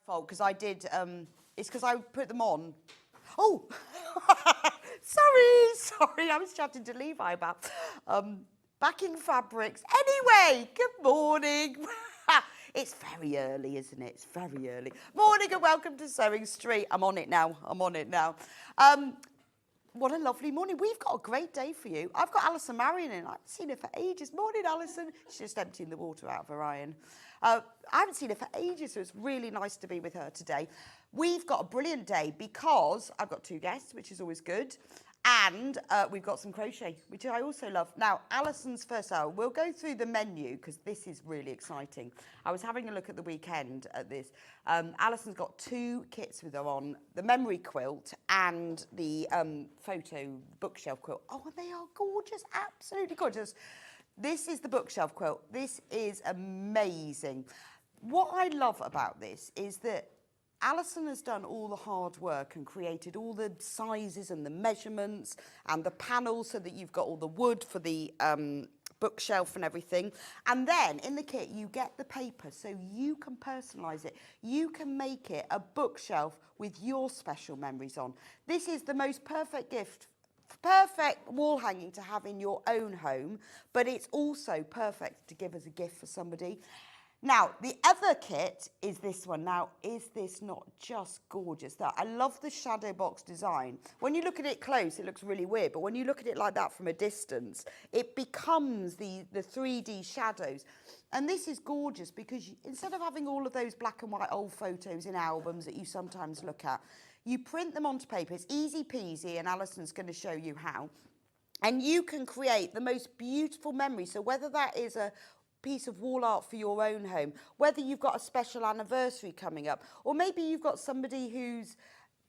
Fault, because I did, it's because I put them on. Oh, sorry, I was chatting to Levi about backing fabrics. Anyway, good morning. It's very early, isn't it? It's very early. Morning and welcome to Sewing Street. I'm on it now. What a lovely morning. We've got a great day for you. I've got Allison Maryon in. I haven't seen her for ages. Morning, Allison. She's just emptying the water out of her iron. I haven't seen her for ages, so it's really nice to be with her today. We've got a brilliant day because I've got two guests, which is always good. And we've got some crochet, which I also love. Now, Allison's first hour, we'll go through the menu because this is really exciting. I was having a look at the weekend at this. Allison's got two kits with her on, the Memory Quilt and the photo bookshelf quilt. Oh, and they are gorgeous, absolutely gorgeous. This is the bookshelf quilt. This is amazing. What I love about this is that Allison has done all the hard work and created all the sizes and the measurements and the panels so that you've got all the wood for the bookshelf and everything. And then in the kit, you get the paper so you can personalise it. You can make it a bookshelf with your special memories on. This is the most perfect gift, perfect wall hanging to have in your own home, but it's also perfect to give as a gift for somebody. Now, the other kit is this one. Now, is this not just gorgeous? I love the shadow box design. When you look at it close, it looks really weird, but when you look at it like that from a distance, it becomes the 3D shadows. And this is gorgeous because instead of having all of those black and white old photos in albums that you sometimes look at, you print them onto paper. It's easy peasy, and Allison's going to show you how. And you can create the most beautiful memory. So whether that is a piece of wall art for your own home, whether you've got a special anniversary coming up, or maybe you've got somebody who's,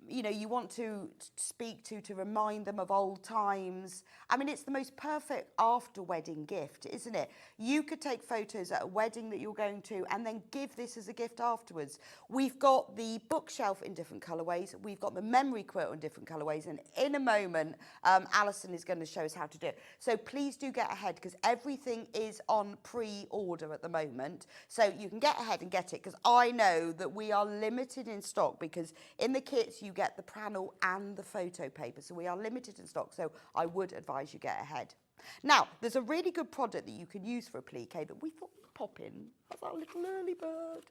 you know, you want to speak to remind them of old times. I mean, it's the most perfect after wedding gift, isn't it? You could take photos at a wedding that you're going to and then give this as a gift afterwards. We've got the bookshelf in different colourways. We've got the memory quilt in different colourways. And in a moment, Allison is going to show us how to do it. So please do get ahead because everything is on pre-order at the moment. So you can get ahead and get it because I know that we are limited in stock because in the kits you get the panel and the photo paper. So we are limited in stock. So I would advise you get ahead. Now, there's a really good product that you can use for applique that we thought we'd pop in as our little early bird.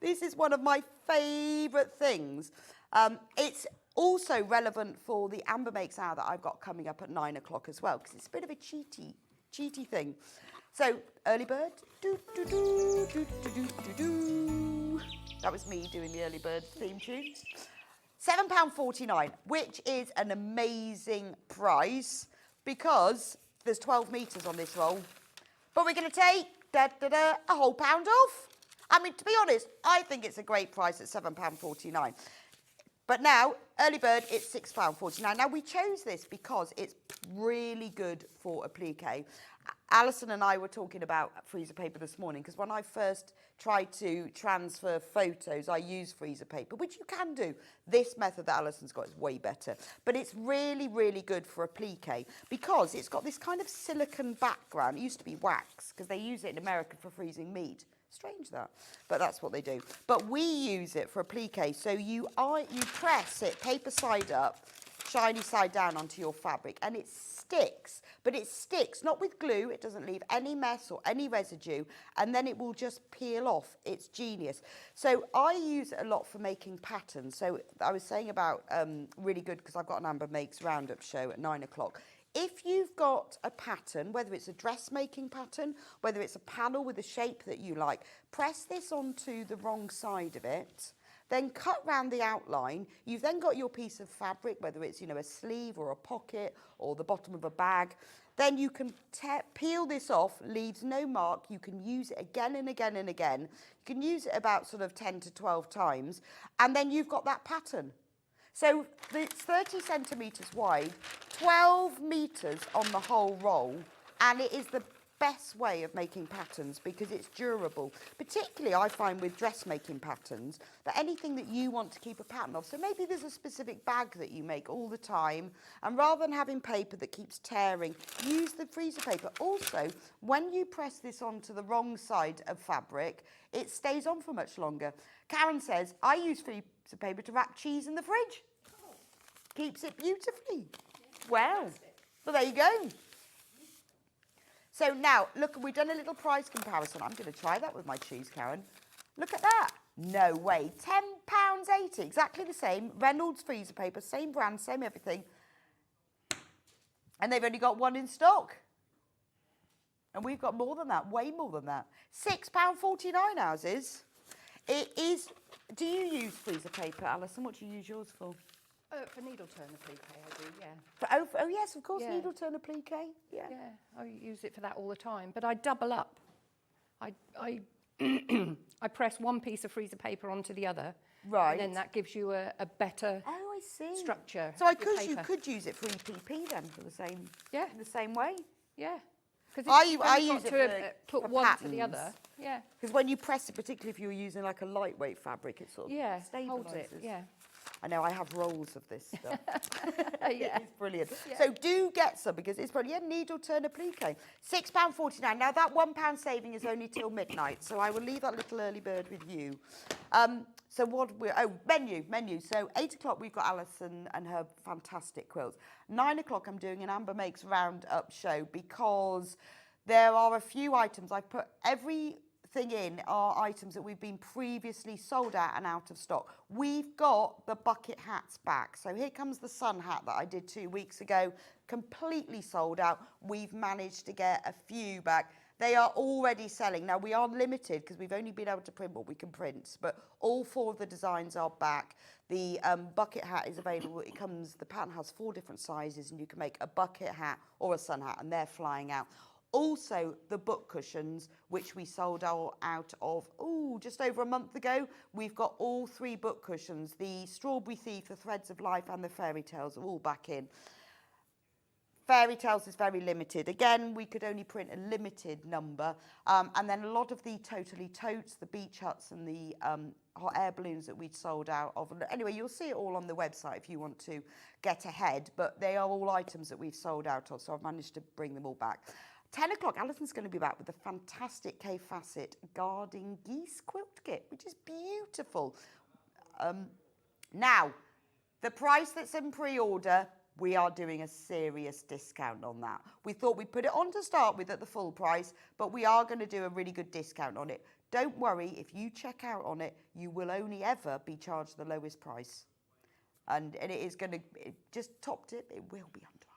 This is one of my favourite things. It's also relevant for the Amber Makes Hour that I've got coming up at 9 o'clock as well, because it's a bit of a cheaty thing. So, early bird. Do, do, do, do, do, do, do, do. That was me doing the early bird theme tune. £7.49, which is an amazing price because there's 12 metres on this roll. But we're going to take a whole pound off. I mean, to be honest, I think it's a great price at £7.49. But now, early bird, it's £6.49. Now, we chose this because it's really good for applique. Alison and I were talking about freezer paper this morning because when I first tried to transfer photos, I used freezer paper, which you can do. This method that Alison's got is way better. But it's really, really good for applique because it's got this kind of silicone background. It used to be wax because they use it in America for freezing meat. Strange that, but that's what they do. But we use it for applique. So you press it paper side up, shiny side down onto your fabric, and it sticks. But it sticks not with glue. It doesn't leave any mess or any residue, and then it will just peel off. It's genius. So I use it a lot for making patterns. So I was saying about really good because I've got an Amber Makes Roundup show at 9 o'clock. If you've got a pattern, whether it's a dressmaking pattern, whether it's a panel with a shape that you like, press this onto the wrong side of it, then cut round the outline. You've then got your piece of fabric, whether it's, you know, a sleeve or a pocket or the bottom of a bag. Then you can peel this off, leaves no mark. You can use it again and again and again. You can use it about sort of 10 to 12 times, and then you've got that pattern. So it's 30 centimetres wide, 12 metres on the whole roll, and it is the best way of making patterns because it's durable. Particularly, I find with dressmaking patterns, that anything that you want to keep a pattern of, so maybe there's a specific bag that you make all the time, and rather than having paper that keeps tearing, use the freezer paper. Also, when you press this onto the wrong side of fabric, it stays on for much longer. Karen says, I use freezer paper to wrap cheese in the fridge. Keeps it beautifully. Well, there you go. So now, look, we've done a little price comparison. I'm going to try that with my cheese, Karen. Look at that. No way. £10.80, exactly the same. Reynolds freezer paper, same brand, same everything. And they've only got one in stock. And we've got more than that, way more than that. £6.49 ours is. It is, do you use freezer paper, Alison? What do you use yours for? For needle turn applique, I do, yeah. Oh yes, of course, yeah. Needle turn applique, yeah. Yeah, I use it for that all the time. But I double up. I I press one piece of freezer paper onto the other. Right. And then that gives you a better structure. So you could use it for EPP then, for the same, yeah, in the same way? Yeah. Because I use it to put one patterns. to the other. Yeah. Because when you press it, particularly if you're using like a lightweight fabric, it sort of stabilises. Holds it, yeah. I know, I have rolls of this stuff. Yeah. It's brilliant. Yeah. So do get some because it's brilliant. Yeah, needle turn applique. £6.49. Now that £1 saving is only till midnight, so I will leave that little early bird with you. So menu. So 8 o'clock we've got Alison and her fantastic quilts. 9 o'clock I'm doing an Amber Makes Roundup show because there are a few items. I've put everything in are items that we've been previously sold out and out of stock. We've got the bucket hats back. So here comes the sun hat that I did 2 weeks ago, completely sold out. We've managed to get a few back. They are already selling. Now, we are limited because we've only been able to print what we can print, but all 4 of the designs are back. The bucket hat is available. The pattern has 4 different sizes, and you can make a bucket hat or a sun hat, and they're flying out. Also, the book cushions, which we sold out of, just over a month ago. We've got all 3 book cushions. The Strawberry Thief, the Threads of Life, and the Fairy Tales are all back in. Fairy Tales is very limited. Again, we could only print a limited number. And then a lot of the Totally Totes, the beach huts and the hot air balloons that we'd sold out of. Anyway, you'll see it all on the website if you want to get ahead. But they are all items that we've sold out of, so I've managed to bring them all back. 10 o'clock, Alison's going to be back with the fantastic Kaffe Fassett Guarding Geese Quilt Kit, which is beautiful. Now, the price that's in pre-order, we are doing a serious discount on that. We thought we'd put it on to start with at the full price, but we are going to do a really good discount on it. Don't worry, if you check out on it, you will only ever be charged the lowest price. And it is going to, just top tip, it will be under £100.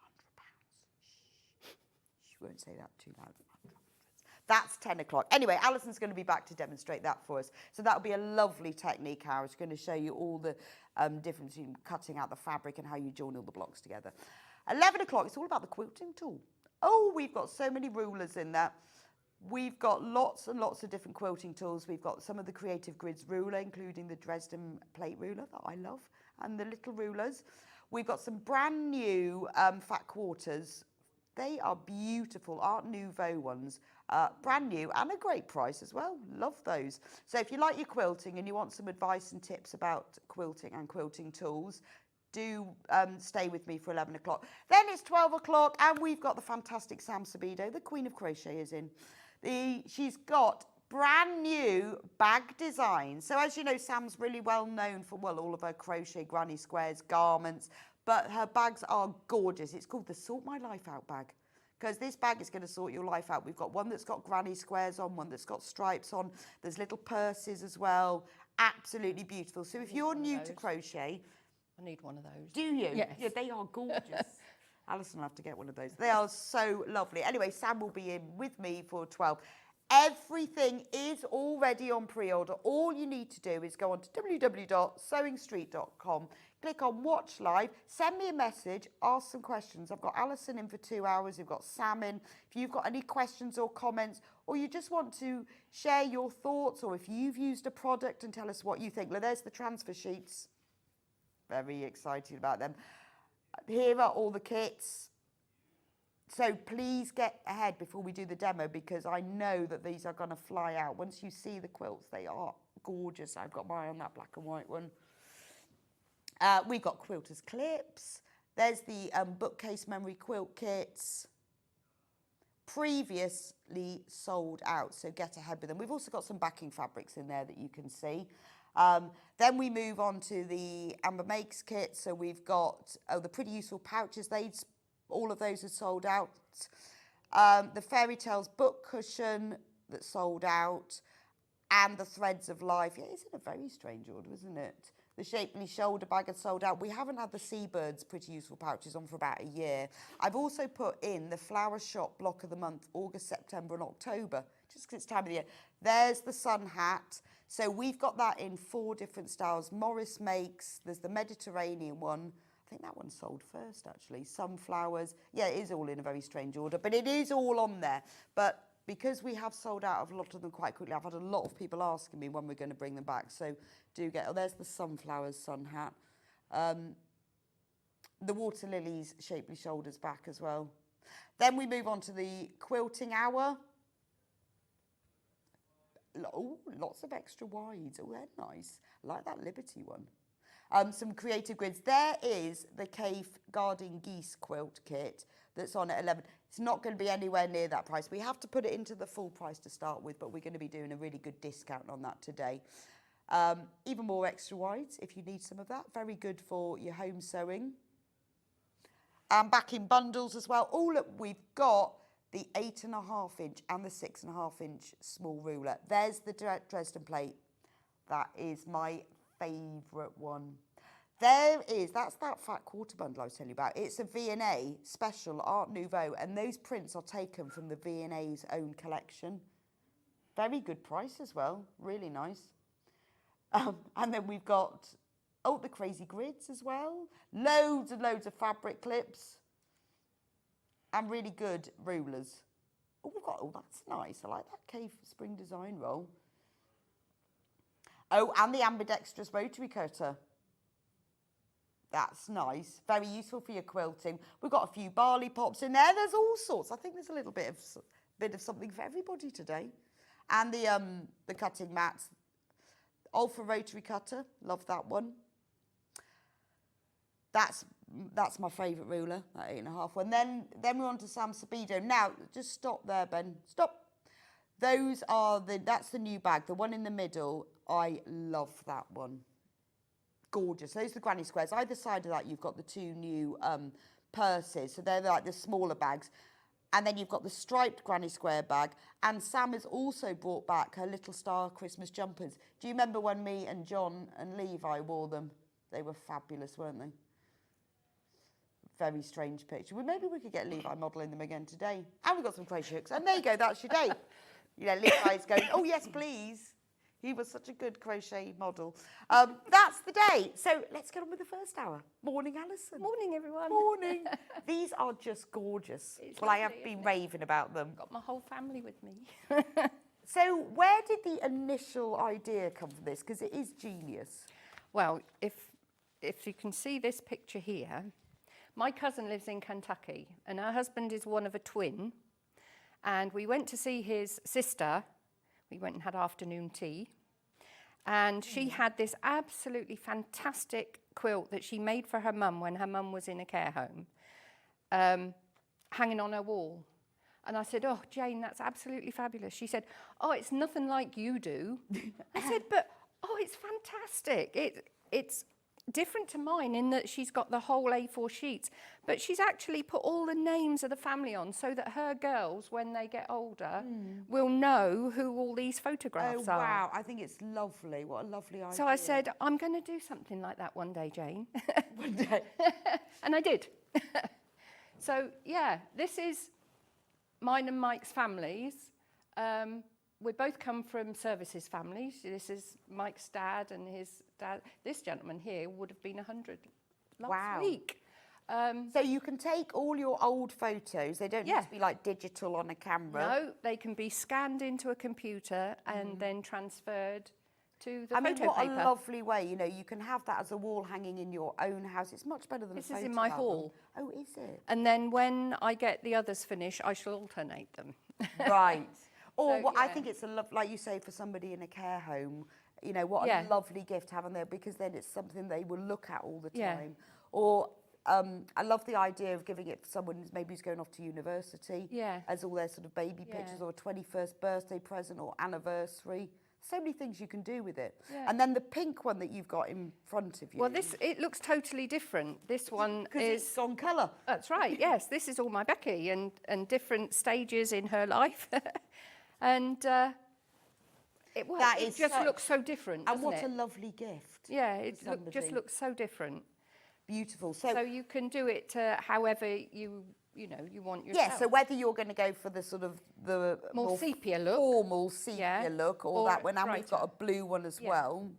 Shh, won't say that too loud. That's 10 o'clock. Anyway, Alison's going to be back to demonstrate that for us. So that'll be a lovely technique, how it's going to show you all the difference in cutting out the fabric and how you join all the blocks together. 11 o'clock, it's all about the quilting tool. Oh, we've got so many rulers in that. We've got lots and lots of different quilting tools. We've got some of the Creative Grids ruler, including the Dresden plate ruler that I love, and the little rulers. We've got some brand new fat quarters. They are beautiful Art Nouveau ones, brand new and a great price as well. Love those. So if you like your quilting and you want some advice and tips about quilting and quilting tools, do stay with me for 11 o'clock. Then it's 12 o'clock and we've got the fantastic Sam Sabido, the Queen of Crochet, is in. She's got brand new bag designs. So as you know, Sam's really well known for, all of her crochet granny squares, garments, but her bags are gorgeous. It's called the Sort My Life Out bag, because this bag is going to sort your life out. We've got one that's got granny squares on, one that's got stripes on. There's little purses as well. Absolutely beautiful. So if you're new to crochet... I need one of those. Do you? Yes. Yeah, they are gorgeous. Alison will have to get one of those. They are so lovely. Anyway, Sam will be in with me for 12. Everything is already on pre-order. All you need to do is go on to www.sewingstreet.com, click on Watch Live, send me a message, ask some questions. I've got Alison in for 2 hours. We've got Sam in. If you've got any questions or comments, or you just want to share your thoughts, or if you've used a product and tell us what you think. Well, there's the transfer sheets. Very excited about them. Here are all the kits. So please get ahead before we do the demo, because I know that these are going to fly out. Once you see the quilts, they are gorgeous. I've got my eye on that black and white one. We've got quilters clips. There's the bookcase memory quilt kits. Previously sold out, so get ahead with them. We've also got some backing fabrics in there that you can see. Then we move on to the Amber Makes kit. So we've got the Pretty Useful pouches. All of those are sold out. The Fairy Tales book cushion that's sold out, and the Threads of Life. Yeah, it's in a very strange order, isn't it? The Shapely shoulder bag is sold out. We haven't had the Seabirds Pretty Useful pouches on for about a year. I've also put in the Flower Shop block of the month, August, September and October, just because it's time of the year. There's the sun hat. So we've got that in 4 different styles. Morris Makes, there's the Mediterranean one. I think that one sold first, actually. Sunflowers. Yeah, it is all in a very strange order, but it is all on there. But because we have sold out of a lot of them quite quickly, I've had a lot of people asking me when we're going to bring them back. So do get, there's the Sunflowers sun hat. The Water Lilies Shapely shoulders back as well. Then we move on to the Quilting Hour. Oh, lots of extra wides. Oh, they're nice. I like that Liberty one. Some creative grids. There is the Kaffe Garden Geese Quilt Kit that's on at 11. It's not going to be anywhere near that price. We have to put it into the full price to start with, but we're going to be doing a really good discount on that today. Even more extra wides if you need some of that. Very good for your home sewing. Back in bundles as well. We've got the 8.5 inch and the 6.5 inch small ruler. There's the Dresden plate. That is my favourite one. That's that fat quarter bundle I was telling you about. It's a V&A special Art Nouveau, and those prints are taken from the V&A's own collection. Very good price as well, really nice. And then we've got, the crazy grids as well. Loads and loads of fabric clips. And really good rulers. That's nice. I like that Kaffe Spring Design roll. Oh, and the ambidextrous rotary cutter. That's nice. Very useful for your quilting. We've got a few barley pops in there. There's all sorts. I think there's a little bit of something for everybody today. And the cutting mats. Ultra rotary cutter. Love that one. That's my favourite ruler, that 8.5 one. Then we're on to Sam Sabido. Now, just stop there, Ben. Stop. That's the new bag. The one in the middle, I love that one. Gorgeous. Those are the granny squares. Either side of that, you've got the 2 new purses. So they're like the smaller bags. And then you've got the striped granny square bag. And Sam has also brought back her Little Star Christmas jumpers. Do you remember when me and John and Levi wore them? They were fabulous, weren't they? Very strange picture. Well, maybe we could get Levi modelling them again today. And we've got some crochet hooks. And there you go, that's your day. Levi's going, oh, yes, please. He was such a good crochet model. That's the day. So let's get on with the first hour. Morning, Alison. Morning, everyone. Morning. These are just gorgeous. I have been raving about them. Got my whole family with me. So where did the initial idea come from this? Because it is genius. Well, if you can see this picture here, my cousin lives in Kentucky, and her husband is one of a twin. And we went to see his sister. We went and had afternoon tea. And she had this absolutely fantastic quilt that she made for her mum when her mum was in a care home, hanging on her wall. And I said, oh, Jane, that's absolutely fabulous. She said, oh, it's nothing like you do. I said, but, oh, it's fantastic. It's different to mine in that she's got the whole A4 sheets, but she's actually put all the names of the family on so that her girls, when they get older, will know who all these photographs are. Oh, wow. I think it's lovely. What a lovely idea. So I said, I'm going to do something like that one day, Jane. One day. And I did. So, yeah, this is mine and Mike's families. We both come from services families. This is Mike's dad and his dad. This gentleman here would have been 100 last week. So you can take all your old photos. They don't need to be like digital on a camera. No, they can be scanned into a computer and then transferred to the I mean, photo what paper. a lovely way. You know, you can have that as a wall hanging in your own house. It's much better than This a is photo in my album. hall. Oh, is it? And then when I get the others finished, I shall alternate them. Right. Or So, what I yeah. think it's a love, like you say, for somebody in a care home. You know, what Yeah. a lovely gift to have on there, because then it's something they will look at all the Yeah. time. Or I love the idea of giving it to someone maybe who's going off to university. Yeah. As all their sort of baby Yeah. pictures, or a 21st birthday present or anniversary. So many things you can do with it. Yeah. And then the pink one that you've got in front of you. Well, it looks totally different. This one because is... it's on colour. That's right, yes. This is all my Becky and different stages in her life. And it just looks so different, And doesn't what it? a lovely gift. Yeah, it just somebody. looks so different. Beautiful. So you can do it however you want yourself. Yeah, so whether you're going to go for the sort of the More sepia look. formal sepia Yeah. look, or Or that one, and we've got a brighter. blue one as Yeah. well.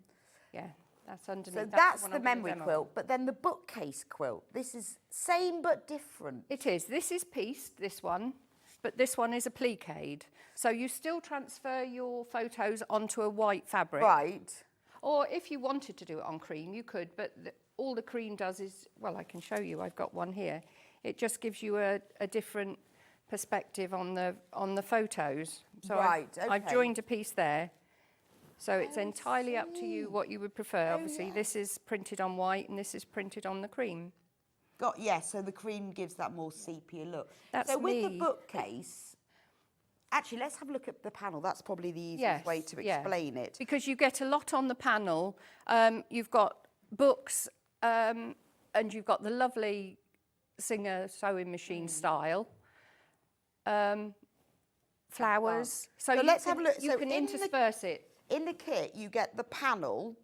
Yeah, that's underneath. So That's that's one the I'm gonna memory demo. quilt, but then the bookcase quilt. This is same but different. It is. This is pieced, this one, but this one is appliqued. So you still transfer your photos onto a white fabric. Right. Or if you wanted to do it on cream, you could, but all the cream does is, well, I can show you, I've got one here. It just gives you a different perspective on the photos. So Right, I've okay. joined a piece there. So it's I entirely up to you see. what you would prefer. Oh, Obviously, yeah. this is printed on white and this is printed on the cream. So the cream gives that more sepia look. That's so with the me. bookcase, actually, let's have a look at the panel. That's probably the easiest Yes, way to yeah. explain it. Because you get a lot on the panel. You've got books and you've got the lovely Singer sewing machine style. Flowers. So you let's can, have a look. You So can in the- intersperse it. In the kit, you get the panel.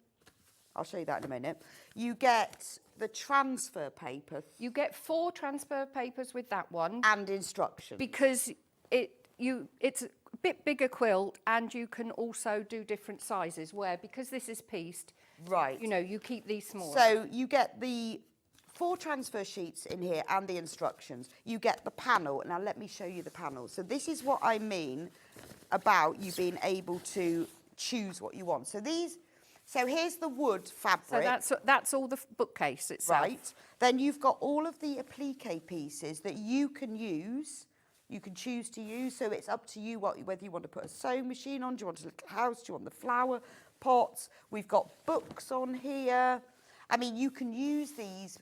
I'll show you that in a minute. You get the transfer paper You get 4 transfer papers with that one and instructions. because it's a bit bigger quilt, and you can also do different sizes where, because this is pieced, Right. you keep these smaller. So you get the 4 transfer sheets in here and the instructions. You get the panel. Now let me show you the panel. So this is what I mean about you being able to choose what you want. So here's the wood fabric. So that's all the bookcase itself. Right. Then you've got all of the applique pieces that you can use. You can choose to use. So it's up to you whether you want to put a sewing machine on. Do you want a little house? Do you want the flower pots? We've got books on here. I mean, you can use these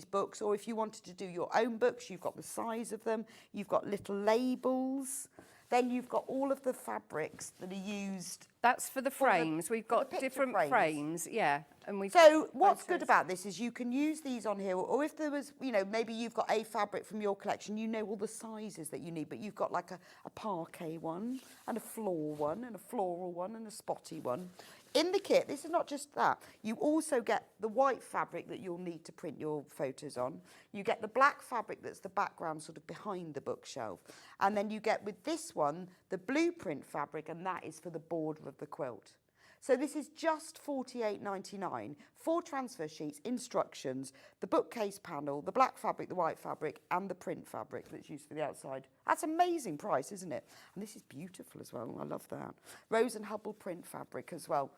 books, or if you wanted to do your own books, you've got the size of them. You've got little labels. Then you've got all of the fabrics that are used. That's for the frames. We've got picture different frames, yeah. And we've So got what's good photos. about this is you can use these on here, or if there was, maybe you've got a fabric from your collection, all the sizes that you need, but you've got like a parquet one, and a floor one, and a floral one, and a spotty one. In the kit, this is not just that. You also get the white fabric that you'll need to print your photos on. You get the black fabric that's the background sort of behind the bookshelf. And then you get with this one, the blueprint fabric, and that is for the border of the quilt. So this is just $48.99, 4 transfer sheets, instructions, the bookcase panel, the black fabric, the white fabric, and the print fabric that's used for the outside. That's an amazing price, isn't it? And this is beautiful as well. I love that. Rose and Hubble print fabric as well.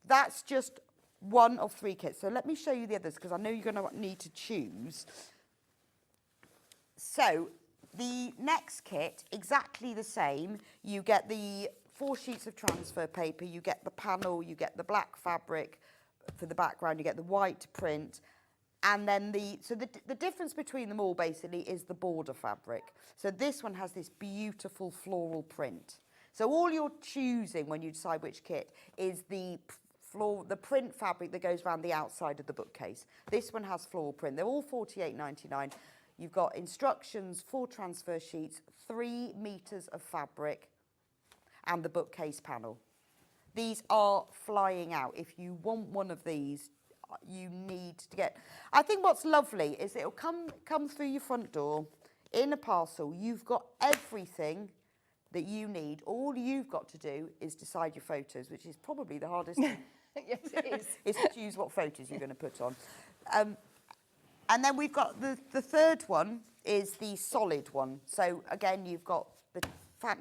That's just one of 3 kits. So let me show you the others, because I know you're going to need to choose. So the next kit, exactly the same. You get the 4 sheets of transfer paper, you get the panel, you get the black fabric for the background, you get the white print, and then the difference between them all basically is the border fabric. So this one has this beautiful floral print. So all you're choosing when you decide which kit is the print fabric that goes around the outside of the bookcase. This one has floral print. They're all $48.99. You've got instructions, 4 transfer sheets, 3 meters of fabric, and the bookcase panel. These are flying out. If you want one of these, you need to get... I think what's lovely is it'll come through your front door in a parcel. You've got everything that you need. All you've got to do is decide your photos, which is probably the hardest thing. Yes, it is. Is to choose what photos you're going to put on. And then we've got the third one is the solid one. So again, you've got the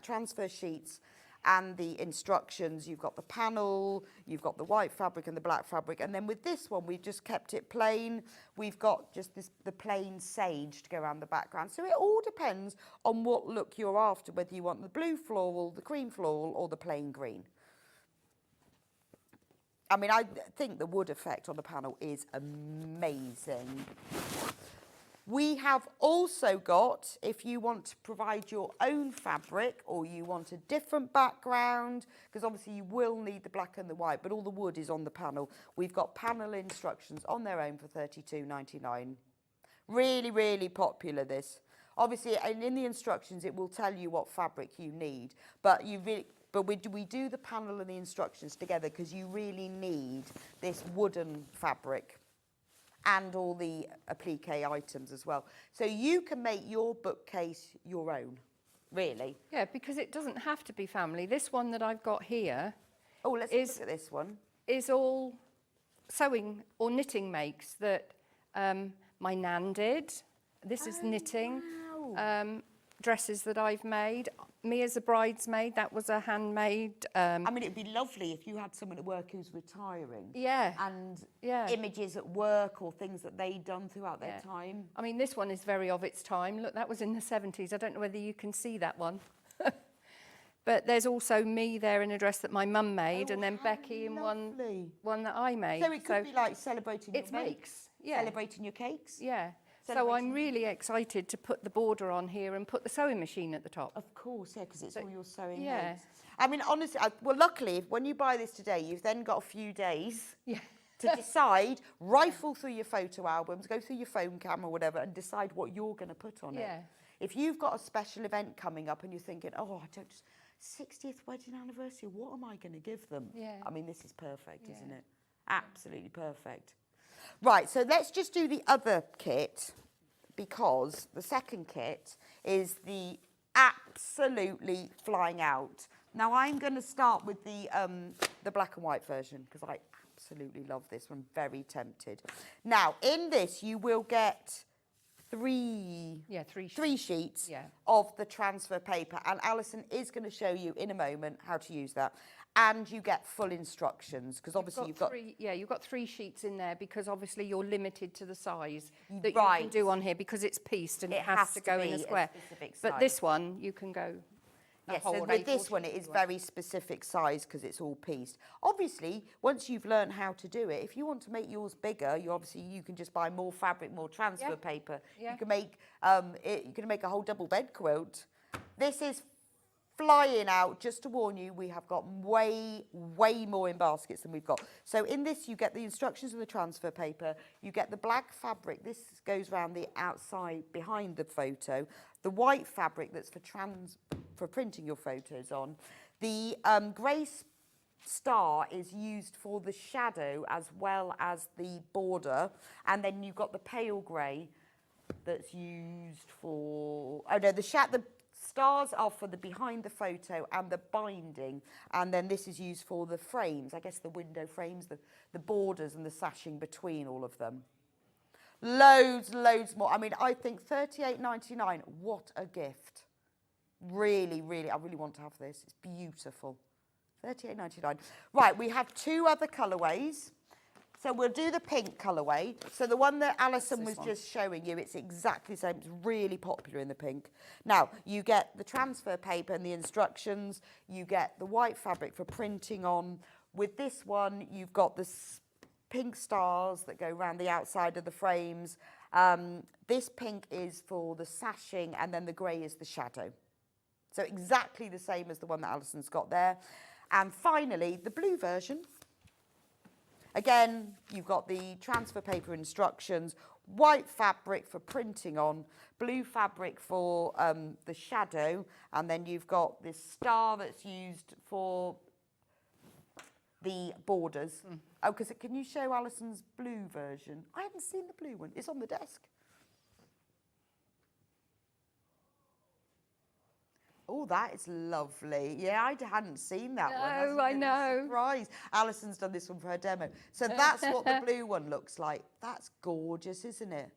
transfer sheets and the instructions. You've got the panel, you've got the white fabric and the black fabric, and then with this one we've just kept it plain. We've got just the plain sage to go around the background. So it all depends on what look you're after, whether you want the blue floral, the cream floral, or the plain green. I mean, I think the wood effect on the panel is amazing. We have also got, if you want to provide your own fabric or you want a different background, because obviously you will need the black and the white, but all the wood is on the panel. We've got panel instructions on their own for $32.99. Really, really popular, this. Obviously, and in the instructions, it will tell you what fabric you need, but we do the panel and the instructions together because you really need this wooden fabric and all the applique items as well. So you can make your bookcase your own, really. Yeah, because it doesn't have to be family. This one that I've got here look at this one. Is all sewing or knitting makes that my nan did. This is knitting. Wow. Dresses that I've made. Me as a bridesmaid, that was a handmade. I mean, it'd be lovely if you had someone at work who's retiring. Yeah. And images at work or things that they'd done throughout their time. I mean, this one is very of its time. Look, that was in the 70s. I don't know whether you can see that one. But there's also me there in a dress that my mum made, and then Becky in one that I made. So it could be like celebrating your makes. Yeah. Celebrating your cakes. Yeah. So I'm really excited to put the border on here and put the sewing machine at the top. Of course, yeah, because it's all your sewing Yeah. makes. I mean, honestly, well, luckily, when you buy this today, you've then got a few days to decide, rifle through your photo albums, go through your phone camera or whatever, and decide what you're going to put on it. If you've got a special event coming up and you're thinking, oh, 60th wedding anniversary, what am I going to give them? I mean, this is perfect, isn't it? Absolutely perfect. Right, so let's just do the other kit, because the second kit is the absolutely flying out. Now I'm going to start with the black and white version because I absolutely love this. I'm very tempted. Now in this you will get three sheets of the transfer paper, and Alison is going to show you in a moment how to use that. And you get full instructions because obviously you've got 3 sheets in there because obviously you're limited to the size that you can do on here because it's pieced and it has to go in a square. But this one you can go. Yes, so with this one it is very specific size because it's all pieced. Obviously, once you've learned how to do it, if you want to make yours bigger, you can just buy more fabric, more transfer paper. You can make a whole double bed quilt. This is flying out. Just to warn you, we have got way more in baskets than we've got. So in this you get the instructions of the transfer paper, you get the black fabric, this goes around the outside behind the photo, the white fabric that's for printing your photos on, the grey star is used for the shadow as well as the border, and then you've got the pale grey that's used for, the stars are for the behind the photo and the binding, and then this is used for the frames, I guess the window frames, the borders and the sashing between all of them. Loads more. I mean, I think $38.99, what a gift. Really, I really want to have this. It's beautiful. $38.99. Right, we have 2 other colourways. So we'll do the pink colourway. So the one that Alison was just showing you, it's exactly the same. It's really popular in the pink. Now, you get the transfer paper and the instructions. You get the white fabric for printing on. With this one, you've got the pink stars that go around the outside of the frames. This pink is for the sashing, and then the grey is the shadow. So exactly the same as the one that Alison's got there. And finally, the blue version. Again, you've got the transfer paper instructions, white fabric for printing on, blue fabric for the shadow, and then you've got this star that's used for the borders. Oh, because can you show Alison's blue version? I haven't seen the blue one. It's on the desk. Oh, that is lovely. Yeah, I hadn't seen that one. Oh, I know. Surprise. Alison's done this one for her demo. So that's what the blue one looks like. That's gorgeous, isn't it?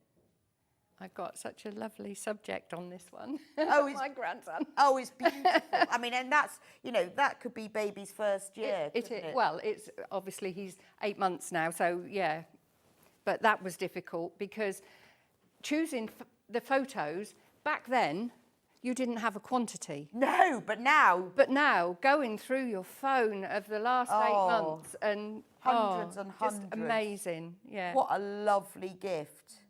I got such a lovely subject on this one. Oh, my grandson. Oh, it's beautiful. I mean, and that's, you know, that could be baby's first year, couldn't it? Well, it's obviously he's 8 months now, so yeah. But that was difficult because choosing the photos, back then, you didn't have a quantity. No, but now. But now, going through your phone of the last 8 months and hundreds and just hundreds. amazing, yeah. What a lovely gift.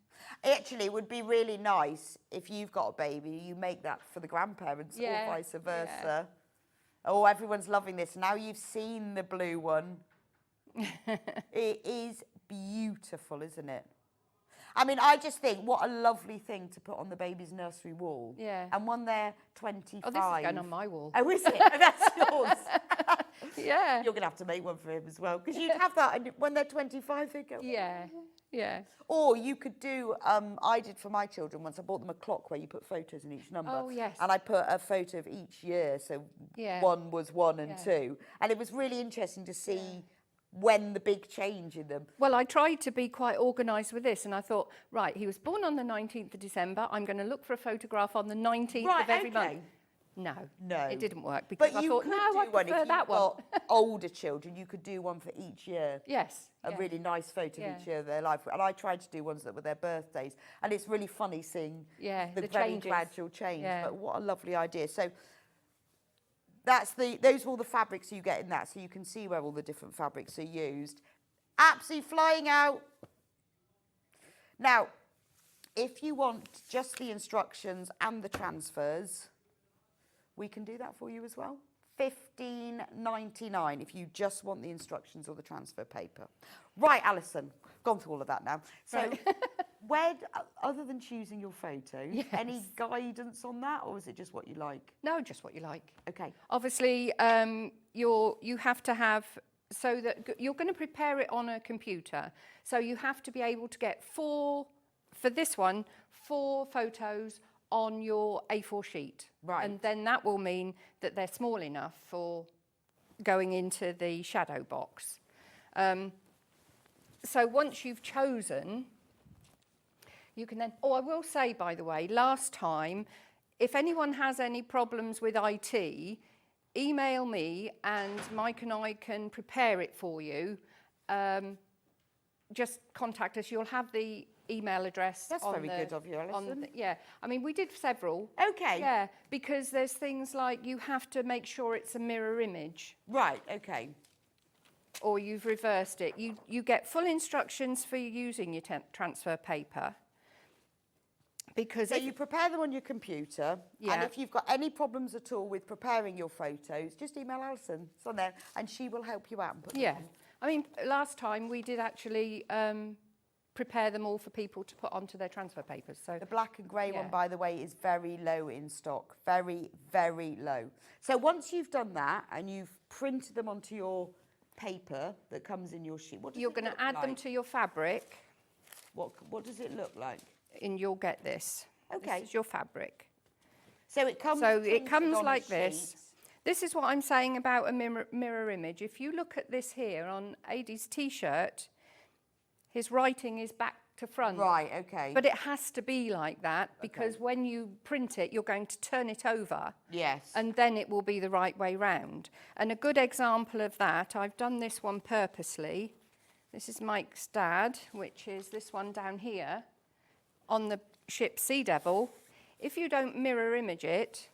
Actually, it would be really nice if you've got a baby, you make that for the grandparents or vice versa. Yeah. Oh, everyone's loving this. Now you've seen the blue one. It is beautiful, isn't it? I mean, I just think what a lovely thing to put on the baby's nursery wall. Yeah. And when they're 25. Oh, this is going on my wall. Oh, is it? Oh, that's yours. Yeah. You're going to have to make one for him as well. Because you'd have that, and when they're 25, they go. Yeah, yeah. Or you could do, I did for my children once, I bought them a clock where you put photos in each number. Oh, yes. And I put a photo of each year, so 1 was 1 and 2. And it was really interesting to see when the big change in them. Well, I tried to be quite organised with this, and I thought, right, he was born on the 19th of December. I'm going to look for a photograph on the 19th of every month. No, it didn't work because I thought, no, I prefer that one. But if you've got older children, you could do one for each year. Yes. A really nice photo of each year of their life. And I tried to do ones that were their birthdays. And it's really funny seeing the very gradual change. Yeah. But what a lovely idea. So those are all the fabrics you get in that, so you can see where all the different fabrics are used. Absolutely flying out. Now, if you want just the instructions and the transfers, we can do that for you as well. $15.99 if you just want the instructions or the transfer paper. Right, Alison, gone through all of that now. So other than choosing your photos, any guidance on that, or is it just what you like? No, just what you like. Okay. Obviously, you have to have, so that you're going to prepare it on a computer. So you have to be able to get for this one, 4 photos on your A4 sheet. Right. And then that will mean that they're small enough for going into the shadow box. So once you've chosen, you can then, I will say, by the way, last time, if anyone has any problems with IT, email me and Mike and I can prepare it for you. Just contact us. You'll have the email address. That's very good of you, Alison. I mean, we did several. Okay. Yeah, because there's things like you have to make sure it's a mirror image. Right, okay. Or you've reversed it. You get full instructions for using your transfer paper. Because so you prepare them on your computer, and if you've got any problems at all with preparing your photos, just email Alison. It's on there, and she will help you out and put them on. I mean, last time we did actually prepare them all for people to put onto their transfer papers. So the black and grey one, by the way, is very low in stock. Very, very low. So once you've done that and you've printed them onto your paper that comes in your sheet, what does you're going to add them to your fabric. What does it look like? And you'll get this. Okay. This is your fabric. So it comes. So it comes like this. This is what I'm saying about a mirror image. If you look at this here on Adie's T-shirt, his writing is back to front. Right, okay. But it has to be like that because when you print it, you're going to turn it over. Yes. And then it will be the right way round. And a good example of that, I've done this one purposely. This is Mike's dad, which is this one down here on the ship Sea Devil. If you don't mirror image it,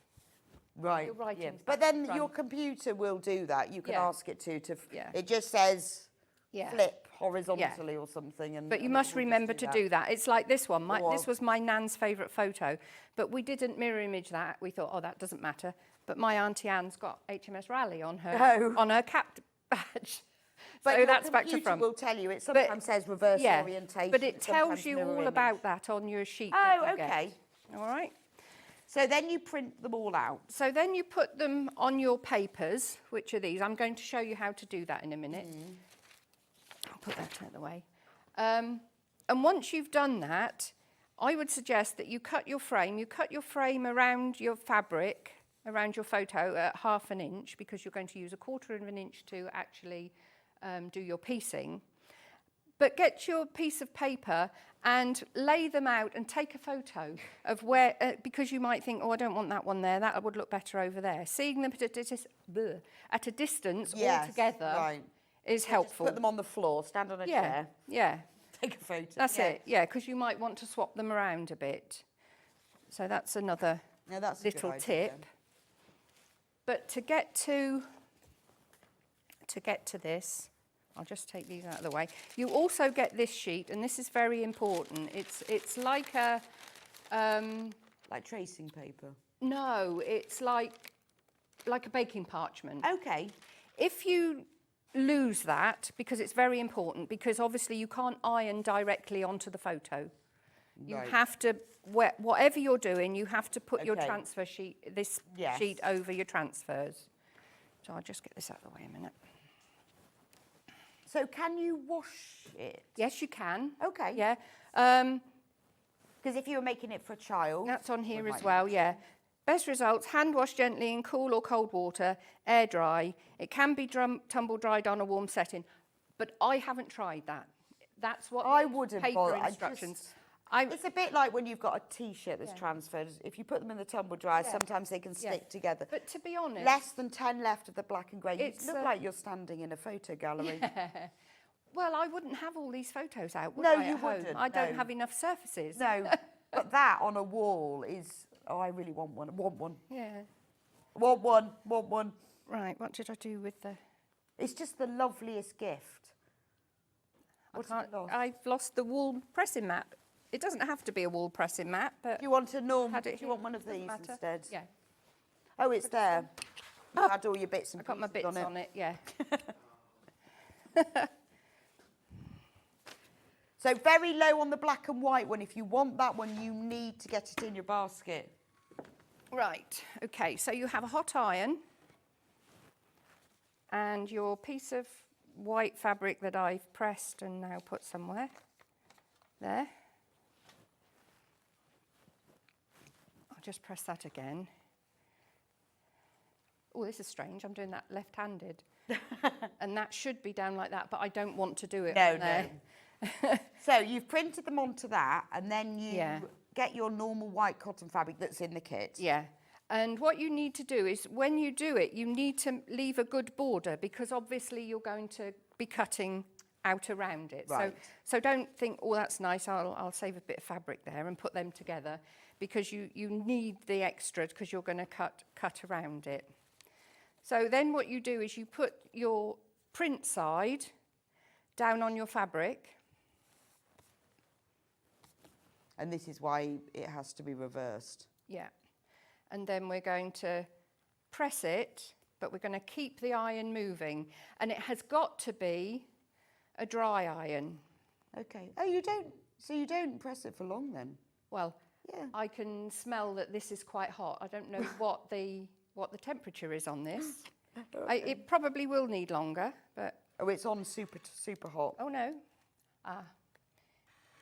right, your writing's but then your computer will do that. You can ask it to it just says flip horizontally or something. But you must remember to do that. It's like this one. This was my nan's favourite photo, but we didn't mirror image that. We thought, that doesn't matter. But my Auntie Anne's got HMS Raleigh on her cap badge. But so that's back to front. Will tell you. It sometimes says reverse orientation. But it tells you all about that on your sheet. Oh, okay. All right. So then you print them all out. So then you put them on your papers, which are these. I'm going to show you how to do that in a minute. I'll put that out of the way. And once you've done that, I would suggest that you cut your frame. You cut your frame around your fabric, around your photo at 1/2 inch, because you're going to use 1/4 of an inch to actually do your piecing. But get your piece of paper and lay them out and take a photo of where, because you might think, oh, I don't want that one there, that would look better over there. Seeing them at a distance all together is helpful. Just put them on the floor, stand on a chair. Yeah. Take a photo. That's it, yeah, because you might want to swap them around a bit. So that's another little tip. But to get to this, I'll just take these out of the way. You also get this sheet, and this is very important. It's like a like tracing paper. No, it's like a baking parchment. Okay. If you lose that, because it's very important, because obviously you can't iron directly onto the photo. You have to, whatever you're doing, you have to put your transfer sheet, sheet over your transfers. So I'll just get this out of the way a minute. So can you wash it? Yes, you can. Okay. Yeah. Because if you were making it for a child... That's on here as well, yeah. Best results, hand wash gently in cool or cold water, air dry. It can be tumble dried on a warm setting, but I haven't tried that. That's what I wouldn't paper bother. instructions. It's a bit like when you've got a T-shirt that's transferred. If you put them in the tumble dryer, sometimes they can stick together. But to be honest... Less than 10 left of the black and grey. You look like you're standing in a photo gallery. Yeah. Well, I wouldn't have all these photos out, would no, I, you at home? wouldn't. I don't have enough surfaces. No, but that on a wall is... Oh, I really want one. Want one. Yeah. Want one. Want one. Right, what did I do with the... It's just the loveliest gift. I've lost the wool pressing mat. It doesn't have to be a wool pressing mat, but... Do you want a normal... Do you want one of these instead? Yeah. Oh, it's there. You had all your bits and I got my bits on it, yeah. So very low on the black and white one. If you want that one, you need to get it in your basket. Right, okay, so you have a hot iron and your piece of white fabric that I've pressed and now put somewhere. There. I'll just press that again. Oh, this is strange, I'm doing that left-handed. And that should be down like that, but I don't want to do it on there. No. So you've printed them onto that, and then you get your normal white cotton fabric that's in the kit. Yeah. And what you need to do is, when you do it, you need to leave a good border, because obviously you're going to be cutting out around it. Right. So don't think, oh, that's nice, I'll save a bit of fabric there and put them together, because you need the extra, because you're going to cut around it. So then what you do is you put your print side down on your fabric. And this is why it has to be reversed. Yeah. And then we're going to press it, but we're going to keep the iron moving. And it has got to be a dry iron. Okay. Oh, you don't press it for long then? Well, I can smell that this is quite hot. I don't know what the temperature is on this. Okay. It probably will need longer, but... Oh, it's on super hot. Oh, no.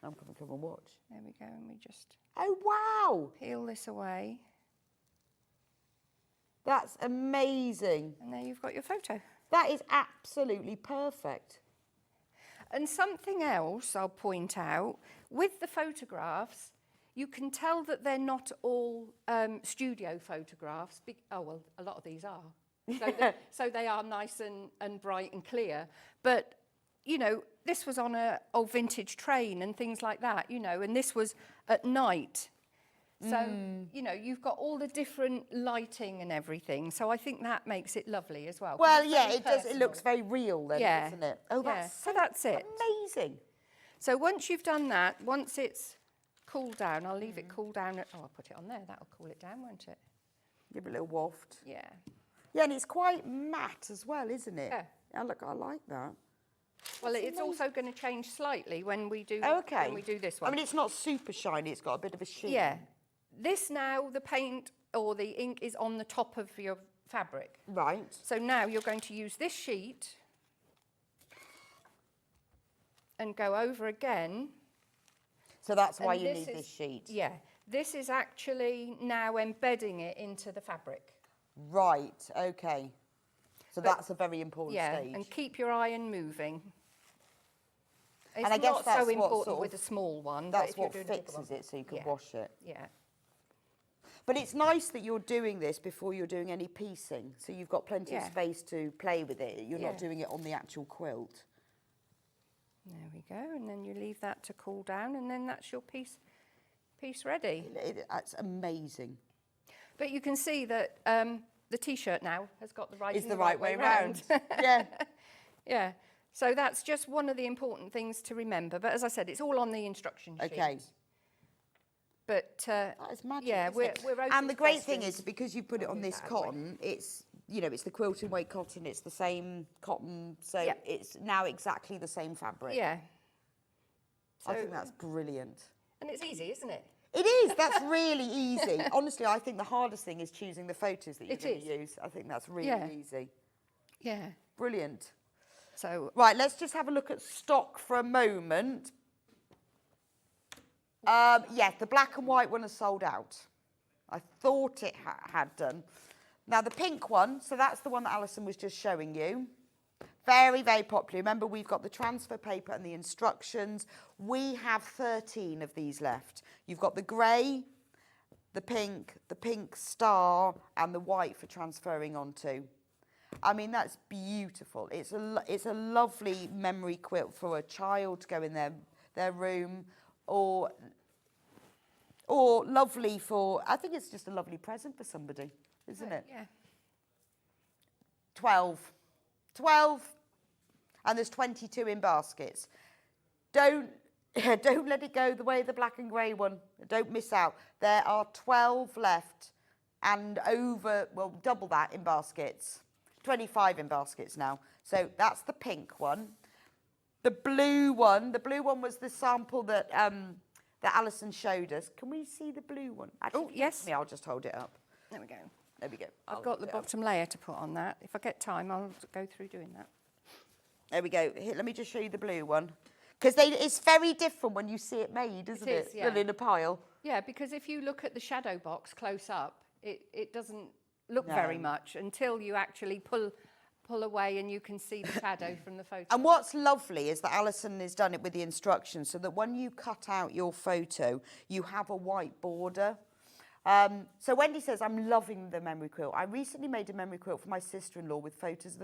I'm going to come and watch. There we go, and we just... Oh, wow! Peel this away. That's amazing. And there you've got your photo. That is absolutely perfect. And something else I'll point out, with the photographs, you can tell that they're not all studio photographs. Oh, well, a lot of these are. So they are nice and bright and clear. But, you know, this was on an old vintage train and things like that, you know, and this was at night. So, you know, you've got all the different lighting and everything. So I think that makes it lovely as well. Well, yeah, it does. It looks very real then, doesn't it? Oh, so that's it. Amazing. So once you've done that, once it's cooled down, I'll leave it cool down. Oh, I'll put it on there. That'll cool it down, won't it? Give it a little waft. Yeah. Yeah, and it's quite matte as well, isn't it? Yeah. Yeah, look, I like that. Well, it's also going to change slightly when we do this one. I mean, it's not super shiny. It's got a bit of a sheen. Yeah. This now, the paint or the ink is on the top of your fabric. Right. So now you're going to use this sheet and go over again. So that's why you need this sheet. Yeah. This is actually now embedding it into the fabric. Right, okay. So that's a very important stage. Yeah, and keep your iron moving. It's And I guess not that's so what important sort of- with a small one. That's but if you're what doing a bigger fixes one- it so you can Yeah. wash it. Yeah. But it's nice that you're doing this before you're doing any piecing. So you've got plenty of Yeah. space to play with it. You're not Yeah. doing it on the actual quilt. There we go, and then you leave that to cool down, and then that's your piece ready. That's amazing. But you can see that the T-shirt now has got the right It's and the right way round. round. Yeah. Yeah. So that's just one of the important things to remember. But as I said, it's all on the instruction sheet. Okay. But That is magic. yeah, isn't we're it? open And the to great thing questions. is because you put it I'll on move this that out of the way. cotton, it's it's the quilting weight cotton. It's the same cotton, so Yeah. it's now exactly the same fabric. yeah. I think So- that's brilliant. And it's easy, isn't it? It is. That's really easy. Honestly, I think the hardest thing is choosing the photos that you're It going is. to use. I think that's really Yeah. easy. Yeah. Brilliant. So Right, let's just have a look at stock for a moment. Yeah, the black and white one is sold out. I thought it had done. Now the pink one, so that's the one that Alison was just showing you. Very, very popular. Remember, we've got the transfer paper and the instructions. We have 13 of these left. You've got the grey, the pink star, and the white for transferring onto. I mean, that's beautiful. It's a lovely memory quilt for a child to go in their room, or lovely for, I think it's just a lovely present for somebody, isn't it? yeah. 12, and there's 22 in baskets. Don't let it go the way of the black and grey one. Don't miss out. There are 12 left, and double that in baskets. 25 in baskets now. So that's the pink one. The blue one was the sample that Alison showed us. Can we see the blue one? Actually, Oh, yes. I'll just hold it up. There we go. There we go. I've got the bottom layer to put on that. If I get time, I'll go through doing that. There we go. Here, let me just show you the blue one. Because it's very different when you see it made, isn't it? is, yeah. Than in a pile. Yeah, because if you look at the shadow box close up, it doesn't look very No. much until you actually pull away and you can see the shadow from the photo. And what's lovely is that Alison has done it with the instructions so that when you cut out your photo, you have a white border. So Wendy says, I'm loving the memory quilt. I recently made a memory quilt for my sister-in-law with photos of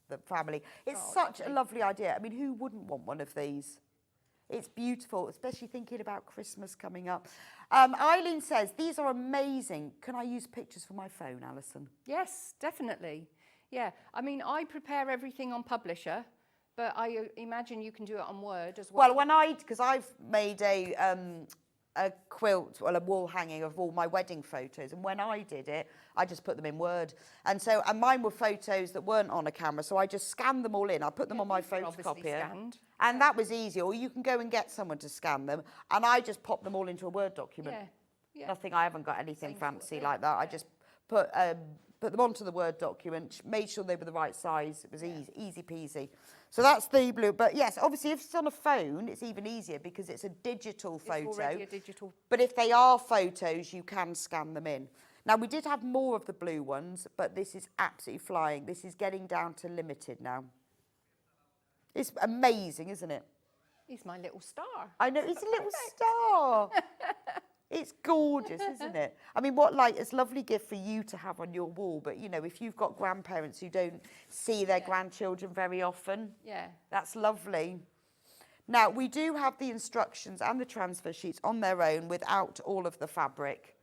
the family. It's such a lovely idea. I mean, who wouldn't want one of these? It's beautiful, especially thinking about Christmas coming up. Eileen says, these are amazing. Can I use pictures for my phone, Alison? Yes, definitely. Yeah, I mean, I prepare everything on Publisher, but I imagine you can do it on Word as well. Well, because I've made a quilt, a wall hanging of all my wedding photos, and when I did it, I just put them in Word. And mine were photos that weren't on a camera, so I just scanned them all in. I put them on my these are obviously photocopier. scanned. And that was easy, or you can go and get someone to scan them, and I just pop them all into a Word document. Yeah. Nothing, I haven't got anything Same sort of fancy thing, like that. I just put them onto the Word document, made sure they were the right size. It was easy peasy. So that's the blue. But yes, obviously if it's on a phone, it's even easier because it's a digital photo. It's already a digital. But if they are photos, you can scan them in. Now, we did have more of the blue ones, but this is absolutely flying. This is getting down to limited now. It's amazing, isn't it? He's my little star. I know, it's a little star. It's gorgeous, isn't it? I mean, it's a lovely gift for you to have on your wall, but, if you've got grandparents who don't see their grandchildren very often, that's lovely. Now, we do have the instructions and the transfer sheets on their own without all of the fabric.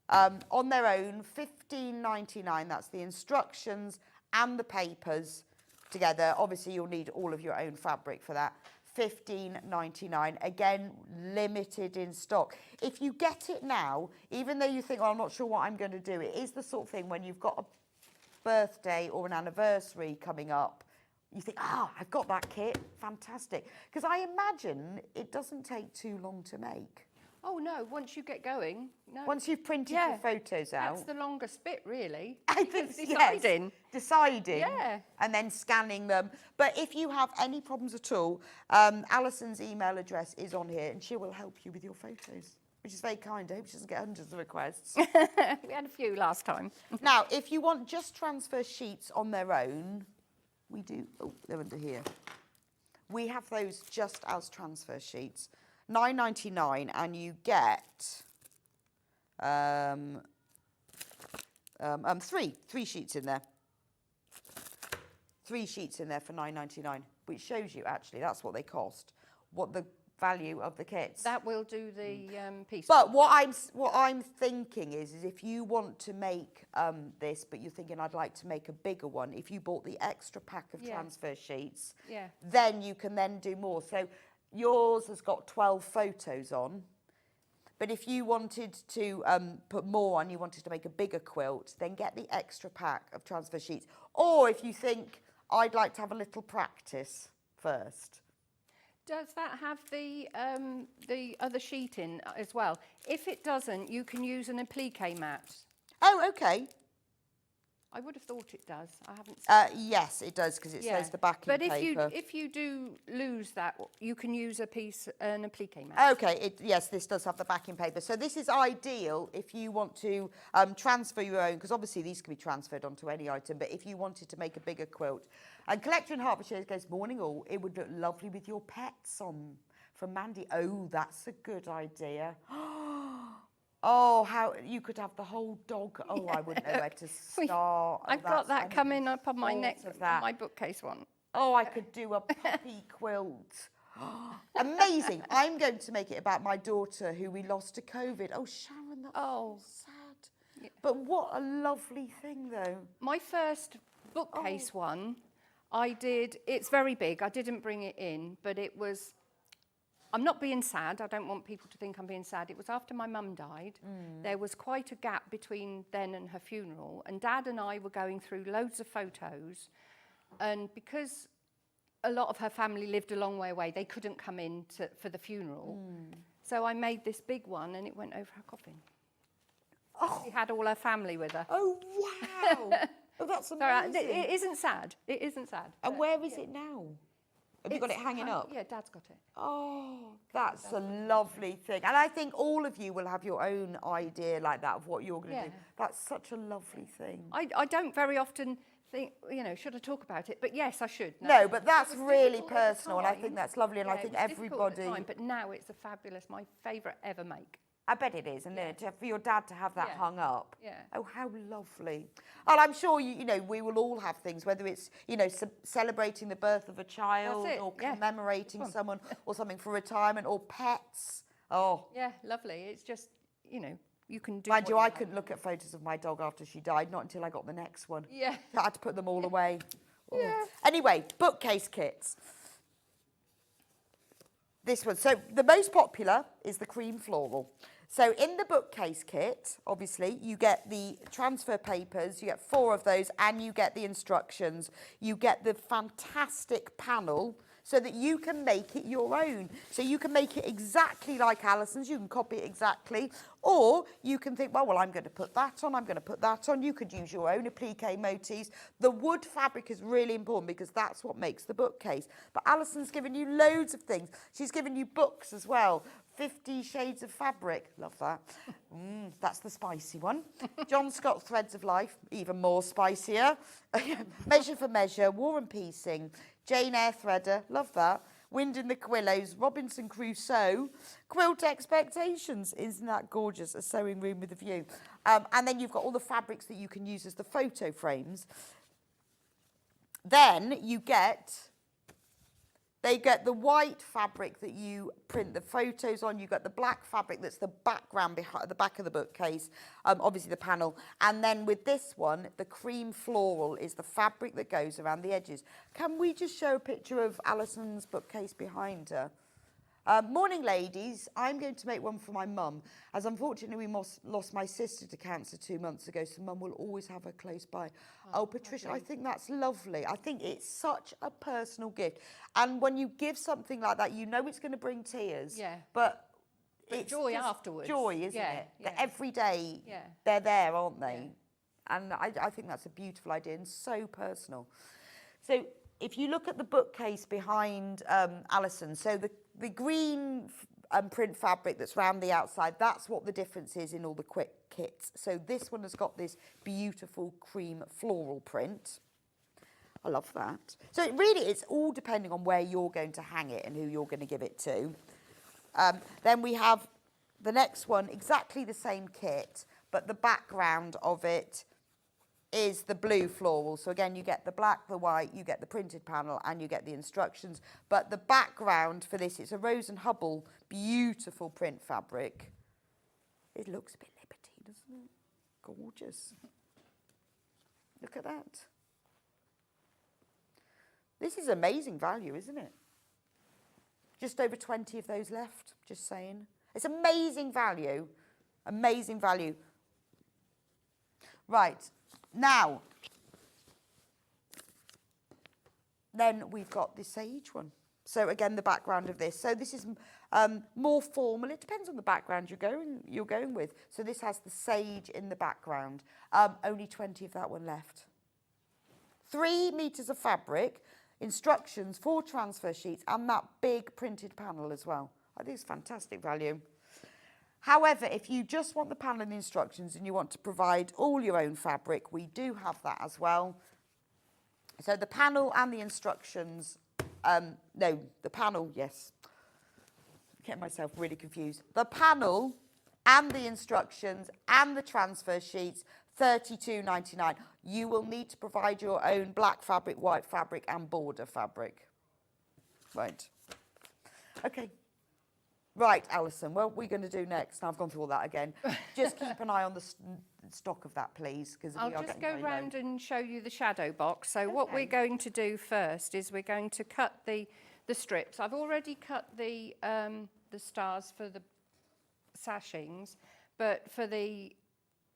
On their own, $15.99, that's the instructions and the papers together. Obviously, you'll need all of your own fabric for that. $15.99, again, limited in stock. If you get it now, even though you think, I'm not sure what I'm going to do, it is the sort of thing when you've got a birthday or an anniversary coming up, you think, I've got that kit, fantastic. Because I imagine it doesn't take too long to make. Oh, no, once you get going, no. Once you've printed your photos out. That's the longest bit, really. I think, deciding. Yes, deciding. Yeah. And then scanning them. But if you have any problems at all, Alison's email address is on here and she will help you with your photos, which is very kind. I hope she doesn't get hundreds of requests. We had a few last time. Now, if you want just transfer sheets on their own, we do. Oh, they're under here. We have those just as transfer sheets. £9.99, and you get three sheets in there. 3 sheets in there for £9.99, which shows you actually that's what they cost, what the value of the kits. That will do the piece. But what I'm thinking is if you want to make this, but you're thinking I'd like to make a bigger one, if you bought the extra pack of transfer sheets, then you can then do more. So yours has got 12 photos on. But if you wanted to put more on, you wanted to make a bigger quilt, then get the extra pack of transfer sheets. Or if you think, I'd like to have a little practice first. Does that have the other sheet in as well? If it doesn't, you can use an applique mat. Oh, okay. I would have thought it does. I haven't seen Yes, it does, because it says the backing paper. But if you do lose that, you can use an applique mat. Okay, yes, this does have the backing paper. So this is ideal if you want to transfer your own, because obviously these can be transferred onto any item, but if you wanted to make a bigger quilt. And Collector in Hertfordshire goes, morning all, it would look lovely with your pets on. From Mandy, oh, that's a good idea. Oh, how you could have the whole dog. Oh, I wouldn't know where to start. I've got that coming up on my my bookcase one. Oh, I could do a puppy quilt. Amazing. I'm going to make it about my daughter who we lost to COVID. Oh, Sharon, that's sad. Yeah. But what a lovely thing, though. My first bookcase one, I did, it's very big. I didn't bring it in, but it was, I'm not being sad. I don't want people to think I'm being sad. It was after my mum died. There was quite a gap between then and her funeral. And Dad and I were going through loads of photos. And because a lot of her family lived a long way away, they couldn't come in for the funeral. So I made this big one and it went over her coffin. Oh. She had all her family with her. Oh, wow. Oh, that's amazing. So, it isn't sad. It isn't sad. And where is it now? Have you got it hanging up? Yeah, Dad's got it. Oh, that's a lovely thing. And I think all of you will have your own idea like that of what you're going to do. That's such a lovely thing. I don't very often think, you know, should I talk about it? But yes, I should. No, but that's really personal, and I think that's lovely, and I think everybody... Time, but now it's my favourite ever make. I bet it is, and for your dad to have that hung up. Yeah. Oh, how lovely. And I'm sure, you know, we will all have things, whether it's, you know, celebrating the birth of a child or commemorating someone or something for retirement or pets. Oh. Yeah, lovely. It's just, you know, you can do... Mind you, I couldn't look at photos of my dog after she died, not until I got the next one. Yeah. I had to put them all away. Oh. Yeah. Anyway, bookcase kits. This one. So the most popular is the cream floral. So in the bookcase kit, obviously, you get the transfer papers, you get 4 of those, and you get the instructions. You get the fantastic panel so that you can make it your own. So you can make it exactly like Alison's, you can copy it exactly, or you can think, well, I'm going to put that on, I'm going to put that on. You could use your own applique motifs. The wood fabric is really important because that's what makes the bookcase. But Alison's given you loads of things. She's given you books as well. 50 shades of fabric. Love that. That's the spicy one. John Scott Threads of Life, even more spicier. Measure for Measure, War and Piecing, Jane Eyre Threader, love that. Wind in the Quillows, Robinson Crusoe, Quilt Expectations. Isn't that gorgeous? A sewing room with a view. And then you've got all the fabrics that you can use as the photo frames. Then you get... They get the white fabric that you print the photos on. You get the black fabric that's the background behind the back of the bookcase, obviously the panel. And then with this one, the cream floral is the fabric that goes around the edges. Can we just show a picture of Alison's bookcase behind her? Morning, ladies. I'm going to make one for my mum, as unfortunately we lost my sister to cancer 2 months ago, so mum will always have her close by. Oh, Patricia, lovely. I think that's lovely. I think it's such a personal gift. And when you give something like that, you know it's going to bring tears. Yeah. But it's joy afterwards. Joy, isn't it? Yeah. That every day they're there, aren't they? Yeah. And I think that's a beautiful idea and so personal. So if you look at the bookcase behind Alison, so the green print fabric that's round the outside, that's what the difference is in all the quick kits. So this one has got this beautiful cream floral print. I love that. So it really, it's all depending on where you're going to hang it and who you're going to give it to. Then we have the next one, exactly the same kit, but the background of it is the blue floral. So again, you get the black, the white, you get the printed panel, and you get the instructions. But the background for this, it's a Rose and Hubble beautiful print fabric. It looks a bit Liberty, doesn't it? Gorgeous. Look at that. This is amazing value, isn't it? Just over 20 of those left, just saying. It's amazing value. Amazing value. Right. Now, then we've got the sage one. So again, the background of this. So this is more formal. It depends on the background you're going with. So this has the sage in the background. Only 20 of that one left. 3 meters of fabric, instructions, 4 transfer sheets, and that big printed panel as well. I think it's fantastic value. However, if you just want the panel and the instructions and you want to provide all your own fabric, we do have that as well. So the panel and the instructions, no, the panel, yes. I'm getting myself really confused. The panel and the instructions and the transfer sheets, $32.99. You will need to provide your own black fabric, white fabric, and border fabric. Right. Okay. Right, Alison, what are we going to do next? Now I've gone through all that again. Just keep an eye on the stock of that, please. I'll just go round and show you the shadow box. So what we're going to do first is we're going to cut the strips. I've already cut the stars for the sashings, but for the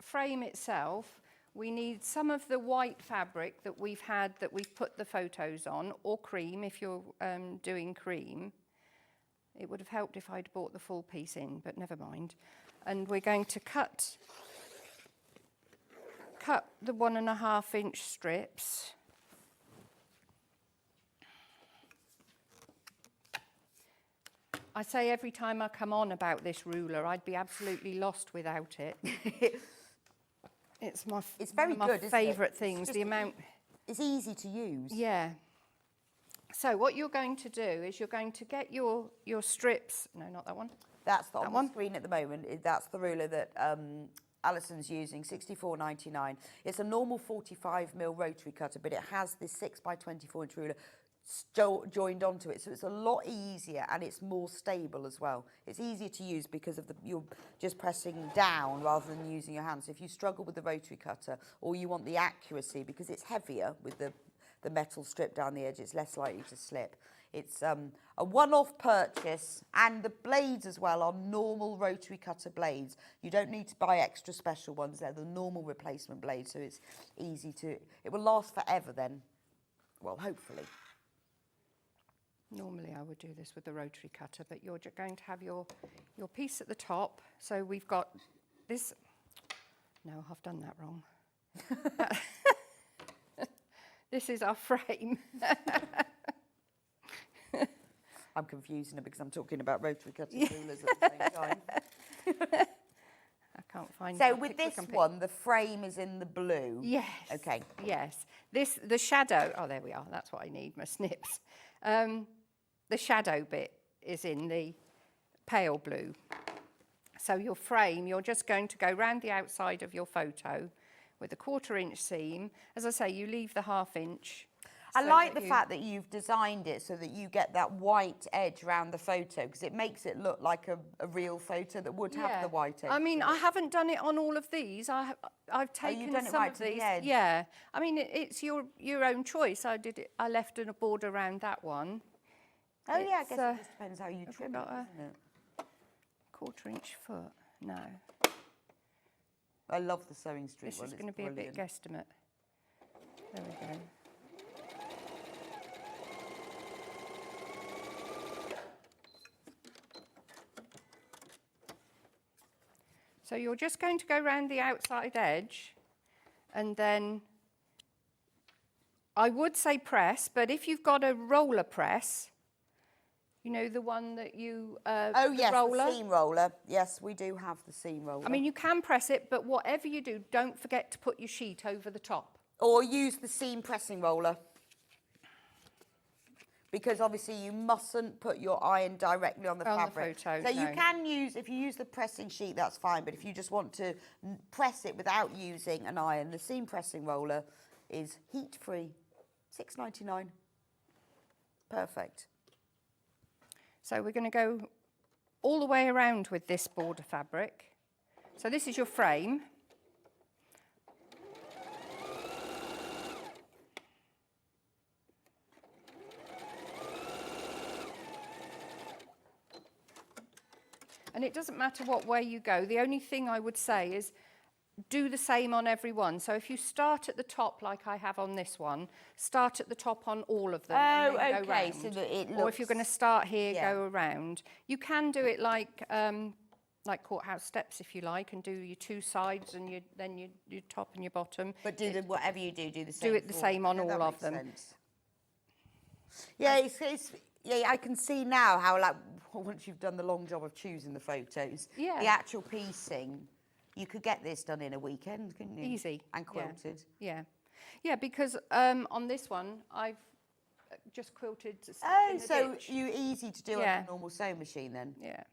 frame itself, we need some of the white fabric that we've put the photos on, or cream if you're doing cream. It would have helped if I'd bought the full piece in, but never mind. And we're going to cut the 1.5 inch strips. I say every time I come on about this ruler, I'd be absolutely lost without it. It's very my good, isn't it? favourite things. The amount. It's easy to use. Yeah. So what you're going to do is you're going to get your strips. No, not that one. That's on the screen at the moment. That's the ruler that Alison's using, $64.99. It's a normal 45mm rotary cutter, but it has this 6x24 inch ruler joined onto it, so it's a lot easier and it's more stable as well. It's easier to use because of you're just pressing down rather than using your hands. So if you struggle with the rotary cutter or you want the accuracy, because it's heavier with the metal strip down the edge, it's less likely to slip. It's a one-off purchase, and the blades as well are normal rotary cutter blades. You don't need to buy extra special ones. They're the normal replacement blades, so it's easy to, it will last forever then. Well, hopefully. Normally I would do this with the rotary cutter, but you're just going to have your piece at the top. So we've got this, no, I've done that wrong. This is our frame. I'm confusing it because I'm talking about rotary cutter rulers at the same time. I can't find it. So with this one, the frame is in the blue. Yes. Okay. Yes. The shadow, oh, there we are. That's what I need, my snips. The shadow bit is in the pale blue. So your frame, you're just going to go round the outside of your photo with a 1/4 inch seam. As I say, you leave the 1/2 inch. I like the fact that you've designed it so that you get that white edge around the photo, because it makes it look like a real photo that would have the white edge. I mean, I haven't done it on all of these. I've taken some of these. Yeah. I mean, it's your own choice. I left a border around that one. Oh yeah, I guess it just depends how you trim it, doesn't it? 1/4 inch foot. No. I love the sewing street This one. is going to be brilliant. a bit guesstimate. There we go. So you're just going to go around the outside edge, and then I would say press, but if you've got a roller press, you know, the one that you, oh yes, the seam roller. Yes, we do have the seam roller. I mean, you can press it, but whatever you do, don't forget to put your sheet over the top. Or use the seam pressing roller. because obviously you mustn't put your iron directly on the fabric. photo, So you no. can use, if you use the pressing sheet, that's fine. But if you just want to press it without using an iron, the seam pressing roller is heat-free, $6.99. Perfect. So we're going to go all the way around with this border fabric. So this is your frame. And it doesn't matter what way you go. The only thing I would say is do the same on every one. So if you start at the top like I have on this one, start at the top on all of them. Oh, and then go okay, round. so that it looks... Or if you're going to start here, Yeah. go around. You can do it like courthouse steps if you like, and do your two sides and then your top and your bottom. But do whatever you do the same. Do it the same on all of them. Sense. Yeah, yeah, I can see now how, like, once you've done the long job of choosing the photos, Yeah. the actual piecing, you could get this done in a weekend, couldn't you? Easy. And quilted. Yeah. Yeah, because on this one, I've just quilted. Oh, in the so ditch. you easy to do on Yeah. a normal sewing machine then? Yeah.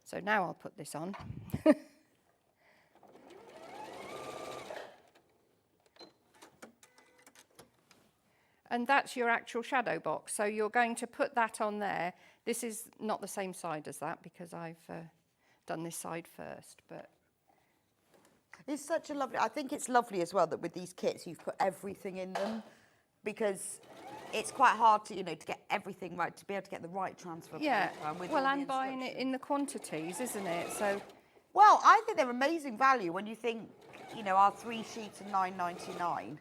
So now I'll put this on. And that's your actual shadow box. So you're going to put that on there. This is not the same side as that because I've done this side first, but It's such a lovely, I think it's lovely as well that with these kits you've put everything in them, because it's quite hard to, to get everything right, to be able to get the right transfer. yeah. With Well, all the and buying it instructions. in the quantities, isn't it? So Well, I think they're amazing value when you think, our 3 sheets are $9.99,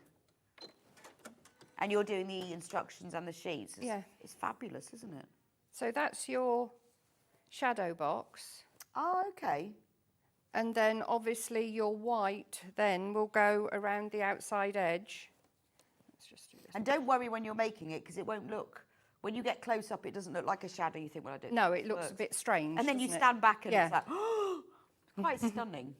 and you're doing the instructions and the sheets. Yeah. It's fabulous, isn't it? so that's your shadow box. Oh, okay. And then obviously your white then will go around the outside edge. Let's just do this. And don't worry when you're making it, because it won't look, when you get close up, it doesn't look like a shadow. You think, well, I don't No, think it looks works. a bit strange. And then you doesn't it? stand back and Yeah. it's like, oh, quite stunning.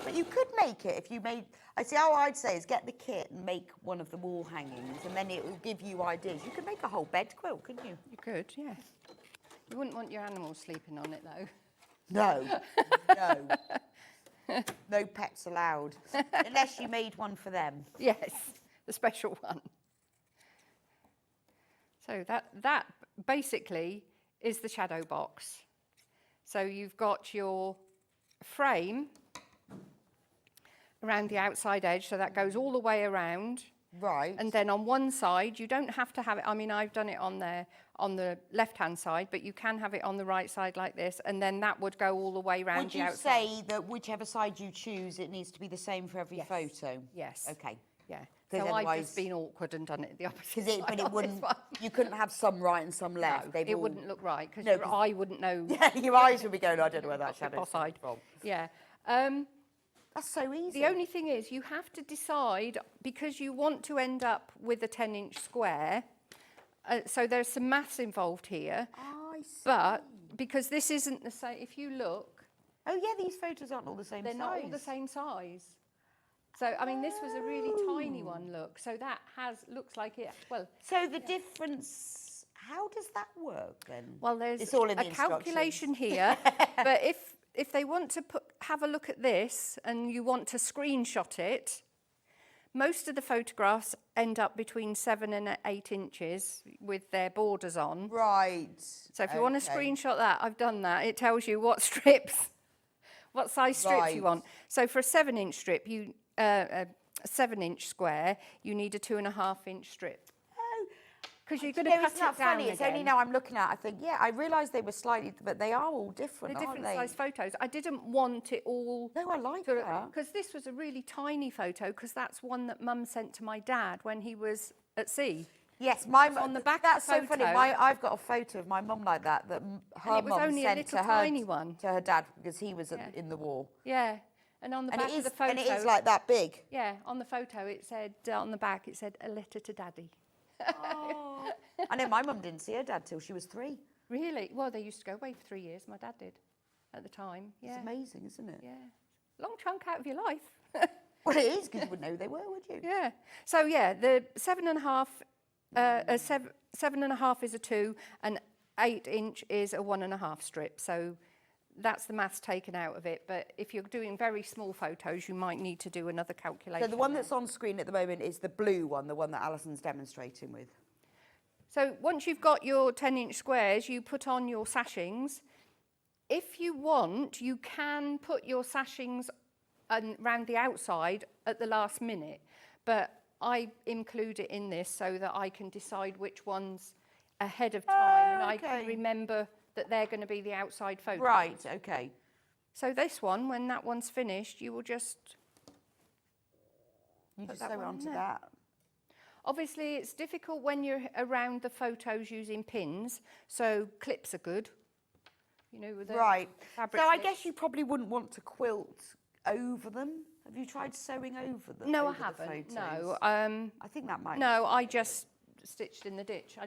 But you could make it if you made, I see how I'd say is get the kit and make one of the wall hangings, and then it will give you ideas. You could make a whole bed quilt, couldn't you? You could, yeah. You wouldn't want your animals sleeping on it though. No, no. No pets allowed, unless you made one for them. Yes, the special one. So that basically is the shadow box. So you've got your frame around the outside edge, so that goes all the way around. Right. And then on one side, you don't have to have it, I mean, I've done it on the left-hand side, but you can have it on the right side like this, and then that would go all the way around Would the you outside. say that whichever side you choose, it needs to be the same for every Yes. photo? Yes. Okay. Yeah. 'Cause So I've otherwise- just been awkward and done it the opposite But side it on this wouldn't, one. you couldn't have some right and some left. No, They've it all- wouldn't look right, because No, your 'cause- eye wouldn't know. Yeah, your eyes would be going, I don't know where that Got your shadow's cross-eyed. from. Yeah. That's so easy. The only thing is you have to decide, because you want to end up with a 10-inch square, so there's some maths involved here, I see. but because this isn't the same, if you look, Oh, yeah, these photos aren't all the same they're size. not all the same size. So, I mean, this was a really tiny one, look. So that looks like it, well, So the difference, how does that work then? well, there's It's all in a the calculation here, but if they want to have a look at this and you want to screenshot it, most of the photographs end up between 7 and 8 inches with their borders on. Right. So if you want to okay. screenshot that, I've done that. It tells you what strips, what size strips you Right. want. So for a 7-inch strip, a 7-inch square, you need a 2.5-inch strip. Oh, Because you're you going to know, cut isn't that it down funny? It's again. only now I'm looking at it, I think, yeah, I realised they were slightly, but they are all different, They're aren't different they? size photos. I didn't want it all. No, I like that. Because this was a really tiny photo, because that's one that Mum sent to my dad when he was at sea. Yes, my on the mum. back of That's the so funny. photo- I've got a photo of my mum like that her it was mum only a sent little to her tiny one. to her dad because he was Yeah. in the war. Yeah, and on the And back it is of the photo, and it is like that big. yeah, on the photo it said on the back it said a letter to Daddy. Oh. I know my mum didn't see her dad till she was 3. Really? Well, they used to go away for 3 years. My dad did at the time. It's Yeah, amazing, isn't it? yeah, long chunk out of your life. Well, it is, because you wouldn't know who they were, would you? Yeah. So yeah, the 7.5, 7.5 is a 2, and 8-inch is a 1.5 strip. So that's the maths taken out of it. But if you're doing very small photos, you might need to do another calculation. So the one that's on screen at the moment is the blue one, the one that Alison's demonstrating with. So once you've got your 10-inch squares, you put on your sashings. If you want, you can put your sashings around the outside at the last minute, but I include it in this so that I can decide which ones ahead of time, and I can remember that they're going to be the outside photos. Right, okay. So this one, when that one's finished, you will just sew it onto that. Obviously, it's difficult when you're around the photos using pins, so clips are good. You know, with the fabric So I clips. guess you probably wouldn't want to quilt over them. Have you tried sewing over them? No, I over the haven't. photos? No. I think that might. No, I just stitched in the ditch. I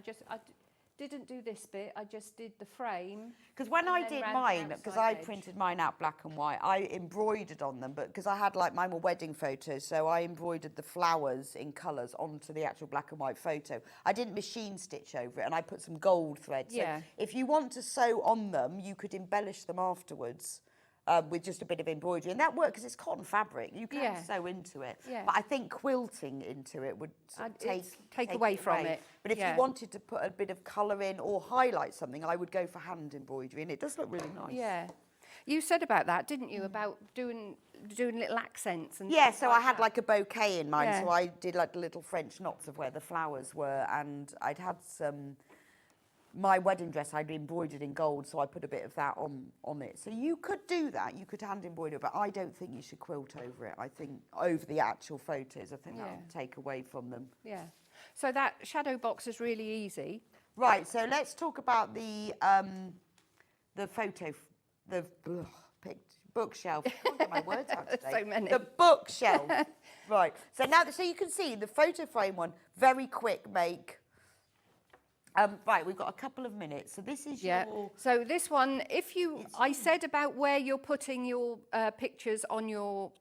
didn't do this bit. I just did the frame. Because when I did mine, because I printed mine out black and white, I embroidered on them, but because I had like mine were wedding photos, so I embroidered the flowers in colours onto the actual black and white photo. I didn't machine stitch over it, and I put some gold thread. Yeah. So if you want to sew on them, you could embellish them afterwards. With just a bit of embroidery, and that works because it's cotton fabric. You can sew into it, but I think quilting into it would take away from it. But if you wanted to put a bit of colour in or highlight something, I would go for hand embroidery, and it does look really nice. Yeah, you said about that, didn't you? About doing little accents and. Yeah, so I had like a bouquet in mind, so I did like the little French knots of where the flowers were, and I'd had some. My wedding dress I'd embroidered in gold, so I put a bit of that on it. So you could do that, you could hand embroider, but I don't think you should quilt over it. I think over the actual photos, I think that would take away from them. Yeah. So that shadow box is really easy. Right, so let's talk about the bookshelf. I can't get my words out today. So many. The bookshelf. Right, so now, so you can see the photo frame one, very quick make. Right, we've got a couple of minutes. So this is your... So this one, I said about where you're putting your pictures on your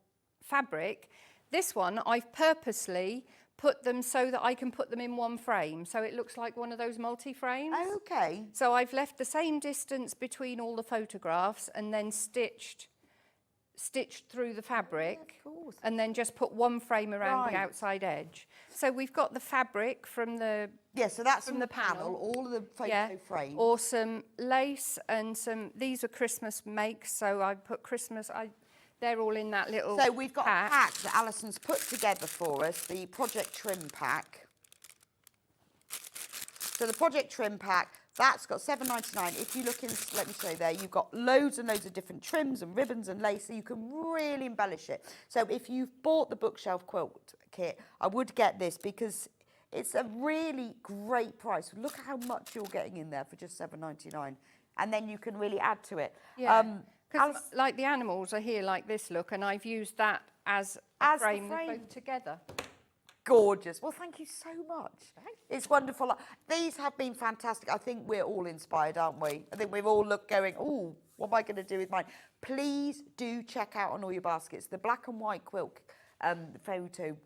fabric. This one, I've purposely put them so that I can put them in one frame. So it looks like one of those multi-frames. Okay. So I've left the same distance between all the photographs and then stitched through the fabric, and then just put one frame around the outside edge. So we've got the fabric from the so that's from the panel, all of the photo frames. Or some lace and these are Christmas makes, so I put Christmas, they're all in that little So we've got a pack that Alison's put together for us, the Project Trim pack. So the Project Trim pack, that's got $7.99. If you look in, let me show you there, you've got loads and loads of different trims and ribbons and lace, so you can really embellish it. So if you've bought the bookshelf quilt kit, I would get this because it's a really great price. Look at how much you're getting in there for just $7.99, and then you can really add to it. Yeah, because like the animals are here like this look, and I've used that as a frame both together. Gorgeous. Well, thank you so much. It's wonderful. These have been fantastic. I think we're all inspired, aren't we? I think we've all looked going, oh, what am I going to do with mine? Please do check out on all your baskets the black and white quilt photo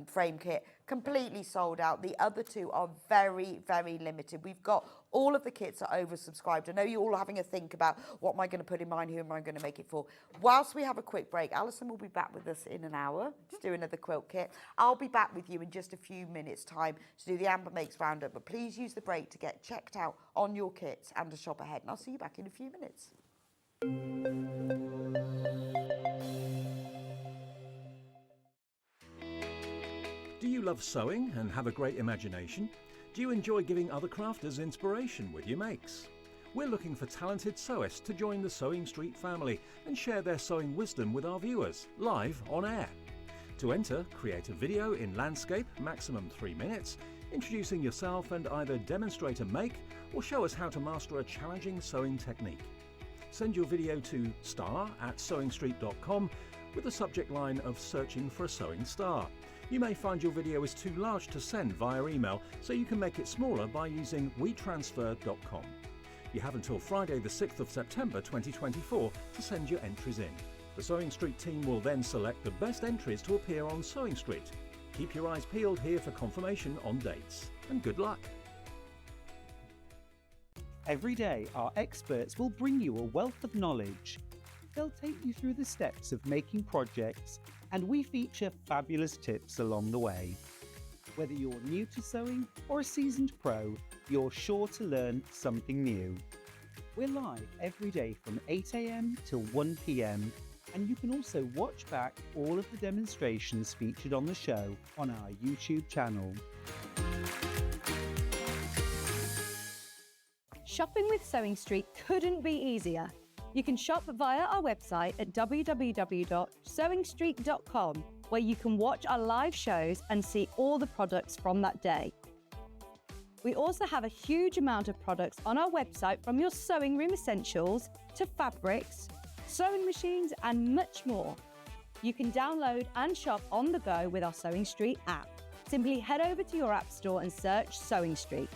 frame kit, completely sold out. The other two are very, very limited. We've got all of the kits are oversubscribed. I know you're all having a think about what am I going to put in mine, who am I going to make it for. Whilst we have a quick break, Alison will be back with us in an hour to do another quilt kit. I'll be back with you in just a few minutes' time to do the Amber Makes Roundup, but please use the break to get checked out on your kits and to shop ahead. And I'll see you back in a few minutes. Do you love sewing and have a great imagination? Do you enjoy giving other crafters inspiration with your makes? We're looking for talented sewists to join the Sewing Street family and share their sewing wisdom with our viewers, live on air. To enter, create a video in landscape, maximum 3 minutes, introducing yourself and either demonstrate a make or show us how to master a challenging sewing technique. Send your video to star@sewingstreet.com with the subject line of searching for a sewing star. You may find your video is too large to send via email, so you can make it smaller by using wetransfer.com. You have until Friday the 6th of September 2024 to send your entries in. The Sewing Street team will then select the best entries to appear on Sewing Street. Keep your eyes peeled here for confirmation on dates. And good luck! Every day, our experts will bring you a wealth of knowledge. They'll take you through the steps of making projects, and we feature fabulous tips along the way. Whether you're new to sewing or a seasoned pro, you're sure to learn something new. We're live every day from 8 a.m. till 1 p.m, and you can also watch back all of the demonstrations featured on the show on our YouTube channel. Shopping with Sewing Street couldn't be easier. You can shop via our website at www.sewingstreet.com, where you can watch our live shows and see all the products from that day. We also have a huge amount of products on our website, from your sewing room essentials to fabrics, sewing machines and much more. You can download and shop on the go with our Sewing Street app. Simply head over to your app store and search Sewing Street.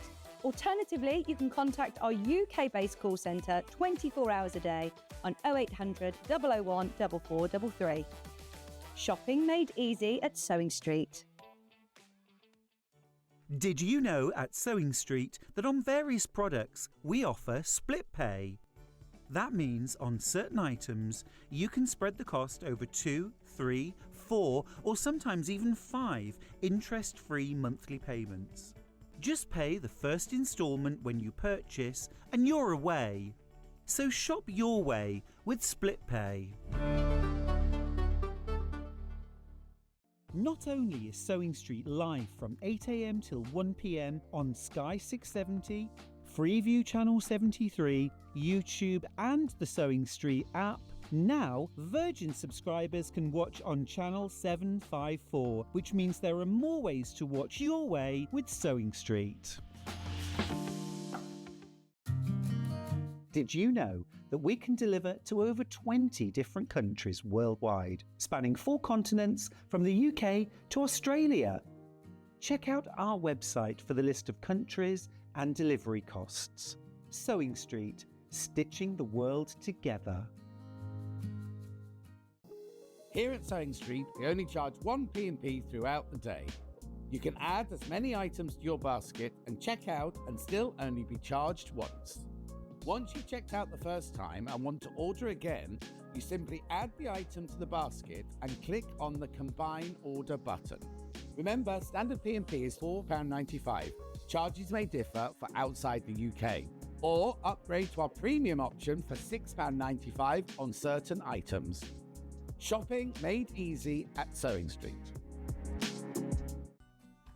Alternatively, you can contact our UK-based call centre 24 hours a day on 0800 001 4433. Shopping made easy at Sewing Street. Did you know at Sewing Street that on various products we offer split pay? That means on certain items you can spread the cost over 2, 3, 4 or sometimes even 5 interest-free monthly payments. Just pay the first instalment when you purchase and you're away. So shop your way with split pay. Not only is Sewing Street live from 8 a.m. till 1 p.m. on Sky 670, Freeview Channel 73, YouTube and the Sewing Street app, now Virgin subscribers can watch on Channel 754, which means there are more ways to watch your way with Sewing Street. Did you know that we can deliver to over 20 different countries worldwide, spanning 4 continents from the UK to Australia? Check out our website for the list of countries and delivery costs. Sewing Street, stitching the world together. Here at Sewing Street, we only charge 1 P&P throughout the day. You can add as many items to your basket and check out and still only be charged once. Once you've checked out the first time and want to order again, you simply add the item to the basket and click on the Combine Order button. Remember, standard P&P is £4.95. Charges may differ for outside the UK. Or upgrade to our premium option for £6.95 on certain items. Shopping made easy at Sewing Street.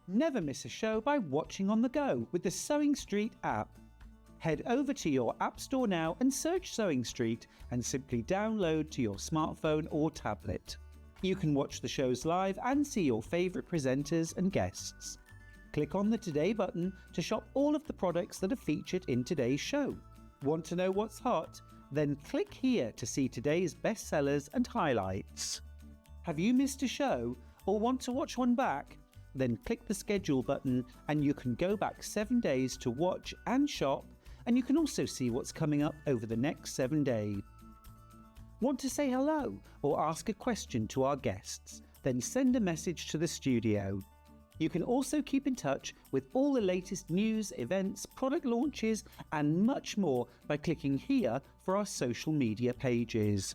Never miss a show by watching on the go with the Sewing Street app. Head over to your app store now and search Sewing Street and simply download to your smartphone or tablet. You can watch the shows live and see your favourite presenters and guests. Click on the Today button to shop all of the products that are featured in today's show. Want to know what's hot? Then click here to see today's bestsellers and highlights. Have you missed a show or want to watch one back? Then click the schedule button and you can go back 7 days to watch and shop, and you can also see what's coming up over the next 7 days. Want to say hello or ask a question to our guests? Then send a message to the studio. You can also keep in touch with all the latest news, events, product launches and much more by clicking here for our social media pages.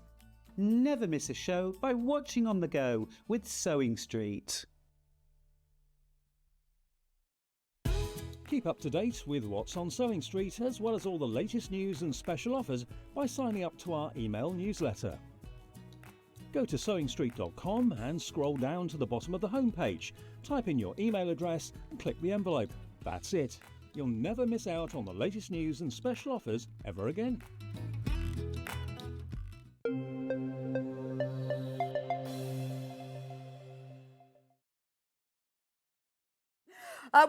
Never miss a show by watching on the go with Sewing Street. Keep up to date with what's on Sewing Street, as well as all the latest news and special offers by signing up to our email newsletter. Go to sewingstreet.com and scroll down to the bottom of the homepage. Type in your email address and click the envelope. That's it. You'll never miss out on the latest news and special offers ever again.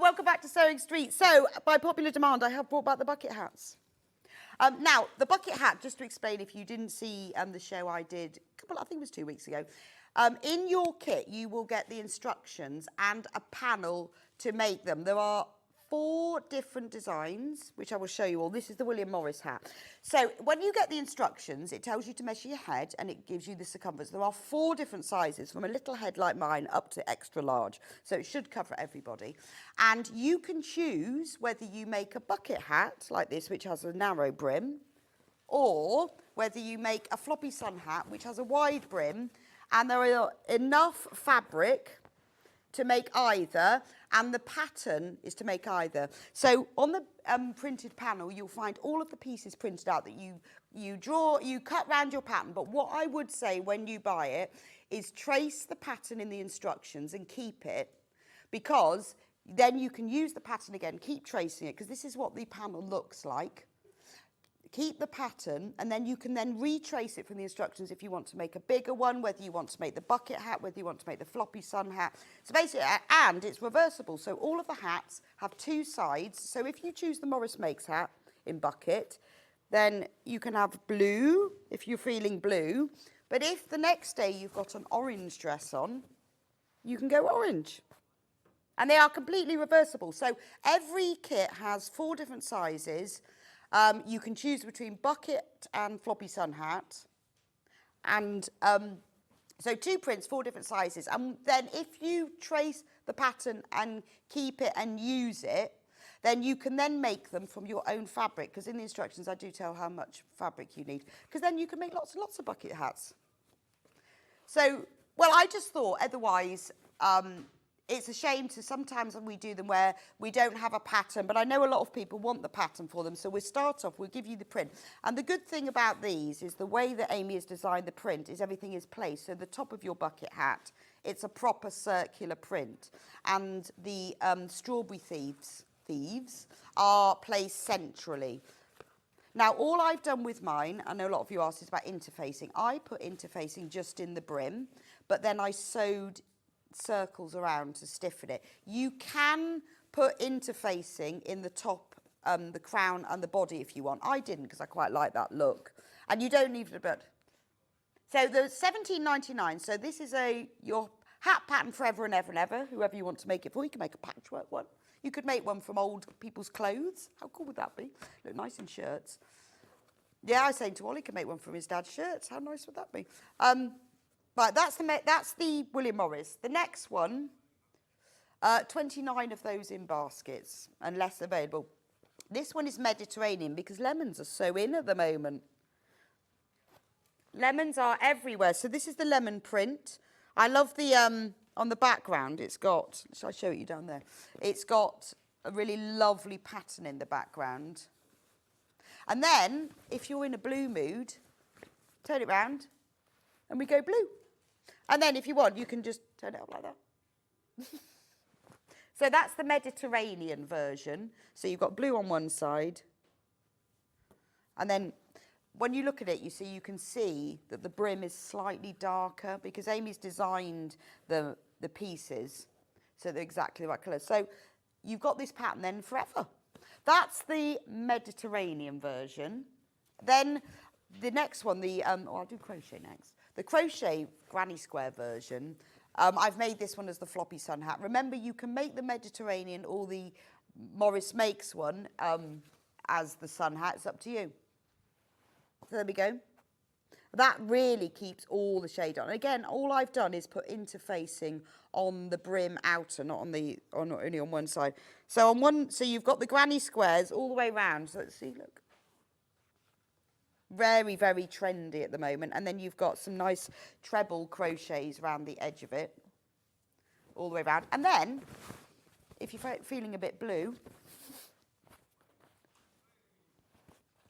Welcome back to Sewing Street. So, by popular demand, I have brought back the bucket hats. Now, the bucket hat, just to explain, if you didn't see the show I did, I think it was 2 weeks ago, in your kit, you will get the instructions and a panel to make them. There are 4 different designs, which I will show you all. This is the William Morris hat. So when you get the instructions, it tells you to measure your head and it gives you the circumference. There are 4 different sizes, from a little head like mine up to extra large. So it should cover everybody. And you can choose whether you make a bucket hat like this, which has a narrow brim, or whether you make a floppy sun hat, which has a wide brim, and there are enough fabric to make either, and the pattern is to make either. So on the printed panel, you'll find all of the pieces printed out that you cut round your pattern. But what I would say when you buy it is trace the pattern in the instructions and keep it, because then you can use the pattern again, keep tracing it, because this is what the panel looks like. Keep the pattern, and then you can then retrace it from the instructions if you want to make a bigger one, whether you want to make the bucket hat, whether you want to make the floppy sun hat. So basically, and it's reversible. So all of the hats have 2 sides. So if you choose the Morris Makes hat in bucket, then you can have blue if you're feeling blue. But if the next day you've got an orange dress on, you can go orange. And they are completely reversible. So every kit has 4 different sizes. You can choose between bucket and floppy sun hat. And so 2 prints, 4 different sizes. And then if you trace the pattern and keep it and use it, then you can then make them from your own fabric. Because in the instructions, I do tell how much fabric you need. Because then you can make lots and lots of bucket hats. So, well, I just thought otherwise, it's a shame to sometimes when we do them where we don't have a pattern, but I know a lot of people want the pattern for them. So we'll start off, we'll give you the print. And the good thing about these is the way that Amy has designed the print is everything is placed. So the top of your bucket hat, it's a proper circular print. And the strawberry thieves are placed centrally. Now, all I've done with mine, I know a lot of you asked, is about interfacing. I put interfacing just in the brim, but then I sewed circles around to stiffen it. You can put interfacing in the top, the crown and the body if you want. I didn't because I quite like that look. And you don't need it, but so the £17.99. So this is your hat pattern forever and ever and ever. Whoever you want to make it for, you can make a patchwork one. You could make one from old people's clothes. How cool would that be? Look nice in shirts. Yeah, I was saying to Ollie, he can make one from his dad's shirts. How nice would that be? Right, that's the William Morris. The next one, 29 of those in baskets and less available. This one is Mediterranean because lemons are so in at the moment. Lemons are everywhere. So this is the lemon print. I love the, on the background, it's got, shall I show you down there? It's got a really lovely pattern in the background. And then, if you're in a blue mood, turn it round and we go blue. And then if you want, you can just turn it up like that. So that's the Mediterranean version. So you've got blue on one side. And then when you look at it, you can see that the brim is slightly darker because Amy's designed the pieces so they're exactly the right colour. So you've got this pattern then forever. That's the Mediterranean version. Then the next one, I'll do crochet next. The crochet granny square version, I've made this one as the floppy sun hat. Remember, you can make the Mediterranean or the Morris Makes one as the sun hat. It's up to you. So there we go. That really keeps all the shade on. Again, all I've done is put interfacing on the brim outer, not only on one side. So so you've got the granny squares all the way around. So let's see, look. Very, very trendy at the moment. And then you've got some nice treble crochets around the edge of it, all the way around. And then, if you're feeling a bit blue,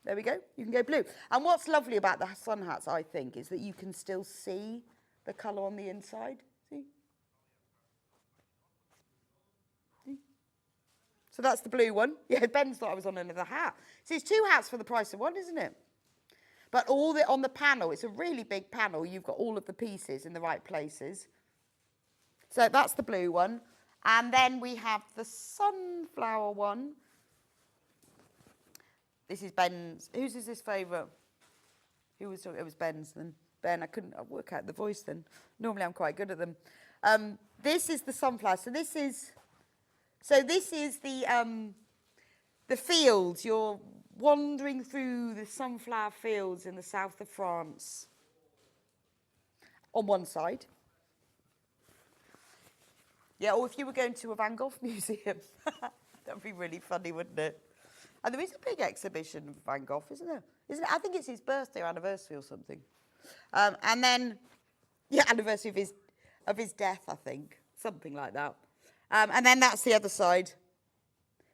there we go, you can go blue. And what's lovely about the sun hats, I think, is that you can still see the colour on the inside. See? See? So that's the blue one. Yeah, Ben thought I was on another hat. See, it's 2 hats for the price of one, isn't it? But on the panel, it's a really big panel. You've got all of the pieces in the right places. So that's the blue one. And then we have the sunflower one. This is Ben's. Whose is his favourite? Who was talking? It was Ben's then. Ben, I couldn't work out the voice then. Normally I'm quite good at them. This is the sunflower. So this is So this is the fields. You're wandering through the sunflower fields in the south of France on one side. Yeah, or if you were going to a Van Gogh museum, that would be really funny, wouldn't it? And there is a big exhibition of Van Gogh, isn't there? Isn't it? I think it's his birthday or anniversary or something. And then, yeah, anniversary of his death, I think, something like that. And then that's the other side.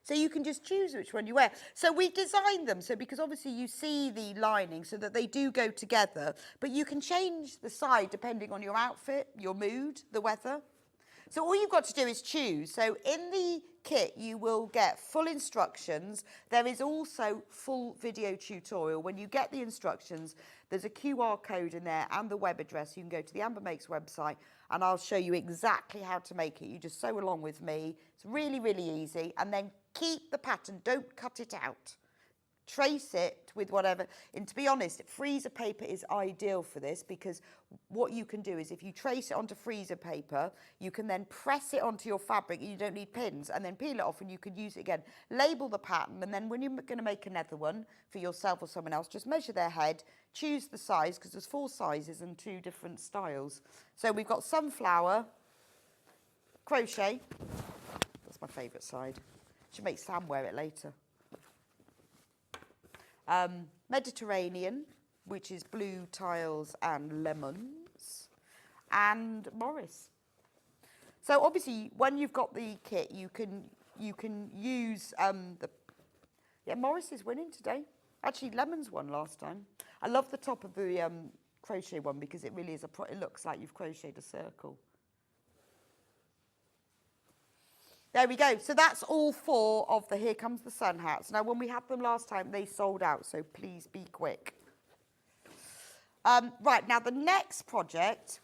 So you can just choose which one you wear. So we've designed them, so because obviously you see the lining so that they do go together, but you can change the side depending on your outfit, your mood, the weather. So all you've got to do is choose. So in the kit, you will get full instructions. There is also full video tutorial. When you get the instructions, there's a QR code in there and the web address. You can go to the Amber Makes website and I'll show you exactly how to make it. You just sew along with me. It's really, really easy. And then keep the pattern. Don't cut it out. Trace it with whatever. And to be honest, freezer paper is ideal for this because what you can do is if you trace it onto freezer paper, you can then press it onto your fabric and you don't need pins and then peel it off and you could use it again. Label the pattern and then when you're going to make another one for yourself or someone else, just measure their head, choose the size because there's 4 sizes and 2 different styles. So we've got sunflower, crochet, that's my favourite side. Should make Sam wear it later. Mediterranean, which is blue tiles and lemons, and Morris. So obviously, when you've got the kit, you can use Morris is winning today. Actually, lemons won last time. I love the top of the crochet one because it really is it looks like you've crocheted a circle. There we go. So that's all 4 of the Here Comes the Sun hats. Now, when we had them last time, they sold out, so please be quick. Right, now the next project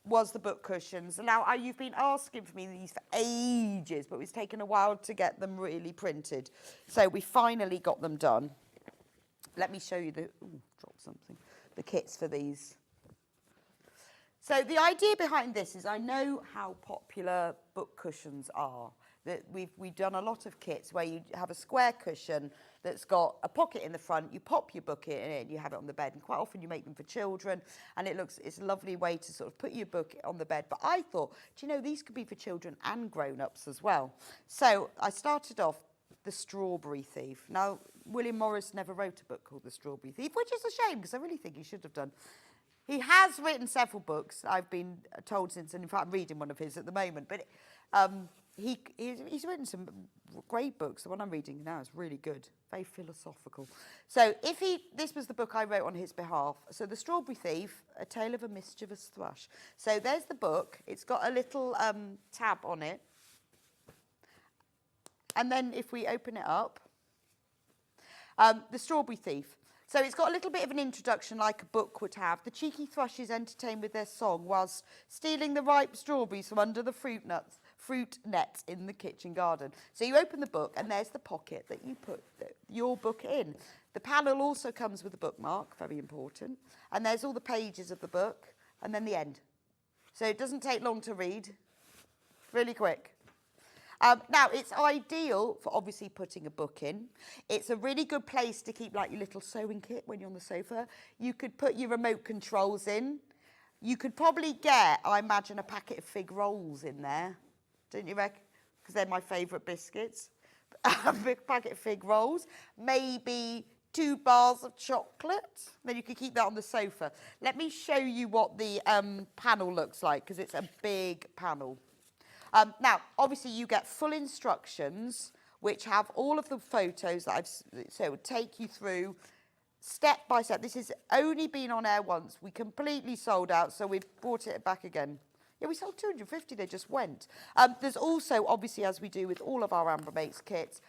was the book cushions. Now, you've been asking for me these for ages, but it's taken a while to get them really printed. So we finally got them done. Let me show you the kits for these. So the idea behind this is I know how popular book cushions are. That we've done a lot of kits where you have a square cushion that's got a pocket in the front, you pop your book in it, you have it on the bed, and quite often you make them for children, and it's a lovely way to sort of put your book on the bed. But I thought, do you know, these could be for children and grown-ups as well. So I started off The Strawberry Thief. Now, William Morris never wrote a book called The Strawberry Thief, which is a shame, because I really think he should have done. He has written several books, I've been told since, and in fact I'm reading one of his at the moment, but he's written some great books. The one I'm reading now is really good, very philosophical. So this was the book I wrote on his behalf. So The Strawberry Thief, A Tale of a Mischievous Thrush. So there's the book, it's got a little tab on it. And then if we open it up, The Strawberry Thief. So it's got a little bit of an introduction like a book would have. The cheeky thrush is entertained with their song whilst stealing the ripe strawberries from under the fruit nets in the kitchen garden. So you open the book and there's the pocket that you put your book in. The panel also comes with a bookmark, very important. And there's all the pages of the book and then the end. So it doesn't take long to read, really quick. Now, it's ideal for obviously putting a book in. It's a really good place to keep like your little sewing kit when you're on the sofa. You could put your remote controls in. You could probably get, I imagine, a packet of fig rolls in there. Don't you reckon? Because they're my favourite biscuits. A big packet of fig rolls. Maybe 2 bars of chocolate. Then you could keep that on the sofa. Let me show you what the panel looks like, because it's a big panel. Now, obviously, you get full instructions, which have all of the photos that so it would take you through step by step. This has only been on air once. We completely sold out, so we've brought it back again. Yeah, we sold 250, they just went. There's also, obviously, as we do with all of our Amber Makes kits,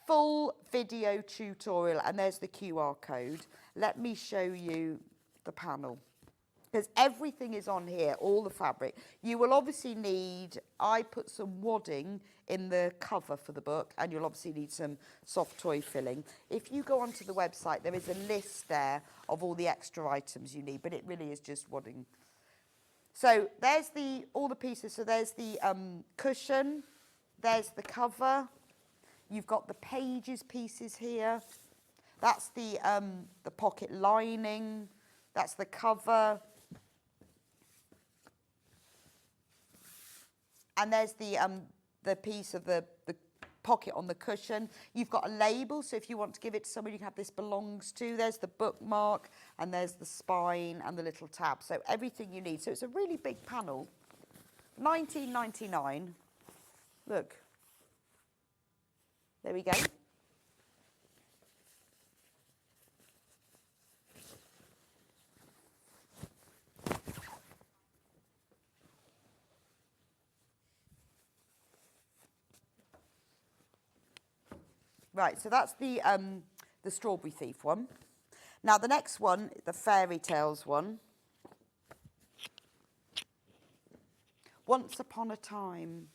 full video tutorial, and there's the QR code. Let me show you the panel. Because everything is on here, all the fabric. You will obviously need, I put some wadding in the cover for the book, and you'll obviously need some soft toy filling. If you go onto the website, there is a list there of all the extra items you need, but it really is just wadding. So there's all the pieces. So there's the cushion, there's the cover. You've got the pages pieces here. That's the pocket lining. That's the cover. And there's the piece of the pocket on the cushion. You've got a label, so if you want to give it to somebody, you can have this belongs to. There's the bookmark, and there's the spine and the little tab. So everything you need. So it's a really big panel. $19.99. Look. There we go. Right, so that's the Strawberry Thief one. Now the next one, the Fairy Tales one. Once Upon a Time.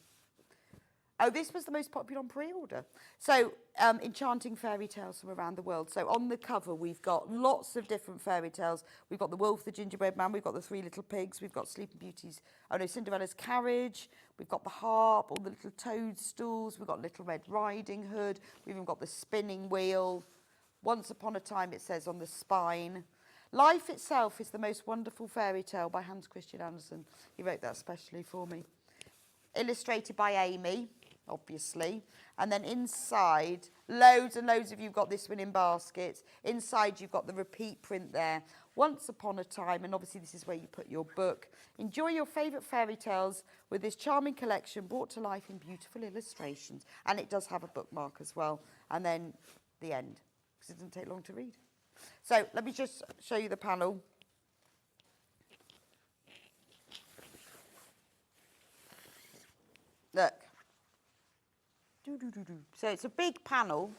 Oh, this was the most popular on pre-order. So, enchanting fairy tales from around the world. So on the cover, we've got lots of different fairy tales. We've got the Wolf, the Gingerbread Man, we've got the Three Little Pigs, we've got Sleeping Beauty's, Cinderella's Carriage, we've got the harp, all the little toadstools, we've got Little Red Riding Hood, we've even got the spinning wheel. Once Upon a Time, it says on the spine. Life Itself is the Most Wonderful Fairy Tale by Hans Christian Andersen. He wrote that specially for me. Illustrated by Amy, obviously. And then inside, loads and loads of you've got this one in baskets. Inside, you've got the repeat print there. Once Upon a Time, and obviously this is where you put your book. Enjoy your favourite fairy tales with this charming collection brought to life in beautiful illustrations. And it does have a bookmark as well. And then the end, because it doesn't take long to read. So let me just show you the panel. Look. So it's a big panel.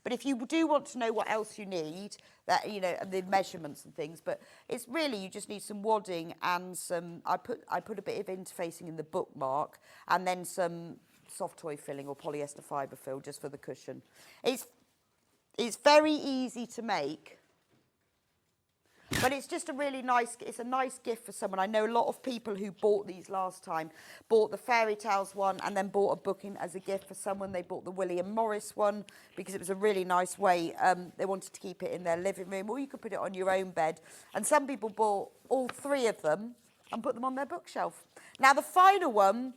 But if you do want to know what else you need, that the measurements and things, but it's really you just need some wadding and some. I put a bit of interfacing in the bookmark and then some soft toy filling or polyester fibre fill just for the cushion. It's very easy to make. But it's just a nice gift for someone. I know a lot of people who bought these last time, bought the Fairy Tales one and then bought a book in as a gift for someone. They bought the William Morris one because it was a really nice way. They wanted to keep it in their living room, or you could put it on your own bed. And some people bought all three of them and put them on their bookshelf. Now, the final one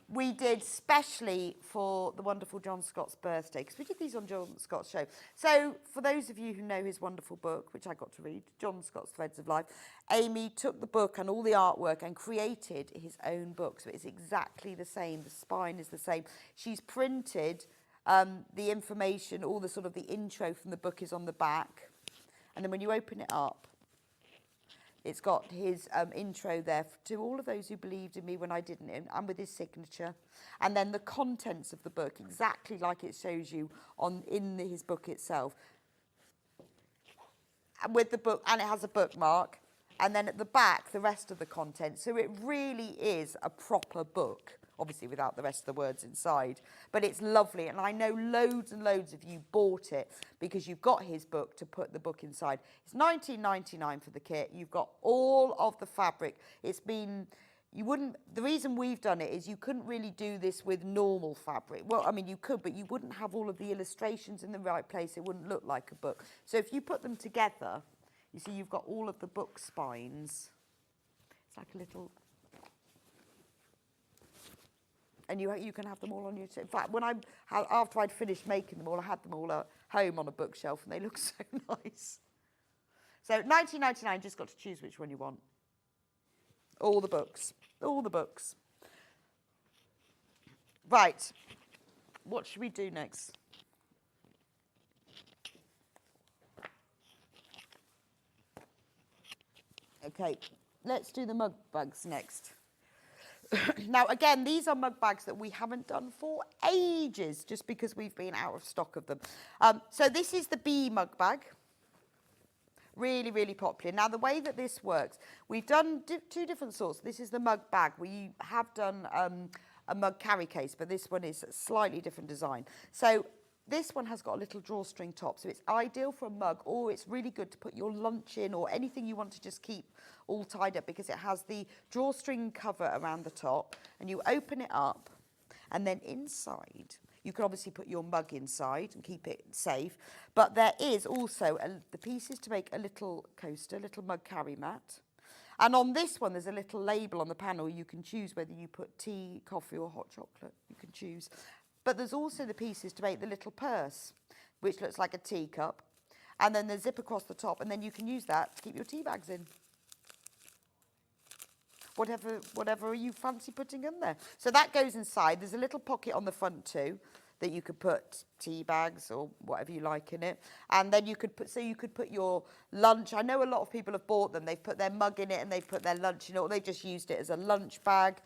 we did specially for the wonderful John Scott's birthday, because we did these on John Scott's show. So for those of you who know his wonderful book, which I got to read, John Scott's Threads of Life, Amy took the book and all the artwork and created his own book. So it's exactly the same. The spine is the same. She's printed the information, all the sort of the intro from the book is on the back. And then when you open it up, it's got his intro there to all of those who believed in me when I didn't, and with his signature. And then the contents of the book, exactly like it shows you in his book itself. And with the book, and it has a bookmark. And then at the back, the rest of the content. So it really is a proper book, obviously without the rest of the words inside. But it's lovely, and I know loads and loads of you bought it because you've got his book to put the book inside. It's $19.99 for the kit. You've got all of the fabric. The reason we've done it is you couldn't really do this with normal fabric. Well, I mean, you could, but you wouldn't have all of the illustrations in the right place. It wouldn't look like a book. So if you put them together, you see you've got all of the book spines. It's like a little... And you can have them all on your... In fact, after I'd finished making them all, I had them all at home on a bookshelf, and they look so nice. So $19.99, just got to choose which one you want. All the books. All the books. Right. What should we do next? Okay, let's do the mug bags next. Now, again, these are mug bags that we haven't done for ages, just because we've been out of stock of them. So this is the bee mug bag. Really, really popular. Now, the way that this works, we've done two different sorts. This is the mug bag. We have done a mug carry case, but this one is a slightly different design. So this one has got a little drawstring top, so it's ideal for a mug, or it's really good to put your lunch in or anything you want to just keep all tied up, because it has the drawstring cover around the top, and you open it up, And then inside, you can obviously put your mug inside and keep it safe. But there is also the pieces to make a little coaster, little mug carry mat. And on this one, there's a little label on the panel. You can choose whether you put tea, coffee or hot chocolate. You can choose. But there's also the pieces to make the little purse, which looks like a teacup. And then the zip across the top. And then you can use that to keep your tea bags in. Whatever you fancy putting in there. So that goes inside. There's a little pocket on the front too that you could put tea bags or whatever you like in it. And then you could put your lunch. I know a lot of people have bought them. They've put their mug in it and they've put their lunch in it, or they've just used it as a lunch bag.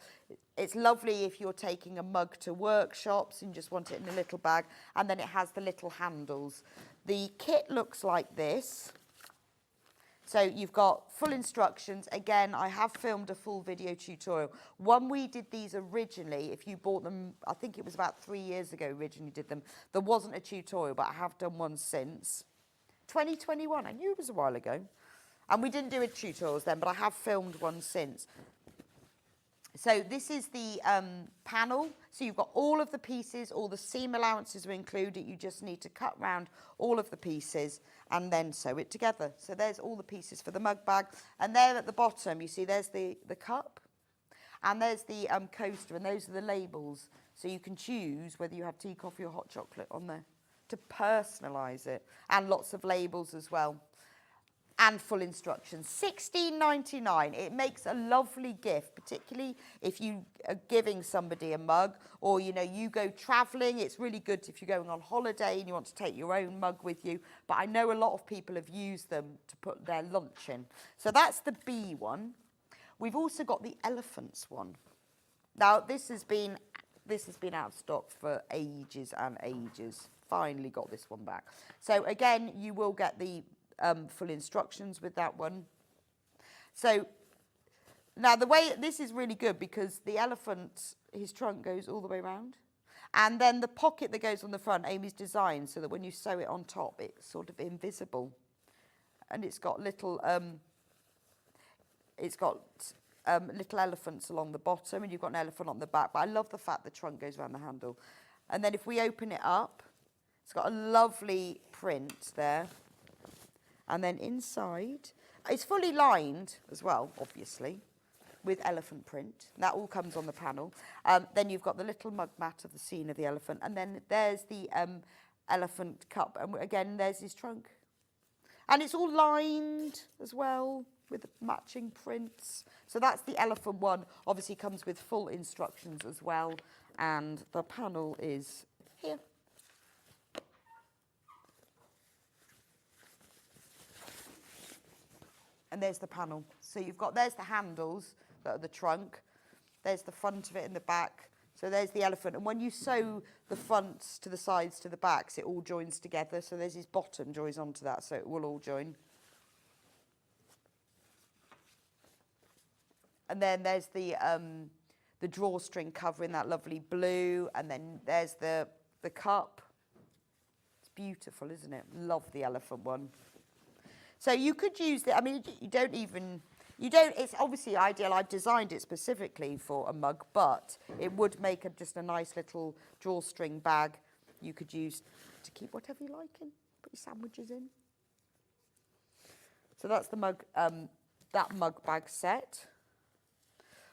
It's lovely if you're taking a mug to workshops and just want it in a little bag. And then it has the little handles. The kit looks like this. So you've got full instructions. Again, I have filmed a full video tutorial. When we did these originally, if you bought them, I think it was about 3 years ago originally did them, there wasn't a tutorial, but I have done one since. 2021, I knew it was a while ago. And we didn't do a tutorials then, but I have filmed one since. So this is the panel. So you've got all of the pieces, all the seam allowances are included. You just need to cut round all of the pieces and then sew it together. So there's all the pieces for the mug bag. And there at the bottom, you see there's the cup and there's the coaster, and those are the labels. So you can choose whether you have tea, coffee or hot chocolate on there to personalise it. And lots of labels as well. And full instructions. $16.99. It makes a lovely gift, particularly if you are giving somebody a mug, or you go travelling. It's really good if you're going on holiday and you want to take your own mug with you. But I know a lot of people have used them to put their lunch in. So that's the bee one. We've also got the elephants one. Now this has been out of stock for ages and ages. Finally got this one back. So again, you will get the full instructions with that one. So now this is really good because the elephant, his trunk goes all the way around, and then the pocket that goes on the front, Amy's designed so that when you sew it on top, it's sort of invisible, and it's got little little elephants along the bottom, and you've got an elephant on the back. But I love the fact the trunk goes around the handle, and then if we open it up, it's got a lovely print there. And then inside, it's fully lined as well, obviously, with elephant print. That all comes on the panel. Then you've got the little mug mat of the scene of the elephant. And then there's the elephant cup. And again, there's his trunk. And it's all lined as well with the matching prints. So that's the elephant one. Obviously comes with full instructions as well. And the panel is here. And there's the panel. So there's the handles that are the trunk. There's the front of it and the back. So there's the elephant. And when you sew the fronts to the sides to the backs, it all joins together. So there's his bottom joins onto that, so it will all join. And then there's the drawstring covering that lovely blue. And then there's the cup. It's beautiful, isn't it? Love the elephant one. So you could use it. I mean, it's obviously ideal. I've designed it specifically for a mug, but it would make just a nice little drawstring bag you could use to keep whatever you like in, put your sandwiches in. So that's the mug, that mug bag set.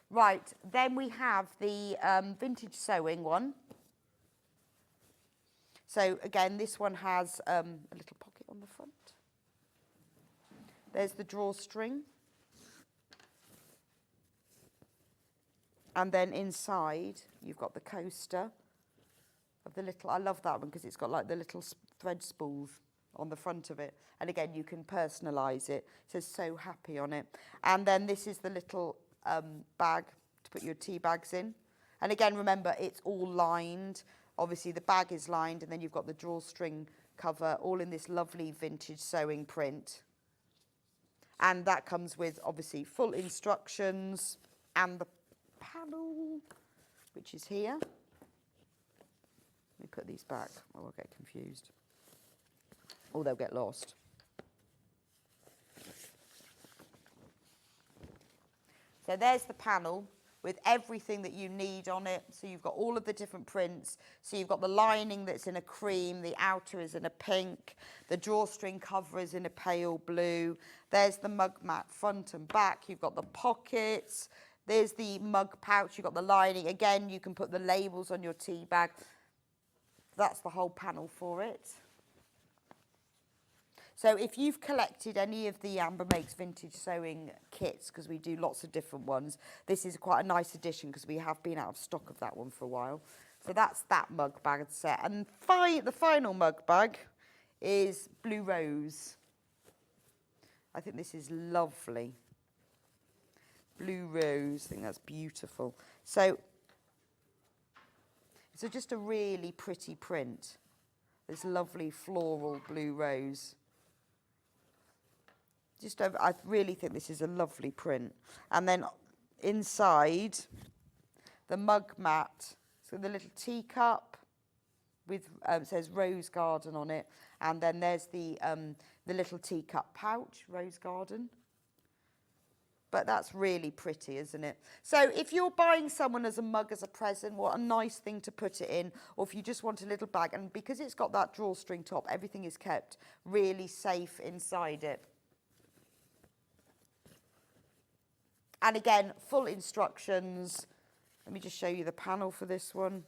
Right, then we have the vintage sewing one. So again, this one has a little pocket on the front. There's the drawstring. And then inside, you've got the coaster of the little, I love that one because it's got like the little thread spools on the front of it. And again, you can personalise it. It says "So Happy" on it. And then this is the little bag to put your tea bags in. And again, remember, it's all lined. Obviously, the bag is lined, and then you've got the drawstring cover, all in this lovely vintage sewing print. And that comes with, obviously, full instructions and the panel, which is here. Let me put these back, or I'll get confused. Or they'll get lost. So there's the panel. with everything that you need on it. So you've got all of the different prints. So you've got the lining that's in a cream, the outer is in a pink, the drawstring cover is in a pale blue. There's the mug mat front and back. You've got the pockets. There's the mug pouch. You've got the lining. Again, you can put the labels on your tea bag. That's the whole panel for it. So if you've collected any of the Amber Makes Vintage Sewing kits, because we do lots of different ones, this is quite a nice addition because we have been out of stock of that one for a while. So that's that mug bag set. And the final mug bag is Blue Rose. I think this is lovely. Blue Rose, I think that's beautiful. So it's just a really pretty print. This lovely floral blue rose. I really think this is a lovely print. And then inside, the mug mat, so the little teacup with, it says Rose Garden on it. And then there's the little teacup pouch, Rose Garden. But that's really pretty, isn't it? So if you're buying someone as a mug as a present, what a nice thing to put it in. Or if you just want a little bag, and because it's got that drawstring top, everything is kept really safe inside it. And again, full instructions. Let me just show you the panel for this one.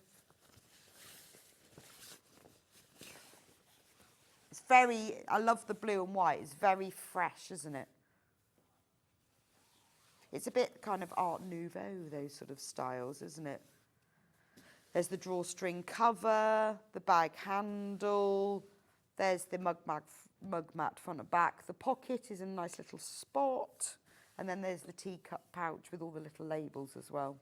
It's I love the blue and white. It's very fresh, isn't it? It's a bit kind of Art Nouveau, those sort of styles, isn't it? There's the drawstring cover, the bag handle. There's the mug mat front and back. The pocket is in a nice little spot. And then there's the teacup pouch with all the little labels as well.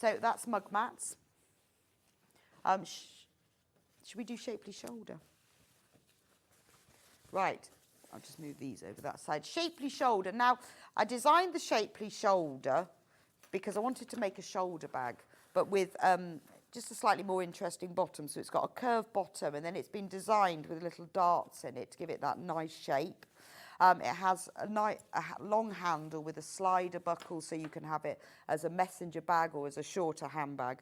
So that's mug mats. Should we do shapely shoulder? Right. I'll just move these over that side. Shapely shoulder. Now, I designed the shapely shoulder because I wanted to make a shoulder bag, but with just a slightly more interesting bottom. So it's got a curved bottom, and then it's been designed with little darts in it to give it that nice shape. It has a long handle with a slider buckle, so you can have it as a messenger bag or as a shorter handbag.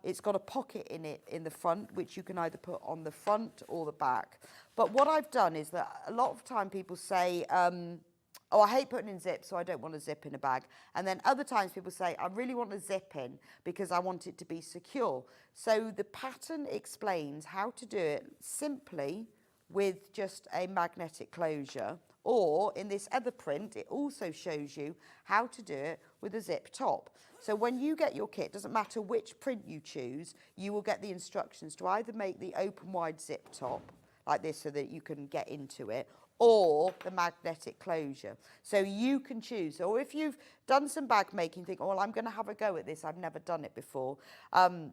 It's got a pocket in it in the front, which you can either put on the front or the back. But what I've done is that a lot of time people say, oh, I hate putting in zips, so I don't want a zip in a bag. And then other times people say, I really want a zip in because I want it to be secure. So the pattern explains how to do it simply with just a magnetic closure. Or in this other print, it also shows you how to do it with a zip top. So when you get your kit, doesn't matter which print you choose, you will get the instructions to either make the open wide zip top, like this, so that you can get into it, or the magnetic closure. So you can choose. Or if you've done some bag making, think, oh, well, I'm going to have a go at this, I've never done it before, then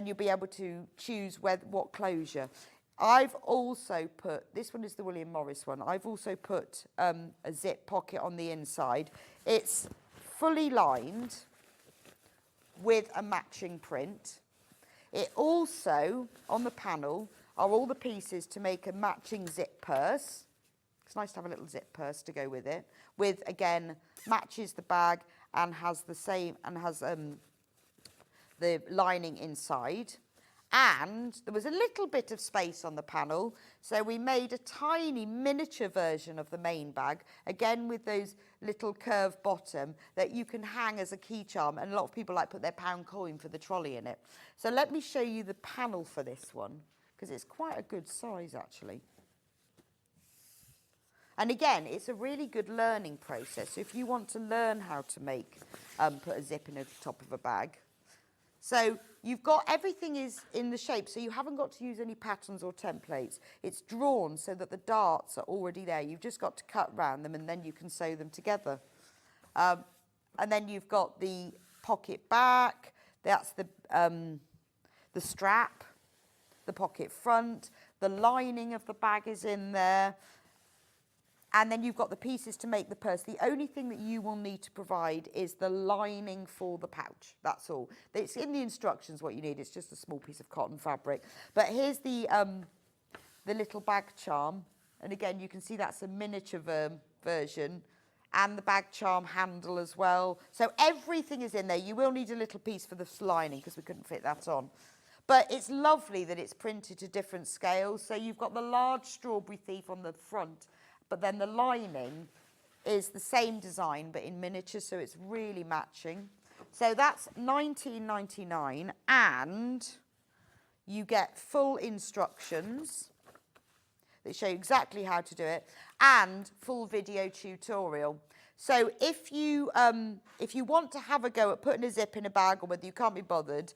you'll be able to choose what closure. I've also put, this one is the William Morris one, I've also put a zip pocket on the inside. It's fully lined with a matching print. It also, on the panel, are all the pieces to make a matching zip purse. It's nice to have a little zip purse to go with it. With, again, matches the bag and has the same, and has the lining inside. And there was a little bit of space on the panel, so we made a tiny miniature version of the main bag, again with those little curved bottom that you can hang as a key charm, and a lot of people like put their pound coin for the trolley in it. So let me show you the panel for this one, because it's quite a good size actually. And again, it's a really good learning process. So if you want to learn how to make, put a zip in the top of a bag. So you've got, everything is in the shape, so you haven't got to use any patterns or templates. It's drawn so that the darts are already there. You've just got to cut around them and then you can sew them together. And then you've got the pocket back, that's the strap, the pocket front, the lining of the bag is in there. And then you've got the pieces to make the purse. The only thing that you will need to provide is the lining for the pouch. That's all. It's in the instructions what you need. It's just a small piece of cotton fabric. But here's the little bag charm. And again, you can see that's a miniature version. and the bag charm handle as well. So everything is in there. You will need a little piece for the lining because we couldn't fit that on. But it's lovely that it's printed to different scales. So you've got the large strawberry thief on the front, but then the lining is the same design but in miniature, so it's really matching. So that's $19.99, and you get full instructions that show you exactly how to do it, and full video tutorial. So if you want to have a go at putting a zip in a bag, or whether you can't be bothered,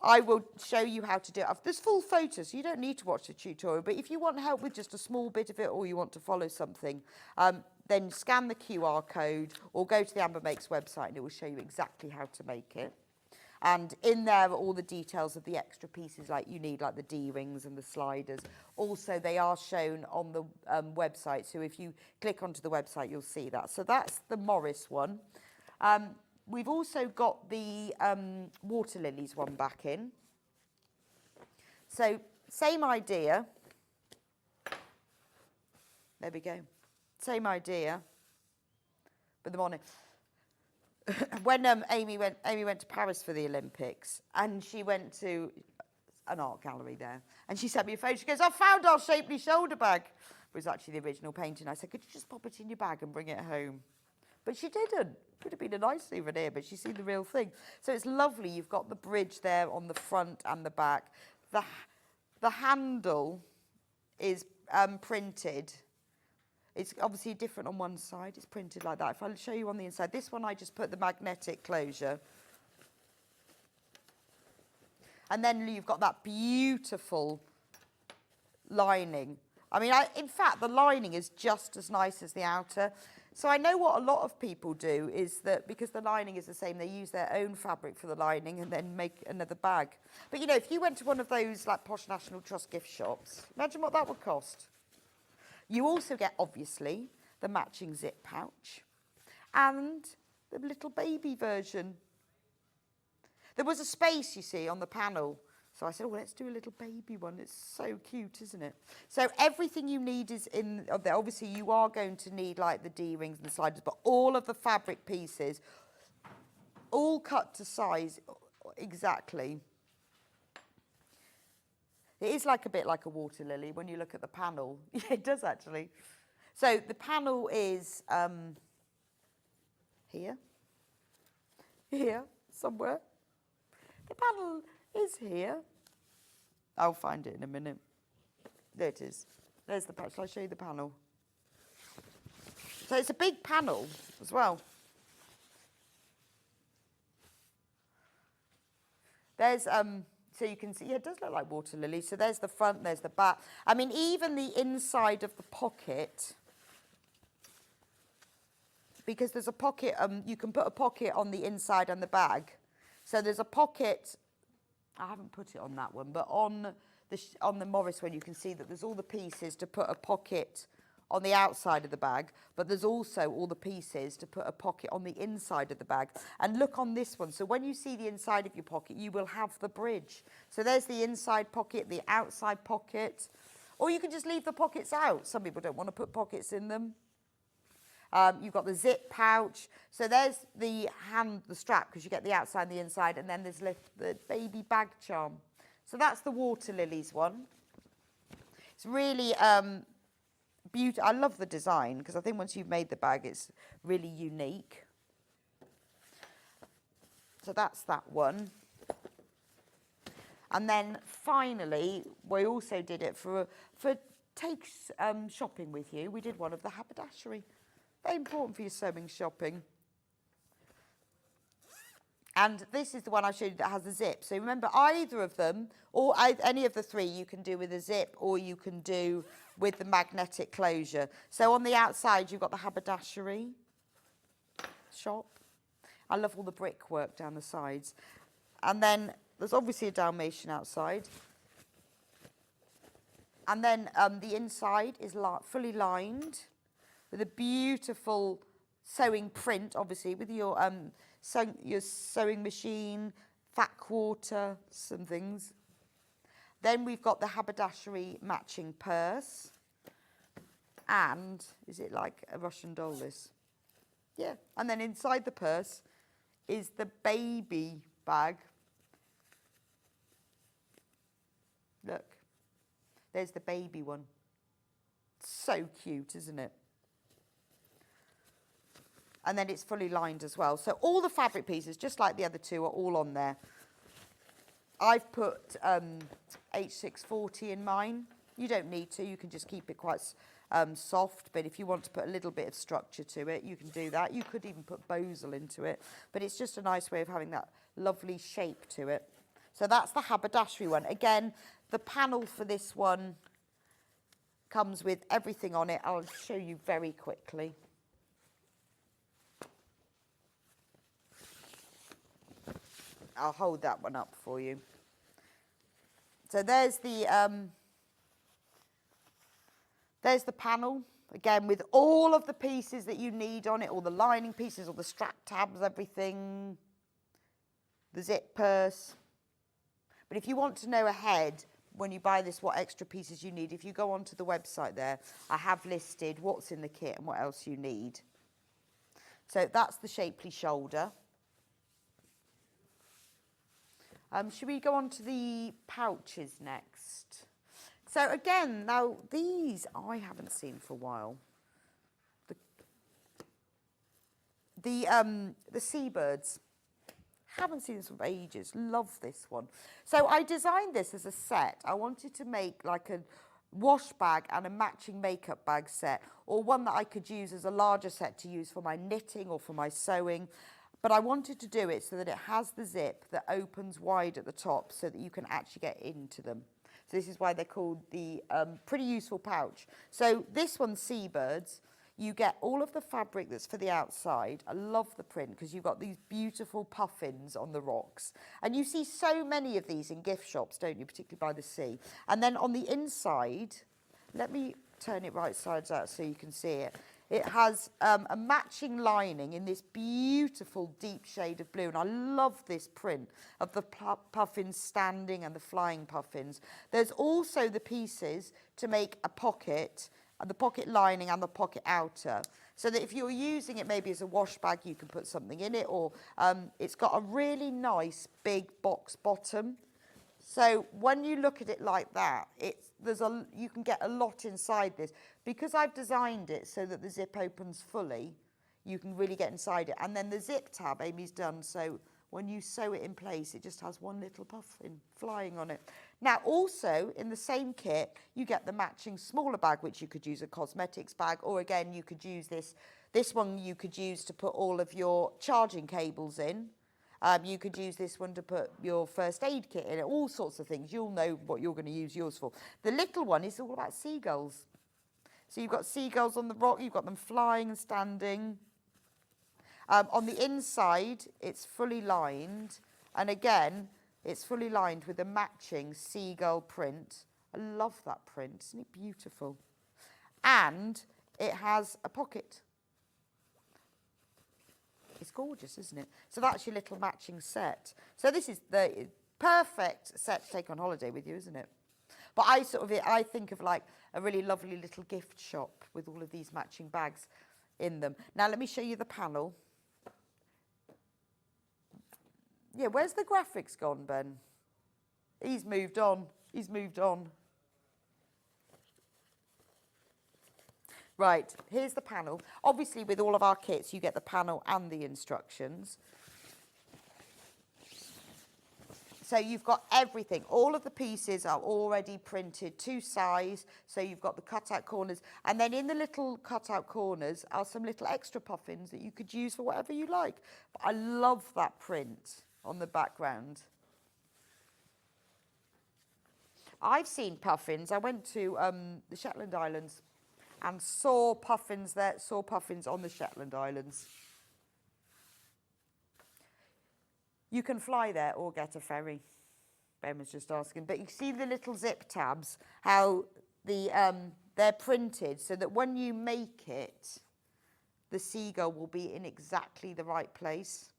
I will show you how to do it. There's full photos, so you don't need to watch the tutorial, but if you want help with just a small bit of it, or you want to follow something, then scan the QR code or go to the Amber Makes website and it will show you exactly how to make it. And in there are all the details of the extra pieces like you need, like the D-rings and the sliders. Also, they are shown on the website, so if you click onto the website, you'll see that. So that's the Morris one. We've also got the Water Lilies one back in. So same idea. There we go. Same idea, but the morning. When Amy went to Paris for the Olympics, and she went to an art gallery there, and she sent me a photo. She goes, "I found our shapely shoulder bag." It was actually the original painting. I said, "Could you just pop it in your bag and bring it home?" But she didn't. Could have been a nice souvenir, but she's seen the real thing. So it's lovely. You've got the bridge there on the front and the back. The handle is printed. It's obviously different on one side. It's printed like that. If I'll show you on the inside. This one I just put the magnetic closure. And then you've got that beautiful lining. I mean, in fact, the lining is just as nice as the outer. So I know what a lot of people do is that because the lining is the same, they use their own fabric for the lining and then make another bag. But, you know, if you went to one of those, like, Posh National Trust gift shops, imagine what that would cost. You also get, obviously, the matching zip pouch and the little baby version. There was a space, you see, on the panel. So I said, oh, let's do a little baby one. It's so cute, isn't it? So everything you need is in there. Obviously, you are going to need, like, the D-rings and the sliders, but all of the fabric pieces, all cut to size exactly. It is like a bit like a water lily when you look at the panel. Yeah, it does actually. So the panel is here, somewhere. The panel is here. I'll find it in a minute. There it is. There's the panel. Shall I show you the panel? So it's a big panel as well. There's so you can see, yeah, it does look like water lily. So there's the front, there's the back. I mean, even the inside of the pocket, because there's a pocket, you can put a pocket on the inside and the bag. So there's a pocket, I haven't put it on that one, but on the Morris one, you can see that there's all the pieces to put a pocket on the outside of the bag, but there's also all the pieces to put a pocket on the inside of the bag. And look on this one. So when you see the inside of your pocket, you will have the bridge. So there's the inside pocket, the outside pocket, or you can just leave the pockets out. Some people don't want to put pockets in them. You've got the zip pouch. So there's the strap, because you get the outside and the inside, and then there's the baby bag charm. So that's the Water Lilies one. It's really beautiful. I love the design, because I think once you've made the bag, it's really unique. So that's that one. And then finally, we also did it for take shopping with you. We did one of the haberdashery. Very important for your sewing shopping. And this is the one I showed you that has a zip. So remember, either of them, or any of the three, you can do with a zip, or you can do with the magnetic closure. So on the outside, you've got the haberdashery shop. I love all the brickwork down the sides. And then there's obviously a Dalmatian outside. And then the inside is fully lined with a beautiful sewing print, obviously, with your sewing machine, fat quarter, some things. Then we've got the haberdashery matching purse. And is it like a Russian doll, this? Yeah, and then inside the purse is the baby bag. Look, there's the baby one. So cute, isn't it? And then it's fully lined as well. So all the fabric pieces, just like the other two, are all on there. I've put H640 in mine. You don't need to, you can just keep it quite soft, but if you want to put a little bit of structure to it, you can do that. You could even put bosal into it, but it's just a nice way of having that lovely shape to it. So that's the haberdashery one. Again, the panel for this one comes with everything on it. I'll show you very quickly. I'll hold that one up for you. So there's the panel, again, with all of the pieces that you need on it, all the lining pieces, all the strap tabs, everything, the zip purse. But if you want to know ahead, when you buy this, what extra pieces you need, if you go onto the website there, I have listed what's in the kit and what else you need. So that's the shapely shoulder. Should we go on to the pouches next? So again, now these I haven't seen for a while. The seabirds. Haven't seen this for ages. Love this one. So I designed this as a set. I wanted to make like a wash bag and a matching makeup bag set, or one that I could use as a larger set to use for my knitting or for my sewing. But I wanted to do it so that it has the zip that opens wide at the top so that you can actually get into them. So this is why they're called the pretty useful pouch. So this one's Seabirds. You get all of the fabric that's for the outside. I love the print because you've got these beautiful puffins on the rocks. And you see so many of these in gift shops, don't you, particularly by the sea. And then on the inside, let me turn it right sides out so you can see it. It has a matching lining in this beautiful deep shade of blue. And I love this print of the puffins standing and the flying puffins. There's also the pieces to make a pocket, the pocket lining and the pocket outer. So that if you're using it maybe as a wash bag, you can put something in it. Or it's got a really nice big box bottom. So when you look at it like that, you can get a lot inside this. Because I've designed it so that the zip opens fully, you can really get inside it. And then the zip tab Amy's done, so when you sew it in place, it just has one little puffin flying on it. Now also, in the same kit, you get the matching smaller bag, which you could use a cosmetics bag, or again, you could use this. This one you could use to put all of your charging cables in. You could use this one to put your first aid kit in, all sorts of things. You'll know what you're going to use yours for. The little one is all about seagulls. So you've got seagulls on the rock, you've got them flying and standing. On the inside, it's fully lined. And again, it's fully lined with a matching seagull print. I love that print, isn't it beautiful? And it has a pocket. It's gorgeous, isn't it? So that's your little matching set. So this is the perfect set to take on holiday with you, isn't it? But I think of like a really lovely little gift shop with all of these matching bags in them. Now let me show you the panel. Yeah, where's the graphics gone, Ben? He's moved on. He's moved on. Right, here's the panel. Obviously, with all of our kits, you get the panel and the instructions. So you've got everything. All of the pieces are already printed to size. So you've got the cutout corners. And then in the little cutout corners are some little extra puffins that you could use for whatever you like. But I love that print on the background. I've seen puffins. I went to the Shetland Islands and saw puffins there, saw puffins on the Shetland Islands. You can fly there or get a ferry. Ben was just asking. But you see the little zip tabs, how they're printed so that when you make it, the seagull will be in exactly the right place.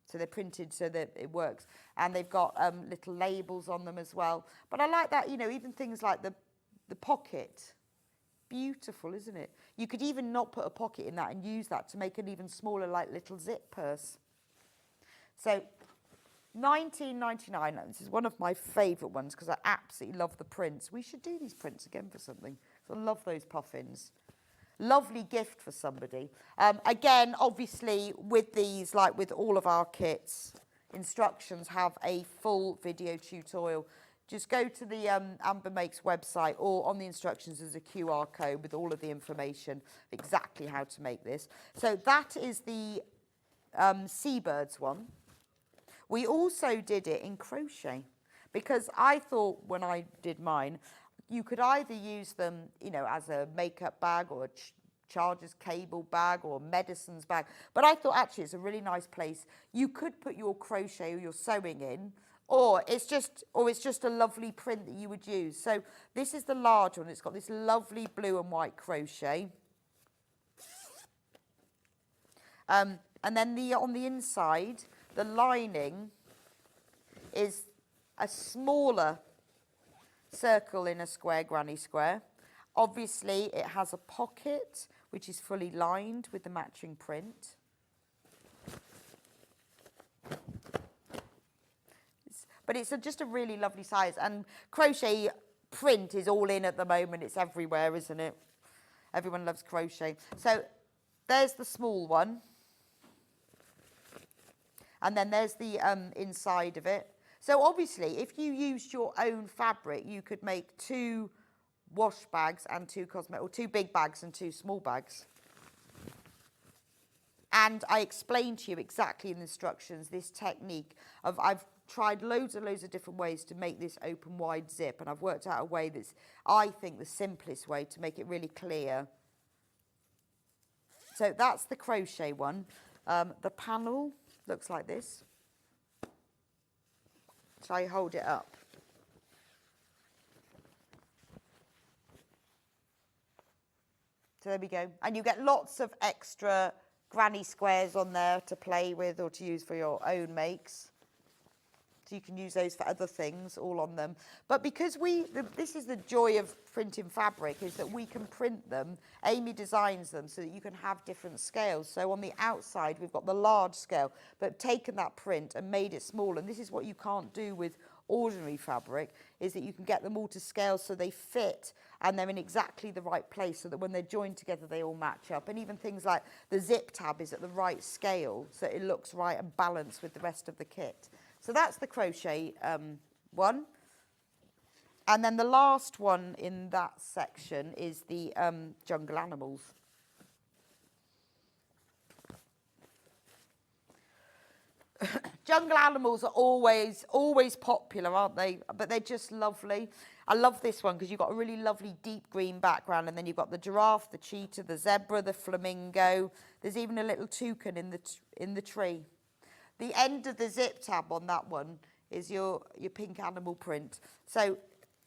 So they're printed so that it works. And they've got little labels on them as well. But I like that, you know, even things like the pocket. beautiful, isn't it? You could even not put a pocket in that and use that to make an even smaller, like, little zip purse. So, £19.99. This is one of my favourite ones because I absolutely love the prints. We should do these prints again for something. I love those puffins. Lovely gift for somebody. Again, obviously, with these, like with all of our kits, instructions have a full video tutorial. Just go to the Amber Makes website, or on the instructions there's a QR code with all of the information, exactly how to make this. So that is the Seabirds one. We also did it in crochet because I thought when I did mine, you could either use them, you know, as a makeup bag or a charger's cable bag or medicines bag. But I thought actually it's a really nice place. You could put your crochet or your sewing in, or it's just a lovely print that you would use. So this is the large one. It's got this lovely blue and white crochet. And then on the inside, the lining is a smaller circle in a square granny square. Obviously, it has a pocket, which is fully lined with the matching print. But it's just a really lovely size. And crochet print is all in at the moment. It's everywhere, isn't it? Everyone loves crochet. So there's the small one. And then there's the inside of it. So obviously, if you used your own fabric, you could make 2 wash bags and 2 cosmetic, or 2 big bags and 2 small bags. And I explained to you exactly in the instructions this technique of I've tried loads and loads of different ways to make this open wide zip, and I've worked out a way that's, I think, the simplest way to make it really clear. So that's the crochet one. The panel looks like this. Shall I hold it up? So there we go. And you get lots of extra granny squares on there to play with or to use for your own makes. So you can use those for other things, all on them. But because this is the joy of printing fabric, is that we can print them. Amy designs them so that you can have different scales. So on the outside, we've got the large scale, but taken that print and made it small. And this is what you can't do with ordinary fabric, is that you can get them all to scale so they fit and they're in exactly the right place so that when they're joined together, they all match up. And even things like the zip tab is at the right scale so it looks right and balanced with the rest of the kit. So that's the crochet one. And then the last one in that section is the jungle animals. Jungle animals are always popular, aren't they? But they're just lovely. I love this one because you've got a really lovely deep green background, and then you've got the giraffe, the cheetah, the zebra, the flamingo. There's even a little toucan in the tree. The end of the zip tab on that one is your pink animal print. So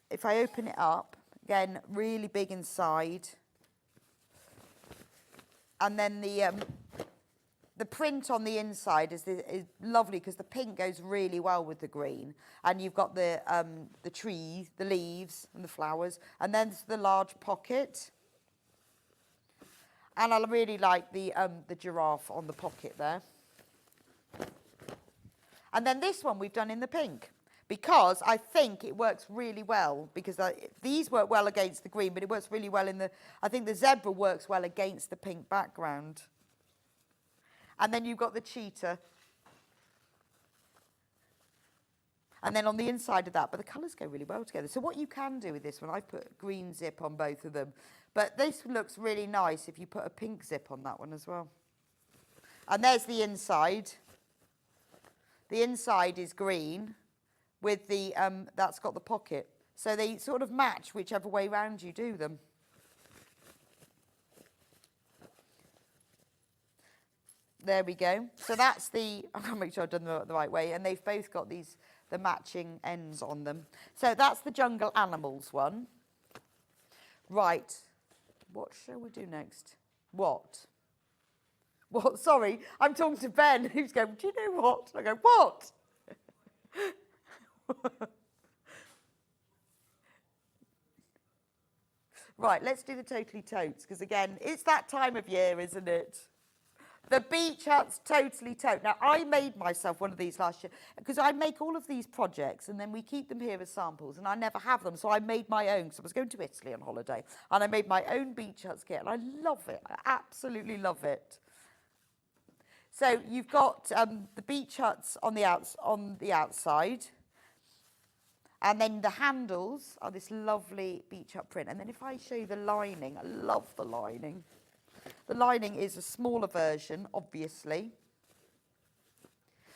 if I open it up, again, really big inside. And then the print on the inside is lovely because the pink goes really well with the green. And you've got the trees, the leaves and the flowers. And then there's the large pocket. And I really like the giraffe on the pocket there. And then this one we've done in the pink because I think it works really well because these work well against the green, but it works really well I think the zebra works well against the pink background. And then you've got the cheetah. And then on the inside of that, but the colours go really well together. So what you can do with this one, I put green zip on both of them, but this looks really nice if you put a pink zip on that one as well. And there's the inside. The inside is green with the, that's got the pocket. So they sort of match whichever way round you do them. There we go. So that's I'm going to make sure I've done the right way. And they've both got the matching ends on them. So that's the jungle animals one. Right. What shall we do next? What? What? Sorry, I'm talking to Ben, who's going, do you know what? I go, what? Right, let's do the Totally Totes, because again, it's that time of year, isn't it? The Beach Hut's Totally Tote. Now, I made myself one of these last year, because I make all of these projects, and then we keep them here as samples, and I never have them, so I made my own, because I was going to Italy on holiday, and I made my own Beach Hut's kit, and I love it. I absolutely love it. So you've got the Beach Huts on the outside, and then the handles are this lovely Beach Hut print. And then if I show you the lining, I love the lining. The lining is a smaller version, obviously,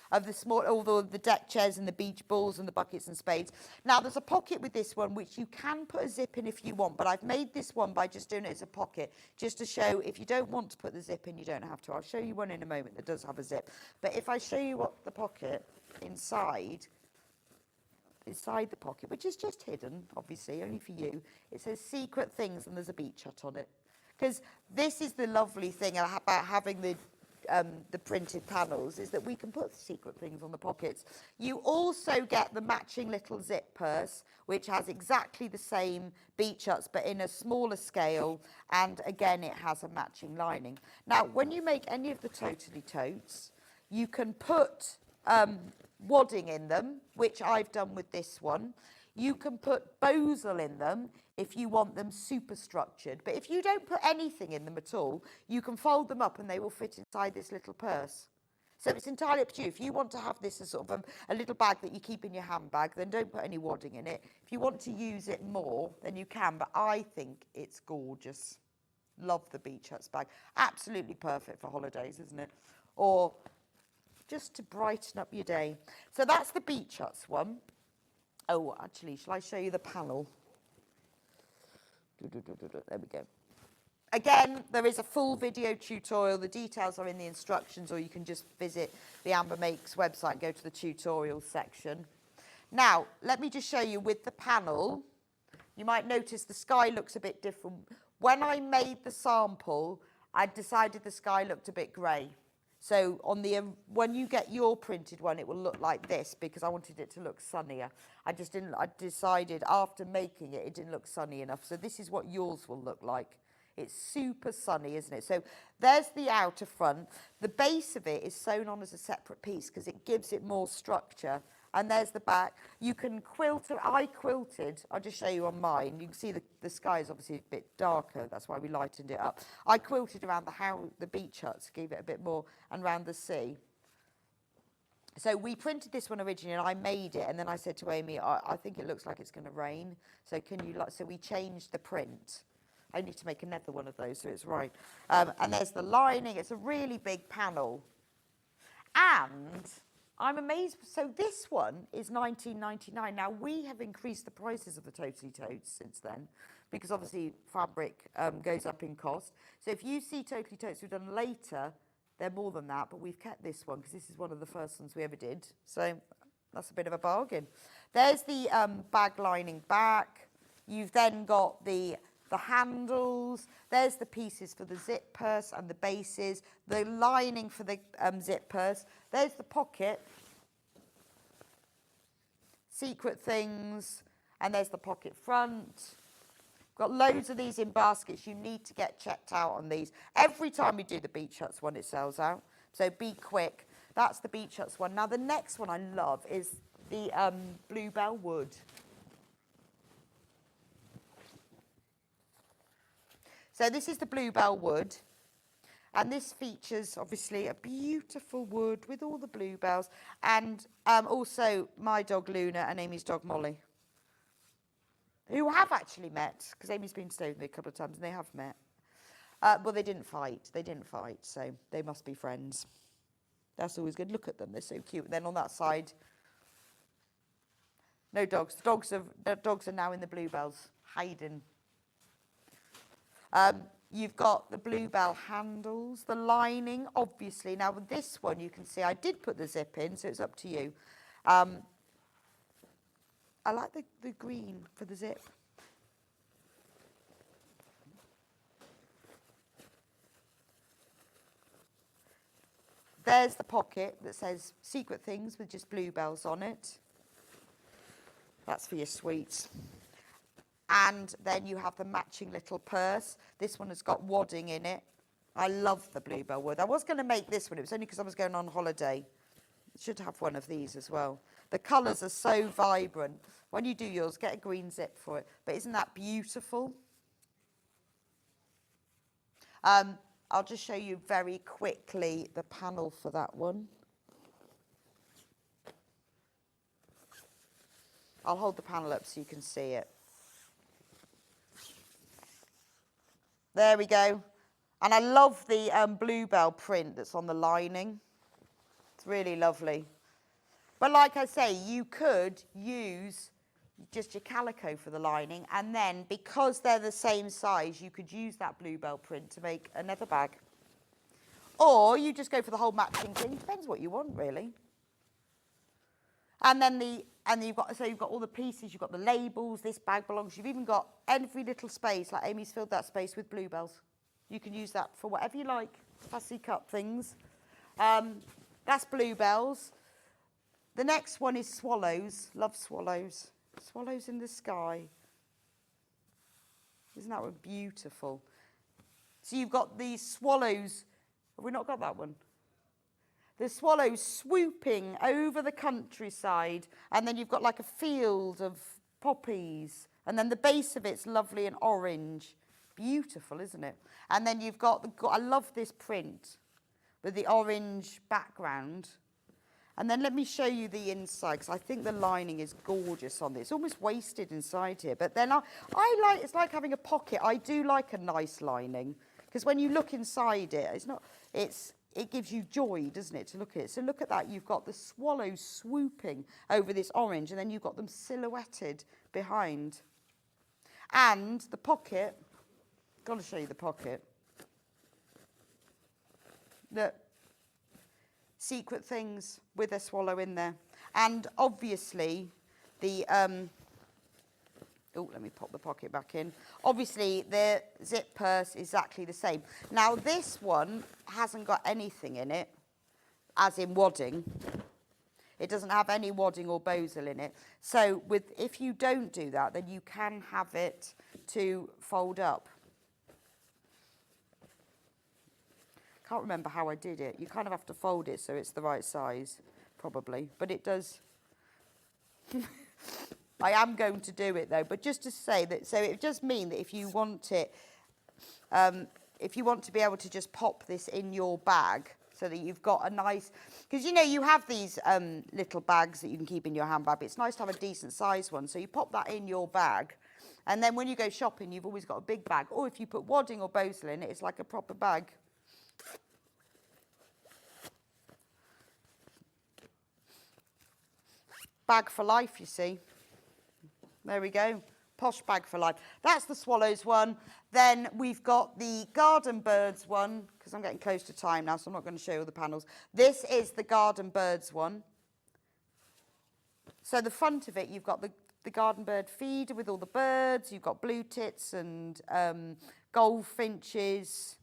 of all the deck chairs and the beach balls and the buckets and spades. Now, there's a pocket with this one, which you can put a zip in if you want, but I've made this one by just doing it as a pocket, just to show if you don't want to put the zip in, you don't have to. I'll show you one in a moment that does have a zip. But if I show you what the pocket inside the pocket, which is just hidden, obviously, only for you, it says Secret Things, and there's a Beach Hut on it. Because this is the lovely thing about having the printed panels, is that we can put secret things on the pockets. You also get the matching little zip purse, which has exactly the same Beach Huts, but in a smaller scale, and again, it has a matching lining. Now, when you make any of the Totally Totes, you can put wadding in them, which I've done with this one. You can put bosal in them if you want them super structured. But if you don't put anything in them at all, you can fold them up and they will fit inside this little purse. So it's entirely up to you. If you want to have this as sort of a little bag that you keep in your handbag, then don't put any wadding in it. If you want to use it more, then you can. But I think it's gorgeous. Love the Beach Huts bag. Absolutely perfect for holidays, isn't it? Or just to brighten up your day. So that's the Beach Huts one. Oh, actually, shall I show you the panel? There we go. Again, there is a full video tutorial. The details are in the instructions, or you can just visit the Amber Makes website and go to the tutorial section. Now, let me just show you with the panel. You might notice the sky looks a bit different. When I made the sample, I decided the sky looked a bit grey. So when you get your printed one, it will look like this, because I wanted it to look sunnier. I decided after making it, it didn't look sunny enough. So this is what yours will look like. It's super sunny, isn't it? So there's the outer front. The base of it is sewn on as a separate piece because it gives it more structure. And there's the back. You can quilt it. I quilted. I'll just show you on mine. You can see the sky is obviously a bit darker. That's why we lightened it up. I quilted around the Beach Huts, gave it a bit more, and around the sea. So we printed this one originally, and I made it. And then I said to Amy, I think it looks like it's going to rain. So so we changed the print. I need to make another one of those so it's right. And there's the lining. It's a really big panel. And I'm amazed. So this one is $19.99. Now, we have increased the prices of the Totally Totes since then, because obviously fabric goes up in cost. So if you see Totally Totes we've done later, they're more than that, but we've kept this one because this is one of the first ones we ever did. So that's a bit of a bargain. There's the bag lining back. You've then got the handles. There's the pieces for the zip purse and the bases, the lining for the zip purse. There's the pocket, Secret Things, and there's the pocket front. Got loads of these in baskets. You need to get checked out on these. Every time we do the Beach Huts one, it sells out. So be quick. That's the Beach Huts one. Now, the next one I love is the Bluebell Wood. So this is the Bluebell Wood, and this features obviously a beautiful wood with all the bluebells, and also my dog Luna and Amy's dog Molly, who have actually met, because Amy's been staying with me a couple of times and they have met. Well, they didn't fight, so they must be friends. That's always good. Look at them, they're so cute. And then on that side, no dogs. The dogs are now in the bluebells, hiding. You've got the bluebell handles, the lining, obviously. Now, with this one, you can see I did put the zip in, so it's up to you. I like the green for the zip. There's the pocket that says Secret Things with just bluebells on it. That's for your sweets. And then you have the matching little purse. This one has got wadding in it. I love the bluebell wood. I was going to make this one. It was only because I was going on holiday. Should have one of these as well. The colours are so vibrant. When you do yours, get a green zip for it. But isn't that beautiful? I'll just show you very quickly the panel for that one. I'll hold the panel up so you can see it. There we go. And I love the bluebell print that's on the lining. It's really lovely. But like I say, you could use just your calico for the lining, and then because they're the same size, you could use that bluebell print to make another bag. Or you just go for the whole matching thing. Depends what you want, really. And then you've got all the pieces. You've got the labels. This bag belongs. You've even got every little space, like Amy's filled that space with bluebells. You can use that for whatever you like, fussy cut things. That's bluebells. The next one is swallows. Love swallows. Swallows in the sky. Isn't that one beautiful? So you've got these swallows. Have we not got that one? The swallows swooping over the countryside, and then you've got like a field of poppies, and then the base of it's lovely and orange. Beautiful, isn't it? And then you've got I love this print with the orange background. And then let me show you the inside, because I think the lining is gorgeous on this. It's almost wasted inside here, but then it's like having a pocket. I do like a nice lining, because when you look inside it, it gives you joy, doesn't it, to look at it. So look at that. You've got the swallows swooping over this orange, and then you've got them silhouetted behind. And the pocket, got to show you the pocket. Look. Secret things with a swallow in there. And obviously the let me pop the pocket back in. Obviously the zip purse is exactly the same. Now this one hasn't got anything in it, as in wadding. It doesn't have any wadding or bosal in it. So if you don't do that, then you can have it to fold up. Can't remember how I did it. You kind of have to fold it so it's the right size, probably. But it does. I am going to do it though. But just to say that, so it does mean that if you want it, if you want to be able to just pop this in your bag, so that you've got a nice, because you know you have these little bags that you can keep in your handbag. But it's nice to have a decent size one. So you pop that in your bag, and then when you go shopping, you've always got a big bag. Or if you put wadding or bosal in it, it's like a proper bag. Bag for life, you see. There we go. Posh bag for life. That's the swallows one. Then we've got the garden birds one, because I'm getting close to time now, so I'm not going to show you all the panels. This is the garden birds one. So the front of it, you've got the garden bird feeder with all the birds. You've got blue tits and goldfinches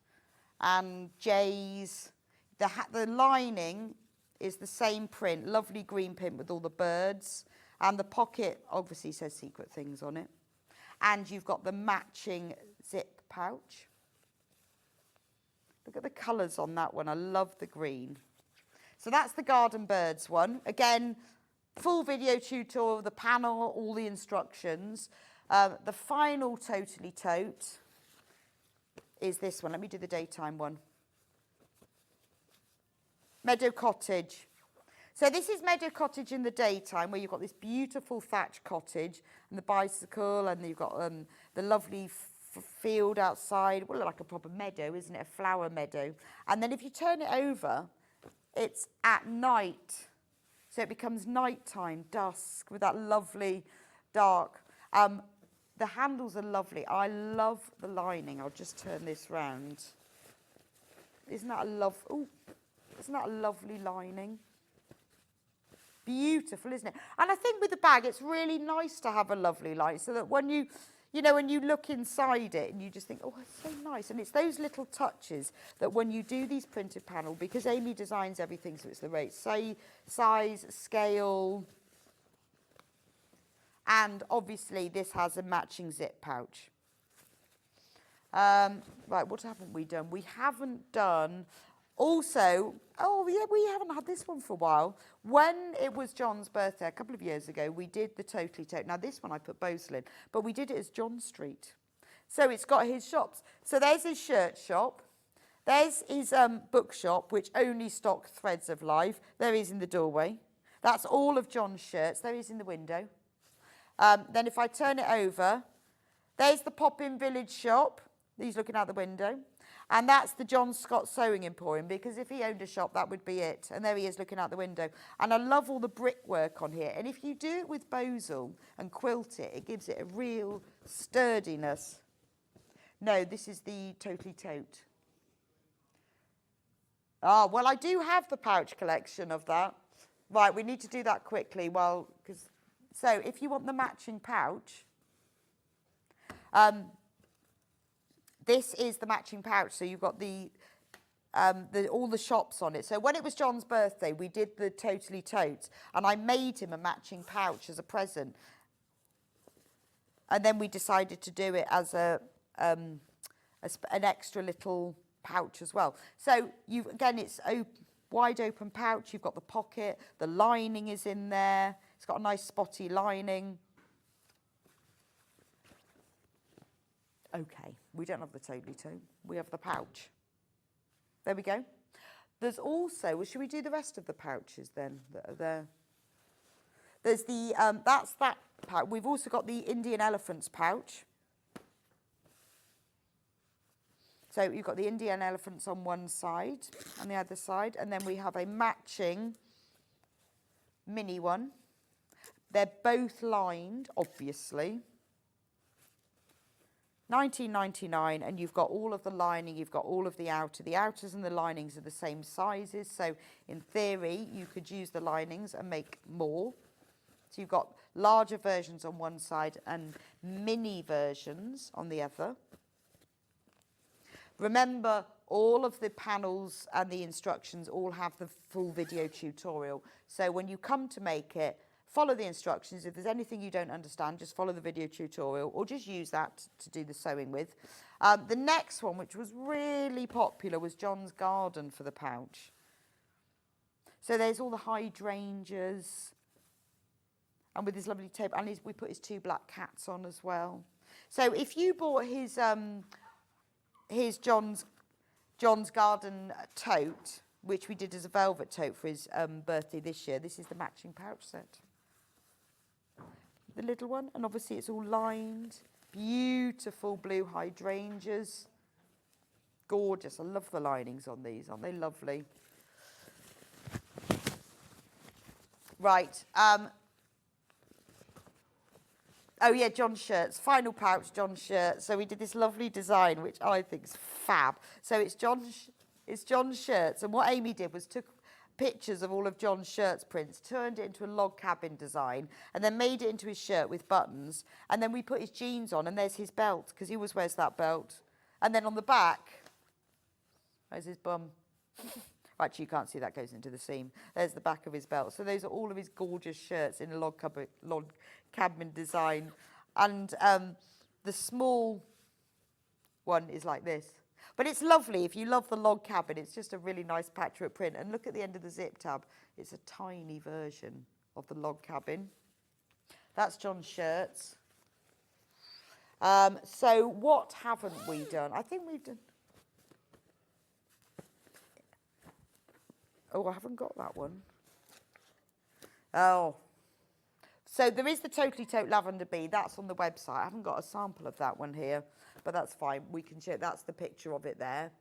and jays. The lining is the same print, lovely green print with all the birds, and the pocket obviously says secret things on it. And you've got the matching zip pouch. Look at the colours on that one. I love the green. So that's the garden birds one. Again, full video tutorial of the panel, all the instructions. The final totally tote is this one. Let me do the daytime one. Meadow Cottage. So this is Meadow Cottage in the daytime, where you've got this beautiful thatched cottage and the bicycle, and you've got the lovely field outside. Well, like a proper meadow, isn't it? A flower meadow. And then if you turn it over, it's at night. So it becomes nighttime, dusk, with that lovely dark. The handles are lovely. I love the lining. I'll just turn this round. Isn't that a lovely lining? Beautiful, isn't it? And I think with the bag, it's really nice to have a lovely lining, so that when you look inside it and you just think, oh, it's so nice. And it's those little touches that when you do these printed panel, because Amy designs everything, so it's the right size, scale. And obviously this has a matching zip pouch. Right, what haven't we done? We haven't done, also, oh yeah, we haven't had this one for a while. When it was John's birthday a couple of years ago, we did the Totally Tote. Now this one I put Bosley in, but we did it as John Street. So it's got his shops. So there's his shirt shop. There's his bookshop, which only stocked Threads of Life. There he is in the doorway. That's all of John's shirts. There he is in the window. Then if I turn it over, there's the Pop-In Village shop. He's looking out the window. And that's the John Scott Sewing Emporium, because if he owned a shop, that would be it. And there he is looking out the window. And I love all the brickwork on here. And if you do it with Bosal and quilt it, it gives it a real sturdiness. No, this is the Totally Tote. Ah, well, I do have the pouch collection of that. Right, we need to do that quickly. Well, because so if you want the matching pouch, this is the matching pouch. So you've got all the shops on it. So when it was John's birthday, we did the Totally Totes, and I made him a matching pouch as a present. And then we decided to do it as an extra little pouch as well. So again, it's wide open pouch. You've got the pocket. The lining is in there. It's got a nice spotty lining. Okay, we don't have the Totally Tote. We have the pouch. There we go. There's also, well, should we do the rest of the pouches then that are there? There's the, that's that pouch. We've also got the Indian elephants pouch. So you've got the Indian elephants on one side and the other side, and then we have a matching mini one. They're both lined, obviously. $19.99, and you've got all of the lining, you've got all of the outer. The outers and the linings are the same sizes, so in theory you could use the linings and make more. So you've got larger versions on one side and mini versions on the other. Remember, all of the panels and the instructions all have the full video tutorial. So when you come to make it, follow the instructions. If there's anything you don't understand, just follow the video tutorial or just use that to do the sewing with. The next one, which was really popular, was John's Garden for the pouch. So there's all the hydrangeas, and with his lovely tape, and we put his 2 black cats on as well. So if you bought his John's Garden tote, which we did as a velvet tote for his birthday this year, this is the matching pouch set. The little one, and obviously it's all lined. Beautiful blue hydrangeas. Gorgeous. I love the linings on these. Aren't they lovely? Right. Oh yeah, John's shirts. Final pouch, John's shirt. So we did this lovely design, which I think is fab. So it's John's shirts, and what Amy did was took pictures of all of John's shirts prints, turned it into a log cabin design, and then made it into his shirt with buttons. And then we put his jeans on, and there's his belt, because he always wears that belt. And then on the back, there's his bum. Actually, you can't see that goes into the seam. There's the back of his belt. So those are all of his gorgeous shirts in a log cabin design. And the small one is like this. But it's lovely. If you love the log cabin, it's just a really nice patchwork print. And look at the end of the zip tab. It's a tiny version of the log cabin. That's John's shirts. So what haven't we done? I think we've done... Oh, I haven't got that one. Oh. So there is the Totally Tote Lavender Bee. That's on the website. I haven't got a sample of that one here, but that's fine. We can share. That's the picture of it there.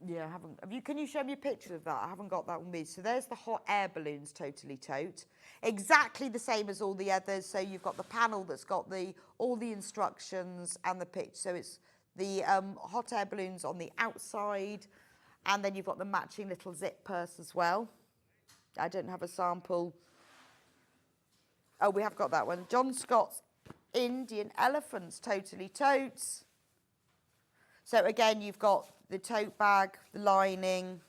Yeah, I haven't. Can you show me a picture of that? I haven't got that one with. So there's the hot air balloons Totally Tote. Exactly the same as all the others. So you've got the panel that's got all the instructions and the pitch. So it's the hot air balloons on the outside, and then you've got the matching little zip purse as well. I don't have a sample. Oh, we have got that one. John Scott's Indian Elephants Totally Totes. So again, you've got the tote bag, the lining,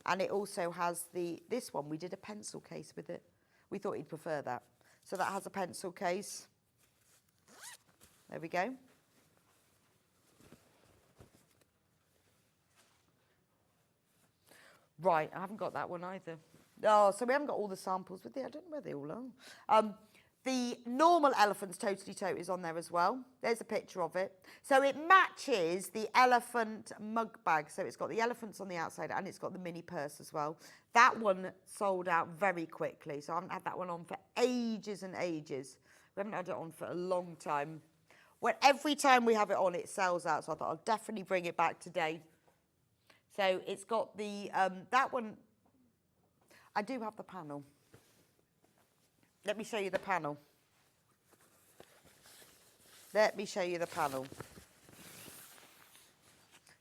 And it also has this one, we did a pencil case with it. We thought he'd prefer that. So that has a pencil case. There we go. Right, I haven't got that one either. Oh, so we haven't got all the samples with it. I don't know where they all are. The normal elephant's Totally Tote is on there as well. There's a picture of it. So it matches the elephant mug bag. So it's got the elephants on the outside and it's got the mini purse as well. That one sold out very quickly. So I haven't had that one on for ages and ages. We haven't had it on for a long time. Well, every time we have it on, it sells out. So I thought I'll definitely bring it back today. So it's got the, that one, I do have the panel. Let me show you the panel. Let me show you the panel.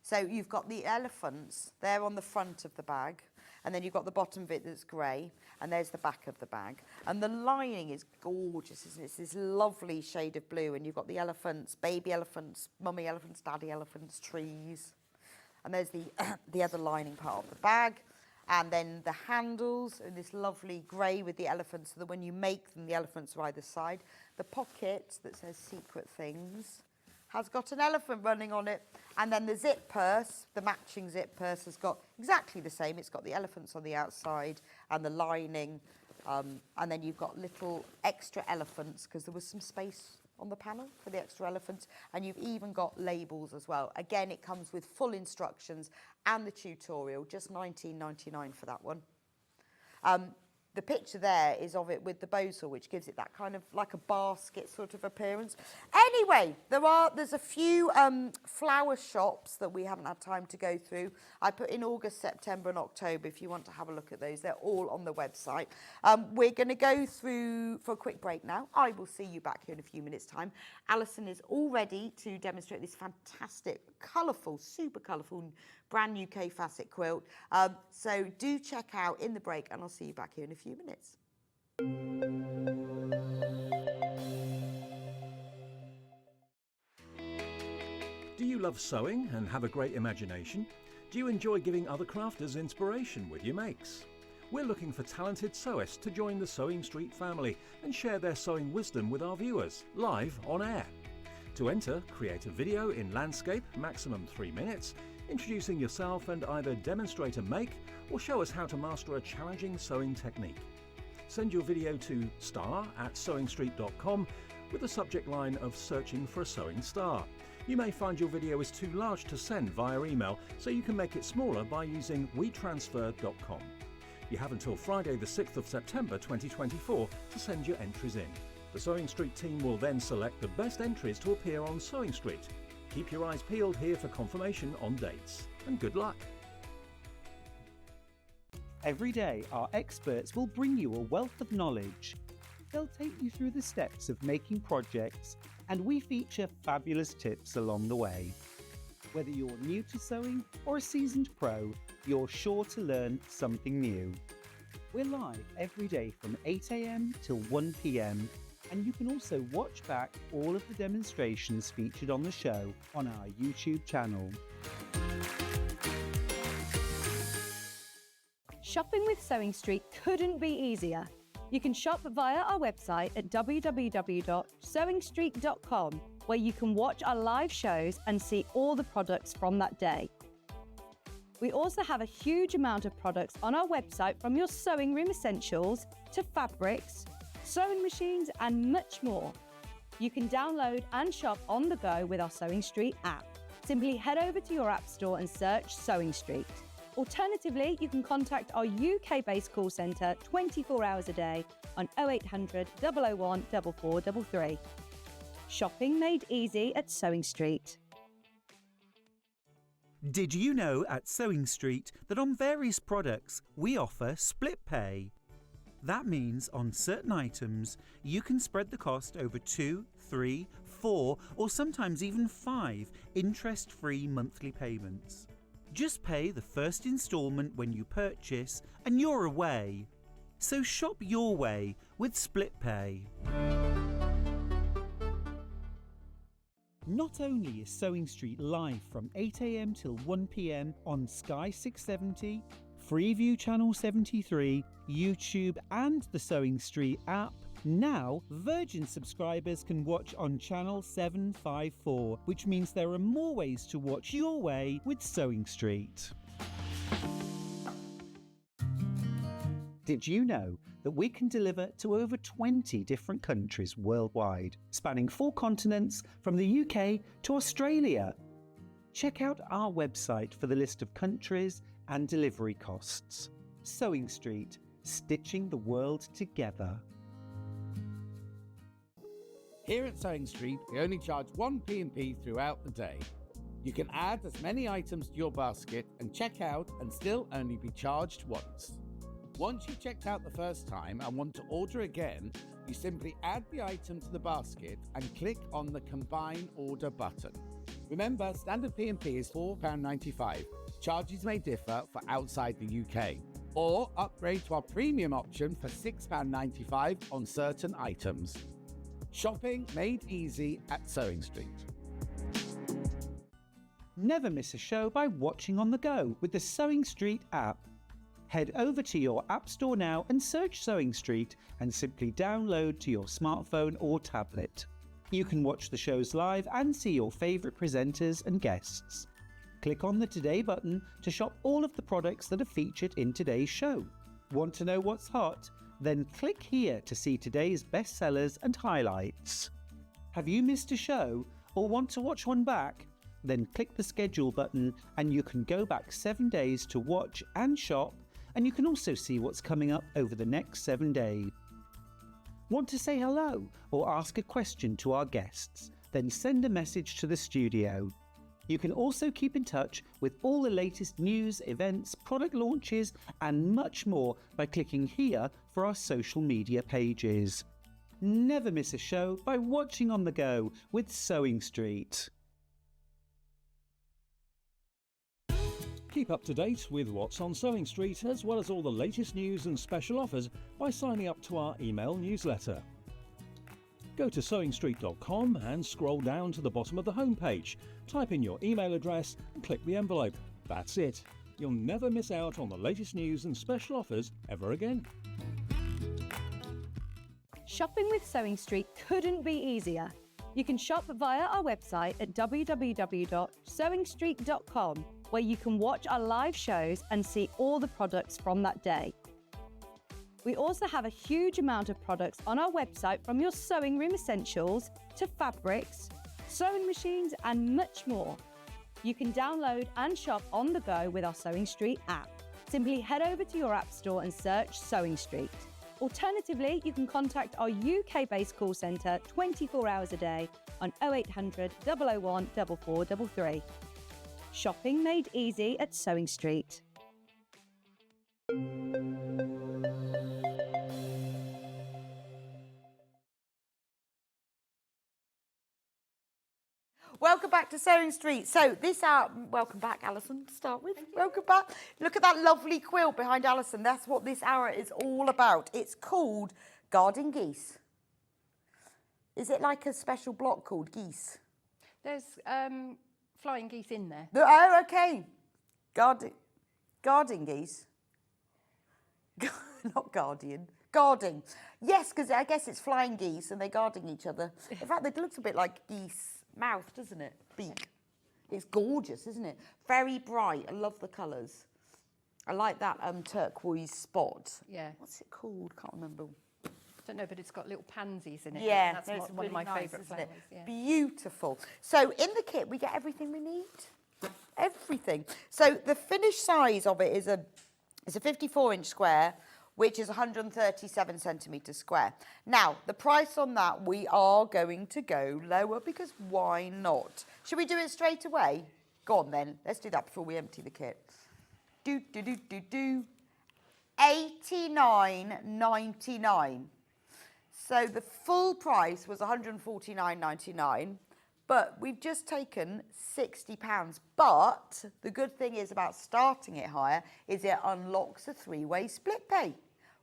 So you've got the elephants there on the front of the bag, and then you've got the bottom bit that's grey, and there's the back of the bag. And the lining is gorgeous, isn't it? It's this lovely shade of blue, and you've got the elephants, baby elephants, mummy elephants, daddy elephants, trees. And there's the other lining part of the bag. And then the handles in this lovely grey with the elephants, so that when you make them, the elephants are either side. The pocket that says Secret Things has got an elephant running on it. And then the zip purse, the matching zip purse, has got exactly the same. It's got the elephants on the outside and the lining. And then you've got little extra elephants, because there was some space on the panel for the extra elephants, and you've even got labels as well. Again, it comes with full instructions and the tutorial, just $19.99 for that one. The picture there is of it with the bow saw, which gives it that kind of like a basket sort of appearance. Anyway, there's a few flower shops that we haven't had time to go through. I put in August, September and October if you want to have a look at those. They're all on the website. We're going to go through for a quick break now. I will see you back here in a few minutes' time. Alison is all ready to demonstrate this fantastic, colourful, super colourful, brand new Kaffe Fassett quilt. So do check out in the break, and I'll see you back here in a few minutes. Do you love sewing and have a great imagination? Do you enjoy giving other crafters inspiration with your makes? We're looking for talented sewists to join the Sewing Street family and share their sewing wisdom with our viewers, live on air. To enter, create a video in landscape, maximum 3 minutes, introducing yourself and either demonstrate a make or show us how to master a challenging sewing technique. Send your video to star@sewingstreet.com with the subject line of searching for a sewing star. You may find your video is too large to send via email, so you can make it smaller by using wetransfer.com. You have until Friday the 6th of September 2024 to send your entries in. The Sewing Street team will then select the best entries to appear on Sewing Street. Keep your eyes peeled here for confirmation on dates, and good luck. Every day, our experts will bring you a wealth of knowledge. They'll take you through the steps of making projects, and we feature fabulous tips along the way. Whether you're new to sewing or a seasoned pro, you're sure to learn something new. We're live every day from 8 AM till 1 PM, and you can also watch back all of the demonstrations featured on the show on our YouTube channel. Shopping with Sewing Street couldn't be easier. You can shop via our website at www.sewingstreet.com, where you can watch our live shows and see all the products from that day. We also have a huge amount of products on our website, from your sewing room essentials to fabrics, sewing machines and much more. You can download and shop on the go with our Sewing Street app. Simply head over to your app store and search Sewing Street. Alternatively, you can contact our UK-based call centre 24 hours a day on 0800 001 4433. Shopping made easy at Sewing Street. Did you know at Sewing Street that on various products we offer split pay? That means on certain items you can spread the cost over 2, 3, 4 or sometimes even 5 interest-free monthly payments. Just pay the first instalment when you purchase and you're away. So shop your way with split pay. Not only is Sewing Street live from 8 AM till 1 PM on Sky 670, Freeview Channel 73, YouTube and the Sewing Street app, now Virgin subscribers can watch on Channel 754, which means there are more ways to watch your way with Sewing Street. Did you know that we can deliver to over 20 different countries worldwide, spanning 4 continents from the UK to Australia? Check out our website for the list of countries and delivery costs. Sewing Street, stitching the world together. Here at Sewing Street, we only charge 1 P&P throughout the day. You can add as many items to your basket and check out and still only be charged once. Once you've checked out the first time and want to order again, you simply add the item to the basket and click on the Combine Order button. Remember, standard P&P is £4.95. Charges may differ for outside the UK. Or upgrade to our premium option for £6.95 on certain items. Shopping made easy at Sewing Street. Never miss a show by watching on the go with the Sewing Street app. Head over to your App Store now and search Sewing Street and simply download to your smartphone or tablet. You can watch the shows live and see your favourite presenters and guests. Click on the Today button to shop all of the products that are featured in today's show. Want to know what's hot? Then click here to see today's bestsellers and highlights. Have you missed a show or want to watch one back? Then click the schedule button and you can go back 7 days to watch and shop, and you can also see what's coming up over the next 7 days. Want to say hello or ask a question to our guests? Then send a message to the studio. You can also keep in touch with all the latest news, events, product launches and much more by clicking here for our social media pages. Never miss a show by watching on the go with Sewing Street. Keep up to date with what's on Sewing Street, as well as all the latest news and special offers by signing up to our email newsletter. Go to sewingstreet.com and scroll down to the bottom of the homepage. Type in your email address and click the envelope. That's it. You'll never miss out on the latest news and special offers ever again. Shopping with Sewing Street couldn't be easier. You can shop via our website at www.sewingstreet.com, where you can watch our live shows and see all the products from that day. We also have a huge amount of products on our website, from your sewing room essentials to fabrics, sewing machines and much more. You can download and shop on the go with our Sewing Street app. Simply head over to your App Store and search Sewing Street. Alternatively, you can contact our UK-based call centre 24 hours a day on 0800 001 4433. Shopping made easy at Sewing Street. Welcome back to Sewing Street. So this hour, welcome back, Alison, to start with. Welcome back. Look at that lovely quilt behind Alison. That's what this hour is all about. It's called Guarding Geese. Is it like a special block called Geese? There's flying geese in there. Oh, okay. Guarding geese. Not guardian. Guarding. Yes, because I guess it's flying geese and they're guarding each other. In fact, it looks a bit like geese mouth, doesn't it? Beak. It's gorgeous, isn't it? Very bright. I love the colours. I like that turquoise spot. Yeah. What's it called? Can't remember. I don't know, but it's got little pansies in it. Yeah, That's it's one really of my nice, favourite isn't flowers. it? Yeah. Beautiful. So in the kit, we get everything we need. Everything. So the finished size of it is a 54-inch square, which is 137 centimetres square. Now, the price on that, we are going to go lower, because why not? Should we do it straight away? Go on then, let's do that before we empty the kit. $89.99. So the full price was £149.99, but we've just taken £60. But the good thing is about starting it higher is it unlocks a 3-way split pay,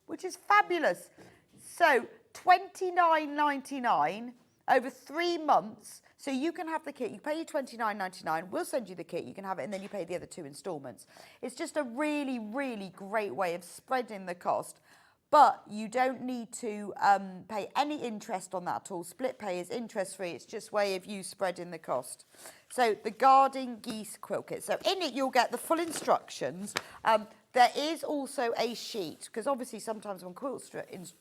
which is fabulous. So £29.99 over 3 months. So you can have the kit, you pay your $29.99, we'll send you the kit, you can have it, and then you pay the other 2 instalments. It's just a really, really great way of spreading the cost, but you don't need to pay any interest on that at all. Split pay is interest-free, it's just a way of you spreading the cost. So the Garden Geese Quilt Kit. So in it you'll get the full instructions. There is also a sheet, because obviously sometimes when quilts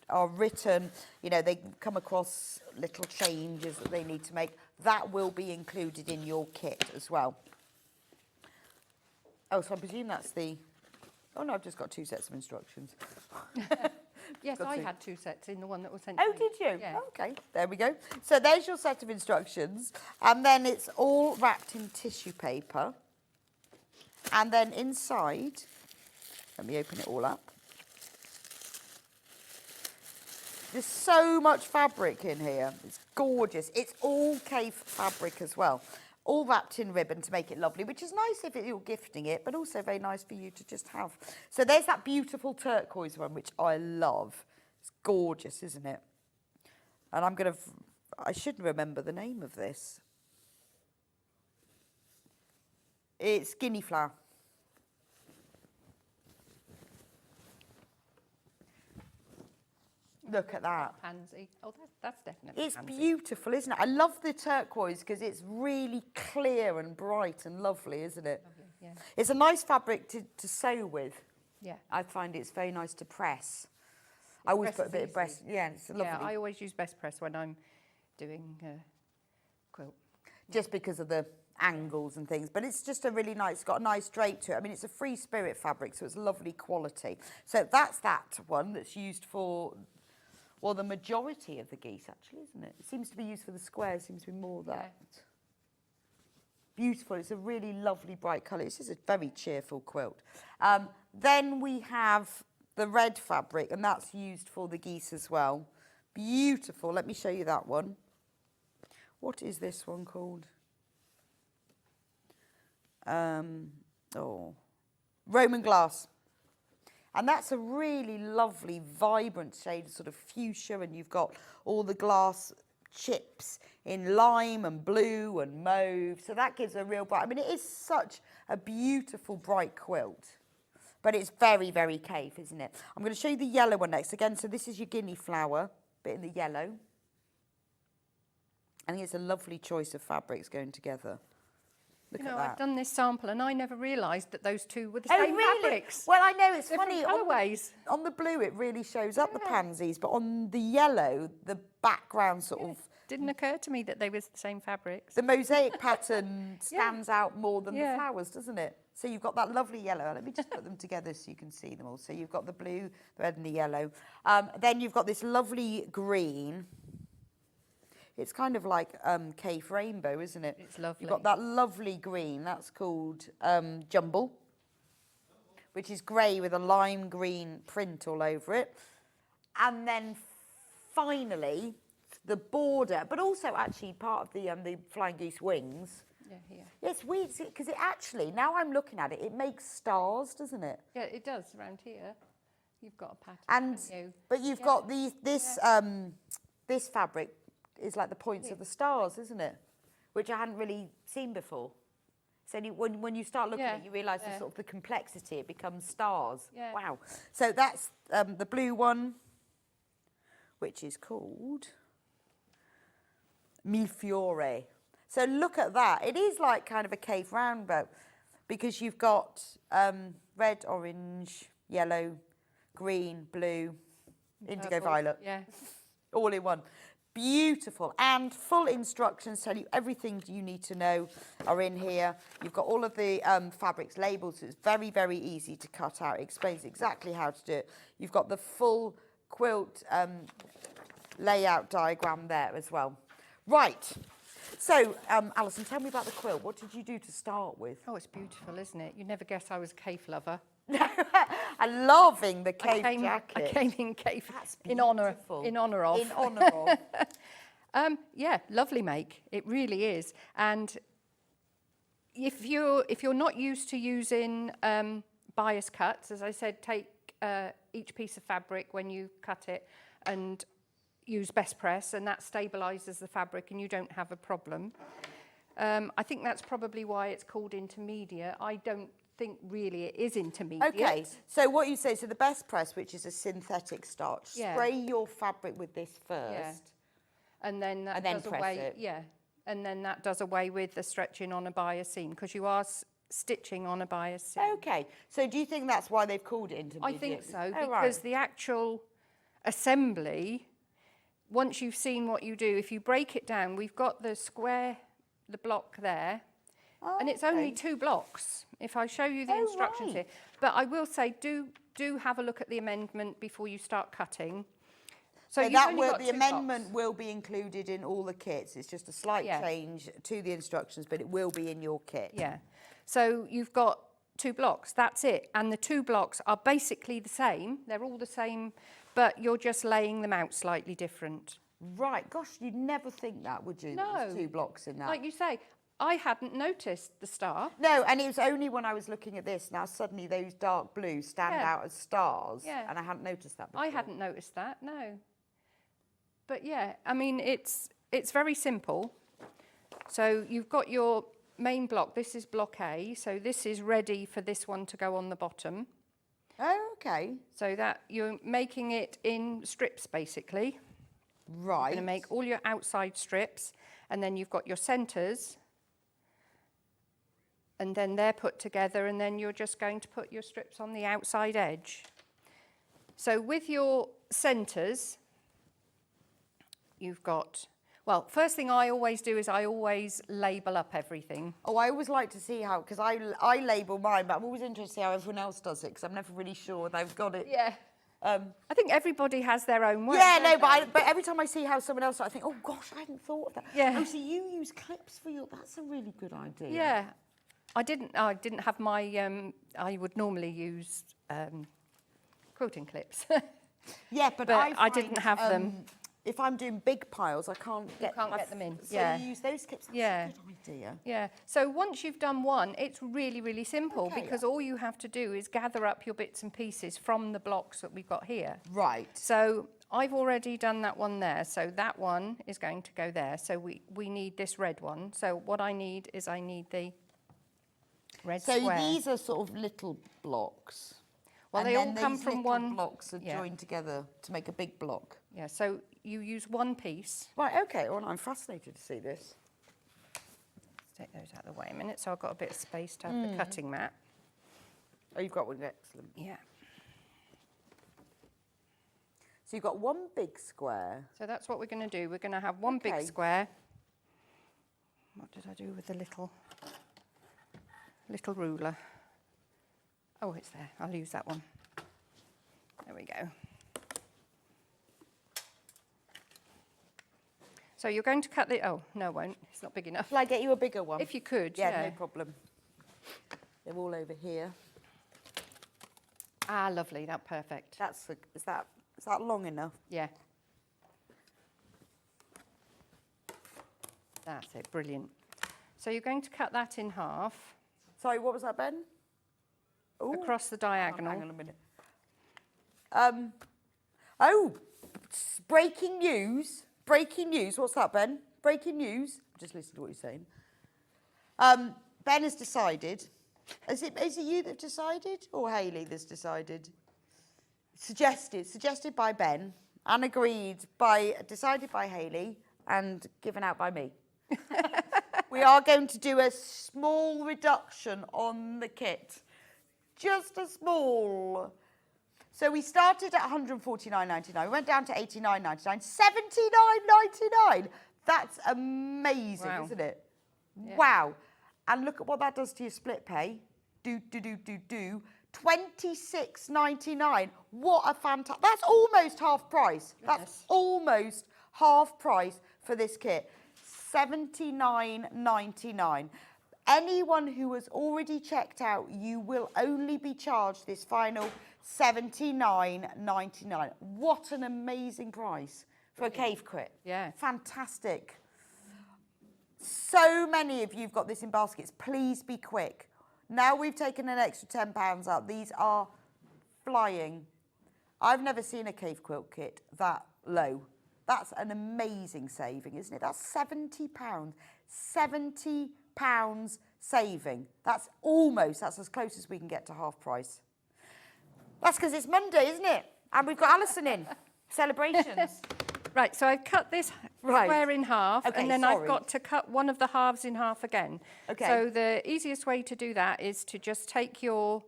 are written, you know, they come across little changes that they need to make. That will be included in your kit as well. Oh, so I presume that's the... Oh, no, I've just got 2 sets of instructions. Yes, Got I to. had 2 sets in the one that was sent to Oh, me. did you? Yeah. Okay, there we go. So there's your set of instructions. And then it's all wrapped in tissue paper. And then inside... Let me open it all up. There's so much fabric in here. It's gorgeous. It's all Kaffe fabric as well. All wrapped in ribbon to make it lovely, which is nice if you're gifting it, but also very nice for you to just have. So there's that beautiful turquoise one, which I love. It's gorgeous, isn't it? And I should remember the name of this. It's Guinea Flower. Look at that. Pansy. Oh, that's definitely It's pansy. beautiful, isn't it? I love the turquoise because it's really clear and bright and lovely, isn't it? Lovely, yeah. It's a nice fabric to sew with. Yeah. I find it's very nice to press. I always Press put a is bit of easy. breast. Yeah, it's lovely. Yeah, I always use best press when I'm doing quilt. Just because of the angles and things, but it's just a really nice, it's got a nice drape to it. I mean, it's a free spirit fabric, so it's lovely quality. So that's that one that's used for, well, the majority of the geese, actually, isn't it? It seems to be used for the squares, seems to be more of that. Yeah. Beautiful, it's a really lovely bright colour. It's just a very cheerful quilt. Then we have the red fabric, and that's used for the geese as well. Beautiful, let me show you that one. What is this one called? Roman glass. And that's a really lovely, vibrant shade, sort of fuchsia, and you've got all the glass chips in lime and blue and mauve. So that gives a real bright, I mean, it is such a beautiful, bright quilt. But it's very, very Kaffe, isn't it? I'm going to show you the yellow one next. Again, so this is your guinea flower, bit in the yellow. I think it's a lovely choice of fabrics going together. Look You know, at that. I've done this sample and I never realised that those two were the Oh, same really? fabrics. Well, I know, it's Different funny. colourways. On the blue, it really shows up the pansies, but on the yellow, the background sort of, Didn't occur to me that they were the same fabrics. the mosaic pattern stands out more than the Yeah. flowers, doesn't it? So you've got that lovely yellow. Let me just put them together so you can see them all. So you've got the blue, the red and the yellow. Then you've got this lovely green. It's kind of like Kaffe rainbow, isn't it? It's lovely. You've got that lovely green. That's called jumble, which is grey with a lime green print all over it. And then finally, the border, but also actually part of the flying goose wings. Yeah, here. Yeah, it's weird because it actually, now I'm looking at it, it makes stars, doesn't it? Yeah, it does around here. You've got a pattern, And haven't you? but you've Yeah. got this fabric is like the points of the stars, isn't it? Which I hadn't really seen before. So when you start looking at it, you realise the sort of the complexity. It becomes stars. Yeah. Wow. So that's the blue one, which is called Mille Fiore. So look at that. It is like kind of a Kaffe roundabout because you've got red, orange, yellow, green, blue, indigo, Purple. violet, Yeah. all in one. Beautiful, and full instructions tell you everything you need to know are in here. You've got all of the fabrics labelled, so it's very, very easy to cut out. It explains exactly how to do it. You've got the full quilt layout diagram there as well. Right, so Alison, tell me about the quilt. What did you do to start with? Oh, it's beautiful, isn't it? You'd never guess I was a Kaffe lover. I'm loving the Kaffe I jacket. came in Kaffe That's in honour beautiful. in honour of. In honour of. Yeah, lovely make. It really is. And if you're not used to using bias cuts, as I said, take each piece of fabric when you cut it and use best press, and that stabilises the fabric and you don't have a problem. I think that's probably why it's called intermediate. I don't think really it is intermediate. Okay, so what you say, so the best press, which is a synthetic starch, Yeah. spray your fabric with this first. Yeah. And then that And then does press away, it. yeah. And then that does away with the stretching on a bias seam, because you are stitching on a bias seam. Okay, so do you think that's why they've called it I intermediate? think so, Oh, because right. the actual assembly, once you've seen what you do, if you break it down, we've got the square, the block there, and it's only 2 blocks. If I show you the instructions right. here. But I will say, do have a look at the amendment before you start cutting. So you've that only will, got the 2 amendment blocks. will be included in all the kits. It's just a slight Yeah. change to the instructions, but it will be in your kit. Yeah. So you've got 2 blocks, that's it. And the 2 blocks are basically the same. They're all the same, but you're just laying them out slightly different. Right, gosh, you'd never think that, would you? No. There's 2 blocks in that. Like you say, I hadn't noticed the star. No, and it was only when I was looking at this, now suddenly those dark blues stand Yeah. out as stars, Yeah. and I hadn't noticed that before. I hadn't noticed that, no. But yeah, I mean, it's very simple. So you've got your main block. This is block A, so this is ready for this one to go on the bottom. Oh, okay. So that you're making it in strips, basically. Right. You're going to make all your outside strips, and then you've got your centres, and then they're put together, and then you're just going to put your strips on the outside edge. So with your centres, you've got, well, first thing I always do is I always label up everything. Oh, I always like to see how, because I label mine, but I'm always interested to see how everyone else does it, because I'm never really sure they've got it. Yeah. I think everybody has their own way. Yeah, no, don't they? but every time I see how someone else does it, I think, oh gosh, I hadn't thought of that. Yeah. Oh, so you use clips for your, that's a really good idea. Yeah. I didn't have my, I would normally use quilting clips. Yeah, but I didn't have them. If I'm doing big piles, I can't get them in. So Yeah. you use those clips. That's Yeah. a good idea. Yeah, so once you've done one, it's really, really simple Okay. because all you have to do is gather up your bits and pieces from the blocks that we've got here. Right. So I've already done that one there, so that one is going to go there. So we need this red one. So what I need is I need the red So square. these are sort of little blocks. Well, and they then all come these from little one blocks are yeah. joined together to make a big block. Yeah, so you use one piece. Right, okay, well, I'm fascinated to see this. Let's take those out of the way a minute, so I've got a bit of space to have the cutting mat. Oh, you've got one, excellent. Yeah. So you've got one big square. So that's what we're going to do. We're going to have one Okay. big square. What did I do with the little ruler? Oh, it's there. I'll use that one. There we go. So you're going to cut the... Oh, no, I won't. It's not big enough. Shall I get you a bigger one? If you could, yeah. yeah. No problem. They're all over here. Ah, lovely. That's perfect. Is that long enough? Yeah. That's it. Brilliant. So you're going to cut that in half Sorry, what was that, Ben? Ooh. across the Hang diagonal. on a minute. Oh, breaking news. Breaking news. What's that, Ben? Breaking news. Just listen to what you're saying. Ben has decided. Is it you that decided, or Hayley that's decided? Suggested by Ben, and decided by Hayley, and given out by me. We are going to do a small reduction on the kit. Just a small. So we started at £149.99. We went down to £89.99. £79.99. That's amazing, Wow. isn't it? Yeah. Wow. And look at what that does to your split pay. £26.99. What a fantastic. That's almost half price. That's Goodness. almost half price for this kit. £79.99. Anyone who has already checked out, you will only be charged this final £79.99. What an amazing price for a Kaffe Quilt. Yeah. Fantastic. So many of you have got this in baskets. Please be quick. Now we've taken an extra £10 out. These are flying. I've never seen a Kaffe Quilt kit that low. That's an amazing saving, isn't it? That's £70. £70 saving. That's as close as we can get to half price. That's because it's Monday, isn't it? And we've got Alison in. Celebrations. Right, so I've cut this square in half, Okay, and then sorry. I've got to cut one of the halves in half again. Okay. So the easiest way to do that is to just take your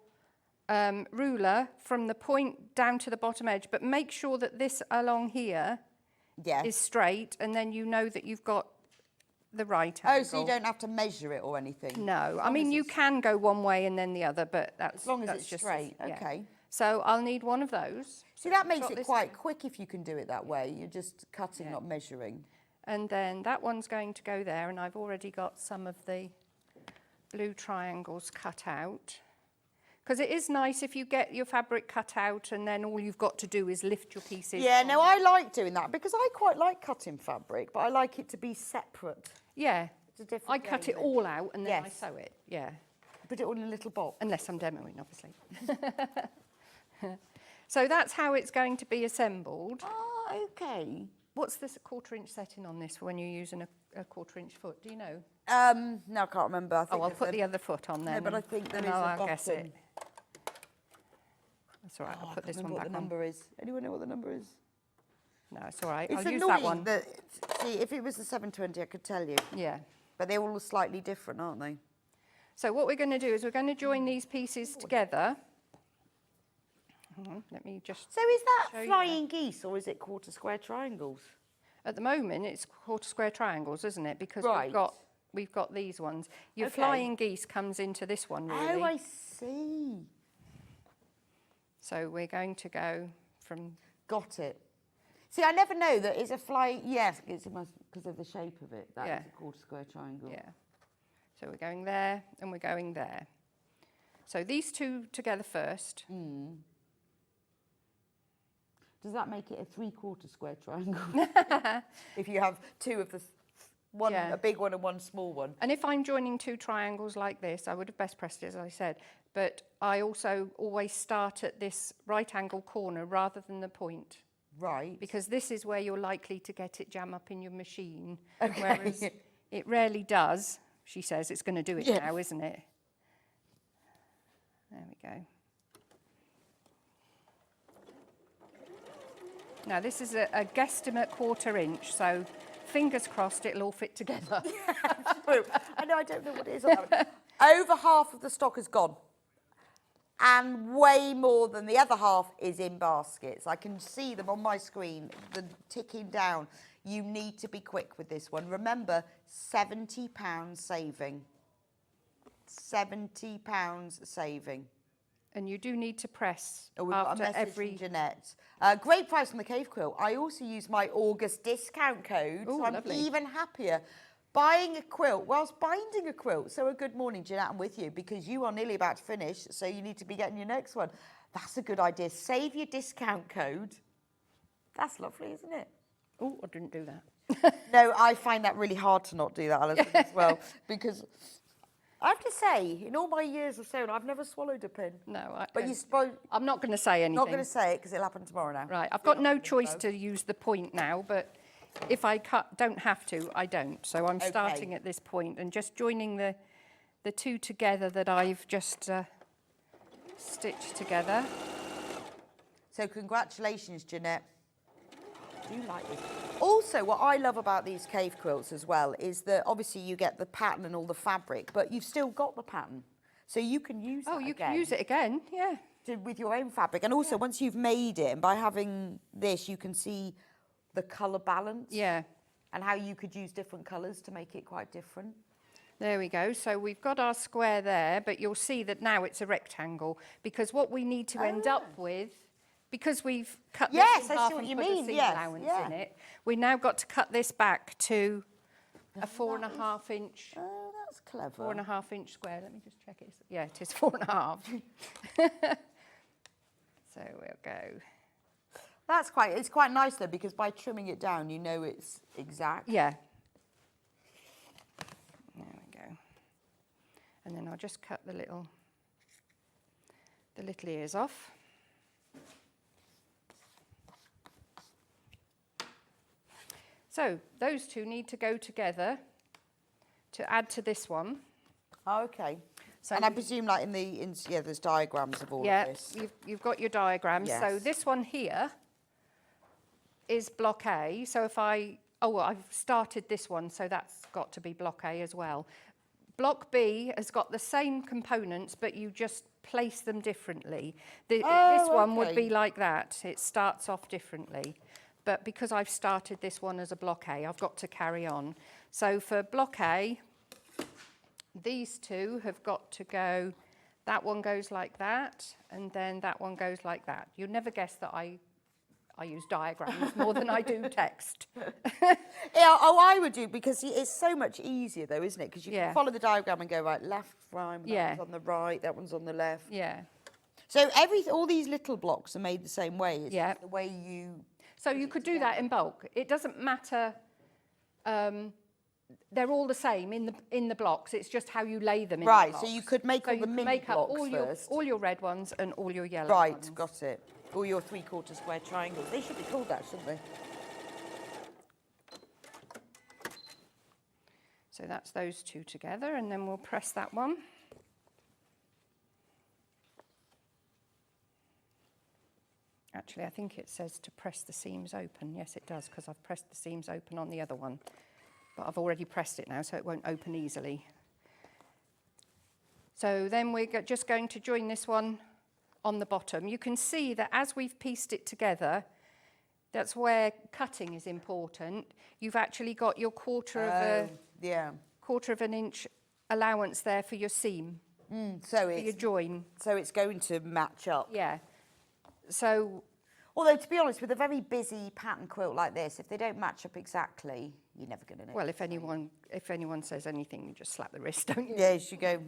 ruler from the point down to the bottom edge, but make sure that this along here is straight, and then you know that you've got the right angle. Oh, so you don't have to measure it or anything? No, I mean, you can go one way and then the other, but that's As long as that's it's just straight, yeah. okay. So I'll need one of those. See, that makes Got it this quite quick if you can do it that way. You're just cutting, not measuring. And then that one's going to go there, and I've already got some of the blue triangles cut out. Because it is nice if you get your fabric cut out and then all you've got to do is lift your pieces. Yeah, no, I like doing that because I quite like cutting fabric, but I like it to be separate. Yeah, It's a different I cut game, it all out and then I Yes. sew it, yeah. Put it all in a little box. Unless I'm demoing, obviously. So that's how it's going to be assembled. Oh, okay. What's this 1/4 inch setting on this for when you're using a 1/4 inch foot? Do you know? No, I can't remember. I think I'll there's put a- the other foot on then. No, but I think there and is a I'll guess button. it. That's all right, Oh, I'll I put this can't one remember back what the number is. Anyone know what the number is? on. No, it's all right. It's I'll use annoying that one. see, if it was the 720, I could tell you. Yeah. But they're all slightly different, aren't they? So what we're going to do is we're going to join these pieces together. Hang on, let me just... So is that show you flying geese or is it 1/4 square triangles? At the moment, it's 1/4 square triangles, isn't it? Because Right. we've got these ones. Your Okay. flying geese comes into this one, really. Oh, I see. So we're going to go from... Got it. See, I never know that it's a flying... Yes, it's because of the shape of it. That Yeah. is a 1/4 square triangle. Yeah. So we're going there and we're going there. So these two together first. Does that make it a 3/4 square triangle? If you have two of the... One, Yeah. a big one and one small one. And if I'm joining two triangles like this, I would have best pressed it, as I said. But I also always start at this right angle corner rather than the point. Right. Because this is where you're likely to get it jam up in your machine. Okay. Whereas it rarely does. She says it's going to do it Yeah. now, isn't it? There we go. Now this is a guesstimate 1/4 inch, so fingers crossed it'll all fit together. True. I know, I don't know what it is on that one. Over half of the stock is gone. And way more than the other half is in baskets. I can see them on my screen, the ticking down. You need to be quick with this one. Remember, £70 saving. £70 saving. And you do need to press Oh, we've got a after message every... from Jeanette. Great price on the Cave Quilt. I also use my August discount code, Ooh, so I'm lovely. even happier. Buying a quilt whilst binding a quilt. So a good morning, Jeanette, I'm with you because you are nearly about to finish, so you need to be getting your next one. That's a good idea. Save your discount code. That's lovely, isn't it? Oh, I didn't do that. No, I find that really hard to not do that, Alison, as well, because I have to say, in all my years of sewing, I've never swallowed a pin. No, But you suppose... I'm not going to say anything. Not going to say it because it'll happen tomorrow now. Right, I've got no choice to use the point now, but if I don't have to, I don't. So I'm starting at this point and just joining the two together that I've just stitched together. So congratulations, Jeanette. I do like this. Also, what I love about these cave quilts as well is that obviously you get the pattern and all the fabric, but you've still got the pattern. So you can use Oh, that you again can use it again, yeah. with your own fabric. And also, once you've made it, and by having this, you can see the colour balance. Yeah. And how you could use different colours to make it quite different. There we go. So we've got our square there, but you'll see that now it's a rectangle because what we need to end up with, because we've cut this Yes, in I half see what and you put mean. a seam Yes, allowance yeah. in it, we now got to cut this back to a 4.5 inch. Oh, that's clever. 4.5 inch square. Let me just check it. Yeah, it is 4.5. So we'll go. It's quite nice though, because by trimming it down, you know it's exact. Yeah. There we go. And then I'll just cut the little ears off. So those two need to go together to add to this one. Oh, okay. So And I presume, like yeah, there's diagrams of all yeah, of this. you've got your diagrams. So Yes. this one here is block A. So if I've started this one, so that's got to be block A as well. Block B has got the same components, but you just place them differently. This one would okay. be like that. It starts off differently. But because I've started this one as a block A, I've got to carry on. So for block A, these two have got to go, that one goes like that, and then that one goes like that. You'll never guess that I use diagrams more than I do text. Yeah, I would do, because it's so much easier though, isn't it? Because you Yeah. can follow the diagram and go right, left, right, that Yeah. one's on the right, that one's on the left. Yeah. So all these little blocks are made the same way. It's Yeah. just the way you... So you could do that in bulk. It doesn't matter. They're all the same in the blocks. It's just how you lay them in Right, the so blocks. you could make So all you the can mini make up blocks first. all your red ones and all your yellow Right, ones. got it. All your 3/4 square triangles. They should be called that, shouldn't they? So that's those two together, and then we'll press that one. Actually, I think it says to press the seams open. Yes, it does, because I've pressed the seams open on the other one. But I've already pressed it now, so it won't open easily. So then we're just going to join this one on the bottom. You can see that as we've pieced it together, that's where cutting is important. You've actually got your quarter of an inch allowance there for your seam, So for your join. it's going to match up. Yeah. So, Although, to be honest, with a very busy pattern quilt like this, if they don't match up exactly, you're never going to know. well, if anyone says anything, you just slap the wrist, don't you? Yes, you go,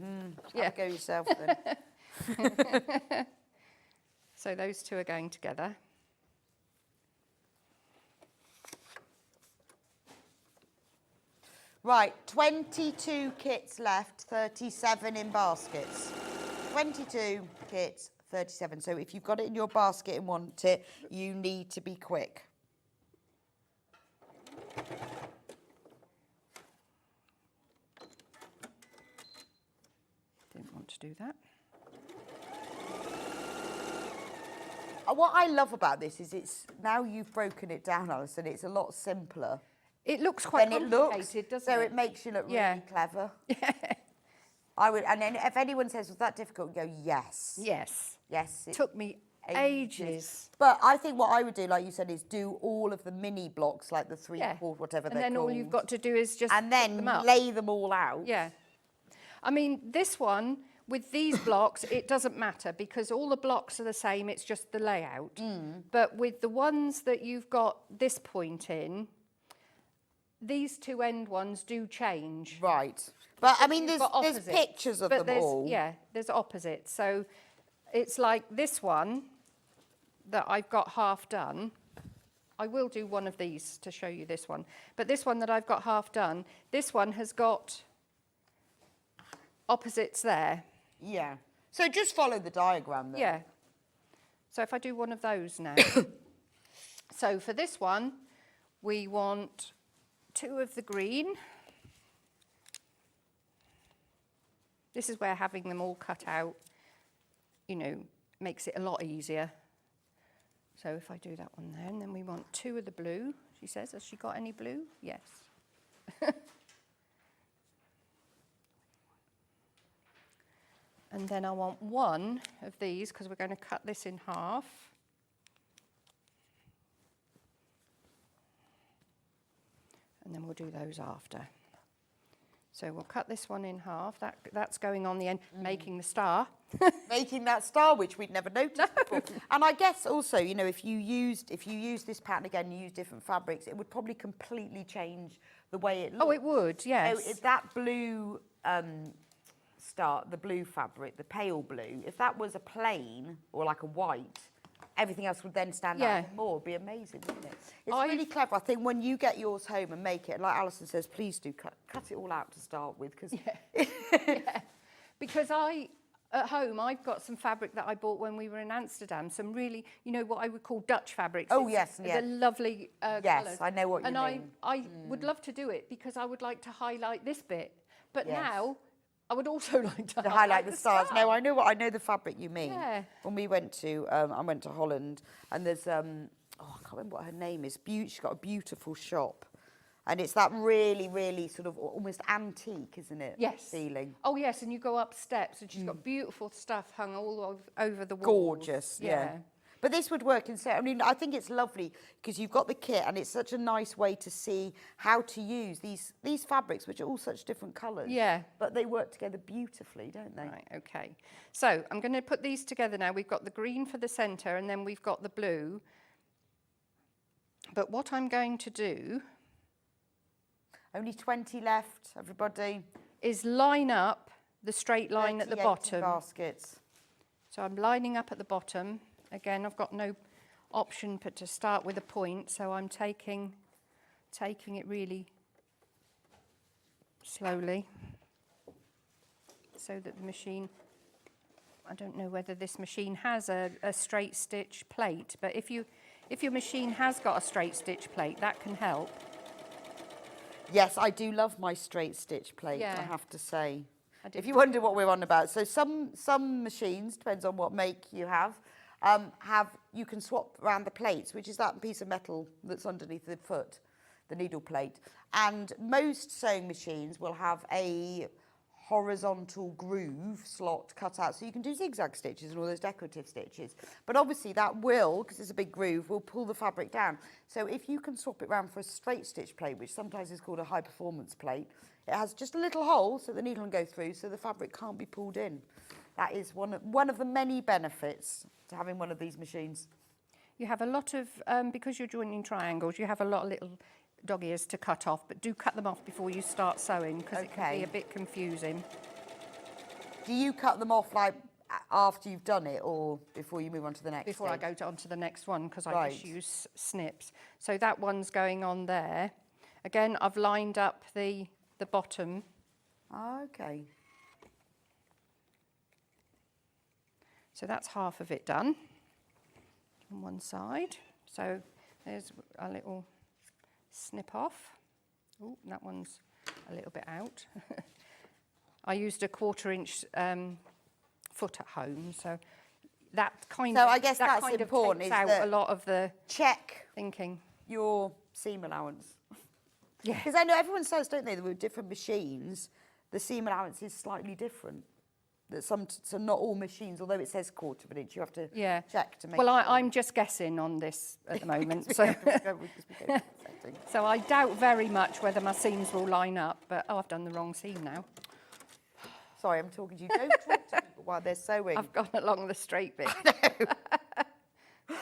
Yeah. go yourself then. So those two are going together. Right, 22 kits left, 37 in baskets. 22 kits, 37. So if you've got it in your basket and want it, you need to be quick. Didn't want to do that. What I love about this is it's, now you've broken it down, Alison, it's a lot simpler It looks quite than it complicated, looks. doesn't So it? it makes you look Yeah. really clever. I would, and then if anyone says, was that difficult, you go, yes. Yes. Yes. It took me ages. But I think what I would do, like you said, is do all of the mini blocks, like the 3/4, whatever And they're then called. all you've got to do is just and pick then them up. lay them all out. Yeah. I mean, this one, with these blocks, it doesn't matter because all the blocks are the same, it's just the layout. But with the ones that you've got this point in, these two end ones do change. Right. But I mean, You've there's got opposites, pictures of but them all. Yeah, there's opposites. So it's like this one that I've got half done. I will do one of these to show you this one. But this one that I've got half done, this one has got opposites there. Yeah. So just follow the diagram then. Yeah. So if I do one of those now. So for this one, we want 2 of the green. This is where having them all cut out, you know, makes it a lot easier. So if I do that one there, and then we want 2 of the blue. She says, has she got any blue? Yes. And then I want 1 of these, because we're going to cut this in half. And then we'll do those after. So we'll cut this one in half. That's going on the end, making the star. Making that star, which we'd never noticed before. And I guess also, you know, if you use this pattern again, you use different fabrics, it would probably completely change the way it looks. Oh, it would, yes. So if that blue star, the blue fabric, the pale blue, if that was a plain or like a white, everything else would then stand out even more. It'd be amazing, wouldn't it? It's really clever. I think when you get yours home and make it, like Alison says, please do cut it all out to start with. Cause Because At home, I've got some fabric that I bought when we were in Amsterdam. Some really, you know, what I would call Dutch fabrics. Oh, yes, yeah. The lovely Yes, colours. I know what you mean. And I would love to do it because I would like to highlight this bit. But Yes. now, I would also like to highlight the stars. No, I know the fabric you mean. Yeah. When we went to, I went to Holland, and there's, I can't remember what her name is. She's got a beautiful shop. And it's that really, really sort of almost antique, isn't it? Yes. Feeling. Oh, yes, and you go up steps, and she's got beautiful stuff hung all over the walls. Gorgeous, yeah. But this would work in set. I mean, I think it's lovely because you've got the kit, and it's such a nice way to see how to use these fabrics, which are all such different colours. Yeah. But they work together beautifully, don't they? Right, okay. So I'm going to put these together now. We've got the green for the centre, and then we've got the blue. But what I'm going to do... Only 20 left, everybody. Is line up the straight line at the 30 bottom. baskets. So I'm lining up at the bottom. Again, I've got no option but to start with a point, so I'm taking it really slowly so that the machine, I don't know whether this machine has a straight stitch plate, but if your machine has got a straight stitch plate, that can help. Yes, I do love my straight stitch plate, Yeah. I have to say. I If you wonder what we're on about, so some machines, depends on what make you have, you can swap around the plates, which is that piece of metal that's underneath the foot, the needle plate. And most sewing machines will have a horizontal groove slot cut out, so you can do zigzag stitches and all those decorative stitches. But obviously that will, because it's a big groove, will pull the fabric down. So if you can swap it round for a straight stitch plate, which sometimes is called a high performance plate, it has just a little hole so the needle can go through, so the fabric can't be pulled in. That is one of the many benefits to having one of these machines. You have a lot of, because you're joining triangles, you have a lot of little dog ears to cut off, but do cut them off before you start sewing because it can be a bit confusing. Do you cut them off like after you've done it or before you move on to the next Before stage? I go on to the next one, because I just use snips. So that one's going on there. Again, I've lined up the bottom. Okay. So that's half of it done on one side. So there's a little snip off. Oh, that one's a little bit out. I used a 1/4 inch foot at home, so that kind So of, I guess that that's kind important, of is takes out that a lot of the check thinking. your seam allowance. Yeah. Because I know everyone says, don't they, that with different machines, the seam allowance is slightly different. That so not all machines, although it says 1/4 inch, you have to check to make Well, sure. I'm just guessing on this at the moment, so setting. so I doubt very much whether my seams will line up. But I've done the wrong seam now. Sorry, I'm talking to you. Don't talk to people while they're sewing. I've gone along the straight bit.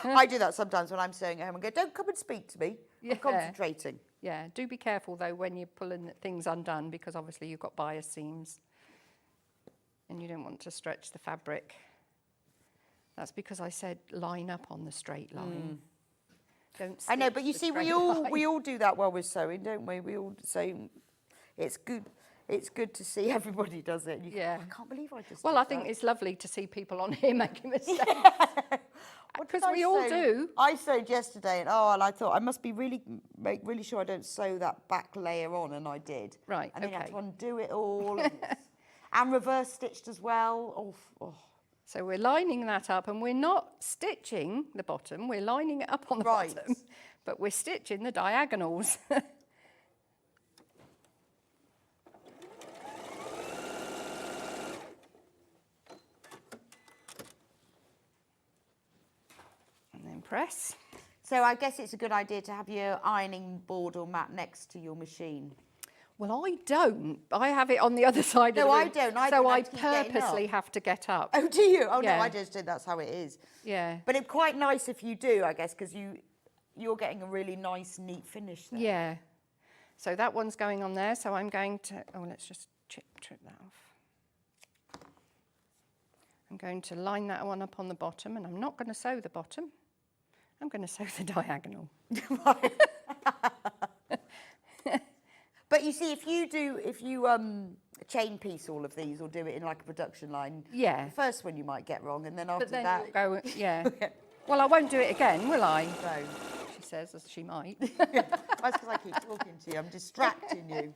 I do that sometimes when I'm sewing at home and go, don't come and speak to me. Yeah. I'm concentrating. Yeah, do be careful though when you're pulling things undone, because obviously you've got bias seams and you don't want to stretch the fabric. That's because I said line up on the straight line. Don't. I know, stitch but you the see, straight line. we all do that while we're sewing, don't we? We all so it's good. It's good to see everybody does it. And you go, Yeah. I can't believe I just. Well, did I think that. it's lovely to see people on here making mistakes. What because did I we all sew? do. I sewed yesterday, and I thought I must be really sure I don't sew that back layer on, and I did. Right, And then I had okay. to undo it all, and reverse stitched as well. Oh. So we're lining that up, and we're not stitching the bottom, we're lining it up on the Right. bottom, but we're stitching the diagonals. And then press. So I guess it's a good idea to have your ironing board or mat next to your machine. Well, I don't. I have it on the other side of the No, room. I don't. I so don't I have to keep getting purposely up. have to get up. Oh, do you? Oh, Yeah. no, I just do. That's how it is. Yeah. But it's quite nice if you do, I guess, because you're getting a really nice, neat finish there. Yeah. So that one's going on there. So I'm going to, let's just trip that off. I'm going to line that one up on the bottom, and I'm not going to sew the bottom. I'm going to sew the diagonal. But you see, if you chain piece all of these or do it in like a production line. Yeah. The first one you might get wrong, and then after But then that... you'll go, yeah. Well, I won't do it again, will I? No. She says, as she might. That's because I keep talking to you. I'm distracting you.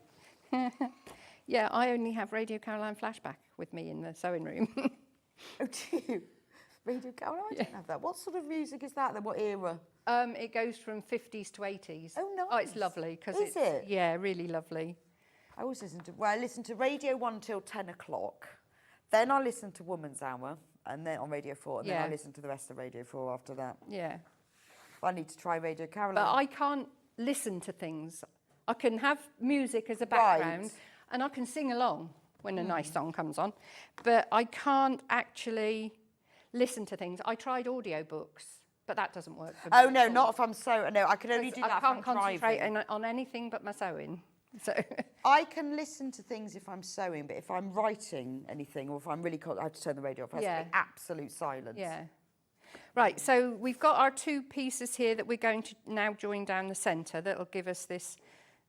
Yeah, I only have Radio Caroline Flashback with me in the sewing room. Oh, do you? Radio Caroline? I don't have that. What sort of music is that then? What era? It goes from 50s to 80s. Oh, nice. Oh, it's lovely. Cause Is it? Yeah, really lovely. I always listen to... Well, I listen to Radio 1 till 10 o'clock. Then I listen to Woman's Hour, and then on Radio 4, and then I listen to the rest of Radio 4 after that. Yeah. I need to try Radio Caroline. But I can't listen to things. I can have music as a background, Right. and I can sing along when a nice song comes on, but I can't actually listen to things. I tried audiobooks, but that doesn't work for me. Oh, no, not if I'm sewing. No, I can only do I that if can't I'm concentrate driving. on anything but my sewing. So I can listen to things if I'm sewing, but if I'm writing anything or if I'm really... I have to turn the radio off. It has to be absolute silence. yeah. Right, so we've got our two pieces here that we're going to now join down the centre. That'll give us this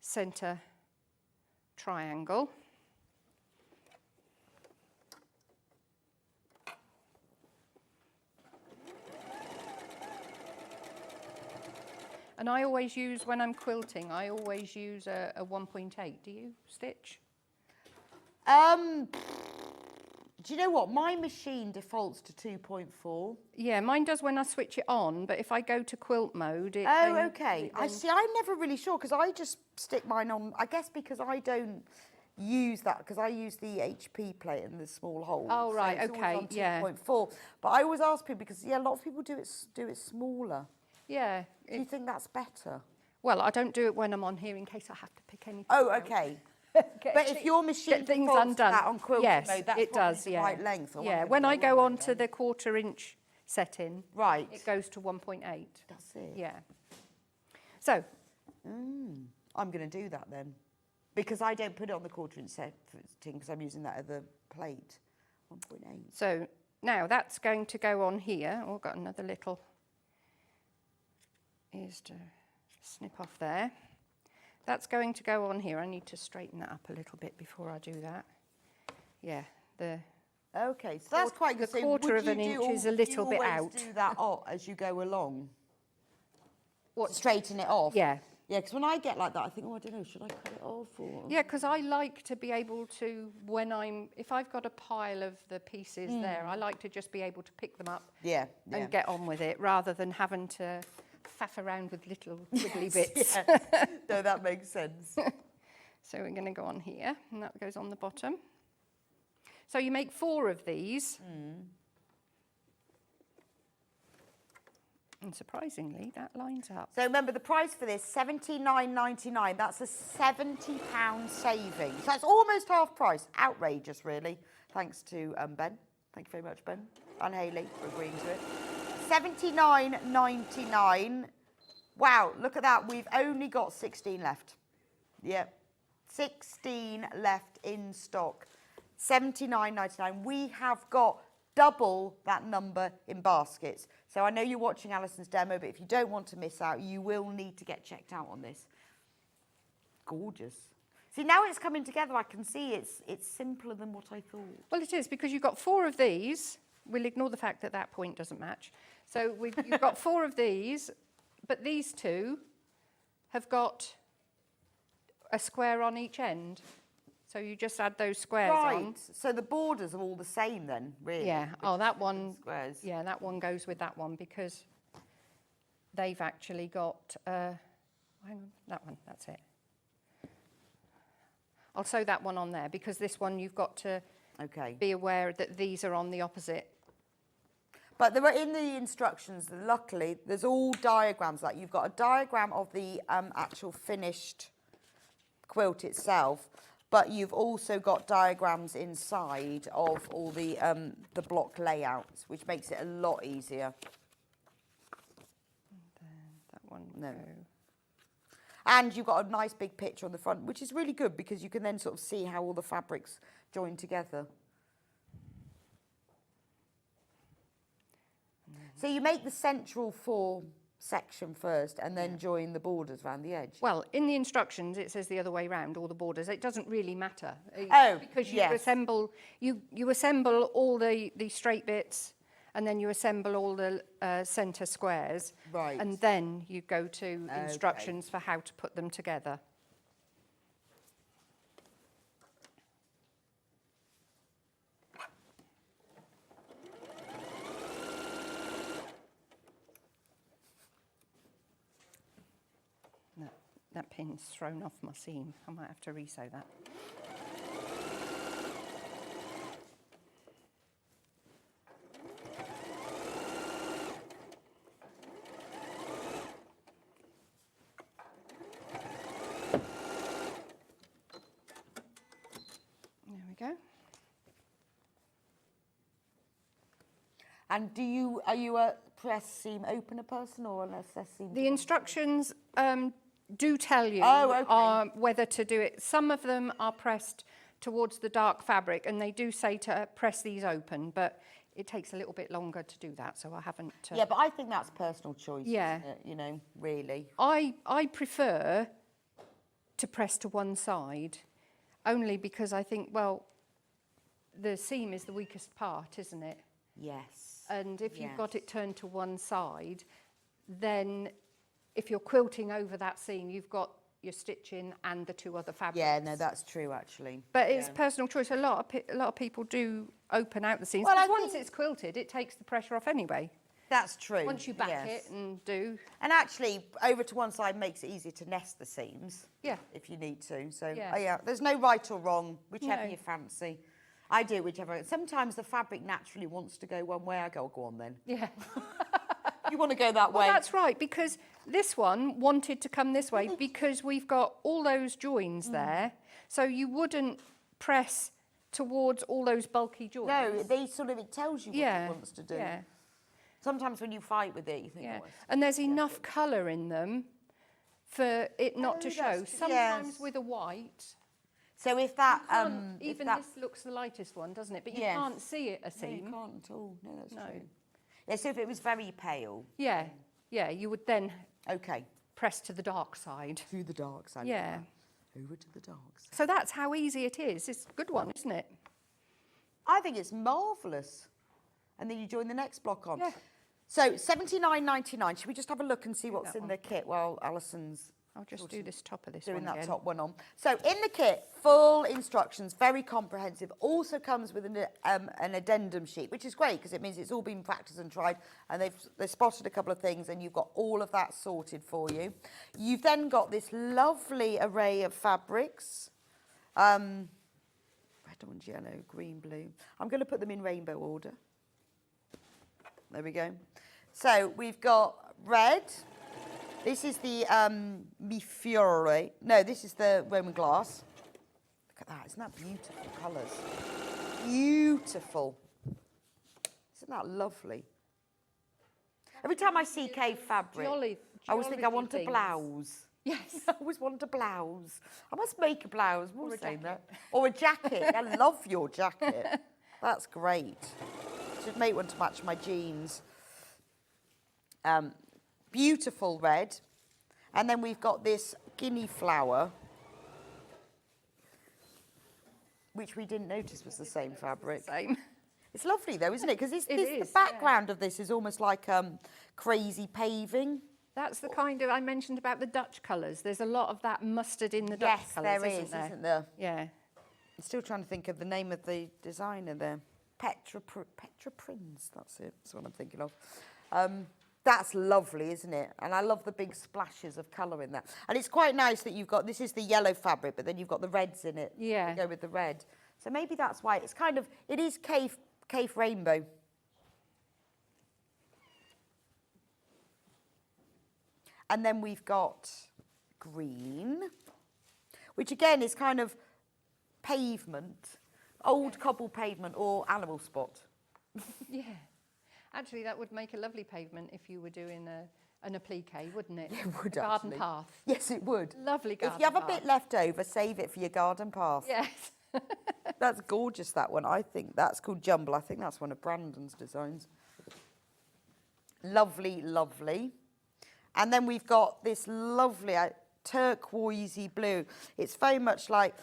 centre triangle. And I always use, when I'm quilting, I always use a 1.8. Do you, Stitch? Do you know what? My machine defaults to 2.4. Yeah, mine does when I switch it on, but if I go to quilt mode, it... Oh, then- okay. it I then- see. I'm never really sure because I just stick mine on. I guess because I don't use that because I use the HP plate and the small holes. Oh, right, so it's okay, always on yeah. 2.4. But I always ask people because a lot of people do it smaller. Yeah. Do you think that's better? Well, I don't do it when I'm on here in case I have to pick anything Oh, out. okay. Get But if thi- your machine get things defaults to undone. that on quilting yes, mode, that's it probably does, the yeah. right length. Or Yeah, whatever when the I go right on to length. the 1/4 inch setting, Right. it goes to 1.8. That's it. Yeah. So, I'm going to do that then. Because I don't put it on the 1/4 inch setting because I'm using that other plate. 1.8. so now that's going to go on here. Oh, I've got another little is to snip off there. That's going to go on here. I need to straighten that up a little bit before I do that. Yeah, the Okay, so that's quite good. the So 1/4 would of an you inch do is a little bit do you out. always do that as you go along? What? To straighten it off? Yeah. Yeah, because when I get like that, I think, oh, I don't know, should I cut it off or...? Yeah, because I like to be able to, if I've got a pile of the pieces there, I like to just be able to pick them up Yeah, yeah. and get on with it rather than having to faff around with little wiggly bits. Yeah. No, that makes sense. So we're going to go on here, and that goes on the bottom. So you make 4 of these. And surprisingly, that lines up. So remember, the price for this, $79.99. That's a £70 saving. So that's almost half price. Outrageous, really. Thanks to Ben. Thank you very much, Ben. And Hayley for agreeing to it. $79.99. Wow, look at that. We've only got 16 left. Yep. 16 left in stock. $79.99. We have got double that number in baskets. So I know you're watching Alison's demo, but if you don't want to miss out, you will need to get checked out on this. Gorgeous. See, now it's coming together. I can see it's simpler than what I thought. Well, it is, because you've got 4 of these. We'll ignore the fact that that point doesn't match. So you've got 4 of these, but these 2 have got a square on each end. So you just add those squares Right. on. So the borders are all the same then, really? Yeah. Oh, that one. Squares. Yeah, that one goes with that one because they've actually got. Hang on, that one. That's it. I'll sew that one on there because this one you've got to Okay. be aware that these are on the opposite. But there are in the instructions, luckily, there's all diagrams. Like you've got a diagram of the actual finished quilt itself, but you've also got diagrams inside of all the block layouts, which makes it a lot easier. That one. No. go. And you've got a nice big picture on the front, which is really good because you can then sort of see how all the fabrics join together. So you make the central 4 section first and then join the borders around the edge? Well, in the instructions, it says the other way round, all the borders. It doesn't really matter. Oh, because you yes. assemble, you assemble all the straight bits, and then you assemble all the centre squares. Right. And then you go to instructions for how to put them together. That pin's thrown off my seam. I might have to resew that. There we go. And are you a press seam opener person or an assess seam? The instructions do tell you whether to do it. Some of them are pressed towards the dark fabric, and they do say to press these open, but it takes a little bit longer to do that, so I haven't... Yeah, but I think that's personal choice, yeah. isn't it? You know, really. I prefer to press to one side, only because I think, well, the seam is the weakest part, isn't it? Yes. And if you've got it turned to one side, then if you're quilting over that seam, you've got your stitching and the two other fabrics. Yeah, no, that's true, actually. But it's personal choice. A lot of people do open out the seams. Well, Because once it's quilted, it takes the pressure off anyway. That's true. Once you back it and do. And actually, over to one side makes it easier to nest the seams. Yeah. If you need to. So, Yeah. there's no right or wrong, whichever No. you fancy. I do whichever. Sometimes the fabric naturally wants to go one way. I go on then. Yeah. You want to go that way? Well, that's right, because this one wanted to come this way because we've got all those joins there. So you wouldn't press towards all those bulky joins. No, it tells you what it wants to do. Yeah. Sometimes when you fight with it, you think, Yeah. oh, it's And there's enough colour in them for it not to show. that's- Sometimes yes. with a white, So if that, even if that, this looks the lightest one, doesn't it? But you Yes. can't see it a no, you seam. can't at all. No, that's No. true. Yeah, so if it was very pale, Yeah, yeah, you would then okay, press to the dark side. through the dark side. Yeah. Over to the dark side. So that's how easy it is. It's a good one, isn't it? I think it's marvellous. And then you join the next block on. Yeah. So £79.99. Should we just have a look and see what's that in one. the kit while Alison's I'll just do this top of this doing one that again. top one on. So in the kit, full instructions, very comprehensive. Also comes with an addendum sheet, which is great because it means it's all been practiced and tried, and they've spotted a couple of things, and you've got all of that sorted for you. You've then got this lovely array of fabrics. Red, orange, yellow, green, blue. I'm going to put them in rainbow order. There we go. So we've got red. This is the Mi Fiore. No, this is the Roman glass. Look at that. Isn't that beautiful colours? Beautiful. Isn't that lovely? Every time I see cave fabric, I always think I want a blouse. Yes. I always want a blouse. I must make a blouse. I'm always saying that. Or a jacket. I love your jacket. That's great. Should make one to match my jeans. Beautiful red. And then we've got this guinea flower, which we didn't notice was the same fabric. Same. It's lovely though, isn't it? Because It the is, background of this is almost like crazy paving. That's the kind of, I mentioned about the Dutch colours. There's a lot of that mustard in the Dutch Yes, colours, there is, there? isn't there? Yeah. I'm still trying to think of the name of the designer there. Petra Prinz, that's it. That's what I'm thinking of. That's lovely, isn't it? And I love the big splashes of colour in that. And it's quite nice that you've got, this is the yellow fabric, but then you've got the reds in it. Yeah. To go with the red. So maybe that's why it's kind of, it is cave rainbow. And then we've got green, which again is kind of pavement, old cobble pavement or animal spot. Yeah. Actually, that would make a lovely pavement if you were doing an applique, wouldn't it? It would, a garden actually. path. Yes, it would. Lovely garden If you have a path. bit left over, save it for your garden path. Yes. That's gorgeous, that one. I think that's called Jumble. I think that's one of Brandon's designs. Lovely, lovely. And then we've got this lovely turquoisey blue. It's very much like,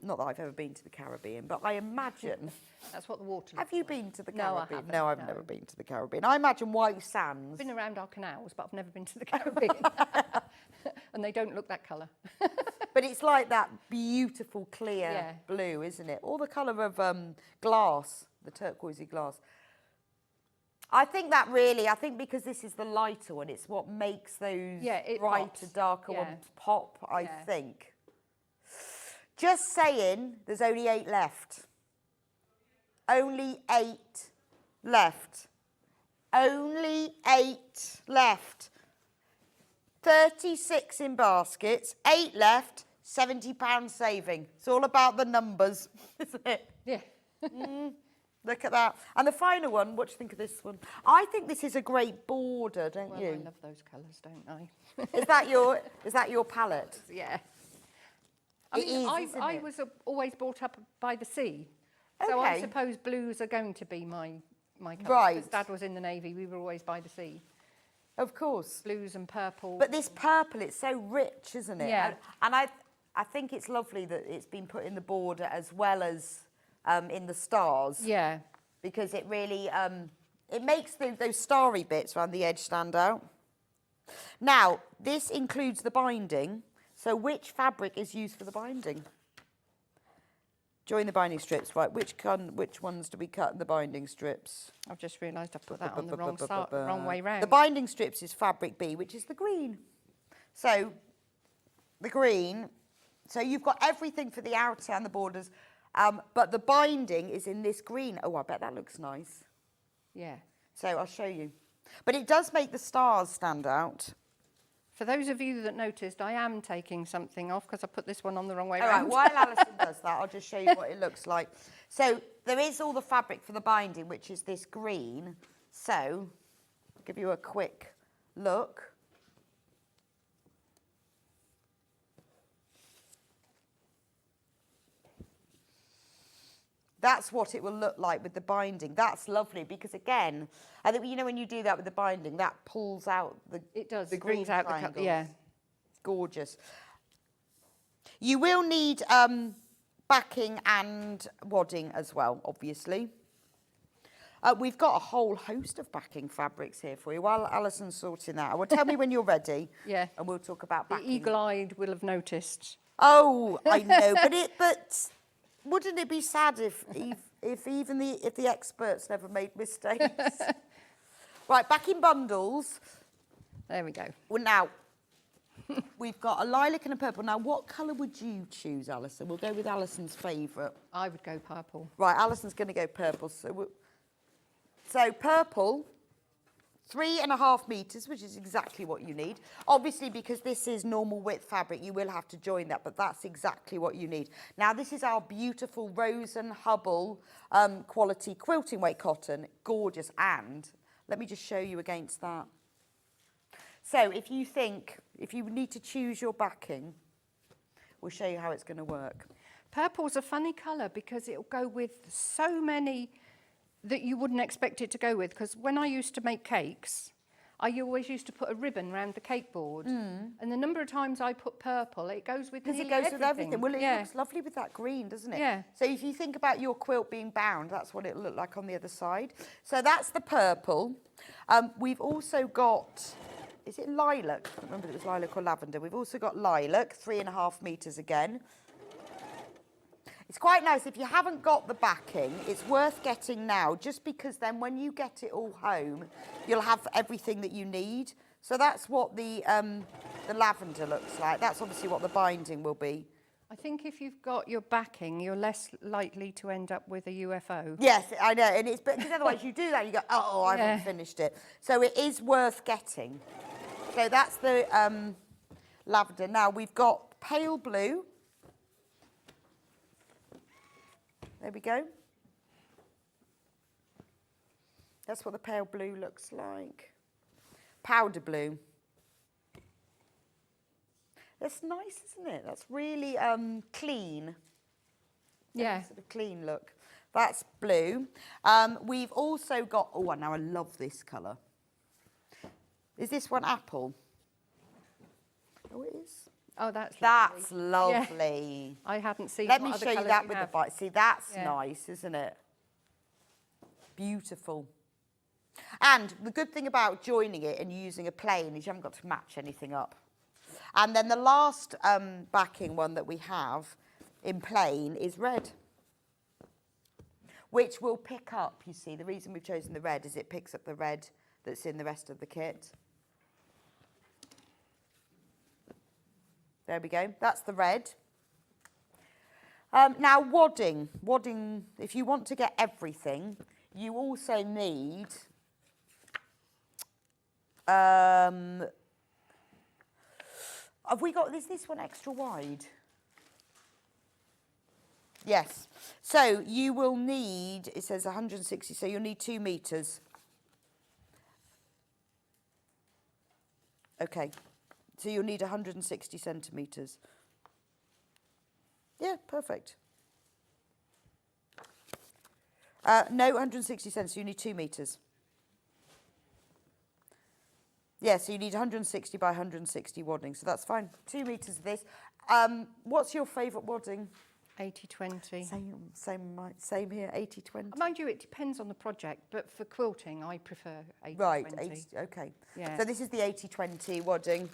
not that I've ever been to the Caribbean, but I imagine... That's what the water looks Have you like. been to the No, I Caribbean? haven't, No, I've no. never been to the Caribbean. I imagine white sands. I've been around our canals, but I've never been to the Caribbean. And they don't look that colour. But it's like that beautiful clear Yeah. blue, isn't it? Or the colour of glass, the turquoisey glass. I think because this is the lighter one, it's what makes those it brighter, pops. darker Yeah. ones pop, I Yeah. think. Just saying, there's only 8 left. Only 8 left. Only 8 left. 36 in baskets, 8 left, £70 saving. It's all about the numbers, isn't it? Yeah. Look at that. And the final one, what do you think of this one? I think this is a great border, don't Well, you? I love those colours, don't I? Is that your palette? Yeah. I It mean, is, isn't I it? was always brought up by the sea. So I Okay. suppose blues are going to be my colour. Right. Because Dad was in the Navy, we were always by the sea. Of course. Blues and purple. But this purple, it's so rich, isn't it? Yeah. And I think it's lovely that it's been put in the border as well as in the stars. Yeah. Because it really, it makes those starry bits around the edge stand out. Now, this includes the binding. So which fabric is used for the binding? Join the binding strips, right? Which ones do we cut in the binding strips? I've just realised I've put that on the wrong way round. The binding strips is fabric B, which is the green. So the green, so you've got everything for the outer and the borders, but the binding is in this green. Oh, I bet that looks nice. Yeah. So I'll show you. But it does make the stars stand out. For those of you that noticed, I am taking something off because I put this one on the wrong way All right, round. while Alison does that, I'll just show you what it looks like. So there is all the fabric for the binding, which is this green. So I'll give you a quick look. That's what it will look like with the binding. That's lovely because, again, I think, you know, when you do that with the binding, that pulls out the It does. the It brings green out the colour. triangles. Yeah. Gorgeous. You will need backing and wadding as well, obviously. We've got a whole host of backing fabrics here for you. While Alison's sorting that out, well, tell me when you're ready. Yeah. And we'll talk about The backing. eagle-eyed will have noticed. Oh, I know, but wouldn't it be sad if the experts never made mistakes? Right, back in bundles. There we go. Well, now, we've got a lilac and a purple. Now, what colour would you choose, Alison? We'll go with Alison's favourite. I would go purple. Right, Alison's going to go purple. So purple, 3.5 metres, which is exactly what you need. Obviously, because this is normal width fabric, you will have to join that, but that's exactly what you need. Now, this is our beautiful Rose and Hubble quality quilting weight cotton. Gorgeous. And let me just show you against that. So if you need to choose your backing, we'll show you how it's going to work. Purple's a funny colour because it'll go with so many that you wouldn't expect it to go with. Because when I used to make cakes, I always used to put a ribbon around the cake board. And the number of times I put purple, it goes with Because it nearly goes with everything. Well, it Yeah. looks lovely with that green, doesn't it? Yeah. So if you think about your quilt being bound, that's what it'll look like on the other side. So that's the purple. We've also got, is it lilac? I can't remember if it was lilac or lavender. We've also got lilac, 3.5 metres again. It's quite nice. If you haven't got the backing, it's worth getting now, just because then when you get it all home, you'll have everything that you need. So that's what the lavender looks like. That's obviously what the binding will be. I think if you've got your backing, you're less likely to end up with a UFO. Yes, I know. And it's because otherwise you do that, you go, oh, I haven't Yeah. finished it. So it is worth getting. So that's the lavender. Now we've got pale blue. There we go. That's what the pale blue looks like. Powder blue. That's nice, isn't it? That's really clean. Yeah. Sort of clean look. That's blue. We've also got, oh, now I love this colour. Is this one apple? Oh, it is. Oh, that's That's lovely. Yeah. lovely. I hadn't seen. Let what me other show you colours that with have. the bite. See, that's Yeah. nice, isn't it? Beautiful. And the good thing about joining it and using a plain is you haven't got to match anything up. And then the last backing one that we have in plain is red, which will pick up, you see. The reason we've chosen the red is it picks up the red that's in the rest of the kit. There we go. That's the red. Now, wadding. Wadding, if you want to get everything, you also need... have we got, is this one extra wide? Yes. So you will need, it says 160, so you'll need 2 metres. Okay. So you'll need 160 centimetres. Yeah, perfect. No, 160 centimetres, so you need 2 metres. Yeah, so you need 160 by 160 wadding, so that's fine. 2 metres of this. What's your favourite wadding? 80-20. Same here, 80-20. Mind you, it depends on the project, but for quilting, I prefer 80-20. Right, 80, okay. Yeah. So this is the 80-20 wadding.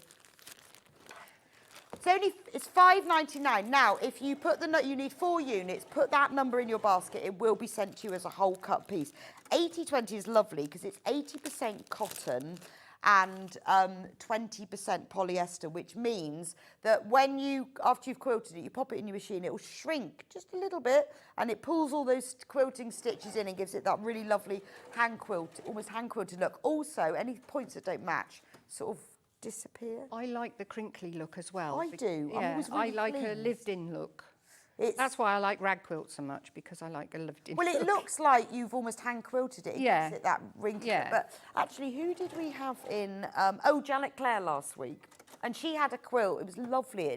It's $5.99. Now, if you put you need 4 units, put that number in your basket, it will be sent to you as a whole cut piece. 80-20 is lovely because it's 80% cotton and 20% polyester, which means that when after you've quilted it, you pop it in your machine, it will shrink just a little bit and it pulls all those quilting stitches in and gives it that really lovely almost hand quilted look. Also, any points that don't match sort of disappear. I like the crinkly look as well. I do. Yeah, I'm always really I like a pleased. lived-in look. It's, That's why I like rag quilts so much, because I like a lived-in well, look. it looks like you've almost hand quilted it. It Yeah. gives it that wrinkle. Yeah. But actually, who did we have in? Janet Clare last week, and she had a quilt. It was lovely.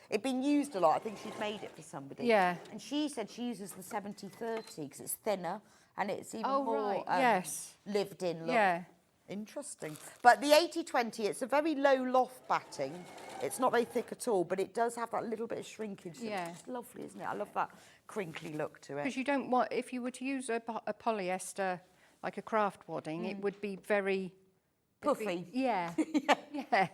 It'd been used a lot. I think she's made it for somebody. Yeah. And she said she uses the 70-30 because it's thinner and it's even Oh, more right. Yes. lived in look. Yeah. Interesting. But the 80-20, it's a very low loft batting. It's not very thick at all, but it does have that little bit of shrinkage. Yeah. It's lovely, isn't it? I love that crinkly look to it. Because you don't want, if you were to use a polyester, like a craft wadding, it would be very... Puffy. Yeah. Yeah.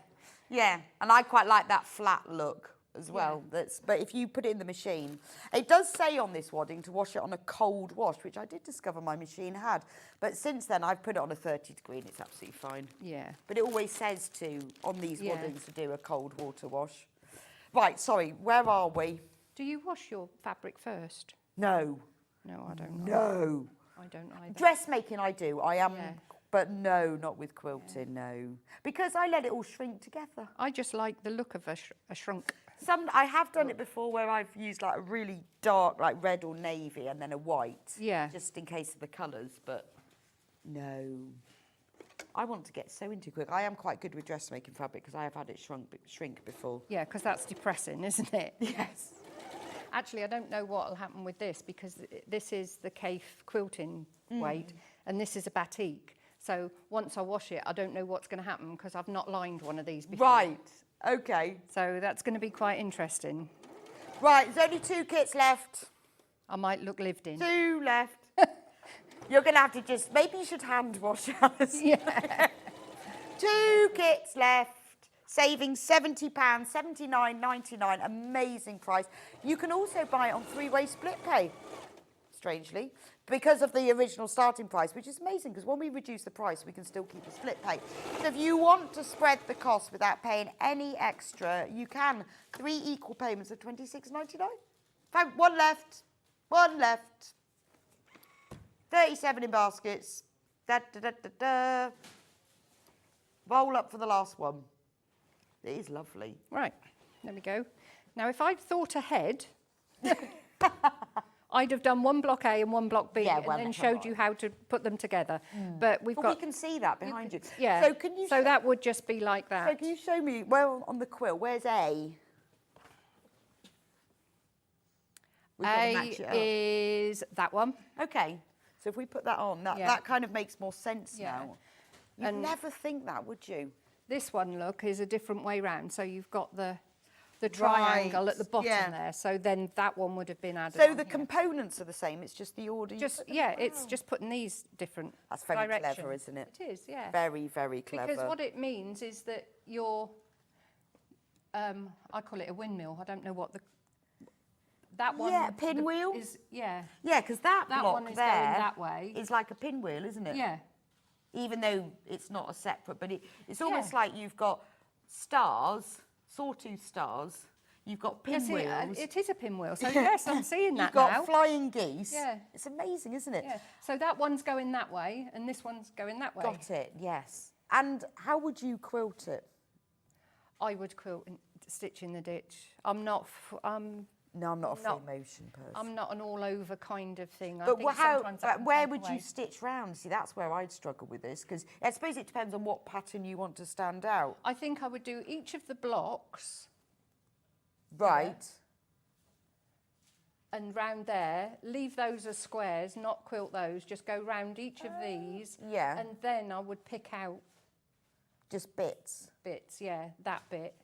Yeah, and I quite like that flat look as well. But if you put it in the machine, it does say on this wadding to wash it on a cold wash, which I did discover my machine had. But since then, I've put it on a 30 degree and it's absolutely fine. Yeah. But it always says on these Yeah. waddings to do a cold water wash. Right, sorry, where are we? Do you wash your fabric first? No. No, I don't know. No. I don't either. Dressmaking I do. I am, Yeah. but no, not with quilting, no. Because I let it all shrink together. I just like the look of a shrunk. I have done it before where I've used like a really dark, like red or navy, and then a white. Yeah. Just in case of the colours, but no. I want to get so into quilt. I am quite good with dressmaking fabric because I have had it shrink before. Yeah, because that's depressing, isn't it? Yes. Actually, I don't know what will happen with this because this is the Kaffe quilting weight and this is a batik. So once I wash it, I don't know what's going to happen because I've not lined one of these before. Right. Okay. So that's going to be quite interesting. Right, there's only 2 kits left. I might look lived in. 2 left. You're going to have to maybe you should hand wash, Alice. Yeah. 2 kits left. Saving £70, $79.99, amazing price. You can also buy it on 3-way split pay, strangely, because of the original starting price, which is amazing, because when we reduce the price, we can still keep a split pay. So if you want to spread the cost without paying any extra, you can. 3 equal payments of $26.99. 1 left, 1 left. 37 in baskets. Da, da, da, da, da. Roll up for the last one. It is lovely. Right, there we go. Now, if I'd thought ahead, I'd have done 1 block A and 1 block B and then showed you how to put them together. But we can see that behind you. Yeah, So can you so that would just be like that. So can you show me, well, on the quilt, where's A? We've got to match it up. is that one. Okay, so if we put that on, that kind of makes more sense now. You'd never think that, would you? This one, look, is a different way round. So you've got the triangle at the bottom there. So then that one would have been added So on the here. components are the same. It's just the order. It's just putting these different That's very directions. clever, isn't it? It is, yeah. Very, very clever. Because what it means is that your, I call it a windmill. I don't know what that one. Yeah, pinwheel. Yeah, because that block one is there going that way. is like a pinwheel, isn't it? Yeah. Even though it's not a separate, but it's almost like you've got stars, sawtooth stars. You've got pinwheels. It is a pinwheel. So yes, I'm seeing that You've got now. flying geese. Yeah. It's amazing, isn't it? Yeah. So that one's going that way, and this one's going that way. Got it, yes. And how would you quilt it? I would quilt and stitch in the ditch. I'm not. No, I'm not a free motion person. I'm not an all-over kind of thing. But where would you away. stitch round? See, that's where I'd struggle with this, because I suppose it depends on what pattern you want to stand out. I think I would do each of the blocks. Right. And round there, leave those as squares, not quilt those, just go round each of these. Yeah. And then I would pick out Just bits. bits, that bit.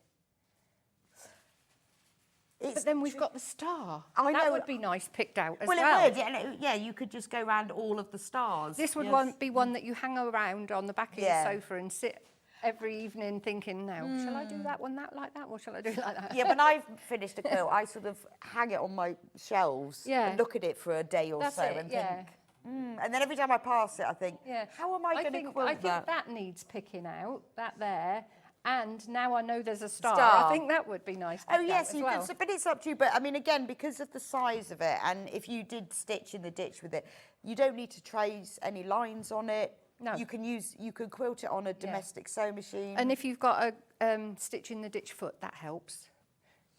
But then we've got the star. I that know. would be nice picked out as Well, well. it would, yeah, you could just go round all of the stars. This would be one that you hang around on the back of your sofa and sit every evening thinking, now, shall I do that one like that, or shall I do it like that? Yeah, when I've finised a quilt, I sort of hang it on my shelves and look at it for a day or so and think, and then every time I pass it, I think, how am I going to quilt that? I think that needs picking out, that there. And now I know there's a star. I think that would be nice. Oh yes, you could. But it's up to you. But I mean, again, because of the size of it, and if you did stitch in the ditch with it, you don't need to trace any lines on it. No. You can quilt it on a domestic sewing machine. And if you've got a stitch in the ditch foot, that helps.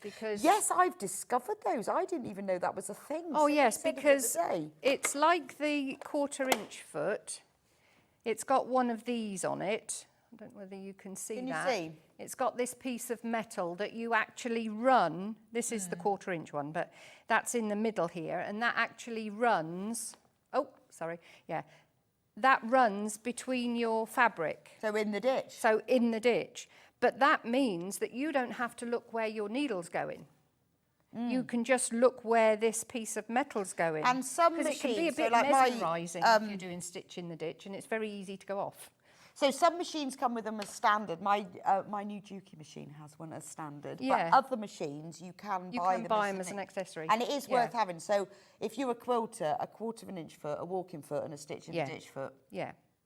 Because yes, I've discovered those. I didn't even know that was a thing. Oh So yes, you said it the because other day. it's like the 1/4-inch foot. It's got one of these on it. I don't know whether you can see that. Can you see? It's got this piece of metal that you actually run. This is the 1/4-inch one, but that's in the middle here, and that actually runs. Oh, sorry. Yeah, that runs between your fabric. So in the ditch. So in the ditch. But that means that you don't have to look where your needle's going. You can just look where this piece of metal's going. And some because it can be a machines, so bit like my, mesmerising if you're doing stitch in the ditch, and it's very easy to go off. So some machines come with them as standard. My new Juki machine has one as standard. Yeah. But other machines, you can buy them as an accessory. And it is worth having. So if you're a quilter, a 1/4-inch foot, a walking foot, and a stitch in the ditch foot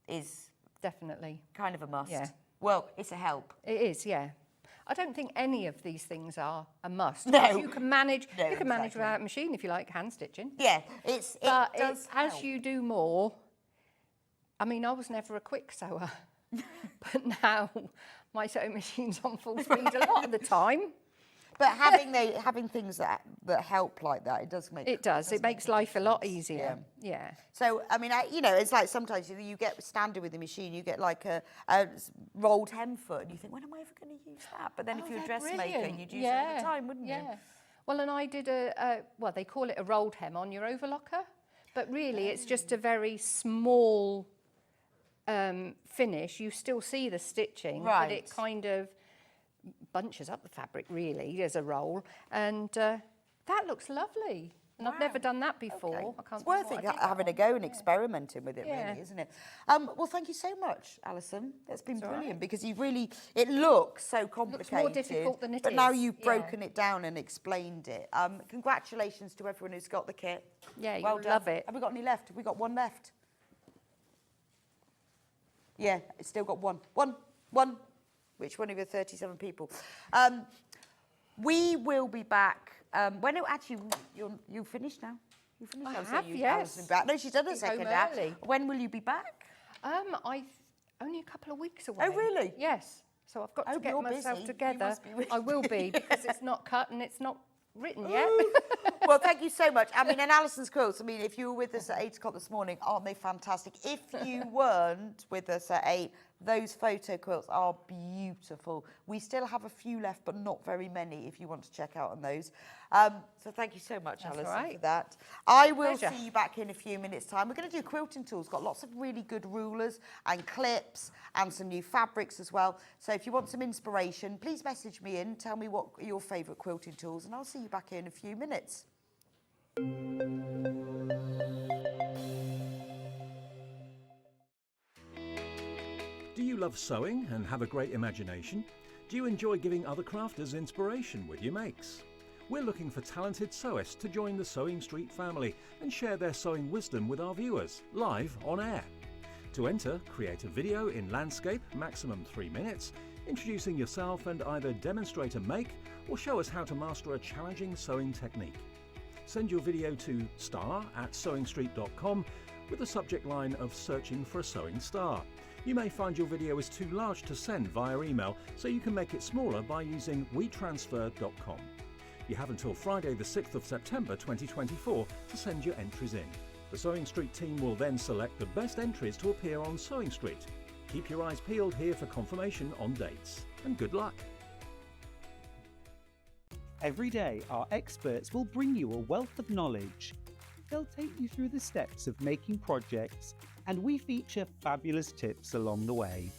is definitely kind of a must. Yeah. Well, it's a help. It is, yeah. I don't think any of these things are a must. No. You can manage. No, you can manage exactly. without a machine if you like hand stitching. Yeah, But does as help. you do more, I mean, I was never a quick sewer, but now my sewing machine's on full speed a lot of the time. But having things that help like that, it does make It does. It makes life a lot easier. Yeah. So I mean, it's like sometimes you get standard with the machine, you get like a rolled hem foot, and you think, when am I ever going to use that? But then if you're a dressmaker, you'd use it all the time, wouldn't you? Yeah. Well, and I did well, they call it a rolled hem on your overlocker, but really it's just a very small finish. You still see the stitching, but it kind of bunches up the fabric really as a roll, and that looks lovely. And I've never done that before. Okay. I can't It's worth think what I did having a go and experimenting with it, really, isn't it? Well, thank you so much, Alison. That's been brilliant because it looks so complicated. more difficult than it but now is, you've broken it down and explained it. Congratulations to everyone who's got the kit. Yeah, well you'll done. love it. Have we got any left? Have we got one left? Yeah, it's still got one. One. Which one of your 37 people? We will be back. You finished now? You finished I now? have, so yes. Alison back. No, she's done a Been home second half. early. When will you be back? Only a couple of weeks away. Oh, really? Yes. So I've got to get you're myself busy. You together. must be really I will be because it's not cut and it's not written yet. Well, thank you so much. I mean, and Alison's quilts, I mean, if you were with us at 8 o'clock this morning, aren't they fantastic? If you weren't with us at 8, Those photo quilts are beautiful. We still have a few left, but not very many if you want to check out on those. So thank you so much, That's Alison, all right. for that. I will Pleasure. see you back in a few minutes' time. We're going to do quilting tools. Got lots of really good rulers and clips and some new fabrics as well. So if you want some inspiration, please message me in. Tell me what are your favourite quilting tools, and I'll see you back here in a few minutes. Do you love sewing and have a great imagination? Do you enjoy giving other crafters inspiration with your makes? We're looking for talented sewists to join the Sewing Street family and share their sewing wisdom with our viewers, live on air. To enter, create a video in landscape, maximum 3 minutes, introducing yourself and either demonstrate a make or show us how to master a challenging sewing technique. Send your video to star@sewingstreet.com with the subject line of searching for a sewing star. You may find your video is too large to send via email, so you can make it smaller by using wetransfer.com. You have until Friday the 6th of September 2024 to send your entries in. The Sewing Street team will then select the best entries to appear on Sewing Street. Keep your eyes peeled here for confirmation on dates, and good luck. Every day, our experts will bring you a wealth of knowledge. They'll take you through the steps of making projects, and we feature fabulous tips along the way.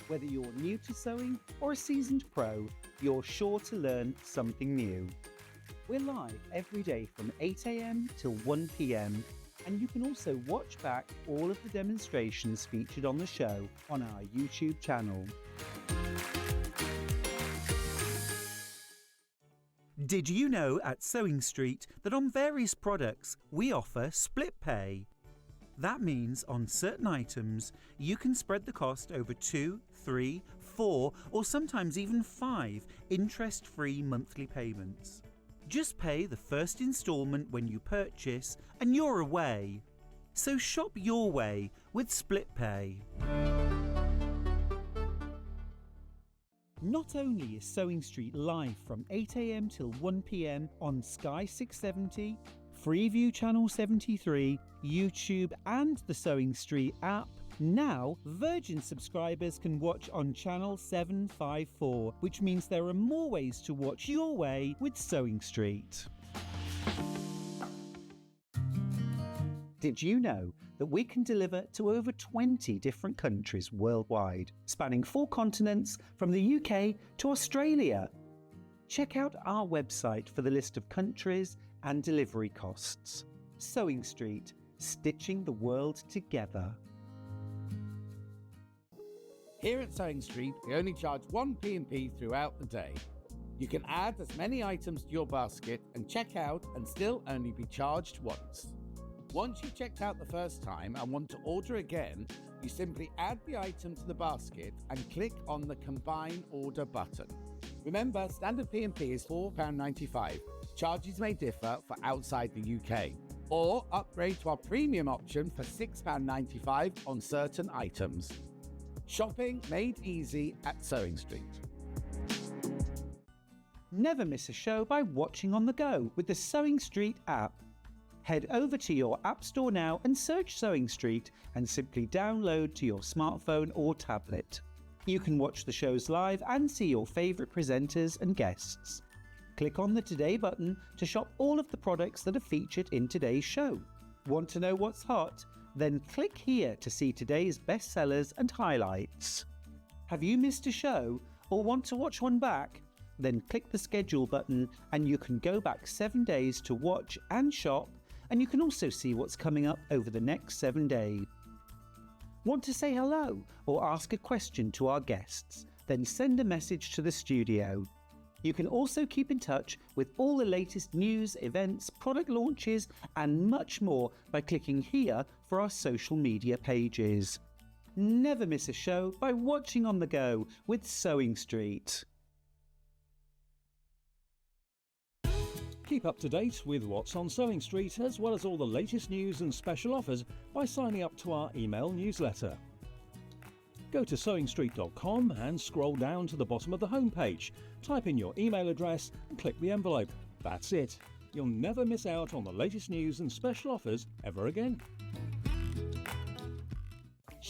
Whether you're new to sewing or a seasoned pro, you're sure to learn something new. We're live every day from 8 a.m. till 1 p.m, and you can also watch back all of the demonstrations featured on the show on our YouTube channel. Did you know at Sewing Street that on various products we offer split pay? That means on certain items you can spread the cost over 2, 3, 4 or sometimes even 5 interest-free monthly payments. Just pay the first instalment when you purchase and you're away. So shop your way with split pay. Not only is Sewing Street live from 8 a.m. till 1 p.m. on Sky 670, Freeview Channel 73, YouTube and the Sewing Street app, now Virgin subscribers can watch on Channel 754, which means there are more ways to watch your way with Sewing Street. Did you know that we can deliver to over 20 different countries worldwide, spanning 4 continents from the UK to Australia? Check out our website for the list of countries and delivery costs. Sewing Street, stitching the world together. Here at Sewing Street, we only charge 1 P&P throughout the day. You can add as many items to your basket and check out and still only be charged once. Once you've checked out the first time and want to order again, you simply add the item to the basket and click on the Combine Order button. Remember, standard P&P is £4.95. Charges may differ for outside the UK. Or upgrade to our premium option for £6.95 on certain items. Shopping made easy at Sewing Street. Never miss a show by watching on the go with the Sewing Street app. Head over to your App Store now and search Sewing Street and simply download to your smartphone or tablet. You can watch the shows live and see your favourite presenters and guests. Click on the Today button to shop all of the products that are featured in today's show. Want to know what's hot? Then click here to see today's bestsellers and highlights. Have you missed a show or want to watch one back? Then click the schedule button and you can go back 7 days to watch and shop, and you can also see what's coming up over the next 7 days. Want to say hello or ask a question to our guests? Then send a message to the studio. You can also keep in touch with all the latest news, events, product launches and much more by clicking here for our social media pages. Never miss a show by watching on the go with Sewing Street. Keep up to date with what's on Sewing Street, as well as all the latest news and special offers by signing up to our email newsletter. Go to sewingstreet.com and scroll down to the bottom of the homepage. Type in your email address and click the envelope. That's it. You'll never miss out on the latest news and special offers ever again.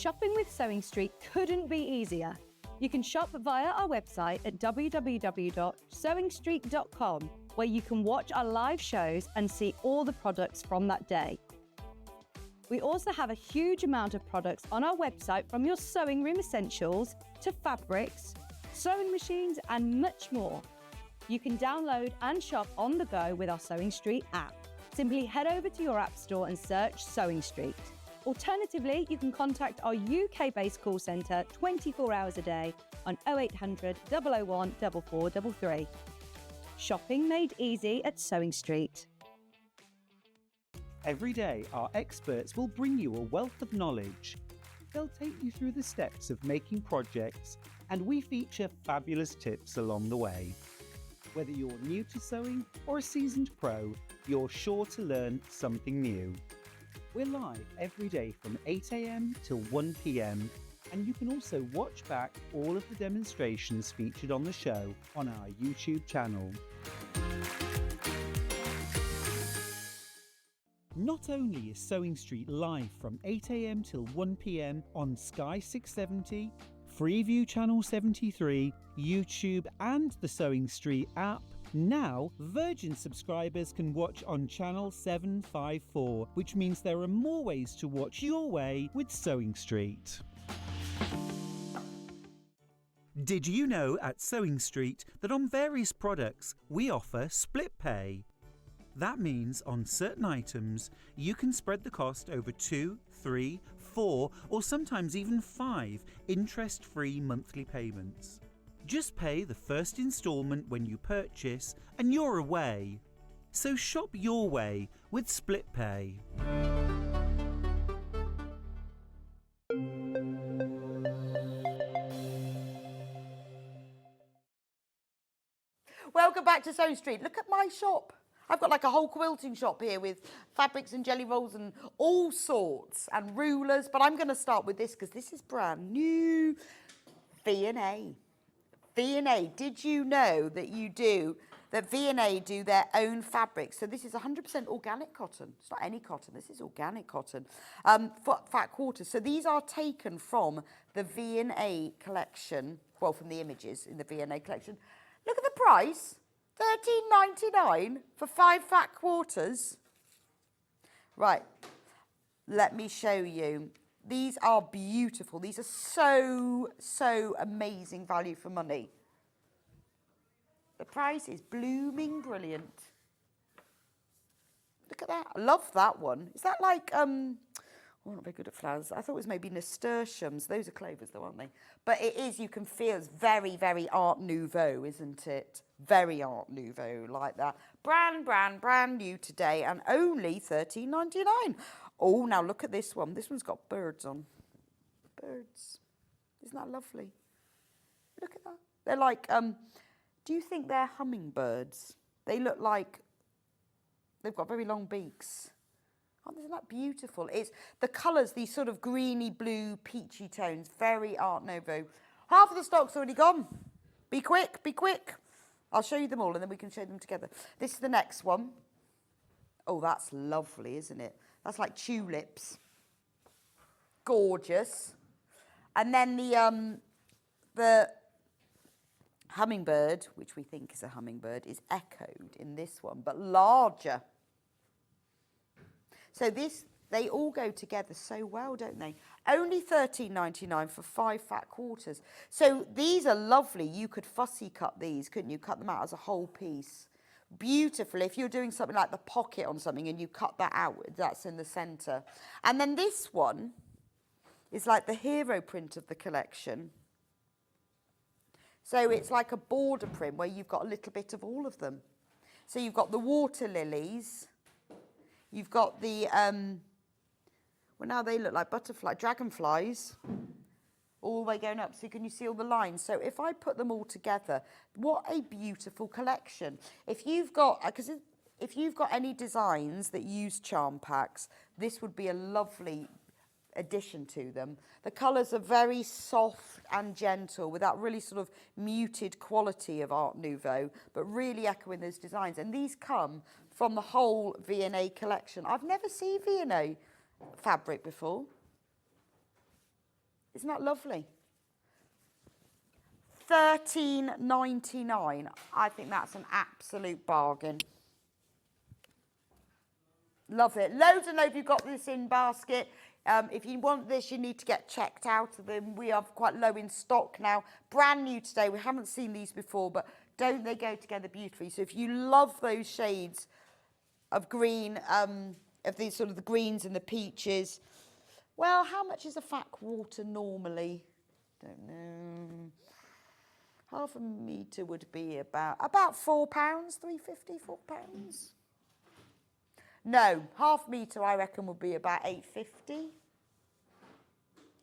Shopping with Sewing Street couldn't be easier. You can shop via our website at www.sewingstreet.com, where you can watch our live shows and see all the products from that day. We also have a huge amount of products on our website, from your sewing room essentials to fabrics, sewing machines and much more. You can download and shop on the go with our Sewing Street app. Simply head over to your app store and search Sewing Street. Alternatively, you can contact our UK-based call centre 24 hours a day on 0800 001 4433. Shopping made easy at Sewing Street. Every day, our experts will bring you a wealth of knowledge. They'll take you through the steps of making projects, and we feature fabulous tips along the way. Whether you're new to sewing or a seasoned pro, you're sure to learn something new. We're live every day from 8 a.m. till 1 p.m, and you can also watch back all of the demonstrations featured on the show on our YouTube channel. Not only is Sewing Street live from 8 a.m. till 1 p.m. on Sky 670, Freeview Channel 73, YouTube and the Sewing Street app, now Virgin subscribers can watch on Channel 754, which means there are more ways to watch your way with Sewing Street. Did you know at Sewing Street that on various products we offer split pay? That means on certain items you can spread the cost over 2, 3, 4 or sometimes even 5 interest-free monthly payments. Just pay the first instalment when you purchase and you're away. So shop your way with split pay. Welcome back to Sewing Street. Look at my shop. I've got like a whole quilting shop here with fabrics and jelly rolls and all sorts and rulers. But I'm going to start with this because this is brand new. V&A. V&A. Did you know that V&A do their own fabrics? So this is 100% organic cotton. It's not any cotton. This is organic cotton. Fat quarters. So these are taken from the V&A collection. Well, from the images in the V&A collection. Look at the price. $13.99 for 5 fat quarters. Right, let me show you. These are beautiful. These are so amazing value for money. The price is blooming brilliant. Look at that. I love that one. Is that like, oh, I'm not very good at flowers. I thought it was maybe nasturtiums. Those are clovers though, aren't they? But it is, you can feel it's very, very Art Nouveau, isn't it? Very Art Nouveau, like that. Brand new today, and only $13.99. Oh, now look at this one. This one's got birds on. Birds. Isn't that lovely? Look at that. They're like, do you think they're hummingbirds? They look like they've got very long beaks. Oh, isn't that beautiful? It's the colours, these sort of greeny blue, peachy tones, very Art Nouveau. Half of the stock's already gone. Be quick, be quick. I'll show you them all and then we can show them together. This is the next one. Oh, that's lovely, isn't it? That's like tulips. Gorgeous. And then the hummingbird, which we think is a hummingbird, is echoed in this one, but larger. So they all go together so well, don't they? Only $13.99 for 5 fat quarters. So these are lovely. You could fussy cut these, couldn't you? Cut them out as a whole piece. Beautiful. If you're doing something like the pocket on something and you cut that out, that's in the centre. And then this one is like the hero print of the collection. So it's like a border print where you've got a little bit of all of them. So you've got the water lilies. You've got the, well, now they look like dragonflies, all the way going up. So can you see all the lines? So if I put them all together, what a beautiful collection. If you've got, if you've got any designs that use charm packs, this would be a lovely addition to them. The colours are very soft and gentle with that really sort of muted quality of Art Nouveau, but really echoing those designs. And these come from the whole V&A collection. I've never seen V&A fabric before. Isn't that lovely? $13.99. I think that's an absolute bargain. Love it. Loads and loads. You've got this in basket. If you want this, you need to get checked out of them. We are quite low in stock now. Brand new today. We haven't seen these before, but don't they go together beautifully? So if you love those shades of green, of these sort of the greens and the peaches, well, how much is a fat quarter normally? Don't know. Half a metre would be about £4, £3.50, £4. No, half metre I reckon would be about £8.50.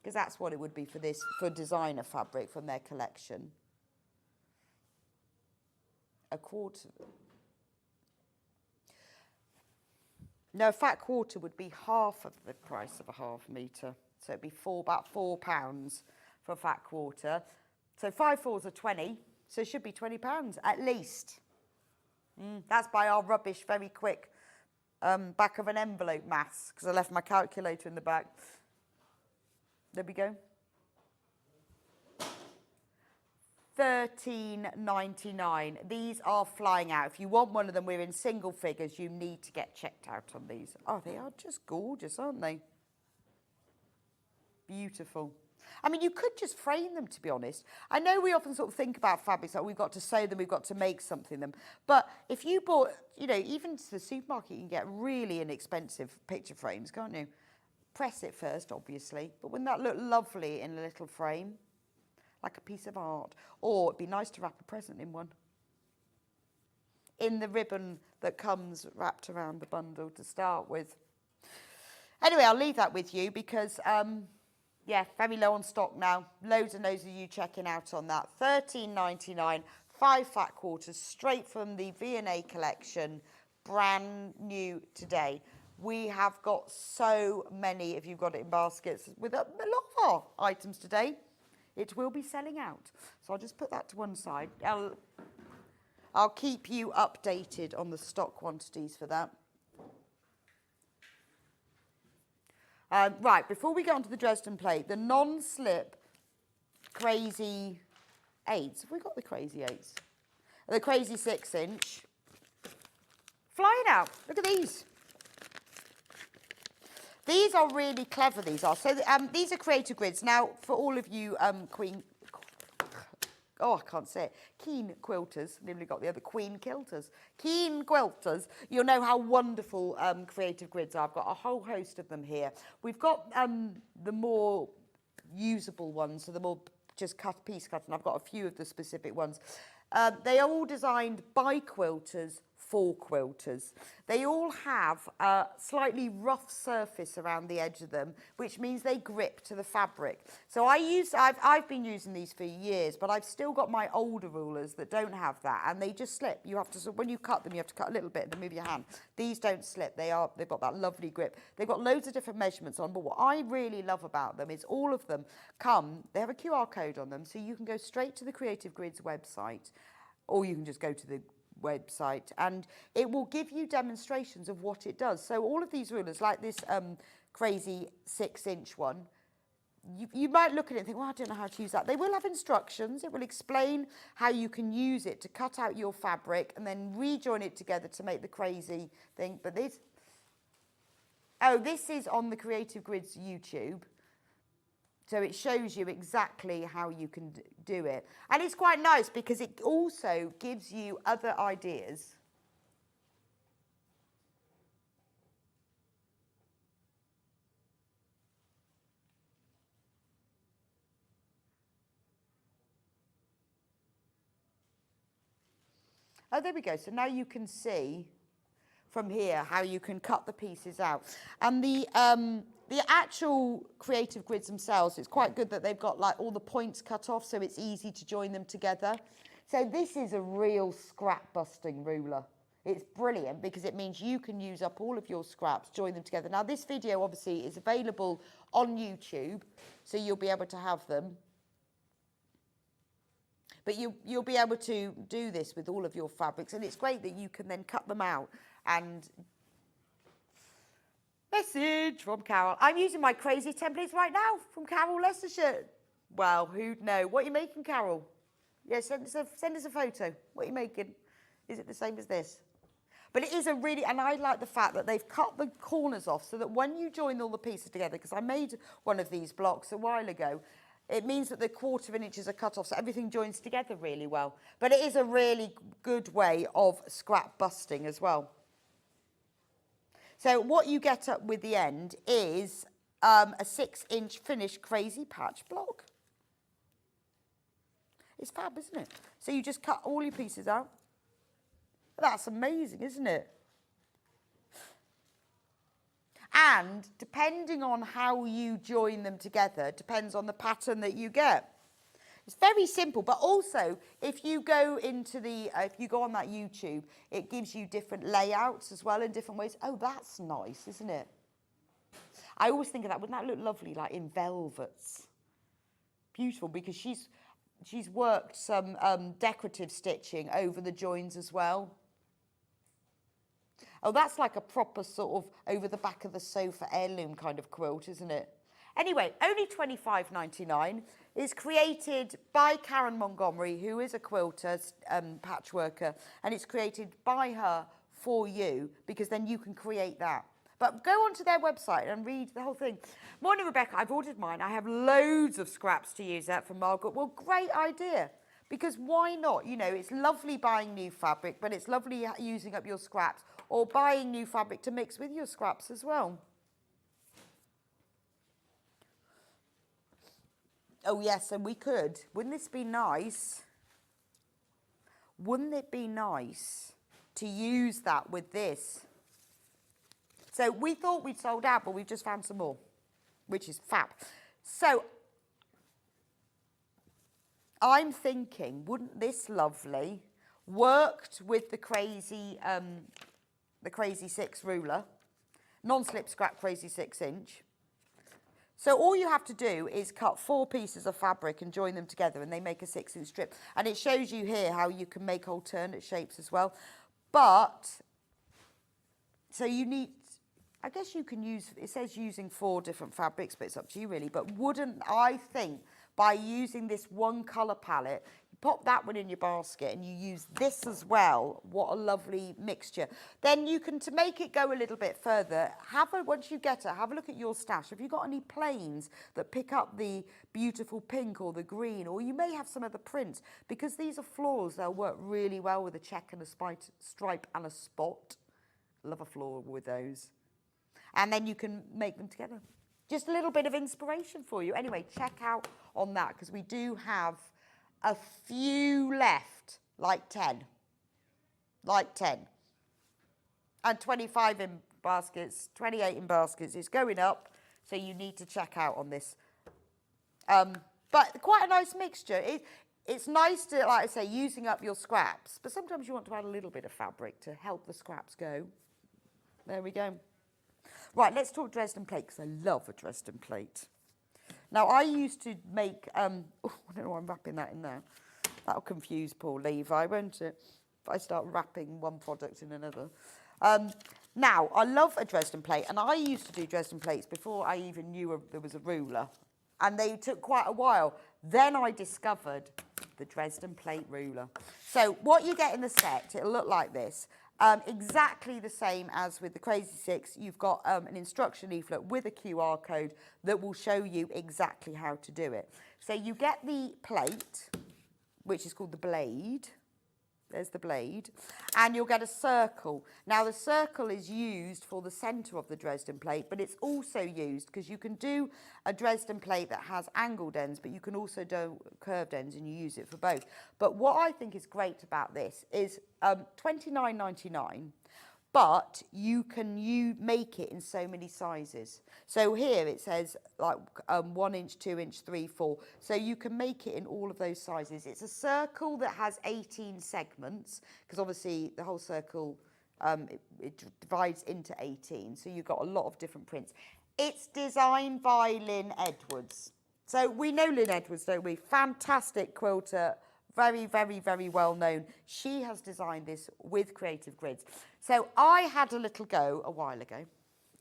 Because that's what it would be for this, for designer fabric from their collection. A quarter. No, a fat quarter would be half of the price of a half metre. So it'd be about £4 for a fat quarter. So 5 fours are 20, so it should be £20 at least. That's by our rubbish, very quick back of an envelope maths, because I left my calculator in the back. There we go. $13.99. These are flying out. If you want one of them, we're in single figures. You need to get checked out on these. Oh, they are just gorgeous, aren't they? Beautiful. I mean, you could just frame them, to be honest. I know we often sort of think about fabrics like we've got to sew them, we've got to make something them. But if you bought, you know, even to the supermarket, you can get really inexpensive picture frames, can't you? Press it first, obviously. But wouldn't that look lovely in a little frame? Like a piece of art. Or it'd be nice to wrap a present in one. In the ribbon that comes wrapped around the bundle to start with. Anyway, I'll leave that with you because... yeah, very low on stock now. Loads and loads of you checking out on that. $13.99, 5 fat quarters, straight from the V&A collection, brand new today. We have got so many, if you've got it in baskets, with a lot of our items today. It will be selling out. So I'll just put that to one side. I'll keep you updated on the stock quantities for that. Right, before we get onto the Dresden plate, the non-slip crazy 8s. Have we got the crazy 8s? The crazy 6-inch. Flying out. Look at these. These are really clever, these are. So these are creative grids. Now, for all of you keen quilters, nearly got the other keen quilters, you'll know how wonderful creative grids are. I've got a whole host of them here. We've got the more usable ones, so the more just piece cut, and I've got a few of the specific ones. They are all designed by quilters for quilters. They all have a slightly rough surface around the edge of them, which means they grip to the fabric. So I've been using these for years, but I've still got my older rulers that don't have that, and they just slip. You have to, so when you cut them, you have to cut a little bit and then move your hand. These don't slip. They've got that lovely grip. They've got loads of different measurements on, but what I really love about them is all of them they have a QR code on them, so you can go straight to the Creative Grids website, or you can just go to the website and it will give you demonstrations of what it does. So all of these rulers, like this crazy 6-inch one, you might look at it and think, well, I don't know how to use that. They will have instructions. It will explain how you can use it to cut out your fabric and then rejoin it together to make the crazy thing. But this is on the Creative Grids YouTube. So it shows you exactly how you can do it. And it's quite nice because it also gives you other ideas. Oh, there we go. So now you can see from here how you can cut the pieces out. And the actual creative grids themselves, it's quite good that they've got like all the points cut off so it's easy to join them together. So this is a real scrap busting ruler. It's brilliant because it means you can use up all of your scraps, join them together. Now this video obviously is available on YouTube, so you'll be able to have them. But you'll be able to do this with all of your fabrics, and it's great that you can then cut them out and Message from Carol. I'm using my crazy templates right now from Carol Leicestershire. Well, who'd know? What are you making, Carol? Yeah, send us a photo. What are you making? Is it the same as this? But it is a really, and I like the fact that they've cut the corners off so that when you join all the pieces together, because I made one of these blocks a while ago, it means that the 1/4 inches are cut off so everything joins together really well. But it is a really good way of scrap busting as well. So what you get up with the end is a 6-inch finished crazy patch block. It's fab, isn't it? So you just cut all your pieces out. That's amazing, isn't it? And depending on how you join them together, depends on the pattern that you get. It's very simple, but also if you go into the, if you go on that YouTube, it gives you different layouts as well in different ways. Oh, that's nice, isn't it? I always think of that. Wouldn't that look lovely, like in velvets? Beautiful, because she's worked some decorative stitching over the joins as well. Oh, that's like a proper sort of over the back of the sofa heirloom kind of quilt, isn't it? Anyway, only $25.99. It's created by Karen Montgomery, who is a quilter, patchworker, and it's created by her for you, because then you can create that. But go onto their website and read the whole thing. Morning, Rebecca. I've ordered mine. I have loads of scraps to use that from Margaret. Well, great idea. Because why not? You know, it's lovely buying new fabric, but it's lovely using up your scraps or buying new fabric to mix with your scraps as well. Oh, yes, and we could. Wouldn't this be nice? Wouldn't it be nice to use that with this? So we thought we'd sold out, but we've just found some more, which is fab. So I'm thinking, wouldn't this lovely, worked with the Crazy 6 ruler, non-slip scrap Crazy 6-inch. So all you have to do is cut 4 pieces of fabric and join them together, and they make a 6-inch strip. And it shows you here how you can make alternate shapes as well. But, so you need, I guess you can use, it says using 4 different fabrics, but it's up to you really. But wouldn't, I think, by using this one colour palette, you pop that one in your basket and you use this as well. What a lovely mixture. Then you can, to make it go a little bit further, once you get it, have a look at your stash. Have you got any plains that pick up the beautiful pink or the green, or you may have some other prints, because these are florals, they'll work really well with a check and a stripe and a spot. Love a floral with those. And then you can make them together. Just a little bit of inspiration for you. Anyway, check out on that, because we do have a few left, like 10. Like 10. And 25 in baskets, 28 in baskets. It's going up, so you need to check out on this. But quite a nice mixture. It's nice to, like I say, using up your scraps, but sometimes you want to add a little bit of fabric to help the scraps go. There we go. Right, let's talk Dresden plate, because I love a Dresden plate. Now, I used to make, oh, I don't know why I'm wrapping that in there. That'll confuse poor Levi, won't it? If I start wrapping one product in another. Now, I love a Dresden plate, and I used to do Dresden plates before I even knew there was a ruler. And they took quite a while. Then I discovered the Dresden plate ruler. So what you get in the set, it'll look like this. Exactly the same as with the Crazy 6, you've got an instruction leaflet with a QR code that will show you exactly how to do it. So you get the plate, which is called the blade. There's the blade. And you'll get a circle. Now, the circle is used for the centre of the Dresden plate, but it's also used because you can do a Dresden plate that has angled ends, but you can also do curved ends, and you use it for both. But what I think is great about this is $29.99, but you can make it in so many sizes. So here it says like 1 inch, 2 inch, 3, 4. So you can make it in all of those sizes. It's a circle that has 18 segments, because obviously the whole circle, it divides into 18. So you've got a lot of different prints. It's designed by Lynn Edwards. So we know Lynn Edwards, don't we? Fantastic quilter. Very, very, very well known. She has designed this with Creative Grids. So I had a little go a while ago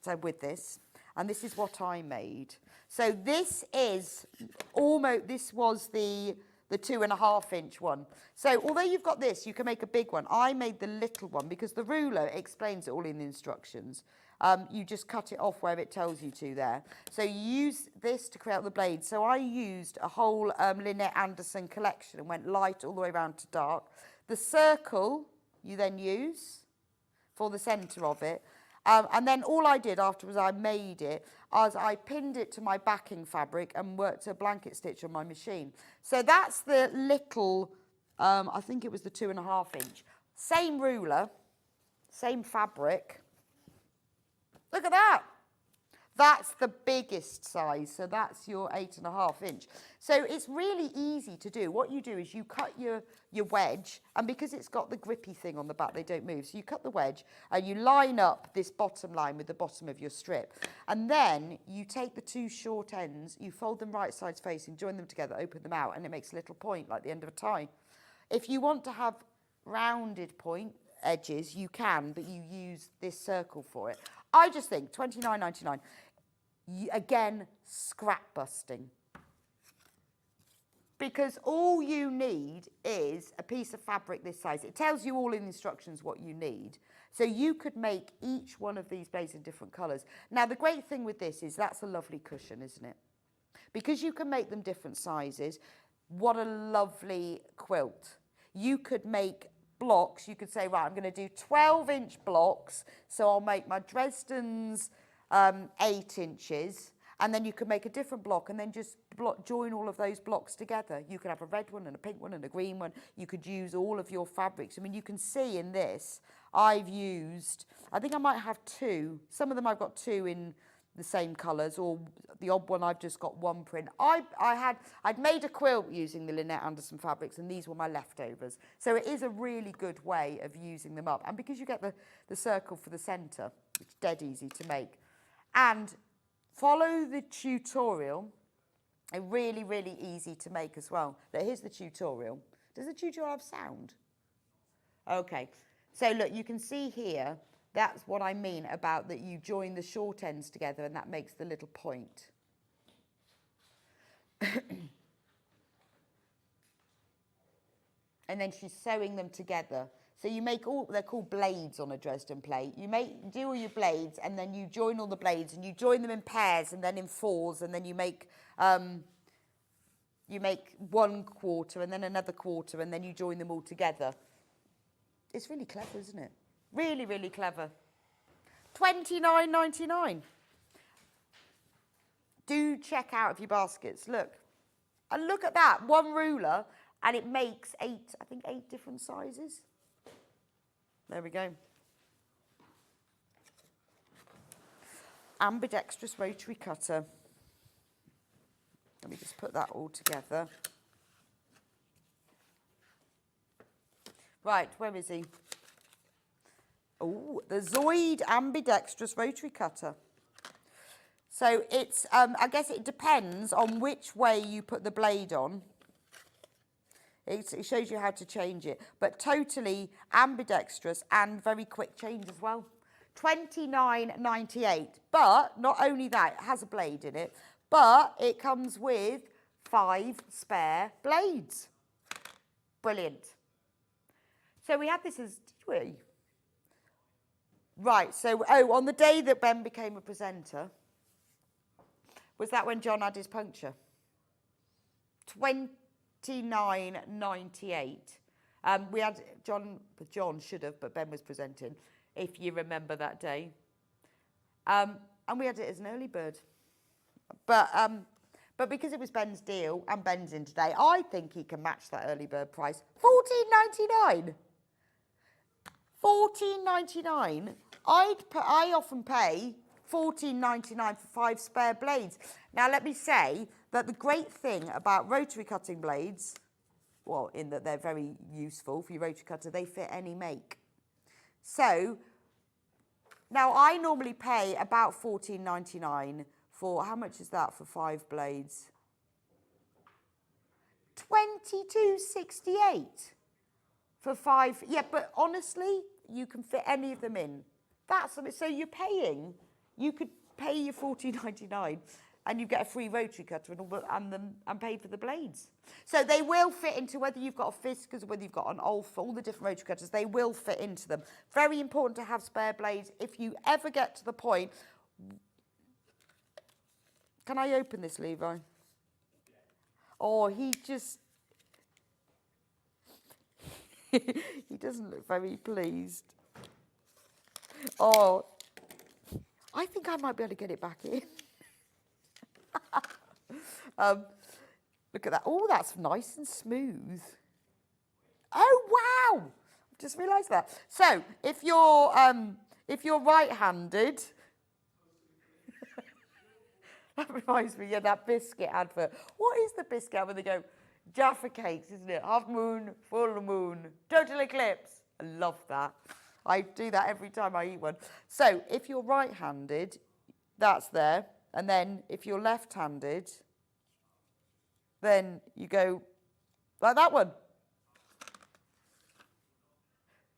So with this, and this is what I made. So this is almost, this was the 2.5 inch one. So although you've got this, you can make a big one. I made the little one because the ruler explains it all in the instructions. You just cut it off where it tells you to there. So you use this to create the blades. So I used a whole Lynette Anderson collection and went light all the way around to dark. The circle you then use for the centre of it. And then all I did afterwards, I made it, as I pinned it to my backing fabric and worked a blanket stitch on my machine. So that's the little, I think it was the 2.5 inch. Same ruler, same fabric. Look at that. That's the biggest size, so that's your 8.5 inch. So it's really easy to do. What you do is you cut your wedge, and because it's got the grippy thing on the back, they don't move. So you cut the wedge, and you line up this bottom line with the bottom of your strip. And then you take the two short ends, you fold them right sides facing, join them together, open them out, and it makes a little point like the end of a tie. If you want to have rounded point edges, you can, but you use this circle for it. I just think $29.99. Again, scrap busting. Because all you need is a piece of fabric this size. It tells you all in the instructions what you need. So you could make each one of these blades in different colours. Now, the great thing with this is that's a lovely cushion, isn't it? Because you can make them different sizes. What a lovely quilt. You could make blocks. You could say, right, I'm going to do 12-inch blocks. So I'll make my Dresden's 8 inches, and then you can make a different block and then just join all of those blocks together. You could have a red one and a pink one and a green one. You could use all of your fabrics. I mean, you can see in this, I've used, I think I might have 2. Some of them I've got 2 in the same colours, or the odd one I've just got 1 print. I'd made a quilt using the Lynette Anderson fabrics, and these were my leftovers. So it is a really good way of using them up. And because you get the circle for the centre, it's dead easy to make. And follow the tutorial. They're really, really easy to make as well. Now, here's the tutorial. Does the tutorial have sound? Okay. So look, you can see here, that's what I mean about that you join the short ends together and that makes the little point. And then she's sewing them together. So you make all, they're called blades on a Dresden plate. You do all your blades, and then you join all the blades, and you join them in pairs and then in 4s, and then you make 1 quarter and then another quarter, and then you join them all together. It's really clever, isn't it? Really, really clever. $29.99. Do check out your baskets. Look. And look at that. 1 ruler, and it makes 8 different sizes. There we go. Ambidextrous rotary cutter. Let me just put that all together. Right, where is he? Oh, the Zoid ambidextrous rotary cutter. So it's, I guess it depends on which way you put the blade on. It shows you how to change it, but totally ambidextrous and very quick change as well. $29.98. But not only that, it has a blade in it, but it comes with 5 spare blades. Brilliant. So we had this as, did we? Right, so, on the day that Ben became a presenter, was that when John had his puncture? $29.98. We had John should have, but Ben was presenting, if you remember that day. And we had it as an early bird. But because it was Ben's deal, and Ben's in today, I think he can match that early bird price. $14.99. $14.99. I often pay $14.99 for 5 spare blades. Now, let me say that the great thing about rotary cutting blades, well, in that they're very useful for your rotary cutter, they fit any make. So, now I normally pay about $14.99 for, how much is that for 5 blades? $22.68 for 5. Yeah, but honestly, you can fit any of them in. So you're paying you could pay your $14.99 and you get a free rotary cutter and pay for the blades. So they will fit into whether you've got a Fiskars or whether you've got an Olfa, all the different rotary cutters, they will fit into them. Very important to have spare blades. If you ever get to the point, can I open this, Levi? Oh, he doesn't look very pleased. Oh, I think I might be able to get it back in. Look at that. Oh, that's nice and smooth. Oh, wow. I've just realised that. So, if you're right-handed, that reminds me of that biscuit advert. What is the biscuit when they go, Jaffa cakes, isn't it? Half moon, full moon, total eclipse. I love that. I do that every time I eat one. So, if you're right-handed, that's there. And then if you're left-handed, then you go like that one.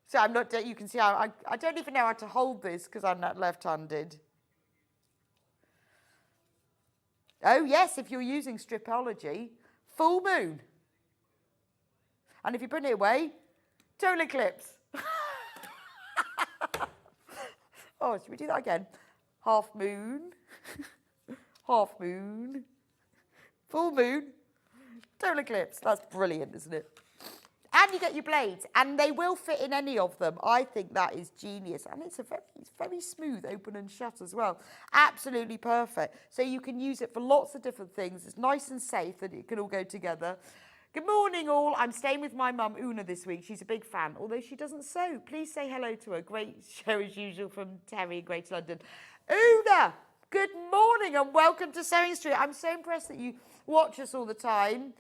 So I'm not, you can see how, I don't even know how to hold this because I'm not left-handed. Oh yes, if you're using Stripology, full moon. And if you put it away, total eclipse. Oh, should we do that again? Half moon. Half moon, full moon, total eclipse. That's brilliant, isn't it? And you get your blades, and they will fit in any of them. I think that is genius, and it's very smooth, open and shut as well. Absolutely perfect. So you can use it for lots of different things. It's nice and safe that it can all go together. Good morning, all. I'm staying with my mum, Una, this week. She's a big fan, although she doesn't sew. Please say hello to her. Great show as usual from Terry in Greater London. Una! Good morning and welcome to Sewing Street. I'm so impressed that you watch us all the time.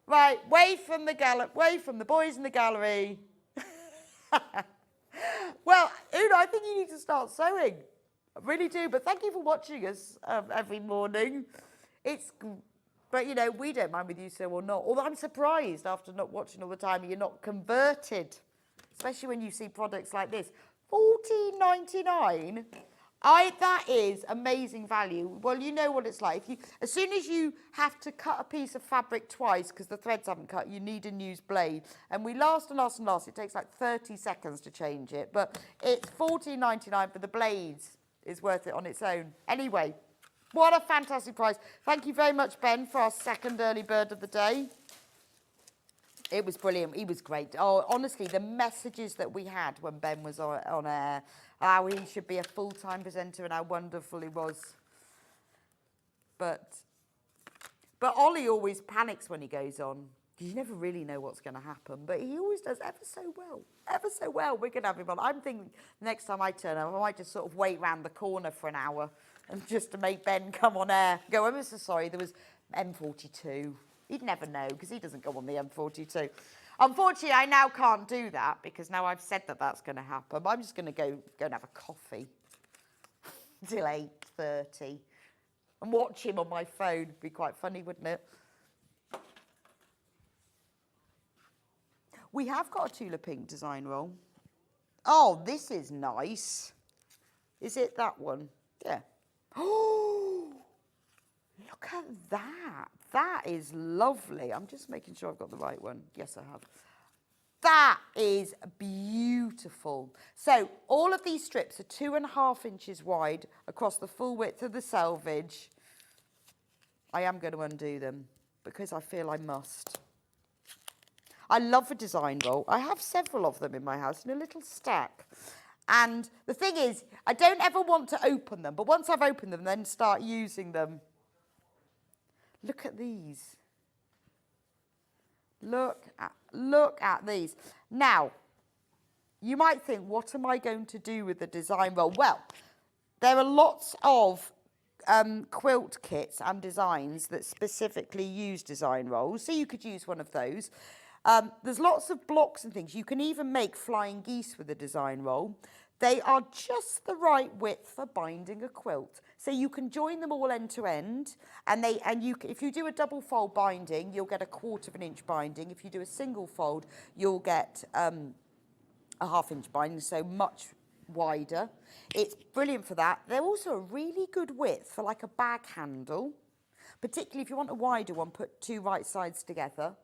Right, wave from the boys in the gallery. Well, Una, I think you need to start sewing. I really do, but thank you for watching us every morning. But you know, we don't mind whether you sew or not. Although I'm surprised after not watching all the time, you're not converted, especially when you see products like this. $14.99. That is amazing value. Well, you know what it's like. As soon as you have to cut a piece of fabric twice because the threads haven't cut, you need a new blade. And we last and last and last. It takes like 30 seconds to change it. But it's $14.99 for the blades. Is worth it on its own. Anyway, what a fantastic price. Thank you very much, Ben, for our second early bird of the day. It was brilliant. He was great. Oh, honestly, the messages that we had when Ben was on air, how he should be a full-time presenter and how wonderful he was. But Ollie always panics when he goes on. You never really know what's going to happen. But he always does ever so well. Ever so well. We're going to have him on. I'm thinking next time I turn up, I might just sort of wait round the corner for an hour and just to make Ben come on air. Go, I'm so sorry, there was M42. He'd never know because he doesn't go on the M42. Unfortunately, I now can't do that because now I've said that that's going to happen. I'm just going to go and have a coffee till 8:30 and watch him on my phone. It'd be quite funny, wouldn't it? We have got a Tula Pink design roll. Oh, this is nice. Is it that one? Yeah. Oh, look at that. That is lovely. I'm just making sure I've got the right one. Yes, I have. That is beautiful. So all of these strips are 2.5 inches wide across the full width of the selvage. I am going to undo them because I feel I must. I love a design roll. I have several of them in my house in a little stack. And the thing is, I don't ever want to open them, but once I've opened them, then start using them. Look at these. Look at these. Now, you might think, what am I going to do with the design roll? Well, there are lots of quilt kits and designs that specifically use design rolls, so you could use one of those. There's lots of blocks and things. You can even make flying geese with a design roll. They are just the right width for binding a quilt. So you can join them all end to end, and if you do a double fold binding, you'll get a 1/4 inch binding. If you do a single fold, you'll get a 1/2 inch binding, so much wider. It's brilliant for that. They're also a really good width for like a bag handle, particularly if you want a wider one, put two right sides together.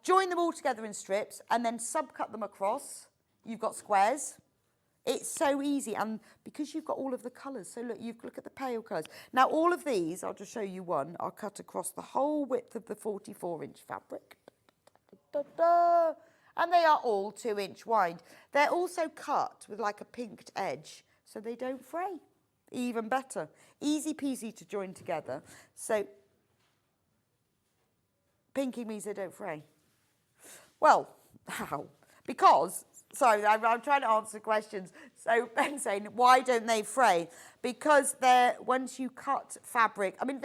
Join them all together in strips and then subcut them across. You've got squares. It's so easy, and because you've got all of the colours, so look at the pale colours. Now all of these, I'll just show you one, are cut across the whole width of the 44-inch fabric. And they are all 2-inch wide. They're also cut with like a pinked edge, so they don't fray. Even better. Easy peasy to join together. So pinking means they don't fray. Well, how? Because, sorry, I'm trying to answer questions. So Ben's saying, why don't they fray? Because once you cut fabric, I mean,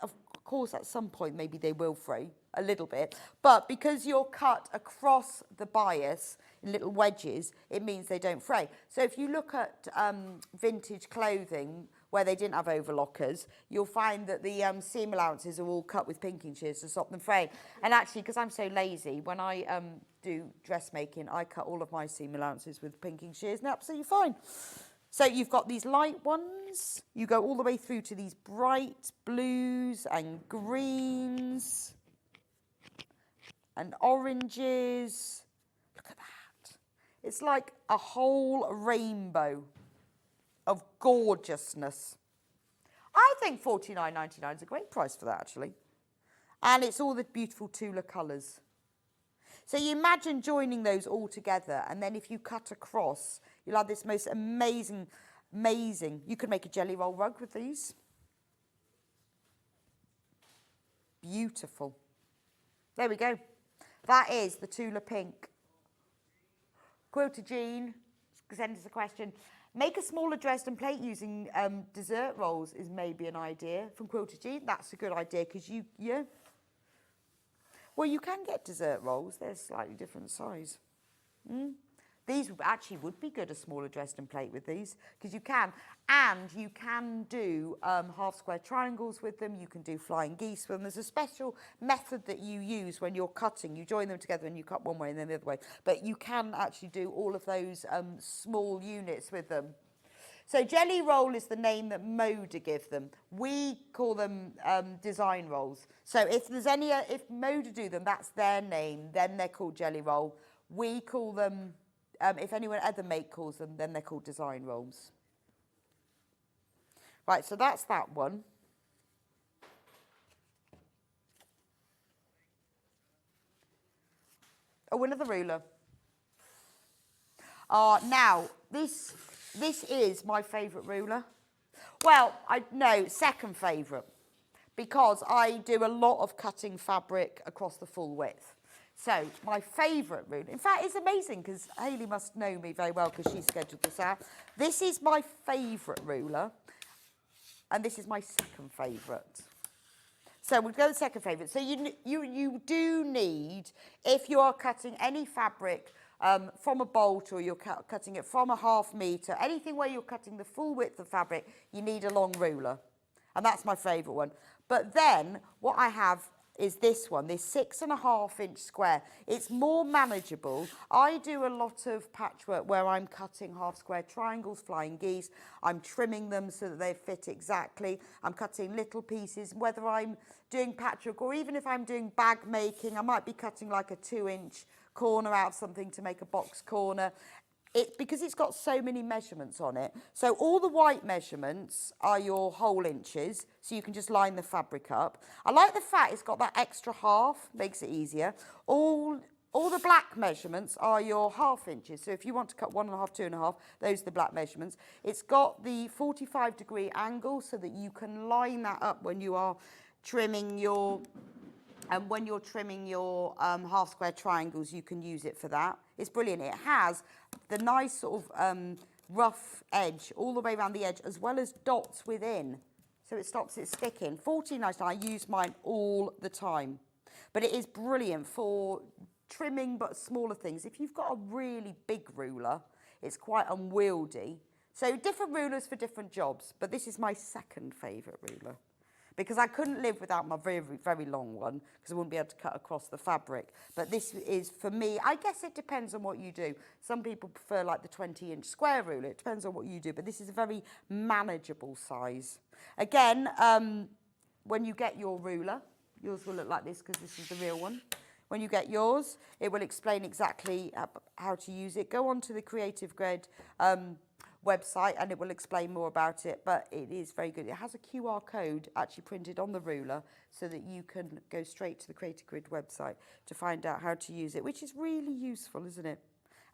of course, at some point, maybe they will fray a little bit. But because you're cut across the bias in little wedges, it means they don't fray. So if you look at vintage clothing where they didn't have overlockers, you'll find that the seam allowances are all cut with pinking shears to stop them fraying. And actually, because I'm so lazy, when I do dressmaking, I cut all of my seam allowances with pinking shears, and absolutely fine. So you've got these light ones. You go all the way through to these bright blues and greens and oranges. Look at that. It's like a whole rainbow of gorgeousness. I think $49.99 is a great price for that, actually. And it's all the beautiful Tula colours. So you imagine joining those all together, and then if you cut across, you'll have this most amazing, you could make a jelly roll rug with these. Beautiful. There we go. That is the Tula pink. Quilter Jean sent us a question. Make a smaller Dresden plate using dessert rolls is maybe an idea from Quilter Jean. That's a good idea because well, you can get dessert rolls. They're slightly different size. These actually would be good, a smaller Dresden plate with these, because you can. And you can do half square triangles with them. You can do flying geese with them. There's a special method that you use when you're cutting. You join them together and you cut one way and then the other way. But you can actually do all of those small units with them. So jelly roll is the name that Moda give them. We call them design rolls. So if Moda do them, that's their name. Then they're called jelly roll. We call them, if anyone other make calls them, then they're called design rolls. Right, so that's that one. Oh, another ruler. Now, this is my favourite ruler. Well, second favourite, because I do a lot of cutting fabric across the full width. So my favourite ruler, in fact, it's amazing because Hayley must know me very well because she scheduled this out. This is my favourite ruler, and this is my second favourite. So we'll go to second favourite. So you do need, if you are cutting any fabric from a bolt, or you're cutting it from a ½ metre, anything where you're cutting the full width of fabric, you need a long ruler. And that's my favourite one. But then what I have is this one, this 6.5-inch square. It's more manageable. I do a lot of patchwork where I'm cutting half square triangles, flying geese. I'm trimming them so that they fit exactly. I'm cutting little pieces, whether I'm doing patchwork or even if I'm doing bag making, I might be cutting like a 2-inch corner out of something to make a box corner. Because it's got so many measurements on it. So all the white measurements are your whole inches, so you can just line the fabric up. I like the fact it's got that extra half, makes it easier. All the black measurements are your ½ inches. So if you want to cut 1.5, 2.5, those are the black measurements. It's got the 45-degree angle so that you can line that up when you are trimming your half square triangles, you can use it for that. It's brilliant. It has the nice sort of rough edge all the way around the edge, as well as dots within, so it stops it sticking. $14.99. I use mine all the time, but it is brilliant for trimming but smaller things. If you've got a really big ruler, it's quite unwieldy. So different rulers for different jobs, but this is my second favourite ruler. because I couldn't live without my very, very long one because I wouldn't be able to cut across the fabric. But this is, for me, I guess it depends on what you do. Some people prefer like the 20-inch square ruler. It depends on what you do, but this is a very manageable size. Again, when you get your ruler, yours will look like this because this is the real one. When you get yours, it will explain exactly how to use it. Go on to the Creative Grid website and it will explain more about it, but it is very good. It has a QR code actually printed on the ruler so that you can go straight to the Creative Grid website to find out how to use it, which is really useful, isn't it?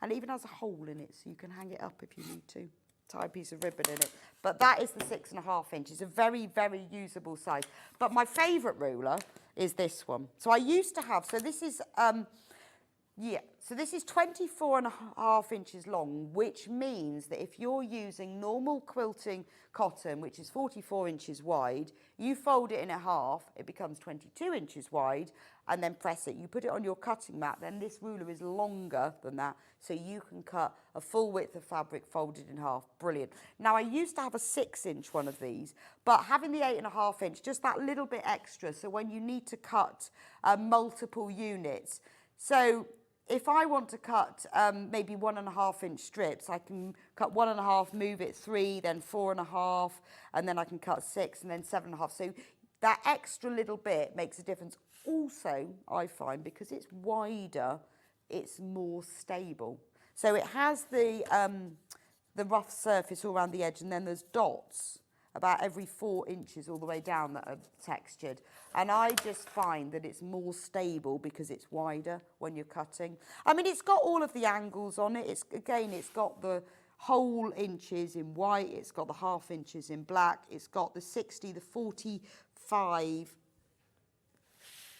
And it even has a hole in it so you can hang it up if you need to. Tie a piece of ribbon in it. But that is the 6.5 inches, a very, very usable size. But my favourite ruler is this one. So I used to have, so this is, so this is 24.5 inches long, which means that if you're using normal quilting cotton, which is 44 inches wide, you fold it in half, it becomes 22 inches wide, and then press it. You put it on your cutting mat, then this ruler is longer than that, so you can cut a full width of fabric folded in half. Brilliant. Now, I used to have a 6-inch one of these, but having the 8.5 inch, just that little bit extra, so when you need to cut multiple units. So if I want to cut maybe 1.5 inch strips, I can cut 1.5, move it 3, then 4.5, and then I can cut 6 and then 7.5. So that extra little bit makes a difference. Also, I find because it's wider, it's more stable. So it has the rough surface all around the edge, and then there's dots about every 4 inches all the way down that are textured. And I just find that it's more stable because it's wider when you're cutting. I mean, it's got all of the angles on it. It's got the whole inches in white. It's got the half inches in black. It's got the 60, the 45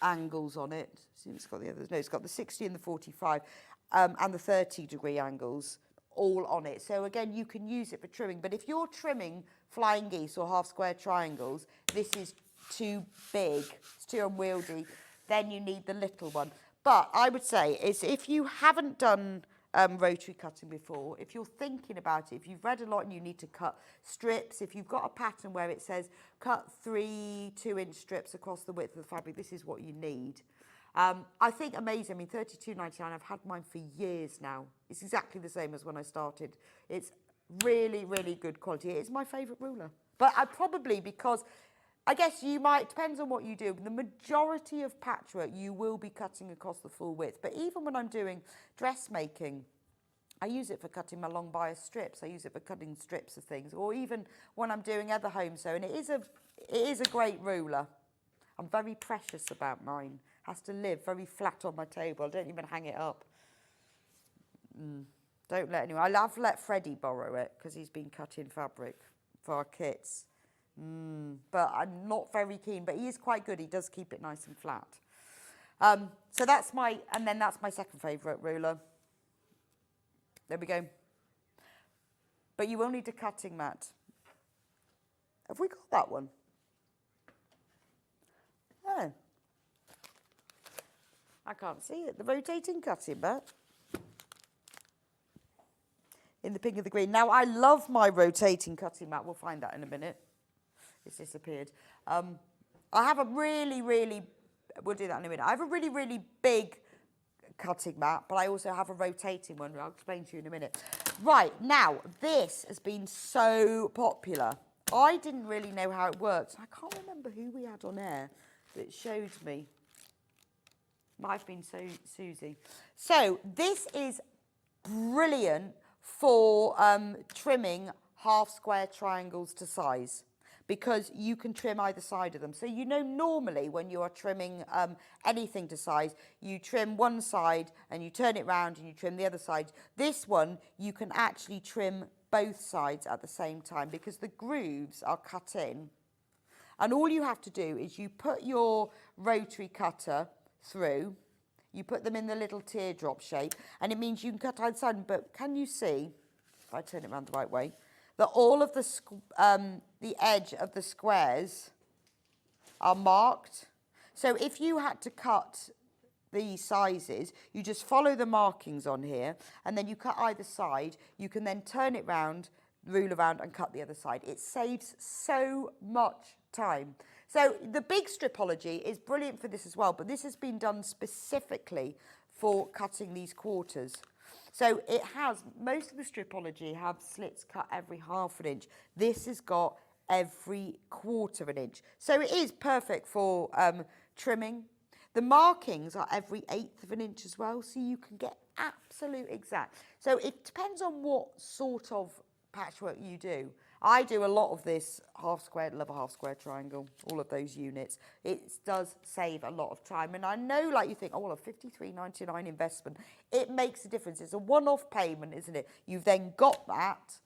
angles on it. See, it's got the others. No, it's got the 60 and the 45 and the 30-degree angles all on it. So again, you can use it for trimming. But if you're trimming flying geese or half square triangles, this is too big, it's too unwieldy, then you need the little one. But I would say is if you haven't done rotary cutting before, if you're thinking about it, if you've read a lot and you need to cut strips, if you've got a pattern where it says cut 3 2-inch strips across the width of the fabric, this is what you need. I think amazing. I mean, $32.99, I've had mine for years now. It's exactly the same as when I started. It's really, really good quality. It's my favourite ruler. But I probably, because I guess you might, depends on what you do. The majority of patchwork, you will be cutting across the full width. But even when I'm doing dressmaking, I use it for cutting my long bias strips. I use it for cutting strips of things. Or even when I'm doing other home sewing, it is a great ruler. I'm very precious about mine. Has to live very flat on my table. I don't even hang it up. Don't let anyone. I've let Freddie borrow it because he's been cutting fabric for our kits. But I'm not very keen. But he is quite good. He does keep it nice and flat. So that's my, and then that's my second favourite ruler. There we go. But you will need a cutting mat. Have we got that one? Oh. I can't see it. The rotating cutting mat. In the pink and the green. Now, I love my rotating cutting mat. We'll find that in a minute. It's disappeared. I have a really, really, we'll do that in a minute. I have a really, really big cutting mat, but I also have a rotating one. I'll explain to you in a minute. Right, now, this has been so popular. I didn't really know how it works. I can't remember who we had on air that showed me. Might have been Susie. So this is brilliant for trimming half square triangles to size because you can trim either side of them. So you know normally when you are trimming anything to size, you trim one side and you turn it round and you trim the other side. This one, you can actually trim both sides at the same time because the grooves are cut in. And all you have to do is you put your rotary cutter through, you put them in the little teardrop shape, and it means you can cut either side. But can you see, if I turn it around the right way, that all of the edge of the squares are marked? So if you had to cut these sizes, you just follow the markings on here, and then you cut either side. You can then turn it round, rule around, and cut the other side. It saves so much time. So the big stripology is brilliant for this as well, but this has been done specifically for cutting these quarters. So it has, most of the stripology have slits cut every ½ inch. This has got every ¼ inch. So it is perfect for trimming. The markings are every ⅛ inch as well, so you can get absolute exact. So it depends on what sort of patchwork you do. I do a lot of this half square, love a half square triangle, all of those units. It does save a lot of time. And I know, like, you think, oh, well, a $53.99 investment, it makes a difference. It's a one-off payment, isn't it? You've then got that,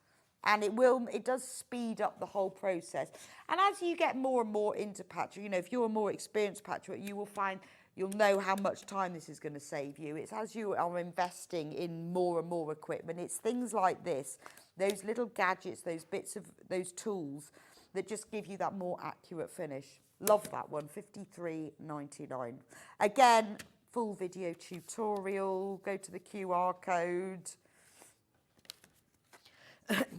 and it does speed up the whole process. And as you get more and more into patchwork, you know, if you're a more experienced patchwork, you will find you'll know how much time this is going to save you. It's as you are investing in more and more equipment. It's things like this, those little gadgets, those bits of those tools that just give you that more accurate finish. Love that one, $53.99. Again, full video tutorial, go to the QR code.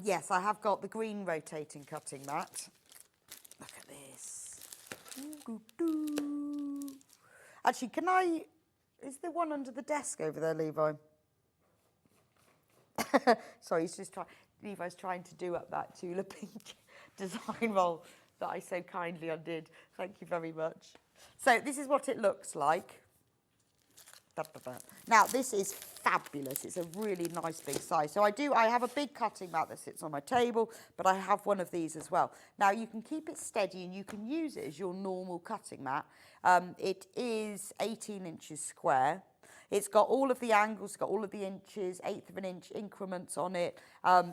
Yes, I have got the green rotating cutting mat. Look at this. Actually, is there one under the desk over there, Levi? Sorry, Levi's trying to do up that Tula Pink design roll that I so kindly undid. Thank you very much. So this is what it looks like. Now, this is fabulous. It's a really nice big size. So I have a big cutting mat that sits on my table, but I have one of these as well. Now, you can keep it steady and you can use it as your normal cutting mat. It is 18 inches square. It's got all of the angles, it's got all of the inches, ⅛ inch increments on it.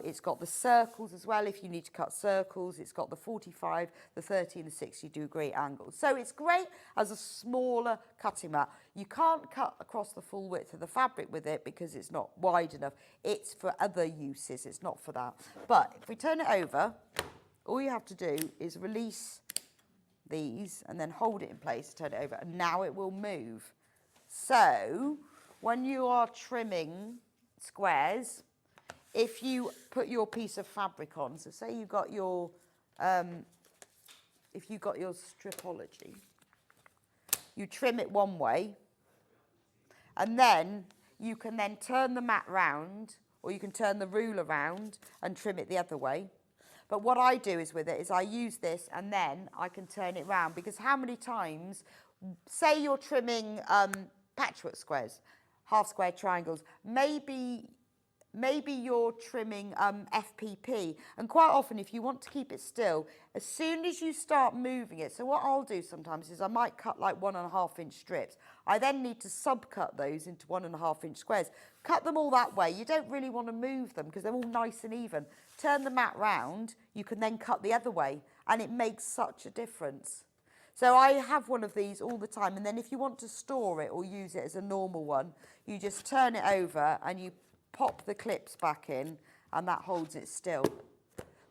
It's got the circles as well if you need to cut circles. It's got the 45, the 30 and the 60-degree angles. So it's great as a smaller cutting mat. You can't cut across the full width of the fabric with it because it's not wide enough. It's for other uses, it's not for that. But if we turn it over, all you have to do is release these and then hold it in place, turn it over, and now it will move. So when you are trimming squares, if you put your piece of fabric on, so say you've got your, if you've got your stripology, you trim it one way, and then you can then turn the mat round, or you can turn the ruler round and trim it the other way. But what I do is with it is I use this and then I can turn it round, because how many times, say you're trimming patchwork squares, half square triangles, maybe you're trimming FPP, and quite often if you want to keep it still, as soon as you start moving it, so what I'll do sometimes is I might cut like 1½ inch strips. I then need to subcut those into 1½ inch squares. Cut them all that way. You don't really want to move them because they're all nice and even. Turn the mat round, you can then cut the other way, and it makes such a difference. So I have one of these all the time, and then if you want to store it or use it as a normal one, you just turn it over and you pop the clips back in, and that holds it still.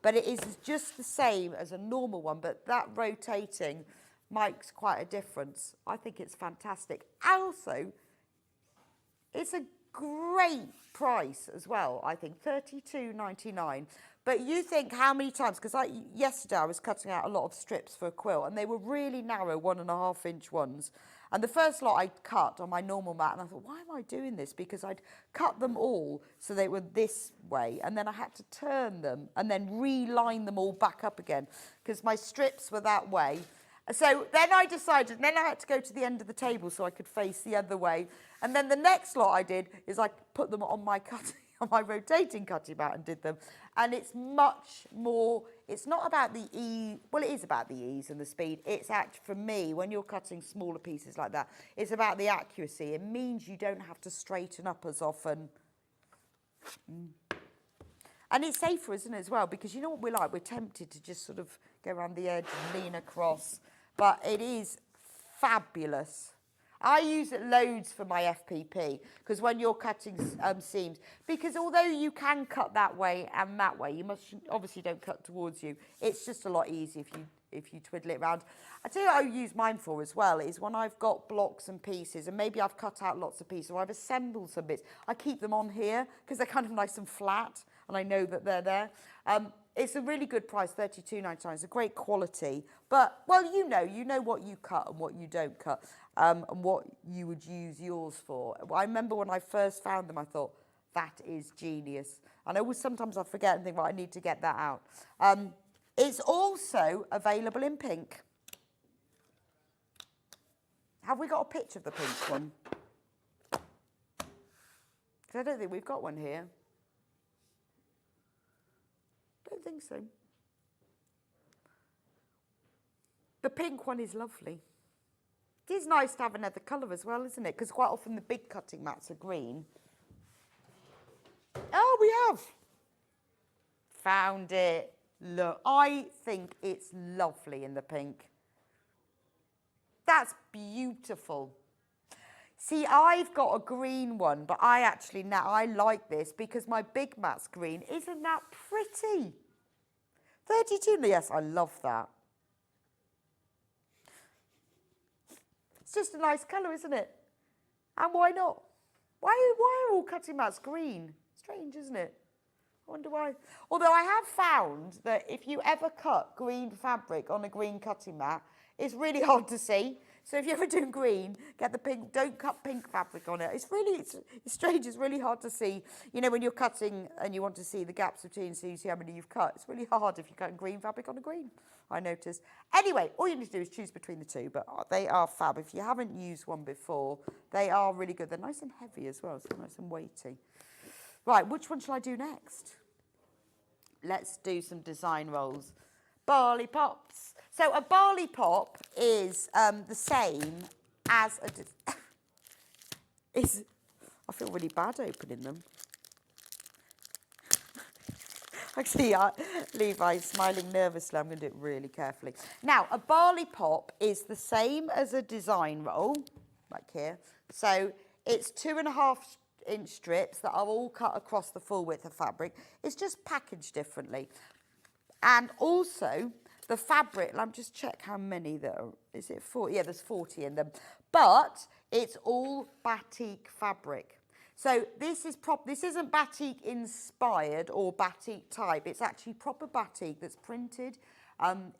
But it is just the same as a normal one, but that rotating makes quite a difference. I think it's fantastic. Also, it's a great price as well, I think, $32.99. But you think how many times, because yesterday I was cutting out a lot of strips for a quilt, and they were really narrow 1½ inch ones. And the first lot I cut on my normal mat, and I thought, why am I doing this? Because I'd cut them all so they were this way, and then I had to turn them and then reline them all back up again because my strips were that way. So then I decided, and then I had to go to the end of the table so I could face the other way. And then the next lot I did is I put them on my rotating cutting mat and did them. And it's much more, it's not about the ease, well, it is about the ease and the speed. It's actually, for me, when you're cutting smaller pieces like that, it's about the accuracy. It means you don't have to straighten up as often. And it's safer, isn't it, as well? Because you know what we're like? We're tempted to just sort of go around the edge and lean across. But it is fabulous. I use it loads for my FPP, because when you're cutting seams, because although you can cut that way and that way, you obviously don't cut towards you. It's just a lot easier if you twiddle it around. I tell you what I use mine for as well, is when I've got blocks and pieces, and maybe I've cut out lots of pieces, or I've assembled some bits, I keep them on here, because they're kind of nice and flat, and I know that they're there. It's a really good price, $32.99. It's a great quality. But, well, you know what you cut and what you don't cut, and what you would use yours for. I remember when I first found them, I thought, that is genius. And sometimes I forget and think, right, I need to get that out. It's also available in pink. Have we got a picture of the pink one? Because I don't think we've got one here. Don't think so. The pink one is lovely. It is nice to have another colour as well, isn't it? Because quite often the big cutting mats are green. Oh, we have. Found it. Look, I think it's lovely in the pink. That's beautiful. See, I've got a green one, but I like this because my big mat's green. Isn't that pretty? 32, yes, I love that. It's just a nice colour, isn't it? And why not? Why are all cutting mats green? Strange, isn't it? I wonder why. Although I have found that if you ever cut green fabric on a green cutting mat, it's really hard to see. So if you're ever doing green, get the pink, don't cut pink fabric on it. It's strange, it's really hard to see. You know, when you're cutting and you want to see the gaps between so you see how many you've cut, it's really hard if you're cutting green fabric on a green, I noticed. Anyway, all you need to do is choose between the two, but they are fab. If you haven't used one before, they are really good. They're nice and heavy as well, so nice and weighty. Right, which one shall I do next? Let's do some design rolls. Barley pops. So a barley pop is the same as a... I feel really bad opening them. Actually, Levi's smiling nervously. I'm going to do it really carefully. Now, a barley pop is the same as a design roll, like here. So it's 2.5-inch strips that are all cut across the full width of fabric. It's just packaged differently. And also, the fabric, let me just check how many there are. Is it 40? Yeah, there's 40 in them. But it's all batik fabric. So this isn't batik inspired or batik type. It's actually proper batik that's printed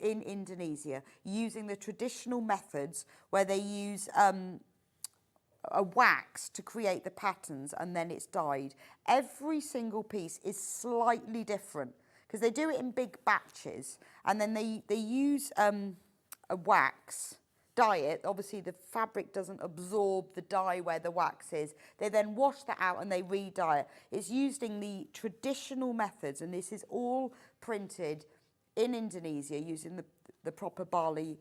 in Indonesia using the traditional methods where they use a wax to create the patterns and then it's dyed. Every single piece is slightly different because they do it in big batches and then they use a wax, dye it. Obviously the fabric doesn't absorb the dye where the wax is. They then wash that out and they re-dye it. It's using the traditional methods, and this is all printed in Indonesia using the proper barley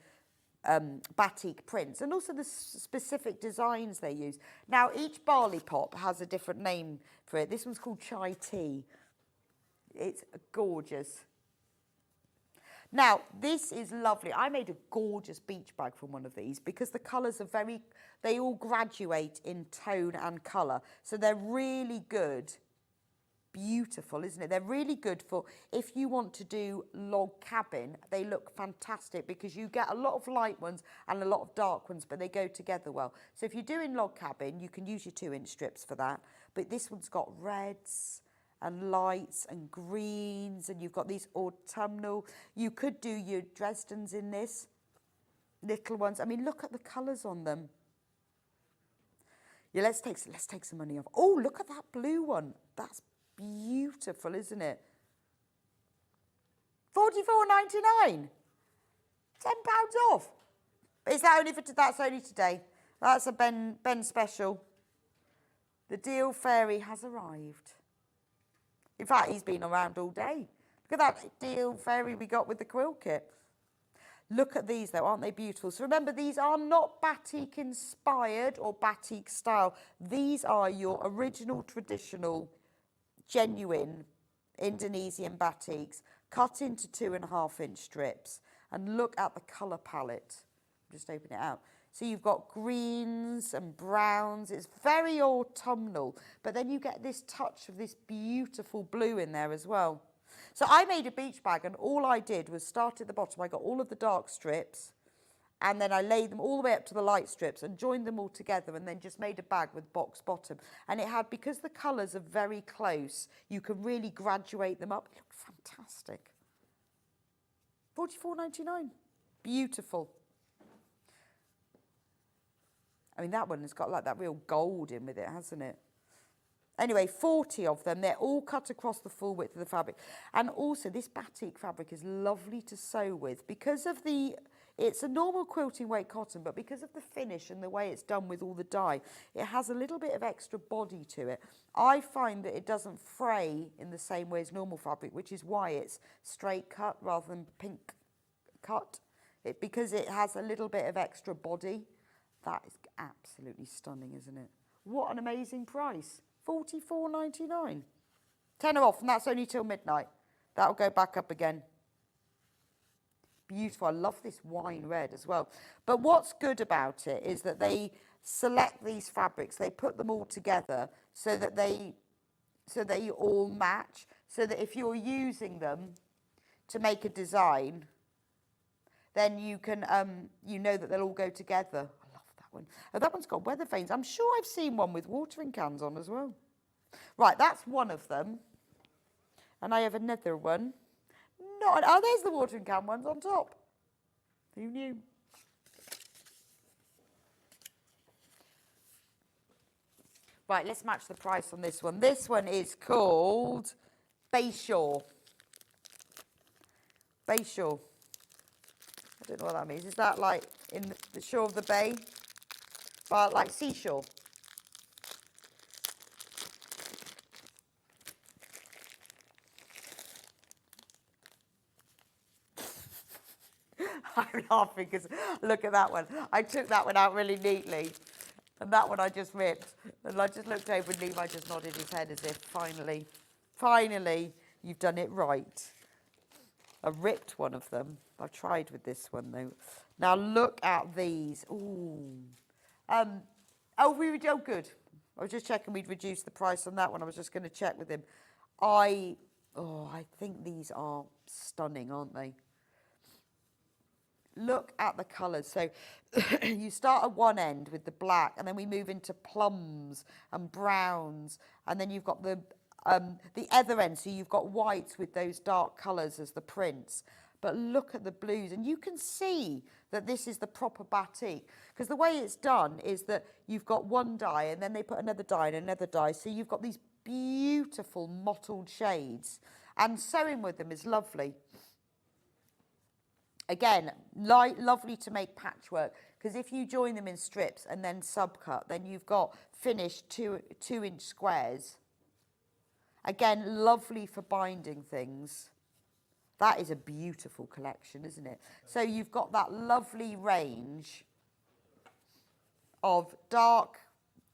batik prints, and also the specific designs they use. Now, each barley pop has a different name for it. This one's called chai tea. It's gorgeous. Now, this is lovely. I made a gorgeous beach bag from one of these because the colours are they all graduate in tone and colour. So they're really good. Beautiful, isn't it? They're really good for if you want to do log cabin. They look fantastic because you get a lot of light ones and a lot of dark ones, but they go together well. So if you're doing log cabin, you can use your 2-inch strips for that. But this one's got reds and lights and greens, and you've got these autumnal. You could do your Dresdens in this, little ones. I mean, look at the colours on them. Yeah, let's take some money off. Oh, look at that blue one. That's beautiful, isn't it? $44.99. £10 off. Is that only for that's only today? That's a Ben special. The deal fairy has arrived. In fact, he's been around all day. Look at that deal fairy we got with the quilt kit. Look at these though, aren't they beautiful? So remember, these are not batik inspired or batik style. These are your original, traditional, genuine Indonesian batiks cut into 2.5-inch strips. And look at the colour palette. Just open it out. So you've got greens and browns. It's very autumnal, but then you get this touch of this beautiful blue in there as well. So I made a beach bag, and all I did was start at the bottom. I got all of the dark strips, and then I laid them all the way up to the light strips and joined them all together, and then just made a bag with box bottom. And it had, because the colours are very close, you can really graduate them up. It looked fantastic. $44.99. Beautiful. I mean, that one has got like that real gold in with it, hasn't it? Anyway, 40 of them. They're all cut across the full width of the fabric. And also, this batik fabric is lovely to sew with because of the... It's a normal quilting weight cotton, but because of the finish and the way it's done with all the dye, it has a little bit of extra body to it. I find that it doesn't fray in the same way as normal fabric, which is why it's straight cut rather than pink cut. Because it has a little bit of extra body. That is absolutely stunning, isn't it? What an amazing price. $44.99. Tenner off, and that's only till midnight. That'll go back up again. Beautiful. I love this wine red as well. But what's good about it is that they select these fabrics, they put them all together so that they all match, so that if you're using them to make a design, then you can you know that they'll all go together. I love that one. Oh, that one's got weather vanes. I'm sure I've seen one with watering cans on as well. Right, that's one of them. And I have another one. Oh, there's the watering can ones on top. Who knew? Right, let's match the price on this one. This one is called Bayshore. Bayshore. I don't know what that means. Is that like in the shore of the bay? But like seashore? I'm laughing because look at that one. I took that one out really neatly. And that one I just ripped. And I just looked over and Levi just nodded his head as if, finally, you've done it right. I ripped one of them. I've tried with this one though. Now look at these. Ooh. Oh, good. I was just checking we'd reduced the price on that one. I was just going to check with him. I think these are stunning, aren't they? Look at the colours. So you start at one end with the black, and then we move into plums and browns, and then you've got the other end. So you've got whites with those dark colours as the prints. But look at the blues, and you can see that this is the proper batik, because the way it's done is that you've got one dye, and then they put another dye and another dye. So you've got these beautiful mottled shades, and sewing with them is lovely. Again, lovely to make patchwork, because if you join them in strips and then subcut, then you've got finished 2-inch squares. Again, lovely for binding things. That is a beautiful collection, isn't it? So you've got that lovely range of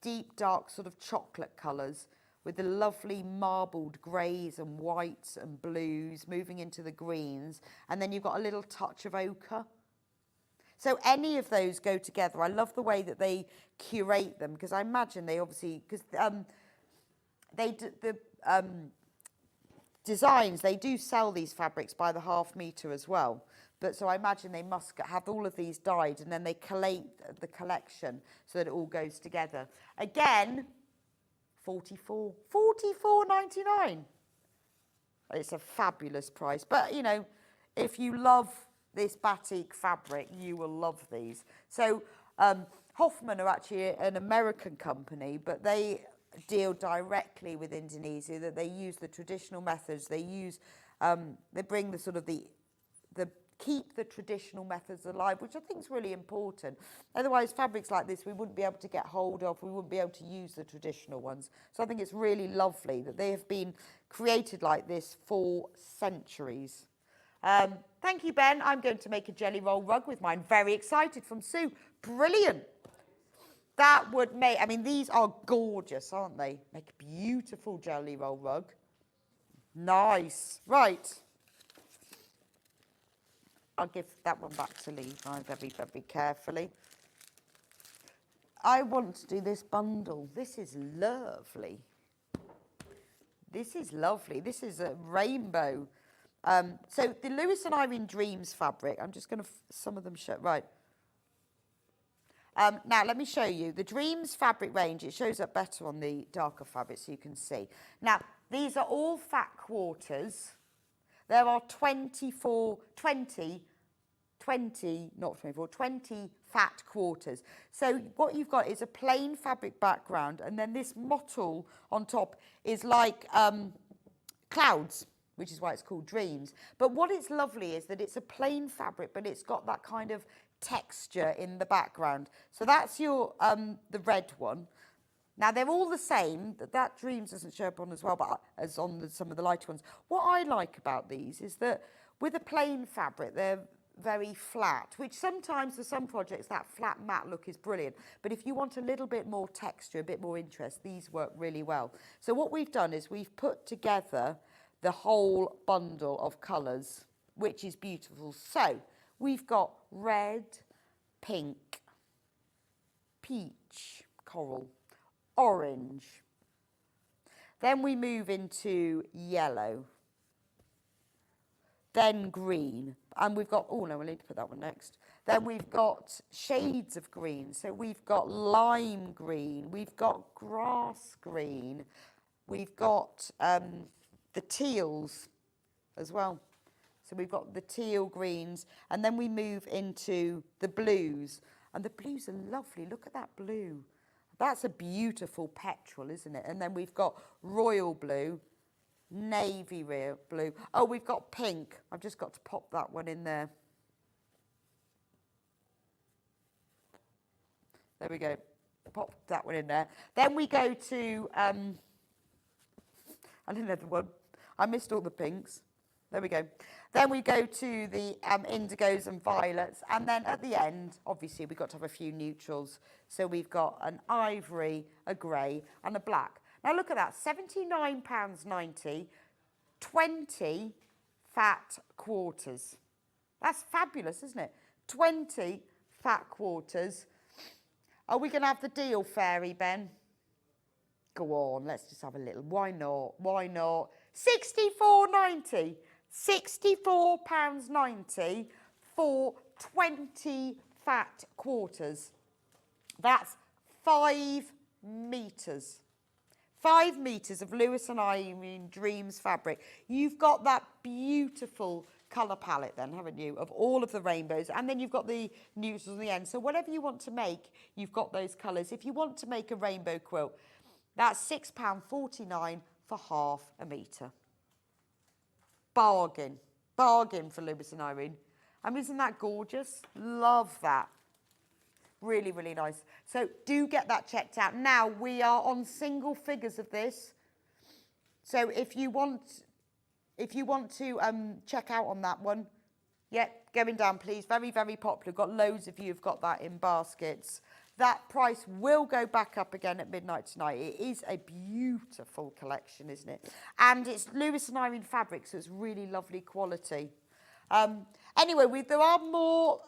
deep dark sort of chocolate colours with the lovely marbled greys and whites and blues moving into the greens. And then you've got a little touch of ochre. So any of those go together. I love the way that they curate them, because I imagine they obviously, because designs, they do sell these fabrics by the half metre as well. But so I imagine they must have all of these dyed, and then they collate the collection so that it all goes together. Again, $44.99. It's a fabulous price. But, you know, if you love this batik fabric, you will love these. So Hoffman are actually an American company, but they deal directly with Indonesia, that they use the traditional methods. They use, they bring the sort of keep the traditional methods alive, which I think is really important. Otherwise, fabrics like this, we wouldn't be able to get hold of, we wouldn't be able to use the traditional ones. So I think it's really lovely that they have been created like this for centuries. Thank you, Ben. I'm going to make a jelly roll rug with mine. Very excited, from Sue. Brilliant. That would make, I mean, these are gorgeous, aren't they? Make a beautiful jelly roll rug. Nice. Right. I'll give that one back to Levi very, very carefully. I want to do this bundle. This is lovely. This is lovely. This is a rainbow. So the Lewis and Irene Dreams fabric, I'm just going to, some of them show, right. Now, let me show you. The Dreams fabric range, it shows up better on the darker fabric so you can see. Now, these are all fat quarters. There are 20 fat quarters. So what you've got is a plain fabric background, and then this mottle on top is like clouds, which is why it's called dreams. But what is lovely is that it's a plain fabric, but it's got that kind of texture in the background. So that's your the red one. Now they're all the same. That dreams doesn't show up on as well, but as on some of the lighter ones. What I like about these is that with a plain fabric, they're very flat, which sometimes for some projects that flat matte look is brilliant. But if you want a little bit more texture, a bit more interest, these work really well. So what we've done is we've put together the whole bundle of colours, which is beautiful. So we've got red, pink, peach, coral, orange. Then we move into yellow. Then green. And we've got, oh no, we'll need to put that one next. Then we've got shades of green. So we've got lime green. We've got grass green. We've got the teals as well. So we've got the teal greens. And then we move into the blues. And the blues are lovely. Look at that blue. That's a beautiful petrol, isn't it? And then we've got royal blue, navy blue. Oh, we've got pink. I've just got to pop that one in there. There we go. Pop that one in there. Then we go to, another one. I missed all the pinks. There we go. Then we go to the indigos and violets. And then at the end, obviously, we've got to have a few neutrals. So we've got an ivory, a grey, and a black. Now look at that, £79.90, 20 fat quarters. That's fabulous, isn't it? 20 fat quarters. Are we going to have the deal, Fairy Ben? Go on, let's just have a little. Why not? Why not? £64.90. £64.90 for 20 fat quarters. That's 5 metres. 5 metres of Lewis and Irene Dreams fabric. You've got that beautiful colour palette then, haven't you, of all of the rainbows. And then you've got the neutrals at the end. So whatever you want to make, you've got those colours. If you want to make a rainbow quilt, that's £6.49 for half a metre. Bargain. Bargain for Lewis and Irene. I mean, isn't that gorgeous? Love that. Really, really nice. So do get that checked out. Now, we are on single figures of this. So if you want to check out on that one, yeah, going down, please. Very, very popular. Got loads of you have got that in baskets. That price will go back up again at midnight tonight. It is a beautiful collection, isn't it? And it's Lewis and Irene fabric, so it's really lovely quality. Anyway, there are more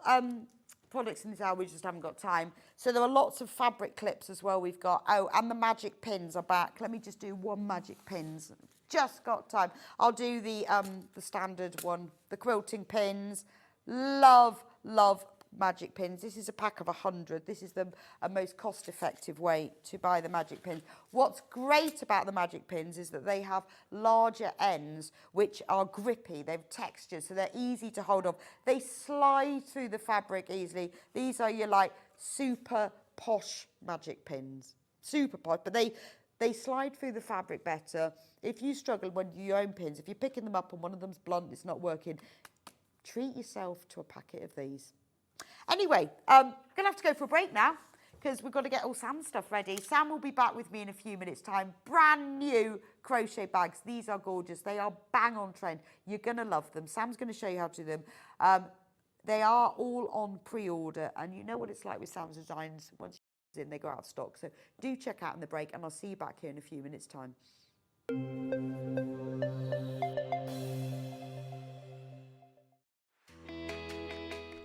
products in this hour, we just haven't got time. So there are lots of fabric clips as well we've got. Oh, and the magic pins are back. Let me just do one magic pins. Just got time. I'll do the standard one, the quilting pins. Love, love magic pins. This is a pack of 100. This is the most cost-effective way to buy the magic pins. What's great about the magic pins is that they have larger ends which are grippy. They have texture, so they're easy to hold off. They slide through the fabric easily. These are your like super posh magic pins. Super posh, but they slide through the fabric better. If you struggle when you your own pins, if you're picking them up and one of them's blunt, it's not working, treat yourself to a packet of these. Anyway, going to have to go for a break now because we've got to get all Sam's stuff ready. Sam will be back with me in a few minutes' time. Brand new crochet bags. These are gorgeous. They are bang on trend. You're going to love them. Sam's going to show you how to do them. They are all on pre-order, and you know what it's like with Sam's designs. Once you're in, they go out of stock. So do check out in the break, and I'll see you back here in a few minutes' time.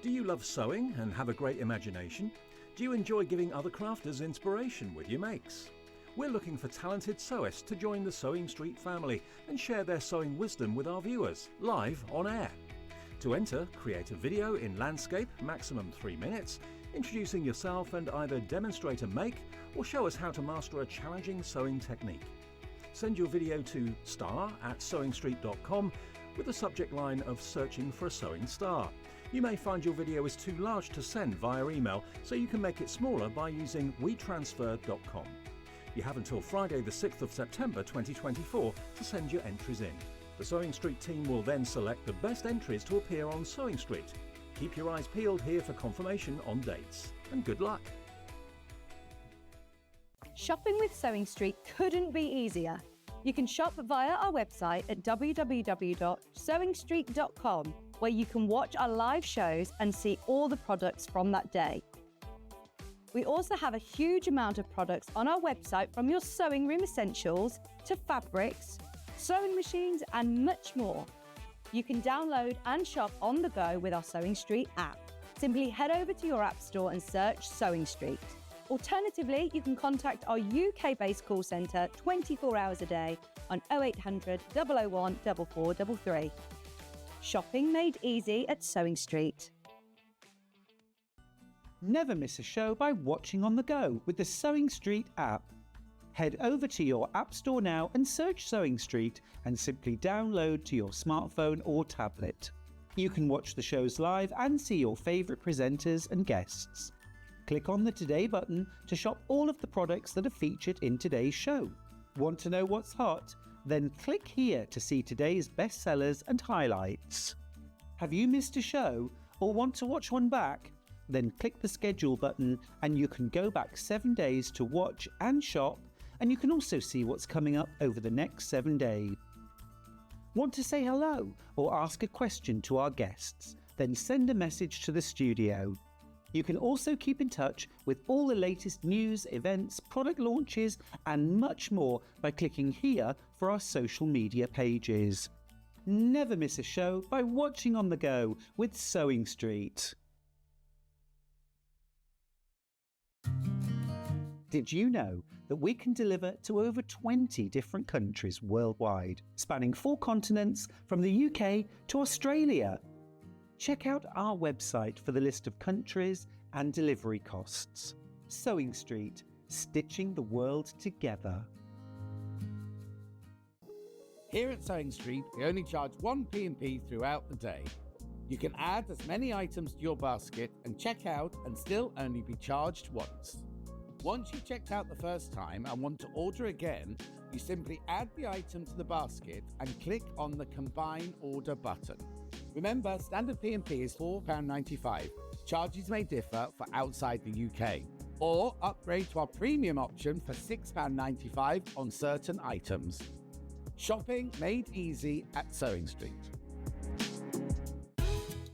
Do you love sewing and have a great imagination? Do you enjoy giving other crafters inspiration with your makes? We're looking for talented sewists to join the Sewing Street family and share their sewing wisdom with our viewers, live on air. To enter, create a video in landscape, maximum 3 minutes, introducing yourself and either demonstrate a make or show us how to master a challenging sewing technique. Send your video to star@sewingstreet.com with the subject line of searching for a sewing star. You may find your video is too large to send via email, so you can make it smaller by using wetransfer.com. You have until Friday the 6th of September 2024 to send your entries in. The Sewing Street team will then select the best entries to appear on Sewing Street. Keep your eyes peeled here for confirmation on dates, and good luck. Shopping with Sewing Street couldn't be easier. You can shop via our website at www.sewingstreet.com, where you can watch our live shows and see all the products from that day. We also have a huge amount of products on our website, from your sewing room essentials to fabrics, sewing machines and much more. You can download and shop on the go with our Sewing Street app. Simply head over to your app store and search Sewing Street. Alternatively, you can contact our UK-based call centre 24 hours a day on 0800 001 4433. Shopping made easy at Sewing Street. Never miss a show by watching on the go with the Sewing Street app. Head over to your app store now and search Sewing Street and simply download to your smartphone or tablet. You can watch the shows live and see your favourite presenters and guests. Click on the Today button to shop all of the products that are featured in today's show. Want to know what's hot? Then click here to see today's bestsellers and highlights. Have you missed a show or want to watch one back? Then click the schedule button and you can go back 7 days to watch and shop, and you can also see what's coming up over the next 7 days. Want to say hello or ask a question to our guests? Then send a message to the studio. You can also keep in touch with all the latest news, events, product launches and much more by clicking here for our social media pages. Never miss a show by watching on the go with Sewing Street. Did you know that we can deliver to over 20 different countries worldwide, spanning 4 continents from the UK to Australia? Check out our website for the list of countries and delivery costs. Sewing Street, stitching the world together. Here at Sewing Street, we only charge 1 P&P throughout the day. You can add as many items to your basket and check out and still only be charged once. Once you've checked out the first time and want to order again, you simply add the item to the basket and click on the Combine Order button. Remember, standard P&P is £4.95. Charges may differ for outside the UK. Or upgrade to our premium option for £6.95 on certain items. Shopping made easy at Sewing Street.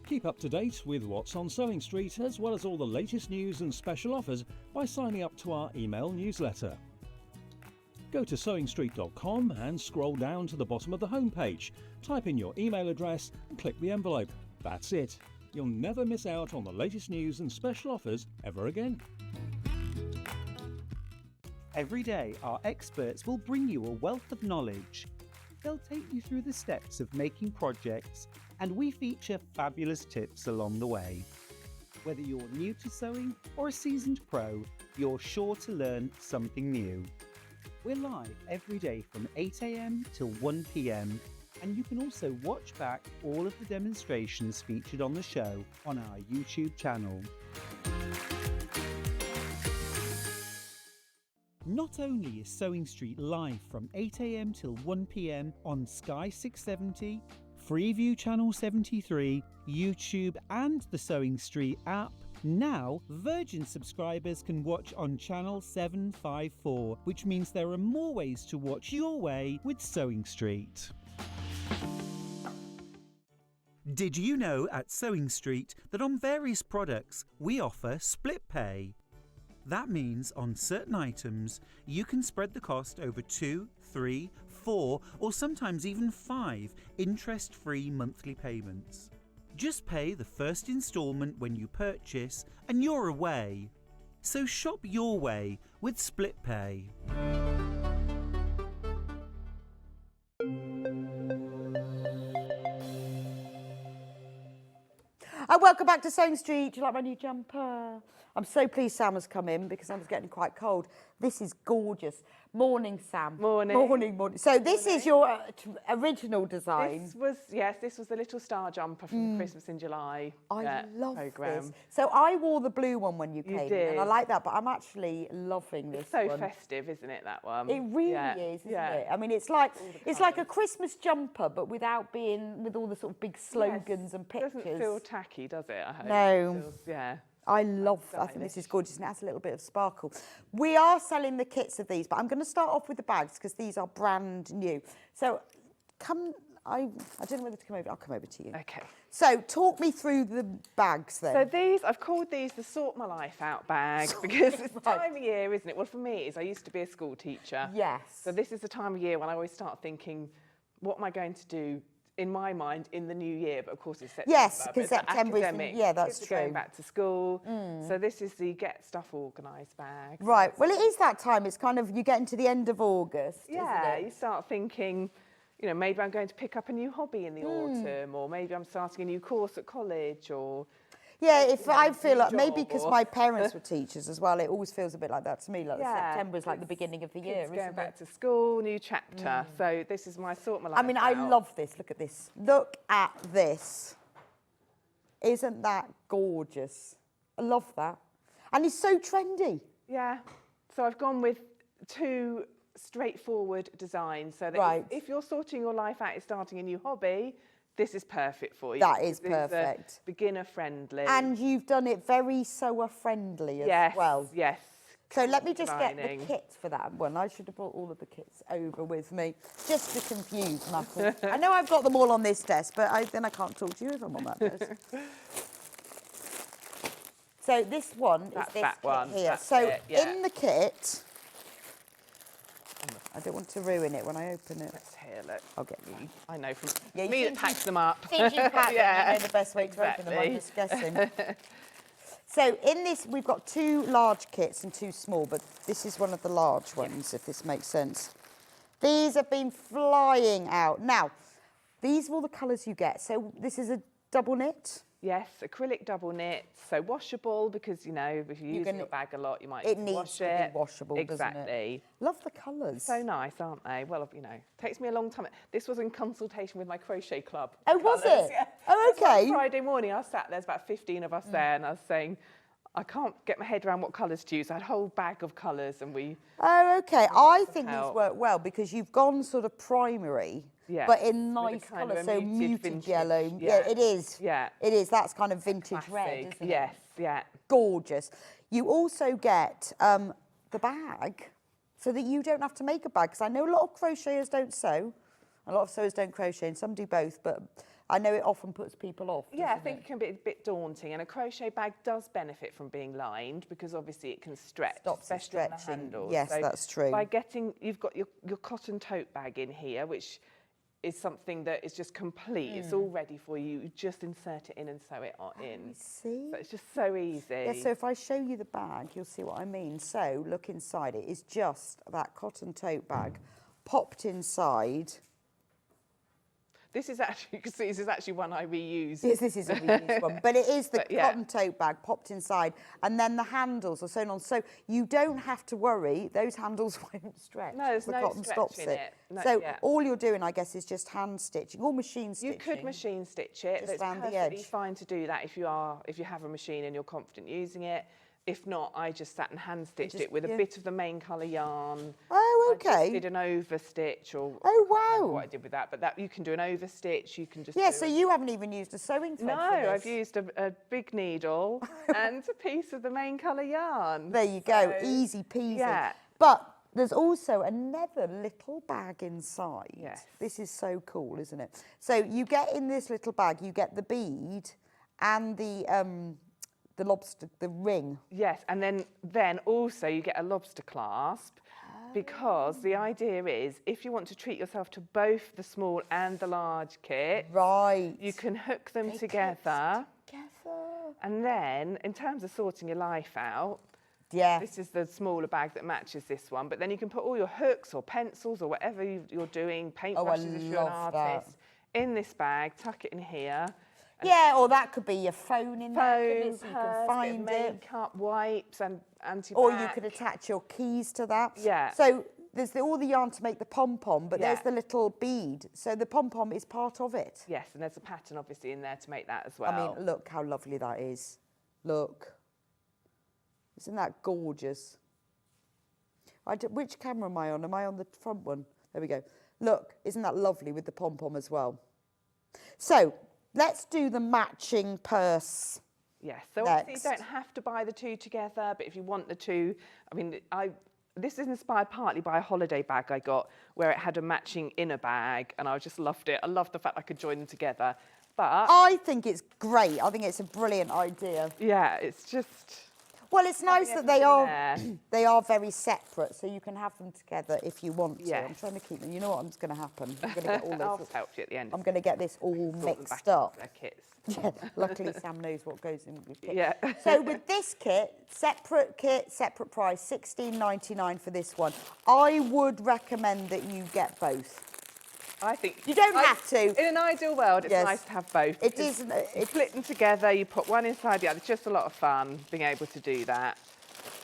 Keep up to date with what's on Sewing Street, as well as all the latest news and special offers, by signing up to our email newsletter. Go to sewingstreet.com and scroll down to the bottom of the homepage. Type in your email address and click the envelope. That's it. You'll never miss out on the latest news and special offers ever again. Every day, our experts will bring you a wealth of knowledge. They'll take you through the steps of making projects, and we feature fabulous tips along the way. Whether you're new to sewing or a seasoned pro, you're sure to learn something new. We're live every day from 8 AM till 1 PM, and you can also watch back all of the demonstrations featured on the show on our YouTube channel. Not only is Sewing Street live from 8 AM till 1 PM on Sky 670, Freeview Channel 73, YouTube and the Sewing Street app, now Virgin subscribers can watch on Channel 754, which means there are more ways to watch your way with Sewing Street. Did you know at Sewing Street that on various products we offer split pay? That means on certain items you can spread the cost over 2, 3, 4 or sometimes even 5 interest-free monthly payments. Just pay the first instalment when you purchase and you're away. So shop your way with split pay. And welcome back to Sewing Street. Do you like my new jumper? I'm so pleased Sam has come in because I was getting quite cold. This is gorgeous. Morning, Sam. Morning. Morning. So this is your original design. This was the little star jumper from Christmas in July. I love programme. this. So I wore the blue one when you came in, did. and I like that, but I'm actually loving this It's so one. festive, isn't it, that one? It really is, isn't it? I mean, it's like a Christmas jumper, but without being with all the sort of big slogans and pictures. It doesn't feel tacky, does it? I hope. No. It feels, I love, I think this is gorgeous, and it has a little bit of sparkle. We are selling the kits of these, but I'm going to start off with the bags because these are brand new. So I don't know whether to come over. I'll come over to you. Okay. So talk me through the bags then. So I've called these the Sort My Life Out bag because it's the time of year, isn't it? Well, for me, it is. I used to be a school teacher. Yes. So this is the time of year when I always start thinking, what am I going to do? In my mind, in the new year, but of course it's September. Yes, because September is, that's Kids true. are going back to school. So this is the Get Stuff Organised bag. Right, well it is that time, it's kind of, you get into the end of August, Yeah, isn't it? you start thinking, you know, maybe I'm going to pick up a new hobby in the autumn, or maybe I'm starting a new course at college, or... Yeah, if I feel like, maybe job because or- my parents were teachers as well, it always feels a bit like that to me, like Yeah, September is like the beginning of the year, Kids isn't going back it? to school, new chapter. So this is my Sort My Life I mean, I Out. love this, look at this. Look at this. Isn't that gorgeous? I love that. And it's so trendy. Yeah, so I've gone with two straightforward designs, so that Right. if you're sorting your life out, you're starting a new hobby, this is perfect for you. That is This a perfect. beginner friendly. And you've done it very sewer friendly as yes, well. Yes. So let me just get the designing. kit for that one. I should have brought all of the kits over with me, just to confuse matters. I know I've got them all on this desk, but then I can't talk to you if I'm on that desk. So this one That's is this that kit one, here. that's So it, yeah. in the kit, I don't want to ruin it when I open it. Let's hear, look. I'll get you. I know from Yeah, you me that think packs them up. Think you pack Yeah, them, you know the best way to open them, I'm exactly. just guessing. So in this, we've got two large kits and two small, but this is one of the large ones, if this makes sense. These have been flying out. Now, these are all the colours you get. So this is a double knit. Yes, acrylic double knit, so washable because, you know, if you use your bag a lot, you might It need to needs wash to it. be washable, doesn't it? Exactly. Love the colours. So nice, aren't they? Well, you know, takes me a long time. This was in consultation with my crochet club. Oh, was Colours, it? yeah. Oh, That's why okay. Friday morning, I sat there's about 15 of us there, and I was saying, I can't get my head around what colours to use. I had a whole bag of colours, and we... Oh, okay. I think these help. work well because you've gone sort of primary, Yeah, but in with a nice kind of colours, a so muted muted vintage, yellow. yeah. It is. Yeah. It is. That's kind of vintage red, Classic. isn't it? Yes, yeah. Gorgeous. You also get the bag so that you don't have to make a bag. Because I know a lot of crocheters don't sew, a lot of sewers don't crochet, and some do both, but I know it often puts people off. Yeah, I doesn't think it can be a bit daunting, and a crochet bag does benefit from being lined because obviously it can stretch, Stops it especially on the stretching. handles. Yes, that's true. By you've got your cotton tote bag in here, which is something that is just complete. It's all ready for you. You just insert it in and sew it in. See? So it's just so easy. Yeah, so if I show you the bag, you'll see what I mean. So look inside. It is just that cotton tote bag popped inside. This is actually, you can see this is actually one I reuse. Yes, this is a reused one, but it is the But yeah. cotton tote bag popped inside, and then the handles are sewn on. So you don't have to worry; those handles won't stretch. No, there's the no cotton stretch stops in it. No, so yeah. all you're doing, I guess, is just hand stitching or machine stitching. You could machine stitch it. Just It's round the perfectly edge. fine to do that if you have a machine and you're confident using it. If not, I just sat and hand stitched just- it with yeah. a bit of the main colour yarn. Oh, I just okay. did an overstitch, or Oh, I can't remember wow. what I did with that, but that you can do an overstitch. You can just Yeah, do so a- you haven't even used a sewing thread No, for this. I've used a big needle and a piece of the main colour yarn. There you go, So, easy peasy. yeah. But there's also another little bag inside. Yes. This is so cool, isn't it? So you get in this little bag, you get the bead and the lobster, the ring. Yes, and then also you get a lobster clasp, because the idea is if you want to treat yourself to both the small and the large kit, Right. you can hook them They together. clip together. And then in terms of sorting your life out, Yeah. this is the smaller bag that matches this one, but then you can put all your hooks or pencils or whatever you're doing, paintbrushes if you're an love that. artist, in this bag, tuck it in here. Yeah, or that could be your phone in there, couldn't it? Phone, So you purse, can find bit of it. makeup, wipes, and anti-bac. Or you could attach your keys to that. Yeah. So there's all the yarn to make the pom-pom, but there's Yeah. the little bead. So the pom-pom is part of it. Yes, and there's a pattern obviously in there to make that as well. I mean, look how lovely that is. Look. Isn't that gorgeous? Which camera am I on? Am I on the front one? There we go. Look, isn't that lovely with the pom-pom as well? So let's do the matching purse. Yes, so obviously you don't have to buy the two together, but if you want the two, I mean, this is inspired partly by a holiday bag I got where it had a matching inner bag, and I just loved it. I loved the fact I could join them together. But I think it's great. I think it's a brilliant idea. yeah, it's just... Well, it's nice that they are very separate, so you can have them together if you want to. Yes. I'm trying to keep them. You know what's going to happen? I'm going to get all I'll this. help you at the end. I'm going to get this all Sort them mixed back up. into their kits. Yeah, luckily Sam knows what goes in with kit. Yeah. So with this kit, separate price, $16.99 for this one. I would recommend that you get both. I think You don't have to. In an ideal world, it's Yes. nice to have both. It because is. You split them together, you put one inside the other. It's just a lot of fun being able to do that.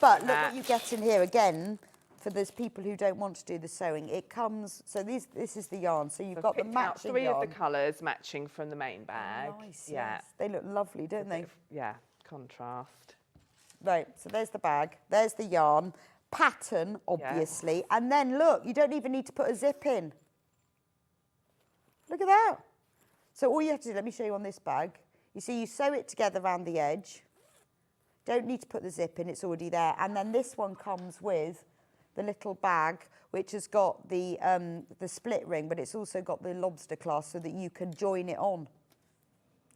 But look what you get in here again. For those people who don't want to do the sewing, it comes. So this is the yarn. So you've got the Picked out matching three yarn. of the colours matching from the main bag. Nice. Yeah. Yes. They look lovely, don't they? Yeah, contrast. Right. So there's the bag. There's the yarn. Pattern, obviously. And then look, you don't even need to put a zip in. Look at that. So all you have to do, let me show you on this bag. You see, you sew it together around the edge. Don't need to put the zip in, it's already there. And then this one comes with the little bag, which has got the split ring, but it's also got the lobster clasp so that you can join it on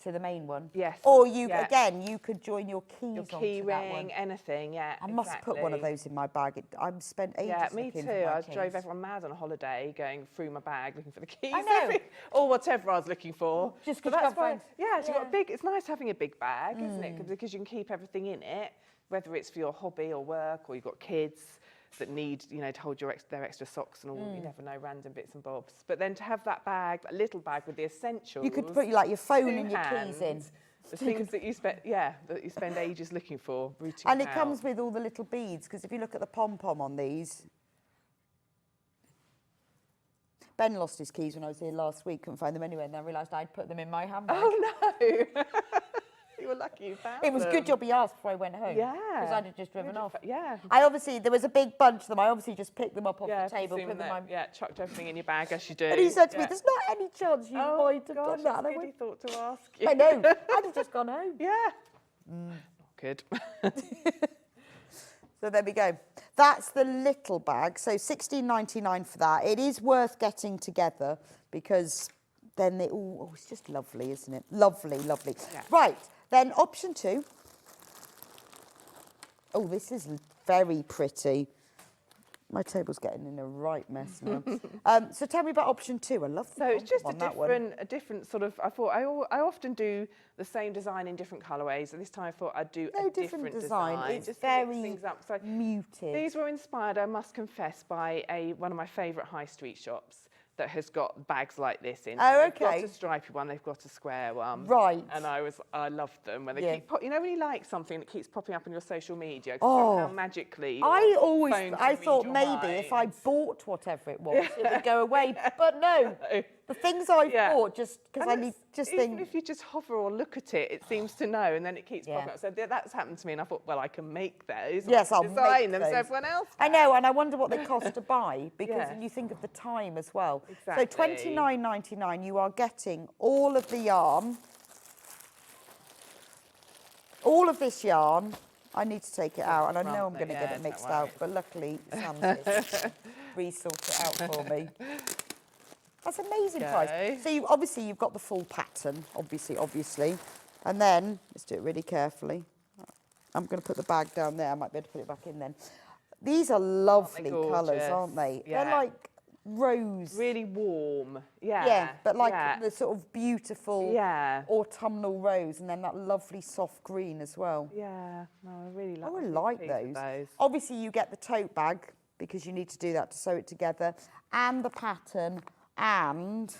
to the main one. Yes. Or again, you could join your keys Your onto key that one. ring, anything, yeah. I must put one of those in my bag. I've spent ages Yeah, me looking too. for my I keys. drove everyone mad on a holiday, going through my bag looking for the keys. I know. Or whatever I was looking for. Just So 'cause you that's can't why. find- Yeah, so you've got a big. It's nice having a big bag, isn't it? Because you can keep everything in it, whether it's for your hobby or work, or you've got kids that need, you know, to hold their extra socks and all. You never know, random bits and bobs. But then to have that bag, that little bag with the essentials. You could put like your phone two and your keys in. hands, the things that you spend ages looking for, rooting And it out. comes with all the little beads, because if you look at the pom-pom on these, Ben lost his keys when I was here last week, couldn't find them anywhere, and I realised I'd put them in my handbag. Oh no! You were lucky you found It was a them. good job he asked before I went home. Yeah. Because I'd have just driven off. Yeah. There was a big bunch of them. I obviously just picked them up off the table, presume put them that, on. yeah, chucked everything in your bag as you do. And he said to me, Yeah. there's not any chance you might have gosh, done that. And I it's good went, he thought to ask you. I know, I'd have just gone home. Yeah. Not good. So there we go. That's the little bag. So $16.99 for that. It is worth getting together because then they all, it's just lovely, isn't it? Lovely, lovely. Yeah. Right, then option 2. Oh, this is very pretty. My table's getting in a right mess now. So tell me about option 2. I love the So it's just pom-pom on that one. a different sort of, I thought, I often do the same design in different colourways. And this time I thought I'd do No a different different design. It's just to mix very things up. So muted. these were inspired, I must confess, by one of my favourite high street shops that has got bags like this in. Oh, So they've okay. got a stripy one, they've got a square one. Right. And I loved them when they Yeah. keep, you know, when you like something that keeps popping up on your social media, Oh. somehow magically. I your always, phone can I read thought your maybe if I mind. bought whatever it was, it would go away. But no, the things I Yeah. bought just because And I need it's- just even think. if you just hover or look at it, it seems to know, and then it keeps Yeah. popping up. So that's happened to me, and I thought, well, I can make those. Yes, I'll design make them so those. everyone else. I know, and I wonder what they cost to buy because Yeah. you think of the time as well. Exactly. So $29.99, you are getting all of the yarn, all of this yarn. I need to take it out, and I know I'm going to Yeah, get it don't mixed worry. out, but luckily Sam's here to re-sort it out for me. That's amazing price. Okay. So obviously you've got the full pattern, obviously. And then, let's do it really carefully. I'm going to put the bag down there. I might be able to put it back in then. These are lovely colours, gorgeous? aren't they? Yeah. They're like rose. Really warm. Yeah. Yeah, but like yeah. the sort of beautiful Yeah. autumnal rose and then that lovely soft green as well. Yeah. No, I really like. Oh, I I'm like pleased with those. Obviously, you get the tote bag because you need to do that to sew it together, and the pattern. And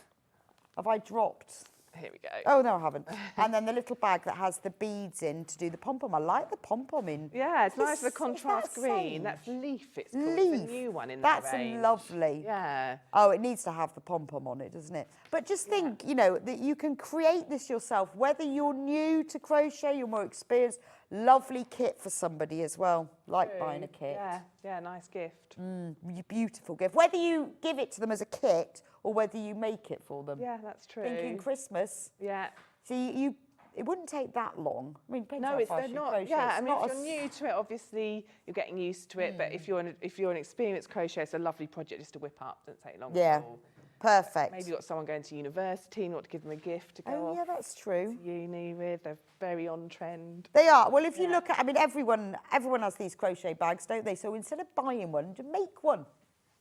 have I dropped? Here we go. Oh, no, I haven't. And then the little bag that has the beads in to do the pom-pom. I like the pom-pom in. Yeah, it's nice, the Is contrast that green. sage? That's Leaf, it's called. Leaf. It's a new one in That's the range. lovely. Yeah. Oh, it needs to have the pom-pom on it, doesn't it? But just think, you know, that you can create this yourself, whether you're new to crochet, you're more experienced. Lovely kit for somebody as well, like buying a kit. Yeah, yeah, nice gift. Beautiful gift. Whether you give it to them as a kit or whether you make it for them. Yeah, that's true. Thinking Christmas. Yeah. See, it wouldn't take that long. I mean, depends No, how it's fast they're you not. crochet. Yeah, It's I mean, not if you're new to it, obviously you're getting used to it. But if you're an experienced crochet, it's a lovely project just to whip up. Doesn't take long Yeah, at all. perfect. Maybe you've got someone going to university and you want to give them a gift to go Oh, off yeah, that's true. to uni with. They're very on trend. They are. Well, if you look at, I mean, everyone has these crochet bags, don't they? So instead of buying one, just make one.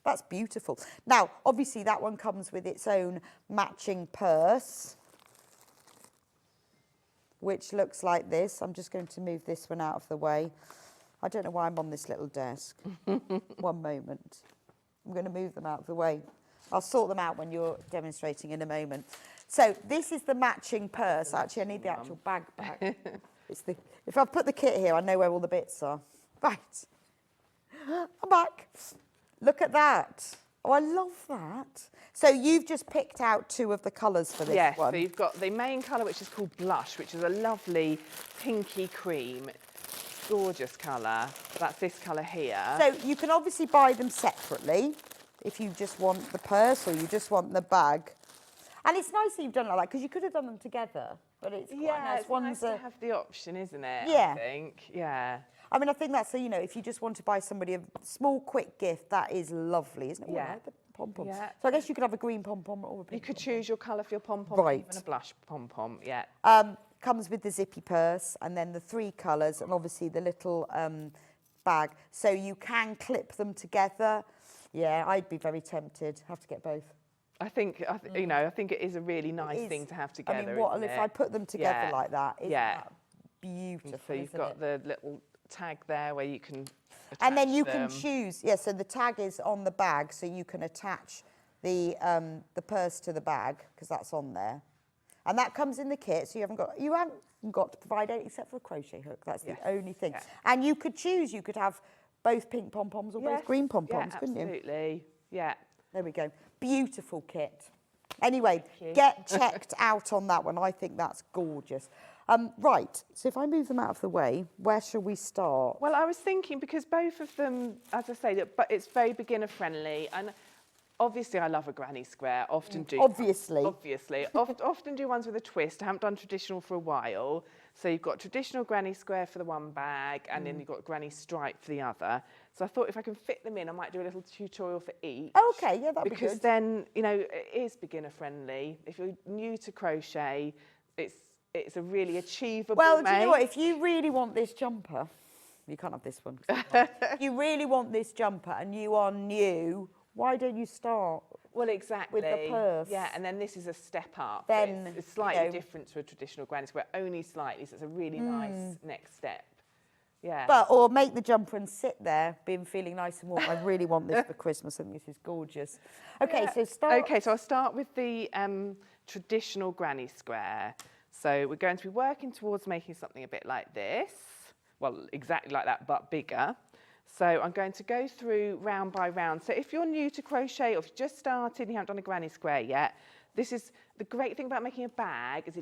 That's beautiful. Now, obviously, that one comes with its own matching purse, which looks like this. I'm just going to move this one out of the way. I don't know why I'm on this little desk. One moment. I'm going to move them out of the way. I'll sort them out when you're demonstrating in a moment. So this is the matching purse. Actually, I need the actual bag back. If I put the kit here, I know where all the bits are. Right. I'm back. Look at that. Oh, I love that. So you've just picked out two of the colours for this one. Yes, so you've got the main colour, which is called Blush, which is a lovely pinky cream. Gorgeous colour. That's this colour here. So you can obviously buy them separately if you just want the purse or you just want the bag. And it's nice that you've done it like that because you could have done them together, but it's quite nice. It's nice to have the option, isn't it? Yeah. I think, yeah. I mean, I think that's, you know, if you just want to buy somebody a small, quick gift, that is lovely, isn't it? Yeah. Oh, I like the pom-poms. Yeah. So I guess you could have a green pom-pom or a You pink could pom-pom. choose your colour for your pom-pom, Right. even a blush pom-pom, yeah. Comes with the zippy purse and then the three colours and obviously the little bag. So you can clip them together. Yeah, I'd be very tempted. Have to get both. I think, you know, I think it is a really nice is. thing to have together. I mean, what isn't if it? I put them together Yeah. like that? Isn't Yeah. that beautiful? So you've isn't got it? the little tag there where you can attach And then you them. can choose. Yeah, so the tag is on the bag, so you can attach the purse to the bag because that's on there, and that comes in the kit. So you haven't got to provide any except for a crochet hook. That's the only thing. Yeah. And you could choose. You could have both pink pom poms or both Yes. green pom poms, Yeah, couldn't you? absolutely. Yeah. There we go. Beautiful kit. Anyway, you. get checked out on that one. I think that's gorgeous. Right, so if I move them out of the way, where shall we start? Well, I was thinking because both of them, as I say, but it's very beginner friendly, and obviously I love a granny square. Often do. Obviously. Often do ones with a twist. I haven't done traditional for a while, so you've got traditional granny square for the one bag, and then you've got granny stripe for the other. So I thought if I can fit them in, I might do a little tutorial for each. Okay, yeah, that'd be Because good. then, you know, it is beginner friendly. If you're new to crochet, it's a really achievable Well, do you know make. what? If you really want this jumper, you can't have this one. 'cause it's mine. If you really want this jumper and you are new, why don't you start? Well, exactly. with the purse? Yeah, and then this is a step up. Then, it's slightly you know- different to a traditional granny square, only slightly, so it's a really nice next step. Yeah. But, or make the jumper and sit there, feeling nice and warm. I really want this for Christmas. I think this is gorgeous. Okay, Yeah. so start. Okay, so I'll start with the traditional granny square. So we're going to be working towards making something a bit like this. Well, exactly like that, but bigger. So I'm going to go through round by round. So if you're new to crochet or if you've just started and you haven't done a granny square yet, this is the great thing about making a bag is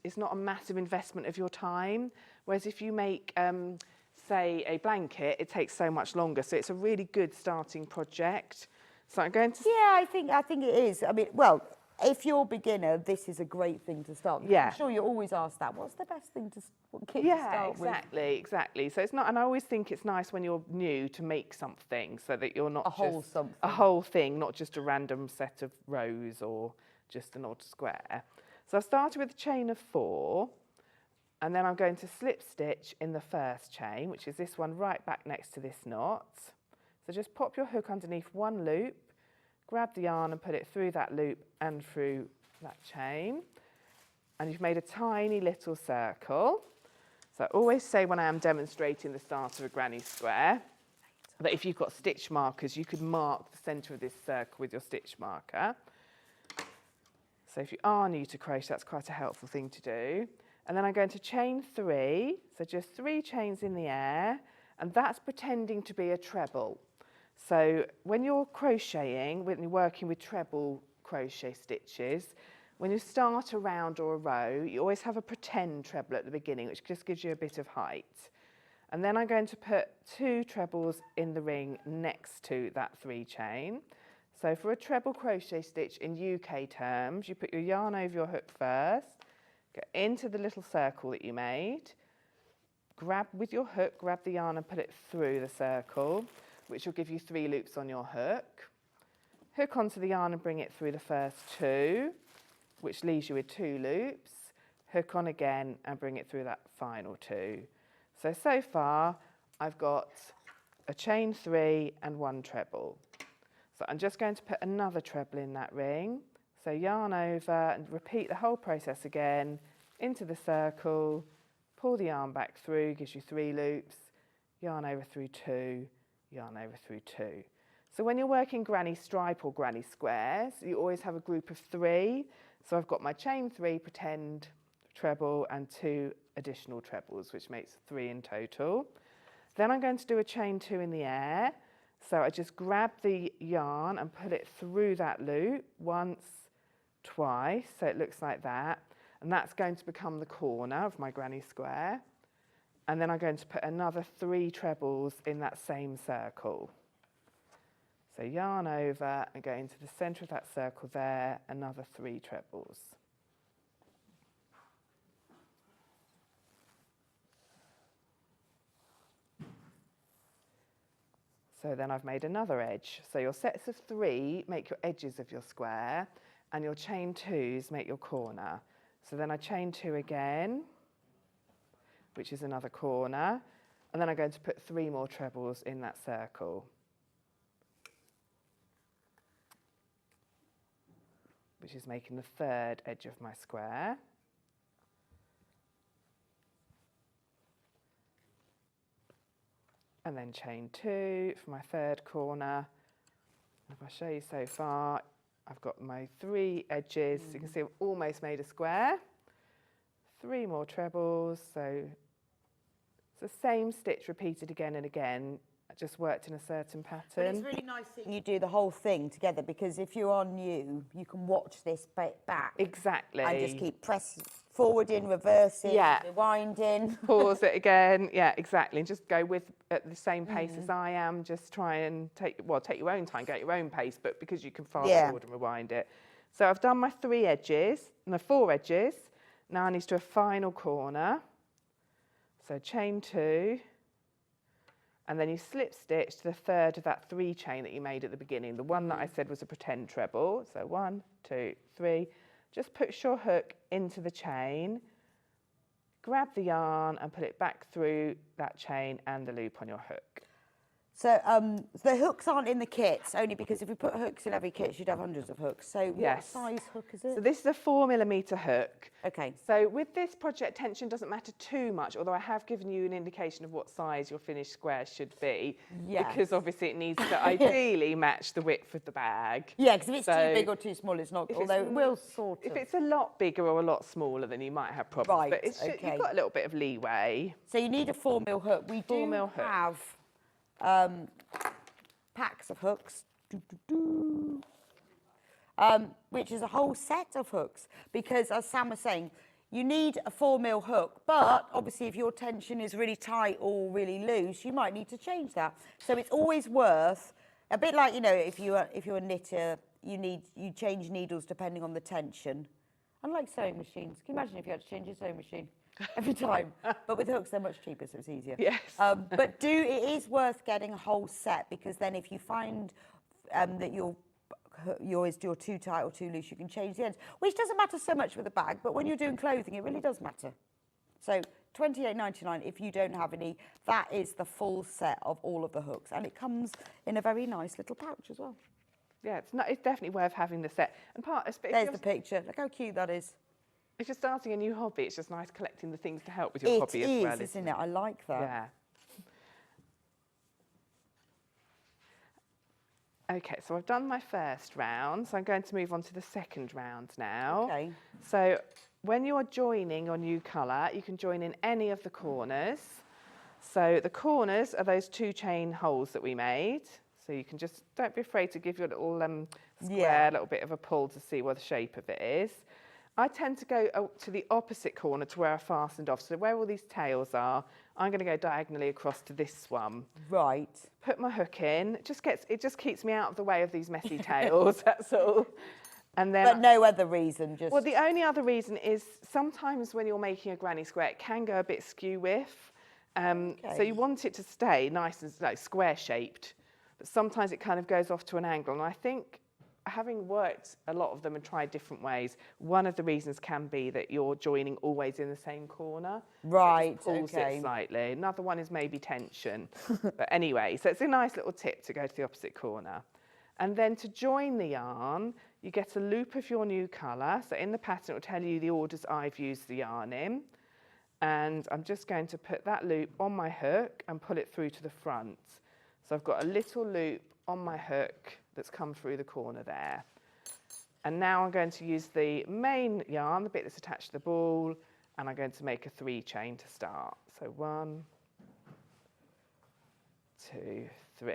it's not a massive investment of your time. Whereas if you make, say, a blanket, it takes so much longer. So it's a really good starting project. So I'm going to... Yeah, I think it is. I mean, well, if you're a beginner, this is a great thing to start with. Yeah. I'm sure you're always asked that. What's the best thing what kit to Yeah, start with? exactly. So it's not, and I always think it's nice when you're new to make something so that you're not A whole just something. a whole thing, not just a random set of rows or just an odd square. So I started with a chain of 4, and then I'm going to slip stitch in the first chain, which is this one right back next to this knot. So just pop your hook underneath one loop, grab the yarn and put it through that loop and through that chain. And you've made a tiny little circle. So I always say when I am demonstrating the start of a granny square, that if you've got stitch markers, you could mark the centre of this circle with your stitch marker. So if you are new to crochet, that's quite a helpful thing to do. And then I'm going to chain 3, so just 3 chains in the air, and that's pretending to be a treble. So when you're crocheting, when you're working with treble crochet stitches, when you start a round or a row, you always have a pretend treble at the beginning, which just gives you a bit of height. And then I'm going to put 2 trebles in the ring next to that 3 chain. So for a treble crochet stitch in UK terms, you put your yarn over your hook first, go into the little circle that you made, grab with your hook, grab the yarn and put it through the circle, which will give you 3 loops on your hook. Hook onto the yarn and bring it through the first 2, which leaves you with 2 loops. Hook on again and bring it through that final 2. So far I've got a chain 3 and 1 treble. So I'm just going to put another treble in that ring. So yarn over and repeat the whole process again, into the circle, pull the yarn back through, gives you 3 loops, yarn over through 2, yarn over through 2. So when you're working granny stripe or granny squares, you always have a group of 3. So I've got my chain 3 pretend treble and 2 additional trebles, which makes 3 in total. Then I'm going to do a chain 2 in the air. So I just grab the yarn and put it through that loop once, twice, so it looks like that. And that's going to become the corner of my granny square. And then I'm going to put another 3 trebles in that same circle. So yarn over and go into the centre of that circle there, another 3 trebles. So then I've made another edge. So your sets of 3 make your edges of your square, and your chain 2s make your corner. So then I chain 2 again, which is another corner, and then I'm going to put 3 more trebles in that circle, which is making the 3rd edge of my square. And then chain 2 for my 3rd corner. If I show you so far, I've got my 3 edges. So you can see I've almost made a square. 3 more trebles, so it's the same stitch repeated again and again. I just worked in a certain pattern. But it's really nice that you do the whole thing together, because if you are new, you can watch this bit back. Exactly. And just keep pressing forwarding, reversing, rewinding. Pause it again. Yeah, exactly. And just go with at the same pace as I am. Just try and take your own time, go at your own pace, but because you can fast forward and rewind it. So I've done my 3 edges, no, 4 edges. Now I need to do a final corner. So chain 2. And then you slip stitch to the 3rd of that 3 chain that you made at the beginning, the one that I said was a pretend treble. So 1, 2, 3. Just push your hook into the chain, grab the yarn and put it back through that chain and the loop on your hook. So the hooks aren't in the kits, only because if we put hooks in every kit, you'd have hundreds of hooks. So what size hook is it? So this is a 4mm hook. Okay. So with this project, tension doesn't matter too much, although I have given you an indication of what size your finished square should be. Yes. Because obviously it needs to ideally match the width of the bag. Yeah, because if it's too big or too small, it's not, although it will sort of. If it's a lot bigger or a lot smaller, then you might have problems. Right, But it's you've got a little bit of leeway. So you need a 4mm hook. We do have packs of hooks, which is a whole set of hooks, because as Sam was saying, you need a 4mm hook, but obviously if your tension is really tight or really loose, you might need to change that. So it's always worth, a bit like, you know, if you're a knitter, you change needles depending on the tension. Unlike sewing machines. Can you imagine if you had to change your sewing machine every time? But with hooks, they're much cheaper, so it's easier. Yes. But it is worth getting a whole set, because then if you find that you always do too tight or too loose, you can change the ends, which doesn't matter so much with a bag, but when you're doing clothing, it really does matter. So £28.99 if you don't have any. That is the full set of all of the hooks, and it comes in a very nice little pouch as well. Yeah, it's definitely worth having the set. And there's the picture. Look how cute that is. If you're starting a new hobby, it's just nice collecting the things to help with your hobby as well. Isn't it? I like that. Yeah. Okay, so I've done my first round, so I'm going to move on to the second round now. Okay. So when you're joining your new colour, you can join in any of the corners. So the corners are those 2 chain holes that we made. So you can just, don't be afraid to give your little square a little bit of a pull to see what the shape of it is. I tend to go to the opposite corner to where I fastened off. So where all these tails are, I'm going to go diagonally across to this one. Right. Put my hook in. It just keeps me out of the way of these messy tails, that's all. And then But no other reason, just... Well, the only other reason is sometimes when you're making a granny square, it can go a bit skew-whiff. So you want it to stay nice and like square shaped, but sometimes it kind of goes off to an angle. And I think, having worked a lot of them and tried different ways, one of the reasons can be that you're joining always in the same corner. Right, It just pulls okay. it slightly. Another one is maybe tension. But anyway, so it's a nice little tip to go to the opposite corner. And then to join the yarn, you get a loop of your new colour. So in the pattern, it will tell you the orders I've used the yarn in. And I'm just going to put that loop on my hook and pull it through to the front. So I've got a little loop on my hook that's come through the corner there. And now I'm going to use the main yarn, the bit that's attached to the ball, and I'm going to make a 3 chain to start. So 1, 2, 3.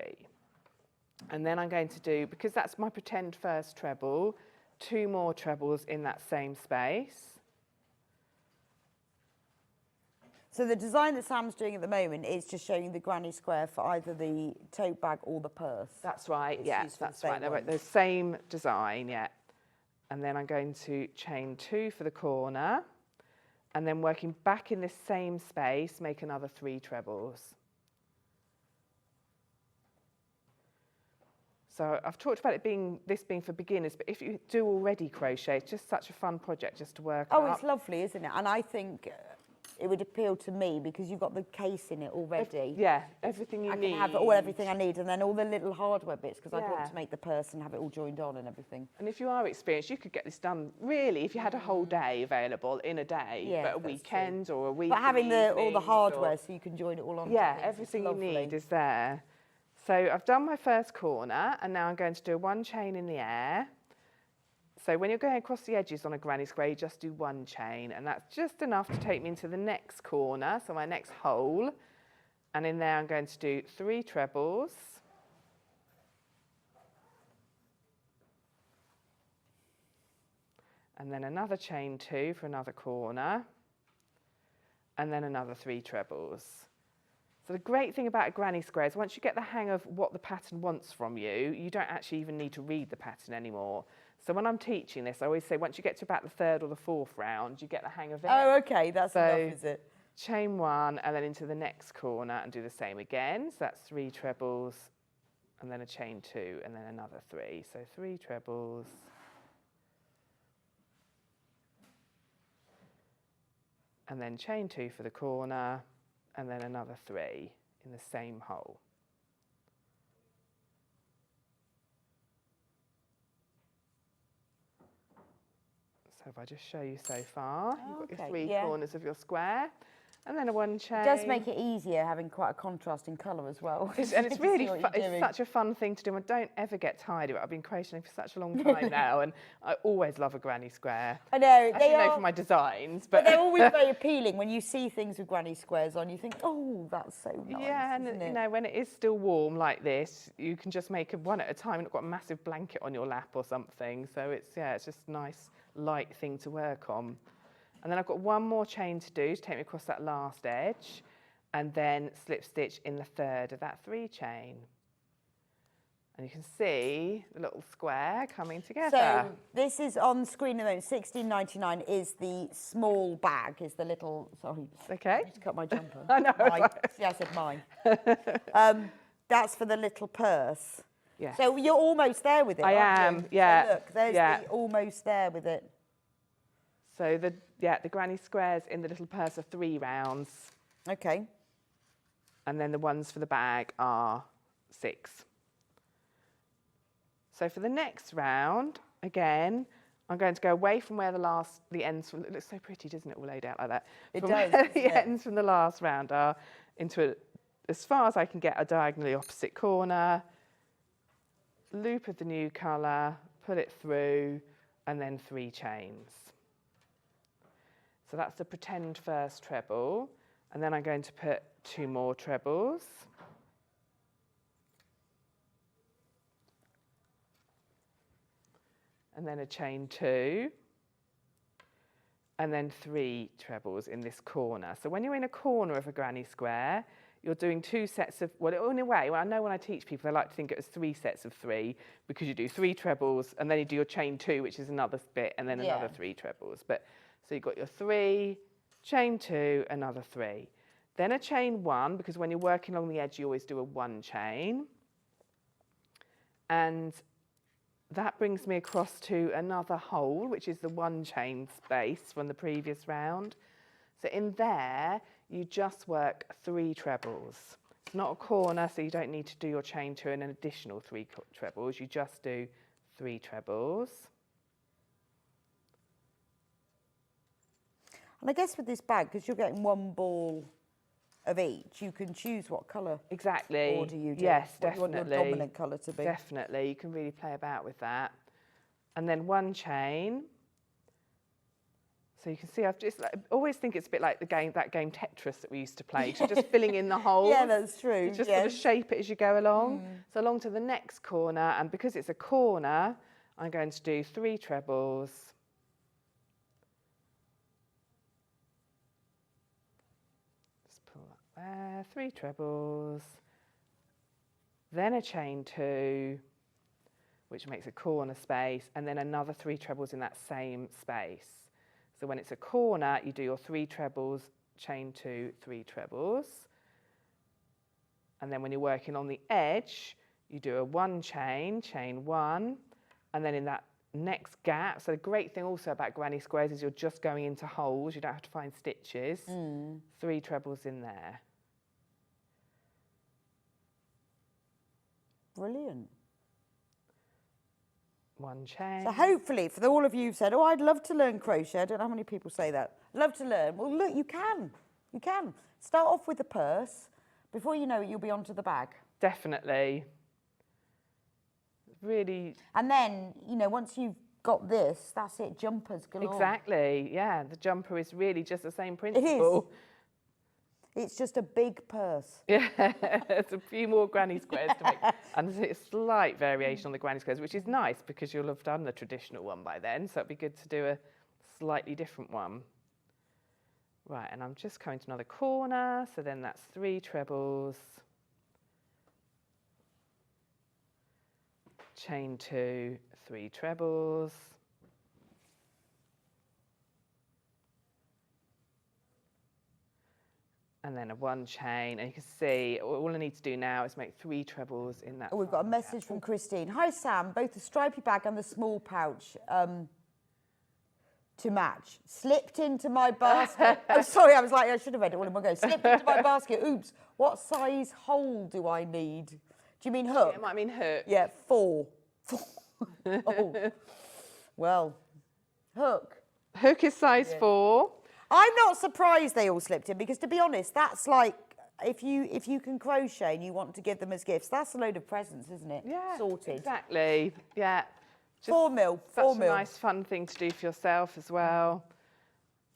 And then I'm going to do, because that's my pretend first treble, 2 more trebles in that same space. So the design that Sam's doing at the moment is just showing the granny square for either the tote bag or the purse. That's right, It's yes, used for the that's right. same They're the ones. same design, yeah. And then I'm going to chain 2 for the corner, and then working back in this same space, make another 3 trebles. So I've talked about this being for beginners, but if you do already crochet, it's just such a fun project just to work Oh, up. it's lovely, isn't it? And I think it would appeal to me because you've got the case in it already. Yeah, everything you I need. can have everything I need, and then all the little hardware bits, because I'd want to make the purse and have it all joined on and everything. And if you are experienced, you could get this done, really, if you had a whole day available in a day, Yeah, but a that's weekend or a week. But having all the evenings hardware or- so you can join it all on. Yeah, everything you need is there. So I've done my first corner, and now I'm going to do 1 chain in the air. So when you're going across the edges on a granny square, you just do 1 chain, and that's just enough to take me into the next corner, so my next hole. And in there I'm going to do 3 trebles. And then another chain 2 for another corner. And then another 3 trebles. So the great thing about a granny square is once you get the hang of what the pattern wants from you, you don't actually even need to read the pattern anymore. So when I'm teaching this, I always say once you get to about the 3rd or the 4th round, you get the hang of it. Oh, okay, that's So enough, is it? chain 1 and then into the next corner and do the same again. So that's 3 trebles and then a chain 2 and then another 3. So 3 trebles. And then chain 2 for the corner and then another 3 in the same hole. So if I just show you so far, you've got your 3 corners of your square, and then a 1 chain. It does make it easier having quite a contrasting colour as well. And it's really it's such a fun thing to do. I don't ever get tired of it. I've been crocheting for such a long time now, and I always love a granny square. I know, As they you know are, from my designs, but they're always very appealing. When you see things with granny squares on, you think, oh, that's so nice. yeah, and isn't it? you know, when it is still warm like this, you can just make it 1 at a time. You've not got a massive blanket on your lap or something. So it's just a nice light thing to work on. And then I've got 1 more chain to do to take me across that last edge, and then slip stitch in the 3rd of that 3 chain. And you can see the little square coming together. So this is on screen at the moment. $16.99 is the small bag, is the little, sorry. Okay. I need to cut my jumper. I know. Mine. See, I said mine. That's for the little purse. Yes. So you're almost there with it, I aren't am, you? yeah, So look, there's yeah. the almost there with it. So the granny squares in the little purse are 3 rounds, Okay. and then the ones for the bag are 6. So for the next round, again, I'm going to go away from where the ends from, it looks so pretty, doesn't it, all laid out like that? It From does, where doesn't the it? ends from the last round are into as far as I can get a diagonally opposite corner, loop of the new colour, pull it through, and then 3 chains. So that's the pretend first treble, and then I'm going to put 2 more trebles. And then a chain 2, and then 3 trebles in this corner. So when you're in a corner of a granny square, you're doing 2 sets of, well, in a way, I know when I teach people, I like to think it as 3 sets of 3, because you do 3 trebles, and then you do your chain 2, which is another bit, and then another 3 trebles. But so you've got your 3, chain 2, another 3. Then a chain 1, because when you're working along the edge, you always do a 1 chain. And that brings me across to another hole, which is the 1 chain space from the previous round. So in there, you just work 3 trebles. It's not a corner, so you don't need to do your chain 2 and an additional 3 trebles. You just do 3 trebles. And I guess with this bag, because you're getting 1 ball of each, you can choose what colour Exactly. order you do. Yes, what you want definitely. your dominant colour to be. Definitely. You can really play about with that. And then 1 chain. So you can see I've just always think it's a bit like that game Tetris that we used to play. So just filling in the holes. Yeah, that's true. You just sort of shape it as you go along. So along to the next corner, and because it's a corner, I'm going to do 3 trebles. Just pull that there, 3 trebles. Then a chain 2, which makes a corner space, and then another 3 trebles in that same space. So when it's a corner, you do your 3 trebles, chain 2, 3 trebles. And then when you're working on the edge, you do a 1 chain, chain 1, and then in that next gap, so the great thing also about granny squares is you're just going into holes, you don't have to find stitches, 3 trebles in there. Brilliant. 1 chain. So hopefully, for all of you who've said, oh, I'd love to learn crochet, I don't know how many people say that, love to learn. Well, look, you can. You can. Start off with the purse. Before you know it, you'll be onto the bag. Definitely. Really. And then, you know, once you've got this, that's it, jumpers galore. Exactly, yeah. The jumper is really just the same principle. It's just a big purse. Yeah, it's a few more granny squares to make. And it's a slight variation on the granny squares, which is nice because you'll have done the traditional one by then. So it'd be good to do a slightly different one. Right, and I'm just coming to another corner. So then that's 3 trebles. Chain 2, 3 trebles. And then a 1 chain, and you can see all I need to do now is make 3 trebles in that. Oh, we've got a message from Christine. Hi Sam, both the stripy bag and the small pouch to match. Slipped into my basket. Oh, sorry, I was like, I should have read it all in one go. Slipped into my basket. Oops. What size hole do I need? Do you mean hook? It might mean hook. Yeah, 4. Oh, well, hook. Hook is size 4. I'm not surprised they all slipped in because, to be honest, that's like if you can crochet and you want to give them as gifts, that's a load of presents, isn't it? Yeah, Sorted. exactly. Yeah. Just 4 mil. 4 such mil. a nice, fun thing to do for yourself as well.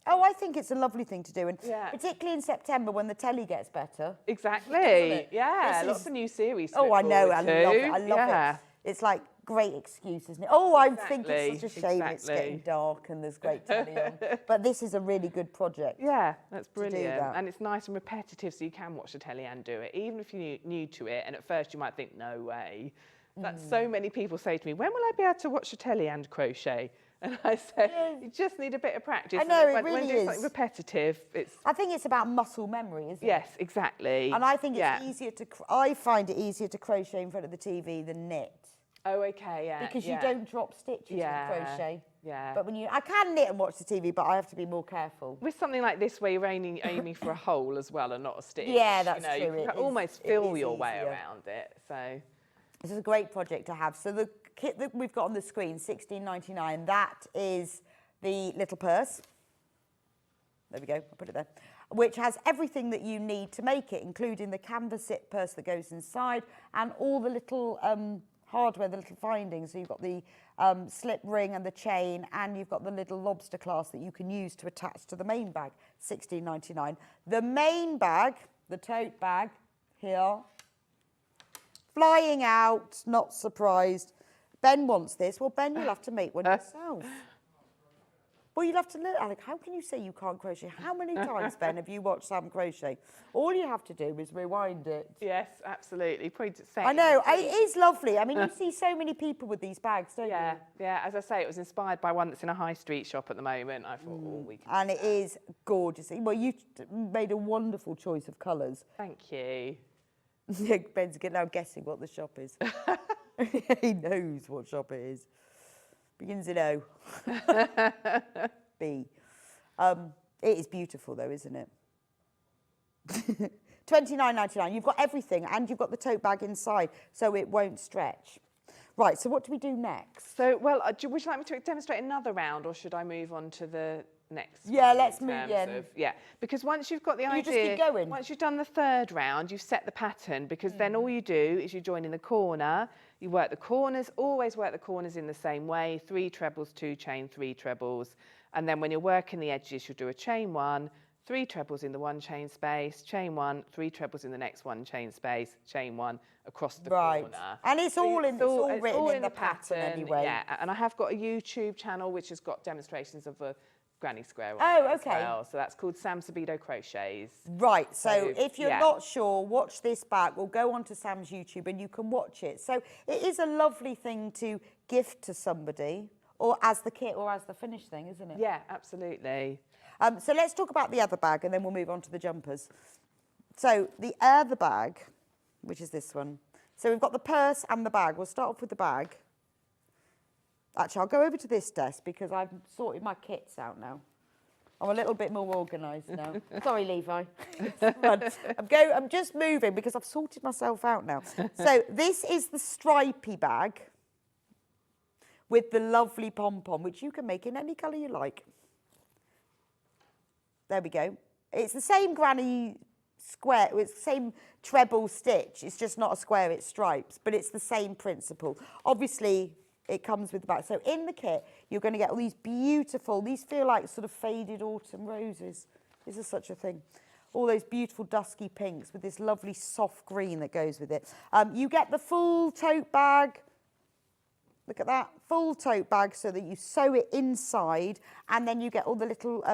Oh, I think it's a lovely thing to do, and Yeah. particularly in September when the telly gets better. Exactly. Yeah. This Lots is- of new series. To Oh, look I know. I forward to. love it. I love Yeah. it. It's like great excuse, isn't it? Oh, I think it's such a shame it's Exactly. getting dark and there's great telly on. But this is a really good project. Yeah, that's do brilliant. that. And it's nice and repetitive, so you can watch the telly and do it, even if you're new to it. And at first you might think, no way. That's so many people say to me, when will I be able to watch the telly and crochet? And I say, you just need a bit of practice. I know, And it when really you do is. something repetitive, it's... I think it's about muscle memory, isn't it? Yes, exactly. And I think it's Yeah. easier to, I find it easier to crochet in front of the TV than knit. Oh, okay, yeah. Because yeah. you don't drop stitches Yeah, with crochet. yeah. But when I can knit and watch the TV, but I have to be more careful. With something like this where you're aiming for a hole as well and not a stitch. Yeah, that's you true. You It can is- almost it feel is your way easier. around it. So This is a great project to have. So the kit that we've got on the screen, $16.99, that is the little purse. There we go, I'll put it there. Which has everything that you need to make it, including the Kaffe Fassett purse that goes inside and all the little hardware, the little findings. So you've got the slip ring and the chain, and you've got the little lobster clasp that you can use to attach to the main bag, $16.99. The main bag, the tote bag, here, flying out, not surprised. Ben wants this. Well, Ben, you'll have to make one yourself. Well, you'll have to learn. Alec, how can you say you can't crochet? How many times, Ben, have you watched Sam crochet? All you have to do is rewind it. Yes, absolutely. Point at I know, it is lovely. I mean, you see so many people with these bags, don't you? Yeah. As I say, it was inspired by one that's in a high street shop at the moment. I thought, oh, we can. And it is gorgeous. Well, you made a wonderful choice of colours. Thank you. Ben's now guessing what the shop is. He knows what shop it is. Begins in O. B. It is beautiful though, isn't it? $29.99. You've got everything, and you've got the tote bag inside, so it won't stretch. Right, so what do we do next? So, well, would you like me to demonstrate another round, or should I move on to the next Yeah, one let's in move, terms of, because once you've got the idea, you just keep going. Once you've done the third round, you've set the pattern, because then all you do is you join in the corner, you work the corners, always work the corners in the same way, 3 trebles, 2 chain, 3 trebles, and then when you're working the edges, you'll do a chain 1, 3 trebles in the 1 chain space, chain 1, 3 trebles in the next 1 chain space, chain 1 across the corner. And it's all written in the pattern anyway. Yeah, and I have got a YouTube channel which has got demonstrations of a granny square on Oh, it okay. as well. So that's called Sam Sabido Crochets. Right, so if you're yeah. not sure, watch this back. We'll go onto Sam's YouTube and you can watch it. So it is a lovely thing to gift to somebody, or as the kit or as the finished thing, isn't it? Yeah, absolutely. So let's talk about the other bag and then we'll move on to the jumpers. So the other bag, which is this one. So we've got the purse and the bag. We'll start off with the bag. Actually, I'll go over to this desk because I've sorted my kits out now. I'm a little bit more organised now. Sorry, Levi. I'm just moving because I've sorted myself out now. So this is the stripy bag with the lovely pom-pom, which you can make in any colour you like. There we go. It's the same granny square, it's the same treble stitch. It's just not a square, it's stripes, but it's the same principle. Obviously, it comes with the back. So in the kit, you're going to get all these beautiful, these feel like sort of faded autumn roses. Is there such a thing? All those beautiful dusky pinks with this lovely soft green that goes with it. You get the full tote bag. Look at that, full tote bag so that you sew it inside, and then you get all the little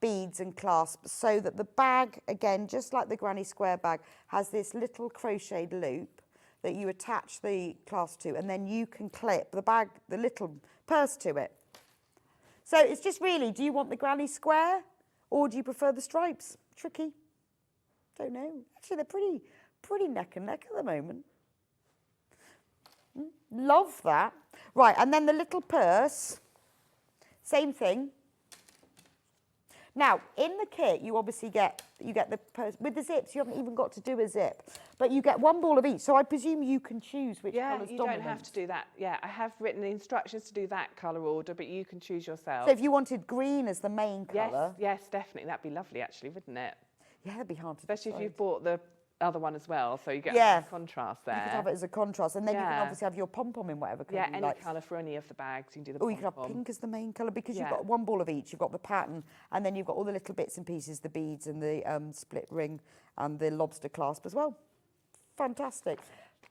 beads and clasps so that the bag, again, just like the granny square bag, has this little crocheted loop that you attach the clasp to, and then you can clip the bag, the little purse to it. So it's just really, do you want the granny square or do you prefer the stripes? Tricky. Don't know. Actually, they're pretty neck and neck at the moment. Love that. Right, and then the little purse, same thing. Now, in the kit, you obviously get the purse. With the zips, you haven't even got to do a zip. But you get 1 ball of each, so I presume you can choose which colour's dominant. Yeah, you don't have to do that. Yeah, I have written the instructions to do that colour order, but you can choose yourself. So if you wanted green as the main colour... Yes, definitely. That'd be lovely, actually, wouldn't it? Yeah, that'd be hard to Especially decide. if you bought the other one as well, so you get a nice contrast there. You could have it as a contrast, and then you can obviously have your pom-pom in whatever colour you like. Yeah, any colour for any of the bags. You can do the you could have pink as the main colour, because you've Yeah. got 1 ball of each. You've got the pattern, and then you've got all the little bits and pieces, the beads and the split ring and the lobster clasp as well. Fantastic.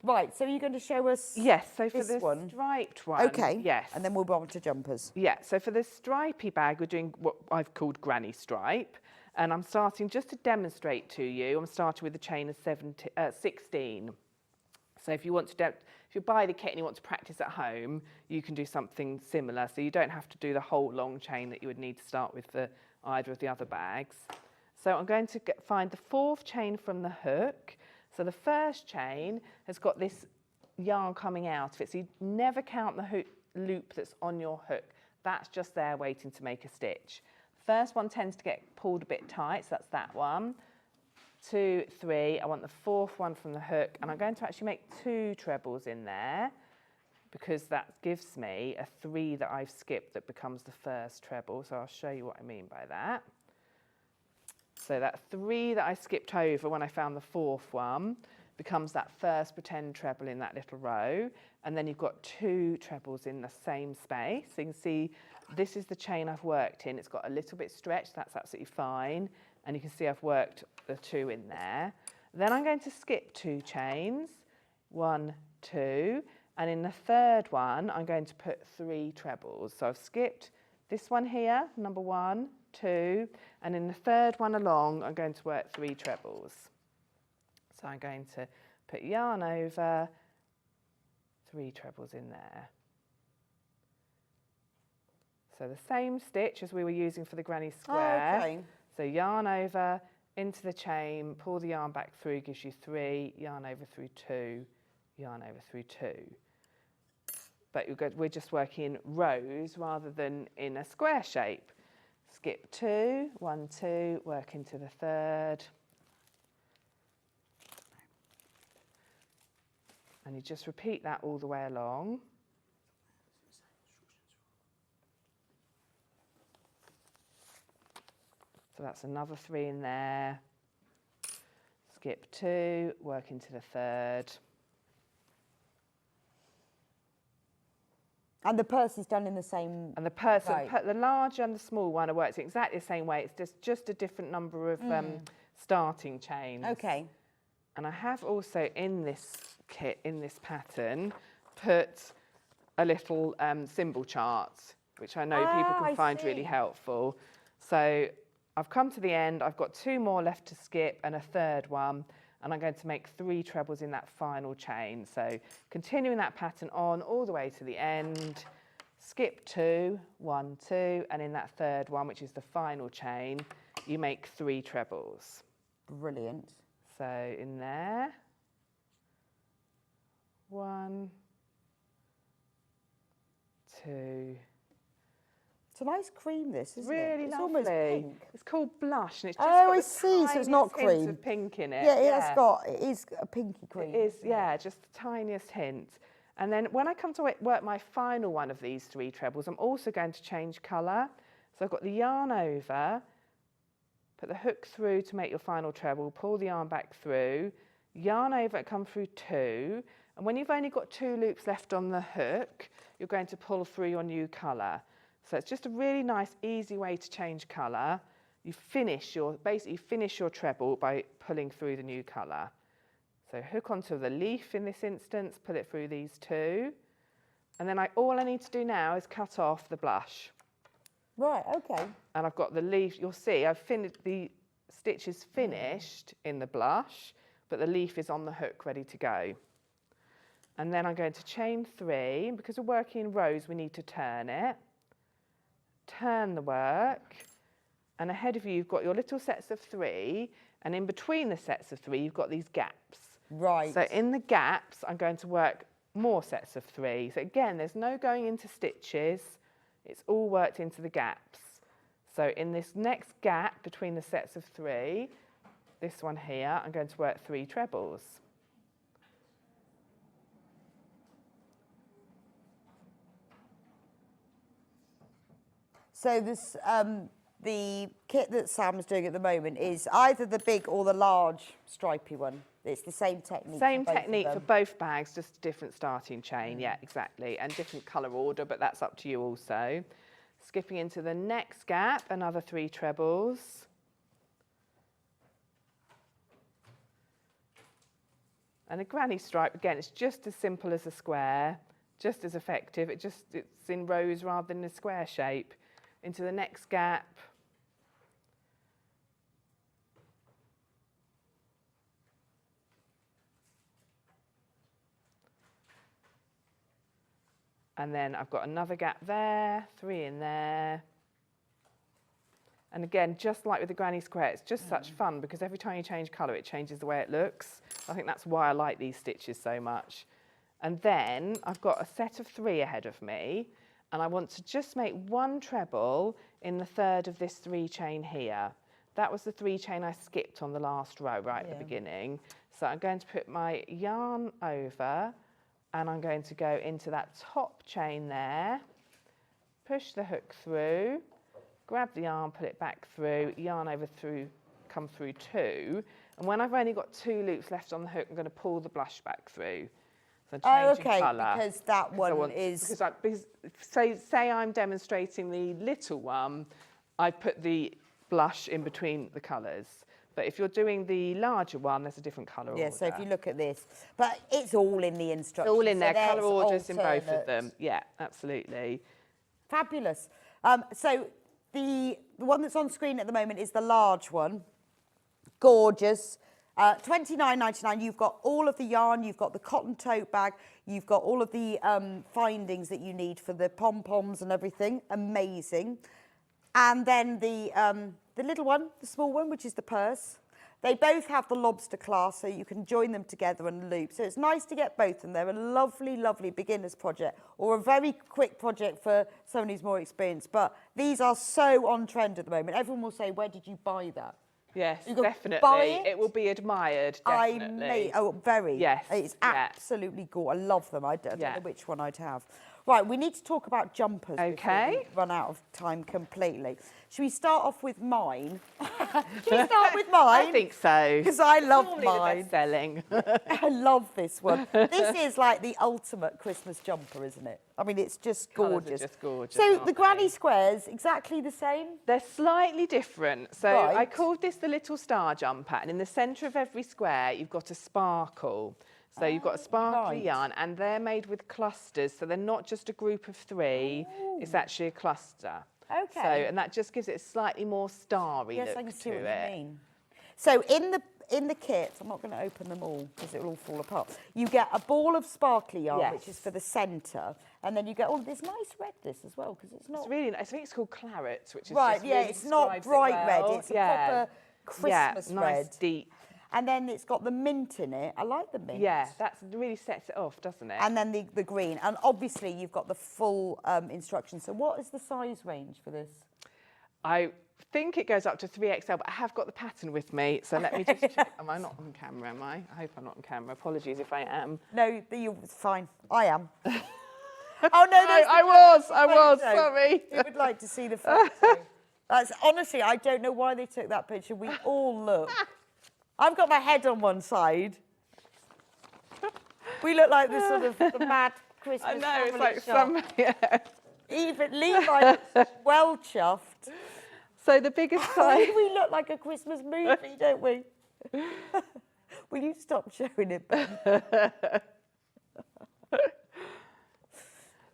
Right, so you're going to show us Yes, so for this the one? striped one. Okay. Yes. And then we'll go on to jumpers. Yeah, so for the stripy bag, we're doing what I've called granny stripe. And I'm starting, just to demonstrate to you, I'm starting with a chain of 16. So if you want to, if you buy the kit and you want to practice at home, you can do something similar. So you don't have to do the whole long chain that you would need to start with for either of the other bags. So I'm going to find the 4th chain from the hook. So the first chain has got this yarn coming out of it. So you never count the hook loop that's on your hook. That's just there waiting to make a stitch. First one tends to get pulled a bit tight, so that's that one. 2, 3, I want the 4th one from the hook, and I'm going to actually make 2 trebles in there because that gives me a 3 that I've skipped that becomes the first treble, so I'll show you what I mean by that. So that 3 that I skipped over when I found the 4th one becomes that first pretend treble in that little row, and then you've got 2 trebles in the same space. So you can see this is the chain I've worked in. It's got a little bit stretched, that's absolutely fine, and you can see I've worked the 2 in there. Then I'm going to skip 2 chains, 1, 2, and in the third one I'm going to put 3 trebles. So I've skipped this one here, number 1, 2, and in the third one along I'm going to work 3 trebles. So I'm going to put yarn over, 3 trebles in there. So the same stitch as we were using for the granny square. Oh, okay. So yarn over, into the chain, pull the yarn back through, gives you 3, yarn over through 2, yarn over through 2. But we're just working in rows rather than in a square shape. Skip 2, 1, 2, work into the third. And you just repeat that all the way along. So that's another 3 in there. Skip 2, work into the third. And the purse is done in the same. And the purse, right. the large and the small one are worked exactly the same way. It's just a different number of starting chains. Okay. And I have also in this kit, in this pattern, put a little symbol chart, which I know people can find really helpful. So I've come to the end, I've got 2 more left to skip and a third one, and I'm going to make 3 trebles in that final chain. So continuing that pattern on all the way to the end, skip 2, 1, 2, and in that third one, which is the final chain, you make 3 trebles. Brilliant. So in there, 1, 2. It's a nice cream, this, isn't it? Really It's lovely. almost pink. It's called blush, and it's just Oh, got I the see, so it's not tiniest hint cream. of pink in it. Yeah, it is a pinky cream. It is, yeah, just the tiniest hint. And then when I come to work my final one of these 3 trebles, I'm also going to change colour. So I've got the yarn over, put the hook through to make your final treble, pull the yarn back through, yarn over, come through 2, and when you've only got 2 loops left on the hook, you're going to pull through your new colour. So it's just a really nice, easy way to change colour. You basically finish your treble by pulling through the new colour. So hook onto the leaf in this instance, pull it through these 2, and then all I need to do now is cut off the blush. Right, okay. And I've got the leaf, you'll see I've finished, the stitch is finished in the blush, but the leaf is on the hook ready to go. And then I'm going to chain 3, and because we're working in rows we need to turn it. Turn the work, and ahead of you you've got your little sets of 3, and in between the sets of 3 you've got these gaps. Right. So in the gaps I'm going to work more sets of 3. So again, there's no going into stitches, it's all worked into the gaps. So in this next gap between the sets of 3, this one here, I'm going to work 3 trebles. So this, the kit that Sam's doing at the moment is either the big or the large stripy one. It's the same technique. Same for both technique of for them. both bags, just a different starting chain. Yeah, exactly. And different colour order, but that's up to you also. Skipping into the next gap, another 3 trebles. And a granny stripe, again, it's just as simple as a square, just as effective. It's in rows rather than a square shape. Into the next gap. And then I've got another gap there, 3 in there. And again, just like with the granny square, it's just such fun because every time you change colour, it changes the way it looks. I think that's why I like these stitches so much. And then I've got a set of 3 ahead of me, and I want to just make 1 treble in the third of this 3 chain here. That was the 3 chain I skipped on the last row right at the beginning. So I'm going to put my yarn over, and I'm going to go into that top chain there, push the hook through, grab the yarn, put it back through, yarn over through, come through 2, And when I've only got 2 loops left on the hook, I'm going to pull the blush back through. So Oh, I'm changing okay, colour. because that one is... Because say I'm demonstrating the little one, I put the blush in between the colours. But if you're doing the larger one, there's a different colour order. Yeah, so if you look at this, but it's all in the instructions. It's all in there, so colour there's orders in both of alternate. them. Yeah, absolutely. Fabulous. So the one that's on screen at the moment is the large one. Gorgeous. $29.99. You've got all of the yarn, you've got the cotton tote bag, you've got all of the findings that you need for the pom-poms and everything. Amazing. And then the little one, the small one, which is the purse. They both have the lobster clasp, so you can join them together and loop. So it's nice to get both of them. They're a lovely, lovely beginner's project or a very quick project for someone who's more experienced. But these are so on trend at the moment. Everyone will say, where did you buy that? Yes, You go, definitely. buy it? It will be admired, definitely. Very. Yes, It's yeah. absolutely gorgeous. I love them. I don't Yeah. know which one I'd have. Right, we need to talk about jumpers before Okay. we run out of time completely. Should we start off with mine? Should we start with mine? I think so. Because I love Normally mine. the best-selling. I love this one. This is like the ultimate Christmas jumper, isn't it? I mean, it's just Colours are gorgeous. just gorgeous, So aren't the granny they? squares, exactly the same? They're slightly different. So I Right. called this the little star jumper, and in the centre of every square, you've got a sparkle. So you've got a sparkly right. yarn, and they're made with clusters. So they're not just a group of 3, it's actually a cluster. Okay. So, and that just gives it a slightly more starry Yes, look I can see to what it. you mean. So in the kit, I'm not going to open them all because it will all fall apart. You get a ball of sparkly yarn, Yes. which is for the centre, and then you get this nice red as well because it's not It's really nice. I think it's called claret, which is right. just Yeah, really it's not describes it bright red. well. It's a proper Christmas nice, red. deep. And then it's got the mint in it. I like the mint. Yeah, that really sets it off, doesn't it? And then the green. And obviously you've got the full instructions. So what is the size range for this? I think it goes up to 3XL, but I have got the pattern with me, so let me just check. Am I not on camera, am I? I hope I'm not on camera. Apologies if I am. No, you're fine. I am. Oh, no, there's the I was, photo. sorry. Who would like to see the photo? That's honestly, I don't know why they took that picture. We all look. I've got my head on one side. We look like the sort of the mad Christmas I know, it's family like shop. some, yeah. Even Levi looks well chuffed. So the biggest size, We look like a Christmas movie, don't we? Will you stop showing it, Ben?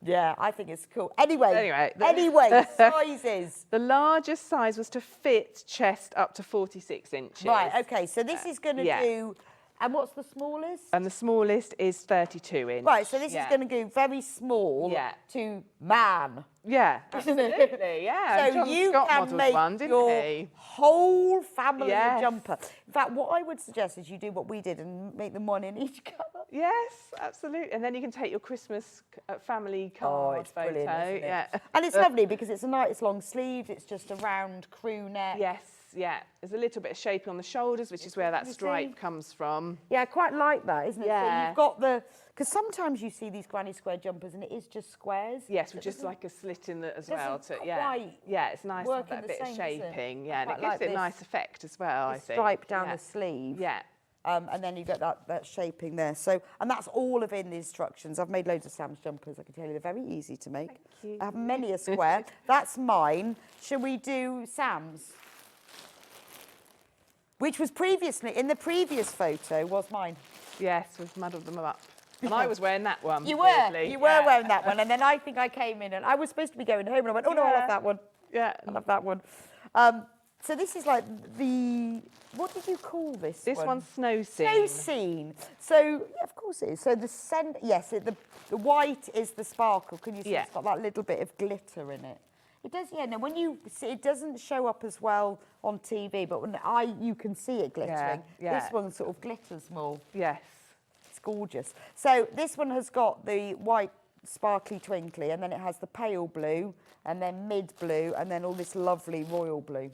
Yeah, I think it's cool. Anyway, sizes. the largest size was to fit chest up to 46 inches. Right, okay, so this is going to Yeah. do... And what's the smallest? And the smallest is 32 inch. Right, so this is Yeah. going to go very small Yeah. to man. Yeah, Isn't it? absolutely, yeah. So John you Scott can modelled make one, didn't your he? whole family a Yes. jumper. In fact, what I would suggest is you do what we did and make them one in each colour. Yes, absolutely. And then you can take your Christmas family card it's photo. brilliant, isn't it? Yeah. And it's lovely because it's a nice long sleeve. It's just a round crew neck. Yes, yeah. There's a little bit of shaping on the shoulders, which is where that Can you stripe see? comes from. Yeah, I quite like that, isn't it? So Yeah. you've got the... Because sometimes you see these granny square jumpers and it is just squares. Yes, It with just doesn't- like a slit in it as doesn't well. Yeah, quite yeah, it's nice to work have in that the bit of same, does it? shaping. I Yeah, and it quite gives like it a this- nice effect as well, I the think. stripe down yeah. the sleeve. Yeah. And then you get that shaping there. So, and that's all of in the instructions. I've made loads of Sam's jumpers. I can tell you they're very easy to make. you. I have many a square. That's mine. Shall we do Sam's? Which was previously, in the previous photo, was mine. Yes, we've muddled them up. And I was wearing that one. You were weirdly. wearing that one. And then I think I came in and I was supposed to be going home and I went, oh no, I love Yeah. that one. Yeah. I love that one. So this is like the, what did you call this This one? one's snow scene. Snow scene. So, yeah, of course it is. So the yes, the white is the sparkle. Can you see Yeah. it's got that little bit of glitter in it? It does, yeah. No, when you see, it doesn't show up as well on TV, but when you can see it glittering. yeah. This one sort of glitters more. Yes. It's gorgeous. So this one has got the white sparkly twinkly, and then it has the pale blue, and then mid blue, and then all this lovely royal blue.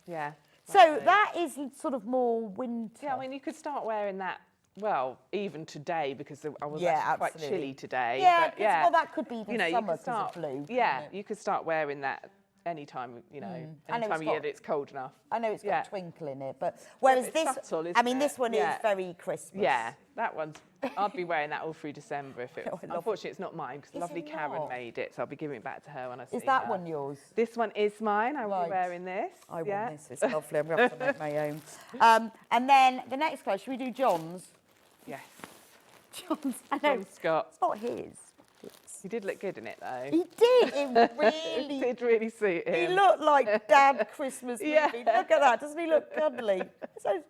Yeah. So lovely. that is sort of more winter. Yeah, I mean, you could start wearing that, well, even today, because I was Yeah, actually quite absolutely. chilly today. Yeah, but yeah, well, that could be even you know, summer you could 'cause of start, blue, couldn't Yeah, it? you could start wearing that any time, you know, I know any time it's of year got- that it's cold enough. I know it's got Yeah. a twinkle in it, but whereas it's this, subtle, I isn't mean, this it? one Yeah. is very Christmas. Yeah, that one's, I'd be wearing that all through December if it, Oh, I love unfortunately it's not mine because Is lovely it Karen not? made it, so I'll be giving it back to her when I see Is that her. one yours? This one is mine, I will Right. be wearing this. I yeah. want this. It's lovely. I'm going to have to make my own. And then the next colour, should we do John's? Yes, John's. I know. John Scott. It's not his. He did look good in it though. He did. It It really. did really suit He him. looked like Dad Christmas movie. Yeah. Look at that. Doesn't he look cuddly? So,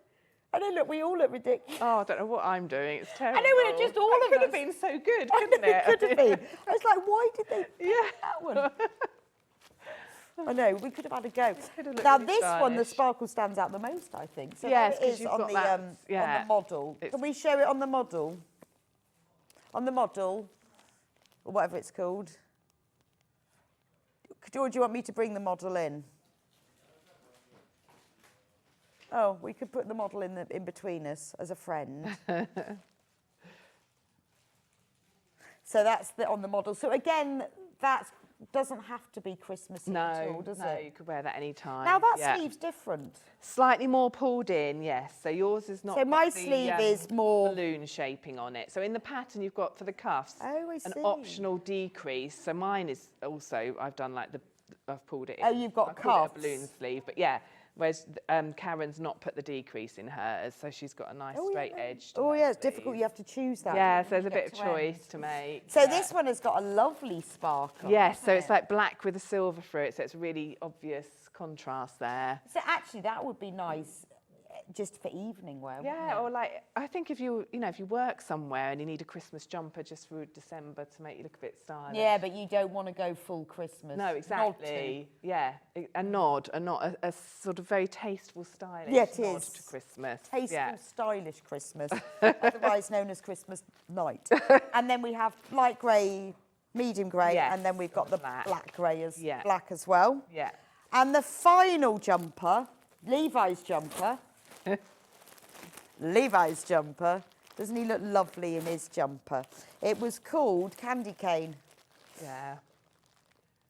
I know. Look, we all look ridiculous. Oh, I don't know what I'm doing. It's terrible. I know, but it just all That of could have us. been so good, I couldn't know, it? it could have been. I was like, why did they pick Yeah. that one? I know, we could have had a go. could have looked Now really this one, the stylish. sparkle stands out the most, I think. So Yes, there it 'cause is you've on got the that, on yeah. the model. It's- Can we show it on the model? On the model, or whatever it's called. Or do you want me to bring the model in? Oh, we could put the model in between us as a friend. So that's on the model. So again, that doesn't have to be Christmassy at all, does no, it? you could wear that any time. Now that yeah. sleeve's different. Slightly more pulled in, yes. So yours is not. So my got the, sleeve is more- balloon shaping on it. So in the pattern you've got for the cuffs, Oh, I an see. optional decrease. So mine is also, I've done like I've pulled it in. Oh, you've got I call it cuffs. a balloon sleeve, but yeah. Whereas Karen's not put the decrease in hers, so she's got a nice straight edge. to Oh her yeah, it's sleeve. difficult. You have to choose that. Yeah, don't so you? there's a You bit get of to end. choice to make. So yeah. this one has got a lovely sparkle. Yes, so hasn't it's it? like black with a silver through it, so it's a really obvious contrast there. So actually, that would be nice, just for evening wear. Yeah, wouldn't it? or like I think if you work somewhere and you need a Christmas jumper just for December to make you look a bit stylish. Yeah, but you don't want to go full Christmas. No, Nod to. exactly. Yeah, a nod, a sort of very tasteful, stylish Yeah, it nod is. to Christmas. Tasteful, Yeah. stylish Christmas, otherwise known as Christmas night. And then we have light grey, medium grey, Yes, and then we've got the black. black grey as Yeah. black as well. Yeah. And the final jumper, Levi's jumper. Levi's jumper. Doesn't he look lovely in his jumper? It was called Candy Cane. Yeah.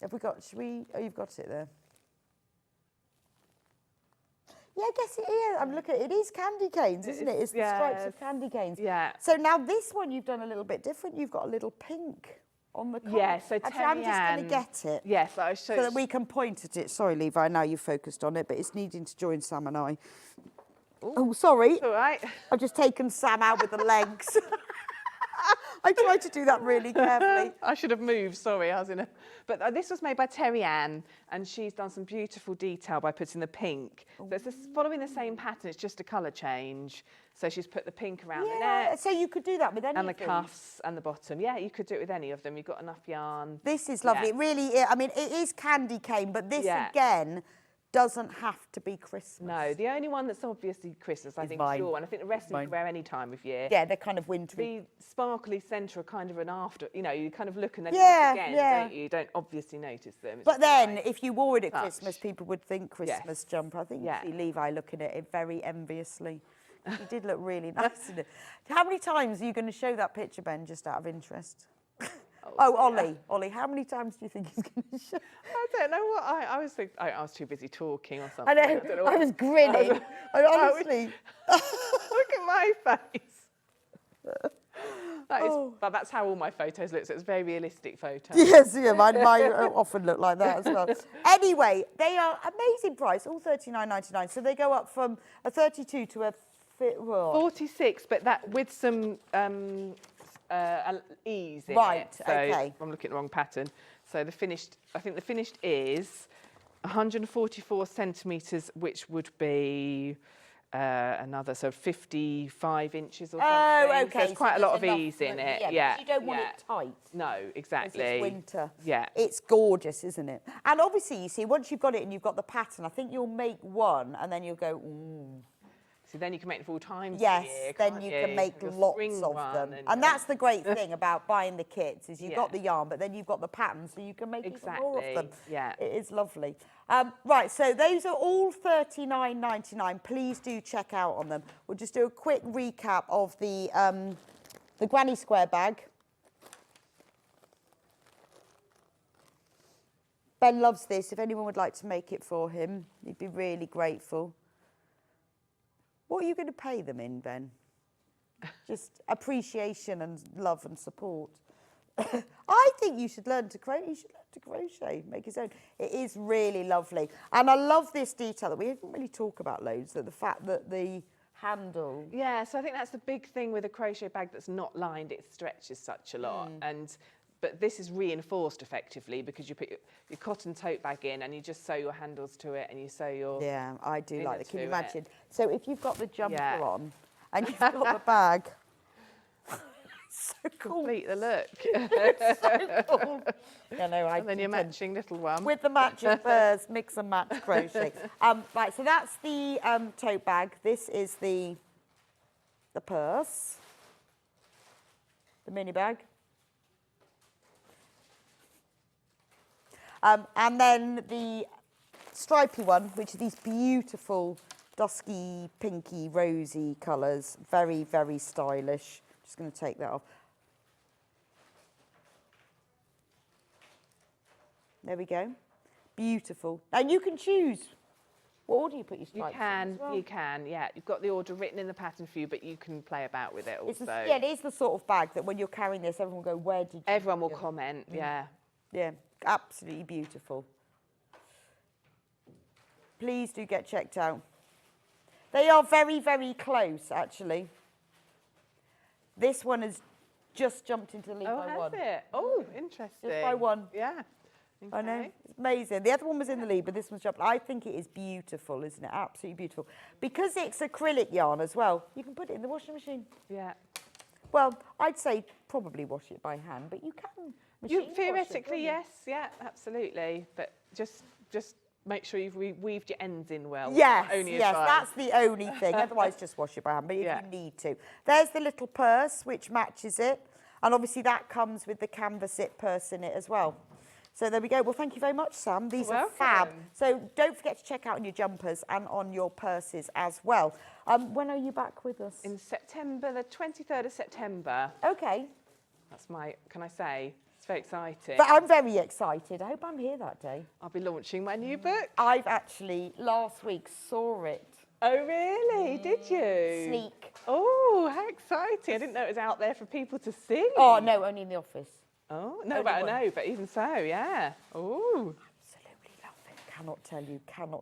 Have we got, should we, oh, you've got it there. Yeah, I guess it is. I'm looking, it is candy canes, isn't it? It's the stripes of yes. candy canes. Yeah. So now this one you've done a little bit different. You've got a little pink on the collar. Yeah, so actually, I'm just going to Terry-Ann- get it. Yes, I showed. So that we can point at it. Sorry, Levi, now you've focused on it, but it's needing to join Sam and I. Oh, sorry. All right. I've just taken Sam out with the legs. I tried to do that really carefully. I should have moved, sorry, I was in a... But this was made by Terry-Ann, and she's done some beautiful detail by putting the pink. So it's following the same pattern, it's just a colour change. So she's put the pink around the Yeah, neck, so you could do that with any and the of them. cuffs, and the bottom. Yeah, you could do it with any of them. You've got enough yarn. This is lovely. Yeah. It really, I mean, it is candy cane, but this Yeah. again doesn't have to be Christmas. No, the only one that's obviously Christmas, I think, mine. is your one. I think the rest of you Mine. can wear any time of year. Yeah, they're kind of wintry. The sparkly centre are kind of an after, you kind of look and then Yeah, look again, yeah. don't you? You don't obviously notice them. It's But just then, like- if you wore it at touch. Christmas, people would think Christmas jumper. I think Yeah. you see Levi looking at it very enviously. He did look really nice in it. How many times are you going to show that picture, Ben, just out of interest? Oh, Ollie, how many times do you think he's going to show? I don't know what I was thinking. I was too busy talking or I something. know, don't know I what- was grinning. I honestly... Look at my face. That is, Oh. but that's how all my photos look. So it's very realistic photos. Yes, yeah, mine often look like that as well. Anyway, they are amazing price, all $39.99. So they go up from a 32 to a 46, but that with some ease in Right, it. So okay. I'm looking at the wrong pattern. So the finished, I think the finished is 144 centimetres, which would be another sort of 55 inches or something. Oh, okay. So there's quite a lot of enough ease for- in it. Yeah, Yeah. because you don't want yeah. it tight. No, 'Cause exactly. it's winter. Yeah. It's gorgeous, isn't it? And obviously, you see, once you've got it and you've got the pattern, I think you'll make one and then you'll go, ooh. So then you can make the full times. Yes, year, then can't you can make Your lots spring of one them. and And that's the great thing about buying the kits, is you've got Yeah. the yarn, but then you've got the pattern, so you can make even more of them. Exactly, yeah. It is lovely. Right, so those are all $39.99. Please do check out on them. We'll just do a quick recap of the granny square bag. Ben loves this. If anyone would like to make it for him, he'd be really grateful. What are you going to pay them in, Ben? Just appreciation and love and support. I think you should learn to crochet. You should learn to crochet, make his own. It is really lovely. And I love this detail that we didn't really talk about loads, that the fact that the handle... Yeah, so I think that's the big thing with a crochet bag that's not lined. It stretches such a lot. But this is reinforced effectively because you put your cotton tote bag in and you just sew your handles to it and you sew your... Yeah, I do like that. Can you into it. imagine? So if you've got the jumper Yeah. on and you've got the bag... so cool. Complete the look. So cool. Yeah, no, And then your matching little one. With the matching furs, mix and match crochet. Right, so that's the tote bag. This is the purse, the mini bag. And then the stripy one, which are these beautiful dusky, pinky, rosy colours. Very, very stylish. Just going to take that off. There we go. Beautiful. And you can choose. What order you put your stripes in as well. You can, yeah. You've got the order written in the pattern for you, but you can play about with it also. Yeah, it is the sort of bag that when you're carrying this, everyone will go, where did you... Everyone will comment, yeah. Yeah, absolutely beautiful. Please do get checked out. They are very, very close, actually. This one has just jumped into the lead by one. Oh, has it? Oh, interesting. Just by one. Yeah. I know, Okay. it's amazing. The other one was in the lead, but this one's jumped. I think it is beautiful, isn't it? Absolutely beautiful. Because it's acrylic yarn as well, you can put it in the washing machine. Yeah. Well, I'd say probably wash it by hand, but you can machine wash it, Theoretically, can't you? yes, yeah, absolutely. But just make sure you've weaved your ends in well. Yes, Only yes, advice. that's the only thing. Otherwise, just wash it by hand, but if Yeah. you need to. There's the little purse, which matches it. And obviously, that comes with the Kaffe Fassett purse in it as well. So there we go. Well, thank you very much, Sam. These are fab. Welcome. So don't forget to check out on your jumpers and on your purses as well. When are you back with us? In September, the 23rd of September. Okay. That's can I say? It's very exciting. But I'm very excited. I hope I'm here that day. I'll be launching my new book. I've actually, last week, saw it. Oh, really? Did you? Sneak. Oh, how exciting. I didn't know it was out there for people to see. Oh, no, only in the office. Oh, no, Only but I one. know, but even so, yeah. Oh. Absolutely love it. Cannot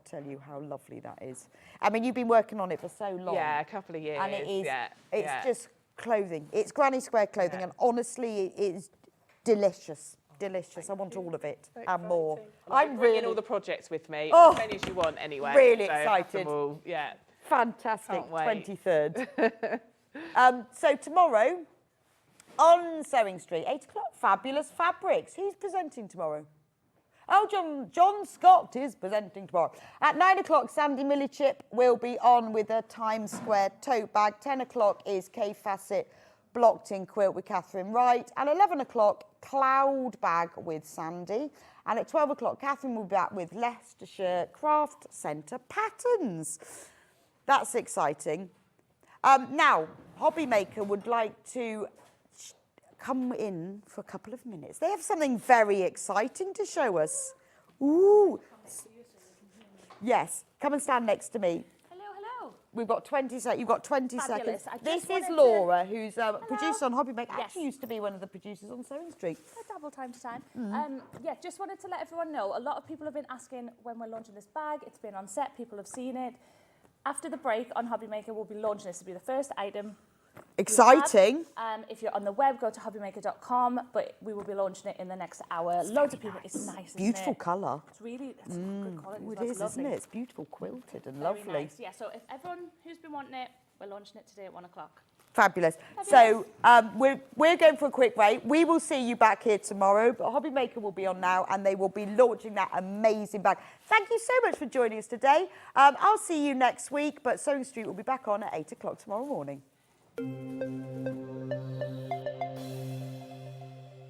tell you how lovely that is. I mean, you've been working on it for so long. Yeah, a couple of years. And it is, yeah, it's yeah. just clothing. It's granny square clothing, Yeah. and honestly, it is delicious. Delicious. I want all of it and more. I'm bringing really all the projects with me. Oh, As many as you want, anyway. really so have excited. them all, yeah. fantastic. Can't wait. 23rd. So tomorrow on Sewing Street, 8 o'clock, Fabulous Fabrics. Who's presenting tomorrow? Oh, John Scott is presenting tomorrow. At 9 o'clock, Sandy Millichip will be on with a Times Square tote bag. 10 o'clock is Kaffe Fassett blocked-in quilt with Catherine Wright. And 11 o'clock, Cloud Bag with Sandy. And at 12 o'clock, Catherine will be back with Leicestershire Craft Centre Patterns. That's exciting. Now, Hobby Maker would like to come in for a couple of minutes. They have something very exciting to show us. Ooh. Yes, come and stand next to me. Hello, hello. We've got 20 seconds. You've got 20 Fabulous. seconds. I just This is wanted to- Laura, who's a producer on Hobby Maker. Yes. Actually used to be one of the producers on Sewing Street. I dabble time to time. Yeah, just wanted to let everyone know, a lot of people have been asking when we're launching this bag. It's been on set, people have seen it. After the break on Hobby Maker, we'll be launching this. It'll be the first item. Exciting. If you're on the web, go to hobbymaker.com, but we will be launching it in the next hour. Loads of people. It's nice, Beautiful isn't it? colour. It's really it's good quality. Oh, as it well. is, It's lovely. isn't it? It's beautiful, quilted and Very lovely. nice. Yeah, so if everyone who's been wanting it, we're launching it today at 1 o'clock. Fabulous. So we're going for a quick break. We will see you back here tomorrow, but Hobby Maker will be on now and they will be launching that amazing bag. Thank you so much for joining us today. I'll see you next week, but Sewing Street will be back on at 8 o'clock tomorrow morning.